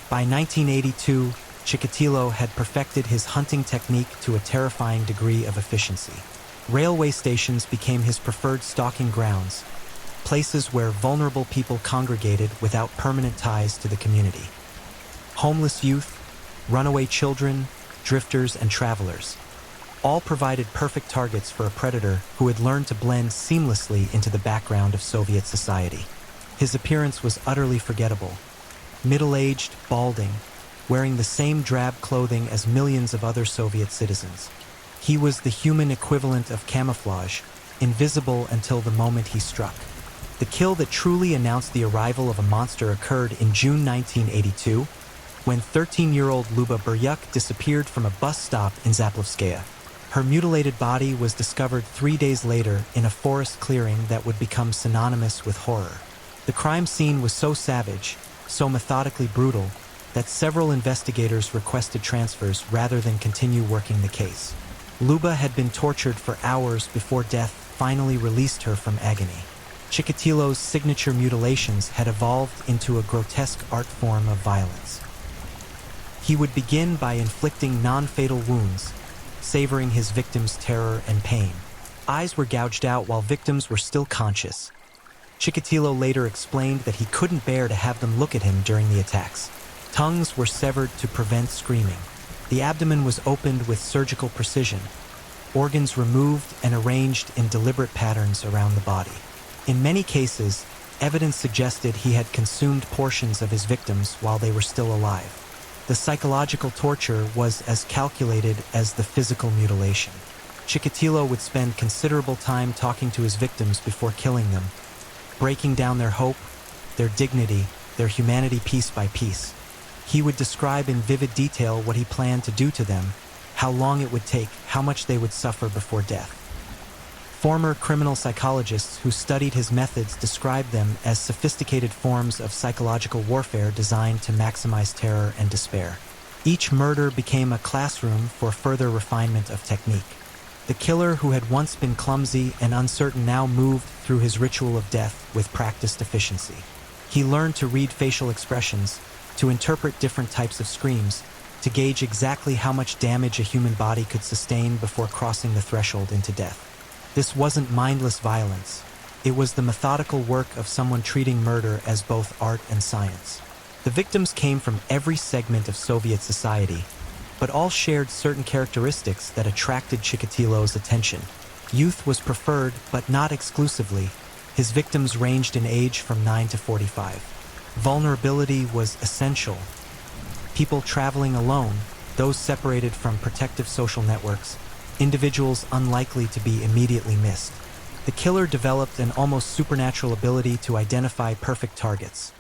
By 1982, Chikatilo had perfected his hunting technique to a terrifying degree of efficiency. Railway stations became his preferred stalking grounds, places where vulnerable people congregated without permanent ties to the community. Homeless youth, runaway children, drifters, and travelers all provided perfect targets for a predator who had learned to blend seamlessly into the background of Soviet society. His appearance was utterly forgettable. Middle-aged, balding, wearing the same drab clothing as millions of other Soviet citizens. He was the human equivalent of camouflage, invisible until the moment he struck. The kill that truly announced the arrival of a monster occurred in June 1982, when 13-year-old Luba Buryuk disappeared from a bus stop in Zaplovskaya. Her mutilated body was discovered 3 days later in a forest clearing that would become synonymous with horror. The crime scene was so savage, so methodically brutal, that several investigators requested transfers rather than continue working the case. Luba had been tortured for hours before death finally released her from agony. Chikatilo's signature mutilations had evolved into a grotesque art form of violence. He would begin by inflicting non-fatal wounds, savoring his victims' terror and pain. Eyes were gouged out while victims were still conscious. Chikatilo later explained that he couldn't bear to have them look at him during the attacks. Tongues were severed to prevent screaming. The abdomen was opened with surgical precision, organs removed and arranged in deliberate patterns around the body. In many cases, evidence suggested he had consumed portions of his victims while they were still alive. The psychological torture was as calculated as the physical mutilation. Chikatilo would spend considerable time talking to his victims before killing them, breaking down their hope, their dignity, their humanity piece by piece. He would describe in vivid detail what he planned to do to them, how long it would take, how much they would suffer before death. Former criminal psychologists who studied his methods described them as sophisticated forms of psychological warfare designed to maximize terror and despair. Each murder became a classroom for further refinement of technique. The killer who had once been clumsy and uncertain now moved through his ritual of death with practiced efficiency. He learned to read facial expressions, to interpret different types of screams, to gauge exactly how much damage a human body could sustain before crossing the threshold into death. This wasn't mindless violence. It was the methodical work of someone treating murder as both art and science. The victims came from every segment of Soviet society, but all shared certain characteristics that attracted Chikatilo's attention. Youth was preferred, but not exclusively. His victims ranged in age from 9 to 45. Vulnerability was essential. People traveling alone, those separated from protective social networks, individuals unlikely to be immediately missed. The killer developed an almost supernatural ability to identify perfect targets,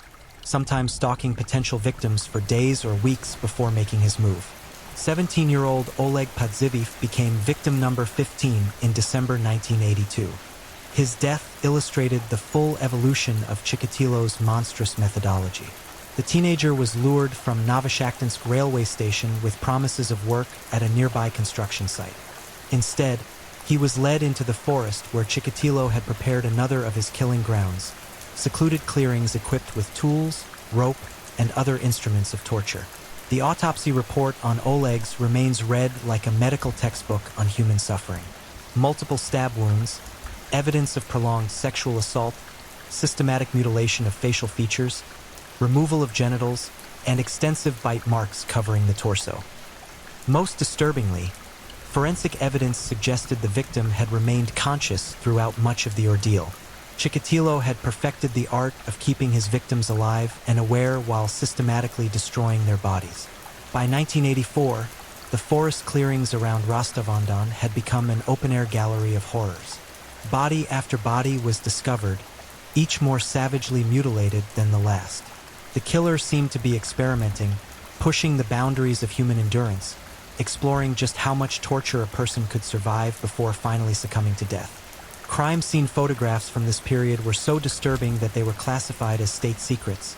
sometimes stalking potential victims for days or weeks before making his move. 17-year-old Oleg Podziviev became victim number 15 in December 1982. His death illustrated the full evolution of Chikatilo's monstrous methodology. The teenager was lured from Novoshakhtinsk railway station with promises of work at a nearby construction site. Instead, he was led into the forest where Chikatilo had prepared another of his killing grounds, secluded clearings equipped with tools, rope, and other instruments of torture. The autopsy report on Oleg's remains read like a medical textbook on human suffering. Multiple stab wounds, evidence of prolonged sexual assault, systematic mutilation of facial features, removal of genitals, and extensive bite marks covering the torso. Most disturbingly, forensic evidence suggested the victim had remained conscious throughout much of the ordeal. Chikatilo had perfected the art of keeping his victims alive and aware while systematically destroying their bodies. By 1984, the forest clearings around Rostov-on-Don had become an open-air gallery of horrors. Body after body was discovered, each more savagely mutilated than the last. The killer seemed to be experimenting, pushing the boundaries of human endurance, exploring just how much torture a person could survive before finally succumbing to death. Crime scene photographs from this period were so disturbing that they were classified as state secrets.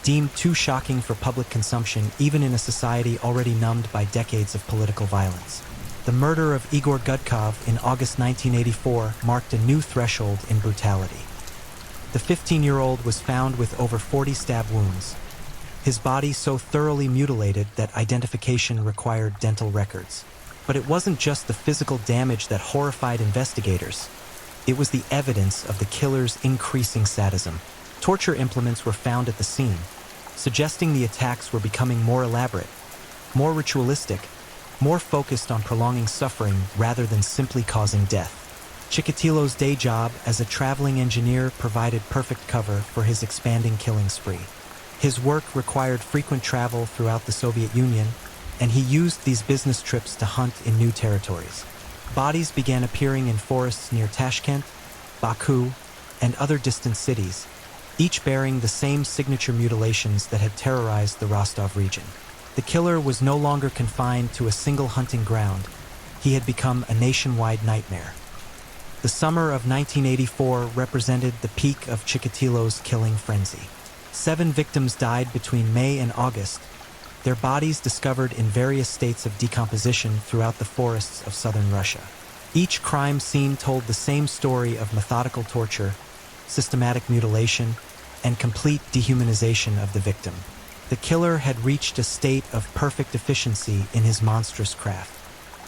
deemed too shocking for public consumption even in a society already numbed by decades of political violence. The murder of Igor Gudkov in August 1984 marked a new threshold in brutality. The 15-year-old was found with over 40 stab wounds, his body so thoroughly mutilated that identification required dental records. But it wasn't just the physical damage that horrified investigators. It was the evidence of the killer's increasing sadism. Torture implements were found at the scene, suggesting the attacks were becoming more elaborate, more ritualistic, more focused on prolonging suffering rather than simply causing death. Chikatilo's day job as a traveling engineer provided perfect cover for his expanding killing spree. His work required frequent travel throughout the Soviet Union, and he used these business trips to hunt in new territories. Bodies began appearing in forests near Tashkent, Baku, and other distant cities, each bearing the same signature mutilations that had terrorized the Rostov region. The killer was no longer confined to a single hunting ground. He had become a nationwide nightmare. The summer of 1984 represented the peak of Chikatilo's killing frenzy. 7 victims died between May and August, their bodies discovered in various states of decomposition throughout the forests of southern Russia. Each crime scene told the same story of methodical torture, systematic mutilation, and complete dehumanization of the victim. The killer had reached a state of perfect efficiency in his monstrous craft.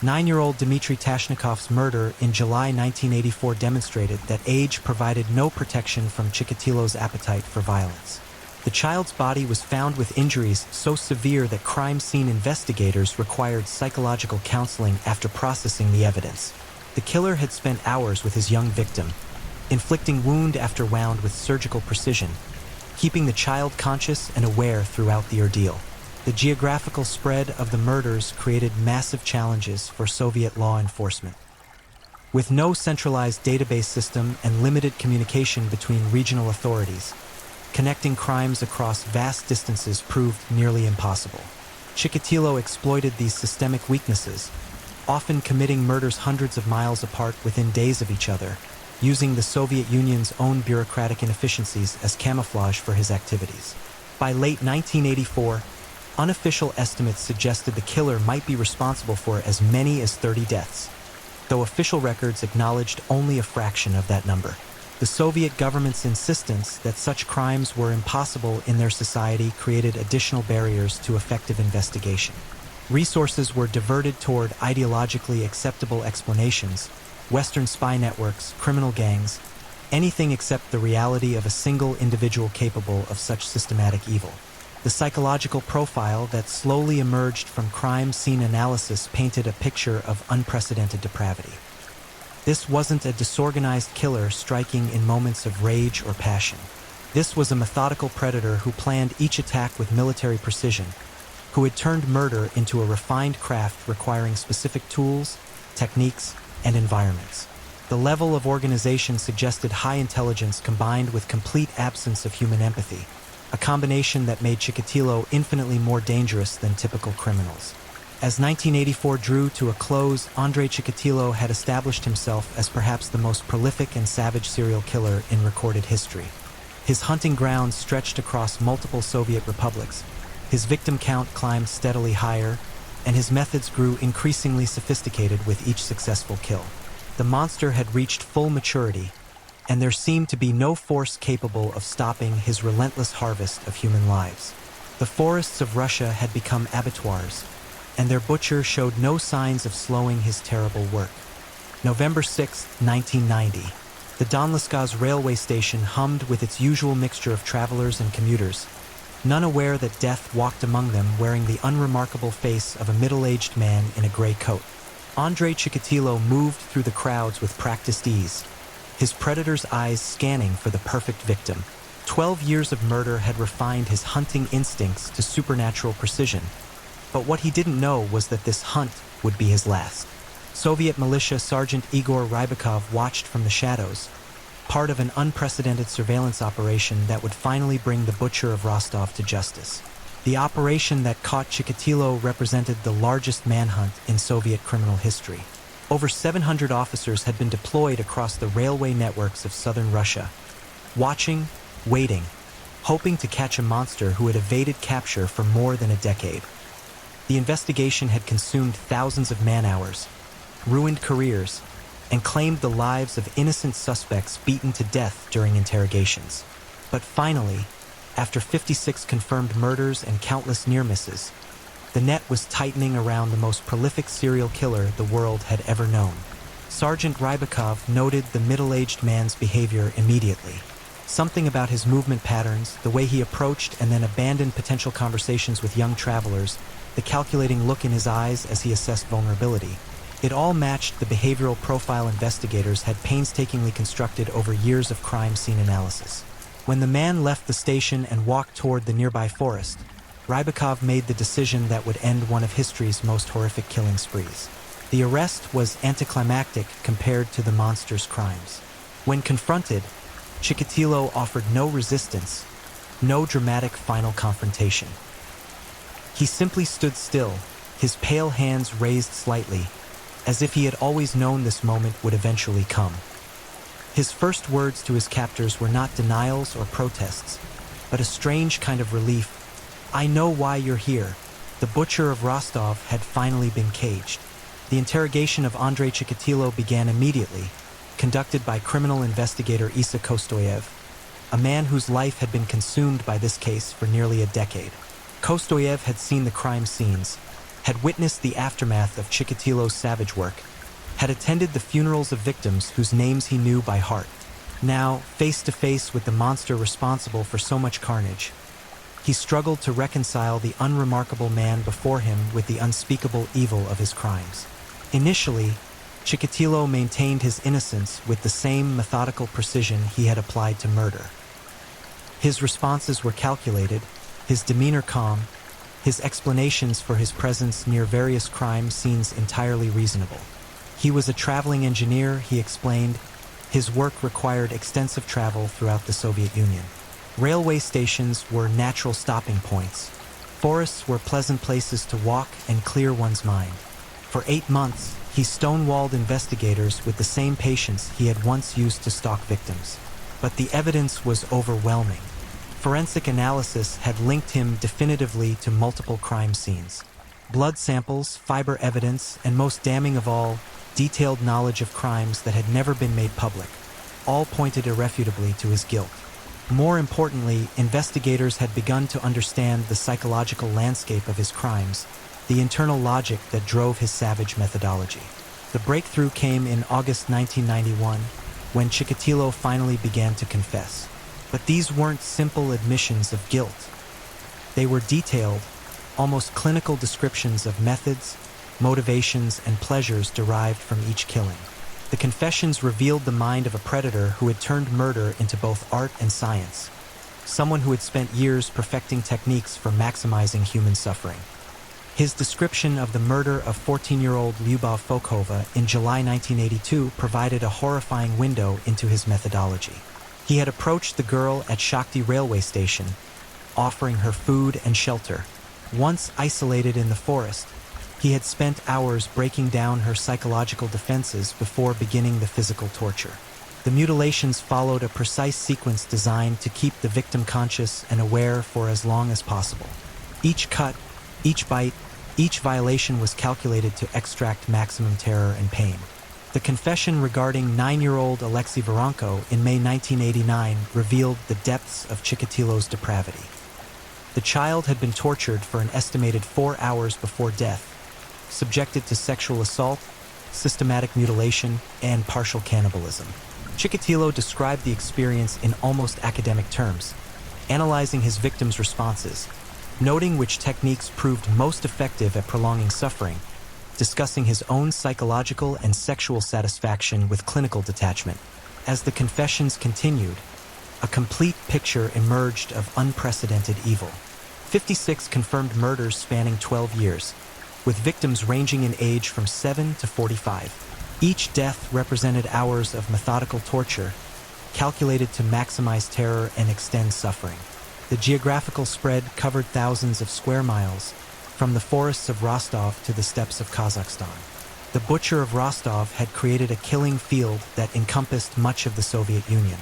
9-year-old Dmitry Tashnikov's murder in July 1984 demonstrated that age provided no protection from Chikatilo's appetite for violence. The child's body was found with injuries so severe that crime scene investigators required psychological counseling after processing the evidence. The killer had spent hours with his young victim, inflicting wound after wound with surgical precision, keeping the child conscious and aware throughout the ordeal. The geographical spread of the murders created massive challenges for Soviet law enforcement. With no centralized database system and limited communication between regional authorities, connecting crimes across vast distances proved nearly impossible. Chikatilo exploited these systemic weaknesses, often committing murders hundreds of miles apart within days of each other, using the Soviet Union's own bureaucratic inefficiencies as camouflage for his activities. By late 1984, unofficial estimates suggested the killer might be responsible for as many as 30 deaths, though official records acknowledged only a fraction of that number. The Soviet government's insistence that such crimes were impossible in their society created additional barriers to effective investigation. Resources were diverted toward ideologically acceptable explanations, Western spy networks, criminal gangs, anything except the reality of a single individual capable of such systematic evil. The psychological profile that slowly emerged from crime scene analysis painted a picture of unprecedented depravity. This wasn't a disorganized killer striking in moments of rage or passion. This was a methodical predator who planned each attack with military precision, who had turned murder into a refined craft requiring specific tools, techniques, and environments. The level of organization suggested high intelligence combined with complete absence of human empathy, a combination that made Chikatilo infinitely more dangerous than typical criminals. As 1984 drew to a close, Andrei Chikatilo had established himself as perhaps the most prolific and savage serial killer in recorded history. His hunting grounds stretched across multiple Soviet republics, his victim count climbed steadily higher, and his methods grew increasingly sophisticated with each successful kill. The monster had reached full maturity, and there seemed to be no force capable of stopping his relentless harvest of human lives. The forests of Russia had become abattoirs, and their butcher showed no signs of slowing his terrible work. November 6, 1990. The Donleskaz railway station hummed with its usual mixture of travelers and commuters, none aware that death walked among them wearing the unremarkable face of a middle-aged man in a gray coat. Andrei Chikatilo moved through the crowds with practiced ease, his predator's eyes scanning for the perfect victim. 12 years of murder had refined his hunting instincts to supernatural precision, but what he didn't know was that this hunt would be his last. Soviet militia Sergeant Igor Rybakov watched from the shadows, part of an unprecedented surveillance operation that would finally bring the butcher of Rostov to justice. The operation that caught Chikatilo represented the largest manhunt in Soviet criminal history. Over 700 officers had been deployed across the railway networks of southern Russia, watching, waiting, hoping to catch a monster who had evaded capture for more than a decade. The investigation had consumed thousands of man-hours, ruined careers, and claimed the lives of innocent suspects beaten to death during interrogations. But finally, after 56 confirmed murders and countless near misses, the net was tightening around the most prolific serial killer the world had ever known. Sergeant Rybakov noted the middle-aged man's behavior immediately. Something about his movement patterns, the way he approached and then abandoned potential conversations with young travelers, the calculating look in his eyes as he assessed vulnerability. It all matched the behavioral profile investigators had painstakingly constructed over years of crime scene analysis. When the man left the station and walked toward the nearby forest, Rybakov made the decision that would end one of history's most horrific killing sprees. The arrest was anticlimactic compared to the monster's crimes. When confronted, Chikatilo offered no resistance, no dramatic final confrontation. He simply stood still, his pale hands raised slightly, as if he had always known this moment would eventually come. His first words to his captors were not denials or protests, but a strange kind of relief. "I know why you're here." The butcher of Rostov had finally been caged. The interrogation of Andrei Chikatilo began immediately, conducted by criminal investigator Isa Kostoyev, a man whose life had been consumed by this case for nearly a decade. Kostoyev had seen the crime scenes, had witnessed the aftermath of Chikatilo's savage work, had attended the funerals of victims whose names he knew by heart. Now, face to face with the monster responsible for so much carnage, he struggled to reconcile the unremarkable man before him with the unspeakable evil of his crimes. Initially, Chikatilo maintained his innocence with the same methodical precision he had applied to murder. His responses were calculated, his demeanor calm, his explanations for his presence near various crime scenes entirely reasonable. He was a traveling engineer, he explained. His work required extensive travel throughout the Soviet Union. Railway stations were natural stopping points. Forests were pleasant places to walk and clear one's mind. For 8 months, he stonewalled investigators with the same patience he had once used to stalk victims. But the evidence was overwhelming. Forensic analysis had linked him definitively to multiple crime scenes. Blood samples, fiber evidence, and most damning of all, detailed knowledge of crimes that had never been made public, all pointed irrefutably to his guilt. More importantly, investigators had begun to understand the psychological landscape of his crimes, the internal logic that drove his savage methodology. The breakthrough came in August 1991, when Chikatilo finally began to confess. But these weren't simple admissions of guilt. They were detailed, almost clinical descriptions of methods, motivations, and pleasures derived from each killing. The confessions revealed the mind of a predator who had turned murder into both art and science, someone who had spent years perfecting techniques for maximizing human suffering. His description of the murder of 14-year-old Lyubov Fokhova in July 1982 provided a horrifying window into his methodology. He had approached the girl at Shakhty railway station, offering her food and shelter. Once isolated in the forest, he had spent hours breaking down her psychological defenses before beginning the physical torture. The mutilations followed a precise sequence designed to keep the victim conscious and aware for as long as possible. Each cut, each bite, each violation was calculated to extract maximum terror and pain. The confession regarding 9-year-old Alexei Voronko in May 1989 revealed the depths of Chikatilo's depravity. The child had been tortured for an estimated 4 hours before death, subjected to sexual assault, systematic mutilation, and partial cannibalism. Chikatilo described the experience in almost academic terms, analyzing his victims' responses, noting which techniques proved most effective at prolonging suffering, discussing his own psychological and sexual satisfaction with clinical detachment. As the confessions continued, a complete picture emerged of unprecedented evil. 56 confirmed murders spanning 12 years, with victims ranging in age from 7 to 45. Each death represented hours of methodical torture, calculated to maximize terror and extend suffering. The geographical spread covered thousands of square miles, from the forests of Rostov to the steppes of Kazakhstan. The butcher of Rostov had created a killing field that encompassed much of the Soviet Union.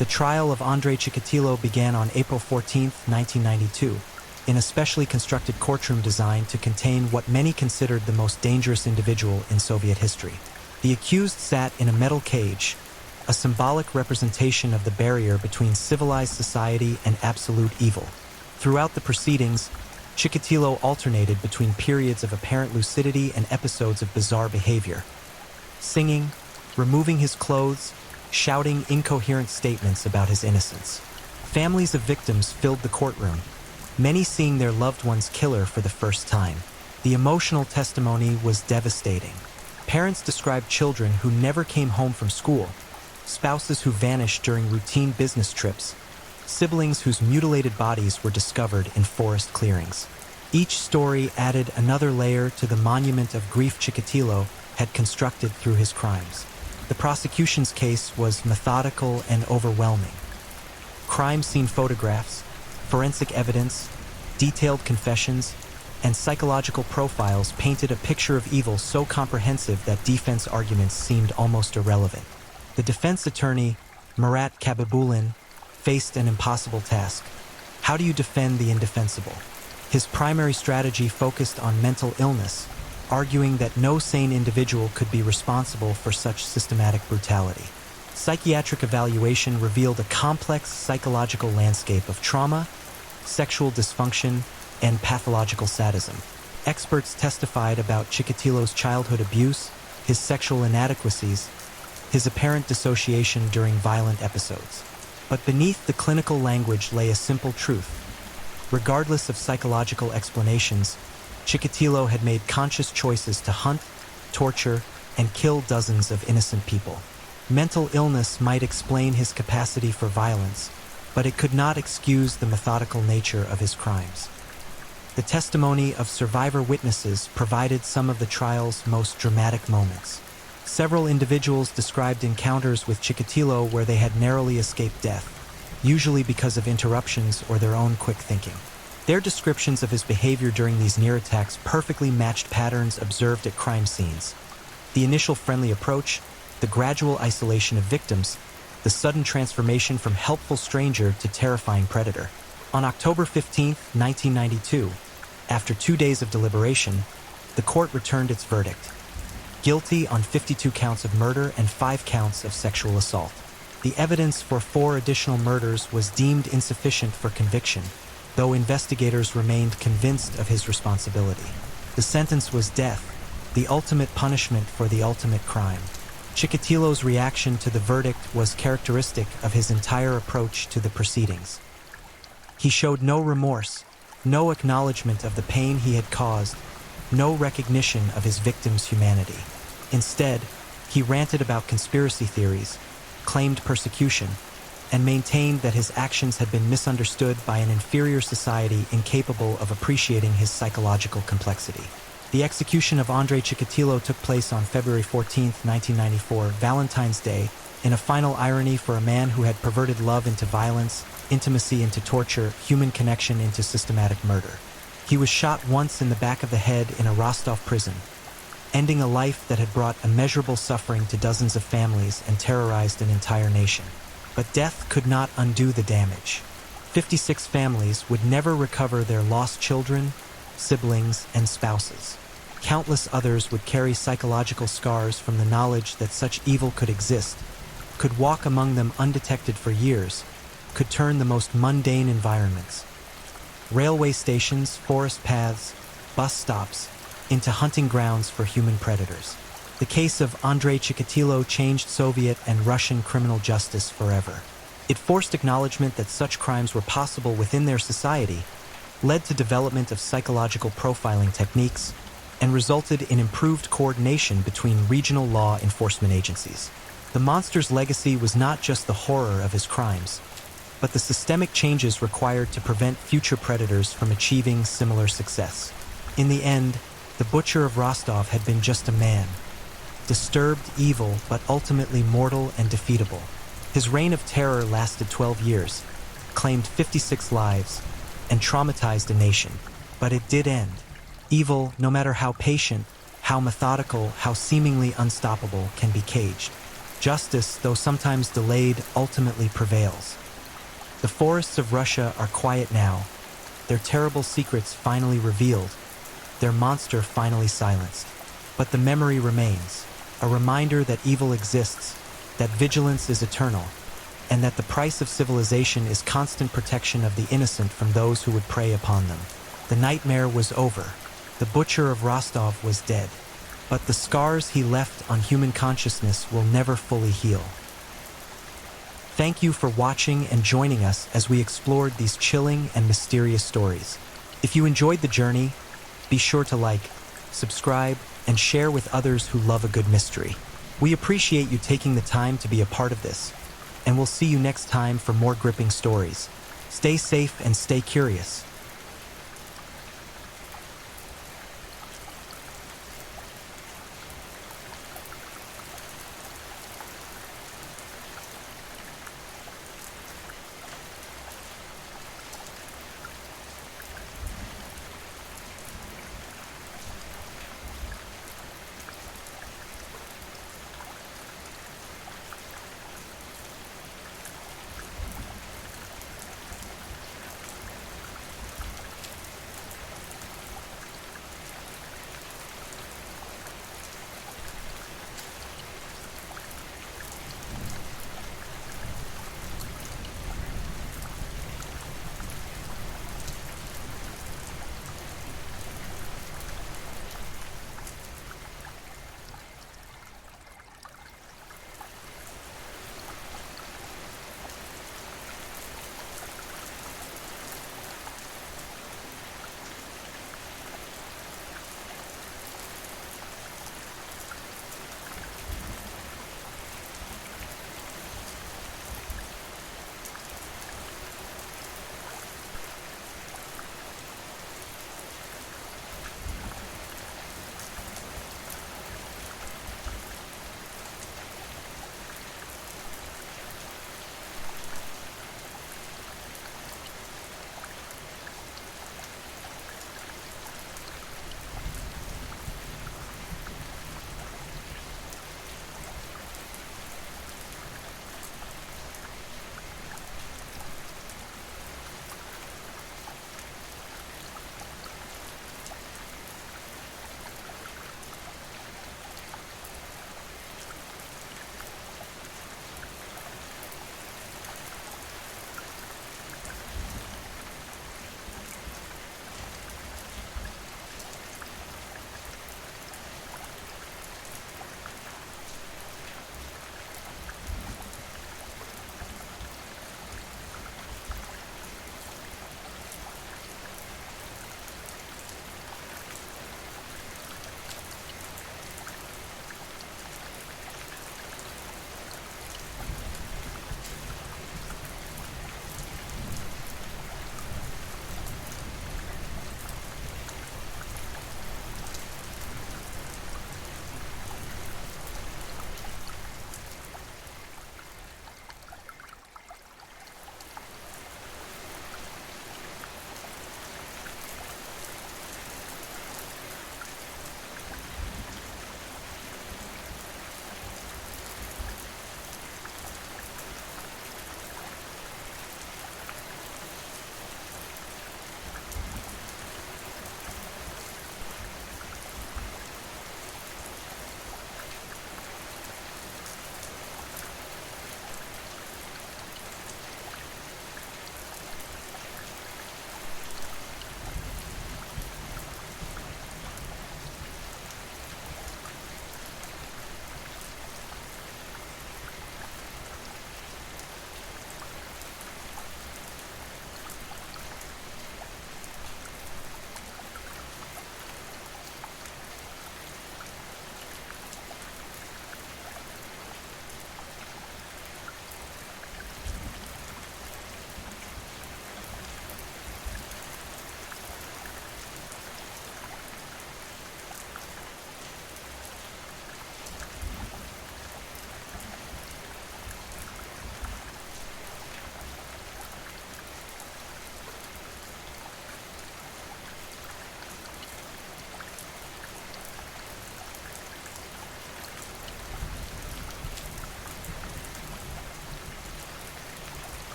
The trial of Andrei Chikatilo began on April 14, 1992, in a specially constructed courtroom designed to contain what many considered the most dangerous individual in Soviet history. The accused sat in a metal cage, a symbolic representation of the barrier between civilized society and absolute evil. Throughout the proceedings, Chikatilo alternated between periods of apparent lucidity and episodes of bizarre behavior, singing, removing his clothes, shouting incoherent statements about his innocence. Families of victims filled the courtroom, many seeing their loved one's killer for the first time. The emotional testimony was devastating. Parents described children who never came home from school, spouses who vanished during routine business trips, siblings whose mutilated bodies were discovered in forest clearings. Each story added another layer to the monument of grief Chikatilo had constructed through his crimes. The prosecution's case was methodical and overwhelming. Crime scene photographs, forensic evidence, detailed confessions, and psychological profiles painted a picture of evil so comprehensive that defense arguments seemed almost irrelevant. The defense attorney, Murat Kababulin, faced an impossible task. How do you defend the indefensible? His primary strategy focused on mental illness, arguing that no sane individual could be responsible for such systematic brutality. Psychiatric evaluation revealed a complex psychological landscape of trauma, sexual dysfunction, and pathological sadism. Experts testified about Chikatilo's childhood abuse, his sexual inadequacies, his apparent dissociation during violent episodes. But beneath the clinical language lay a simple truth. Regardless of psychological explanations, Chikatilo had made conscious choices to hunt, torture, and kill dozens of innocent people. Mental illness might explain his capacity for violence, but it could not excuse the methodical nature of his crimes. The testimony of survivor witnesses provided some of the trial's most dramatic moments. Several individuals described encounters with Chikatilo where they had narrowly escaped death, usually because of interruptions or their own quick thinking. Their descriptions of his behavior during these near attacks perfectly matched patterns observed at crime scenes. The initial friendly approach, the gradual isolation of victims, the sudden transformation from helpful stranger to terrifying predator. On October 15, 1992, after 2 days of deliberation, the court returned its verdict: guilty on 52 counts of murder and 5 counts of sexual assault. The evidence for 4 additional murders was deemed insufficient for conviction, though investigators remained convinced of his responsibility. The sentence was death, the ultimate punishment for the ultimate crime. Chikatilo's reaction to the verdict was characteristic of his entire approach to the proceedings. He showed no remorse, no acknowledgement of the pain he had caused, no recognition of his victim's humanity. Instead, he ranted about conspiracy theories, claimed persecution, and maintained that his actions had been misunderstood by an inferior society incapable of appreciating his psychological complexity. The execution of Andrei Chikatilo took place on February 14, 1994, Valentine's Day, in a final irony for a man who had perverted love into violence, intimacy into torture, human connection into systematic murder. He was shot once in the back of the head in a Rostov prison, ending a life that had brought immeasurable suffering to dozens of families and terrorized an entire nation. But death could not undo the damage. 56 families would never recover their lost children, siblings, and spouses. Countless others would carry psychological scars from the knowledge that such evil could exist, could walk among them undetected for years, could turn the most mundane environments, railway stations, forest paths, bus stops, into hunting grounds for human predators. The case of Andrei Chikatilo changed Soviet and Russian criminal justice forever. It forced acknowledgement that such crimes were possible within their society, led to development of psychological profiling techniques, and resulted in improved coordination between regional law enforcement agencies. The monster's legacy was not just the horror of his crimes, but the systemic changes required to prevent future predators from achieving similar success. In the end, the butcher of Rostov had been just a man, disturbed, evil, but ultimately mortal and defeatable. His reign of terror lasted 12 years, claimed 56 lives, and traumatized a nation. But it did end. Evil, no matter how patient, how methodical, how seemingly unstoppable, can be caged. Justice, though sometimes delayed, ultimately prevails. The forests of Russia are quiet now, their terrible secrets finally revealed, their monster finally silenced. But the memory remains, a reminder that evil exists, that vigilance is eternal, and that the price of civilization is constant protection of the innocent from those who would prey upon them. The nightmare was over. The butcher of Rostov was dead. But the scars he left on human consciousness will never fully heal. Thank you for watching and joining us as we explored these chilling and mysterious stories. If you enjoyed the journey, be sure to like, subscribe, and share with others who love a good mystery. We appreciate you taking the time to be a part of this, and we'll see you next time for more gripping stories. Stay safe and stay curious.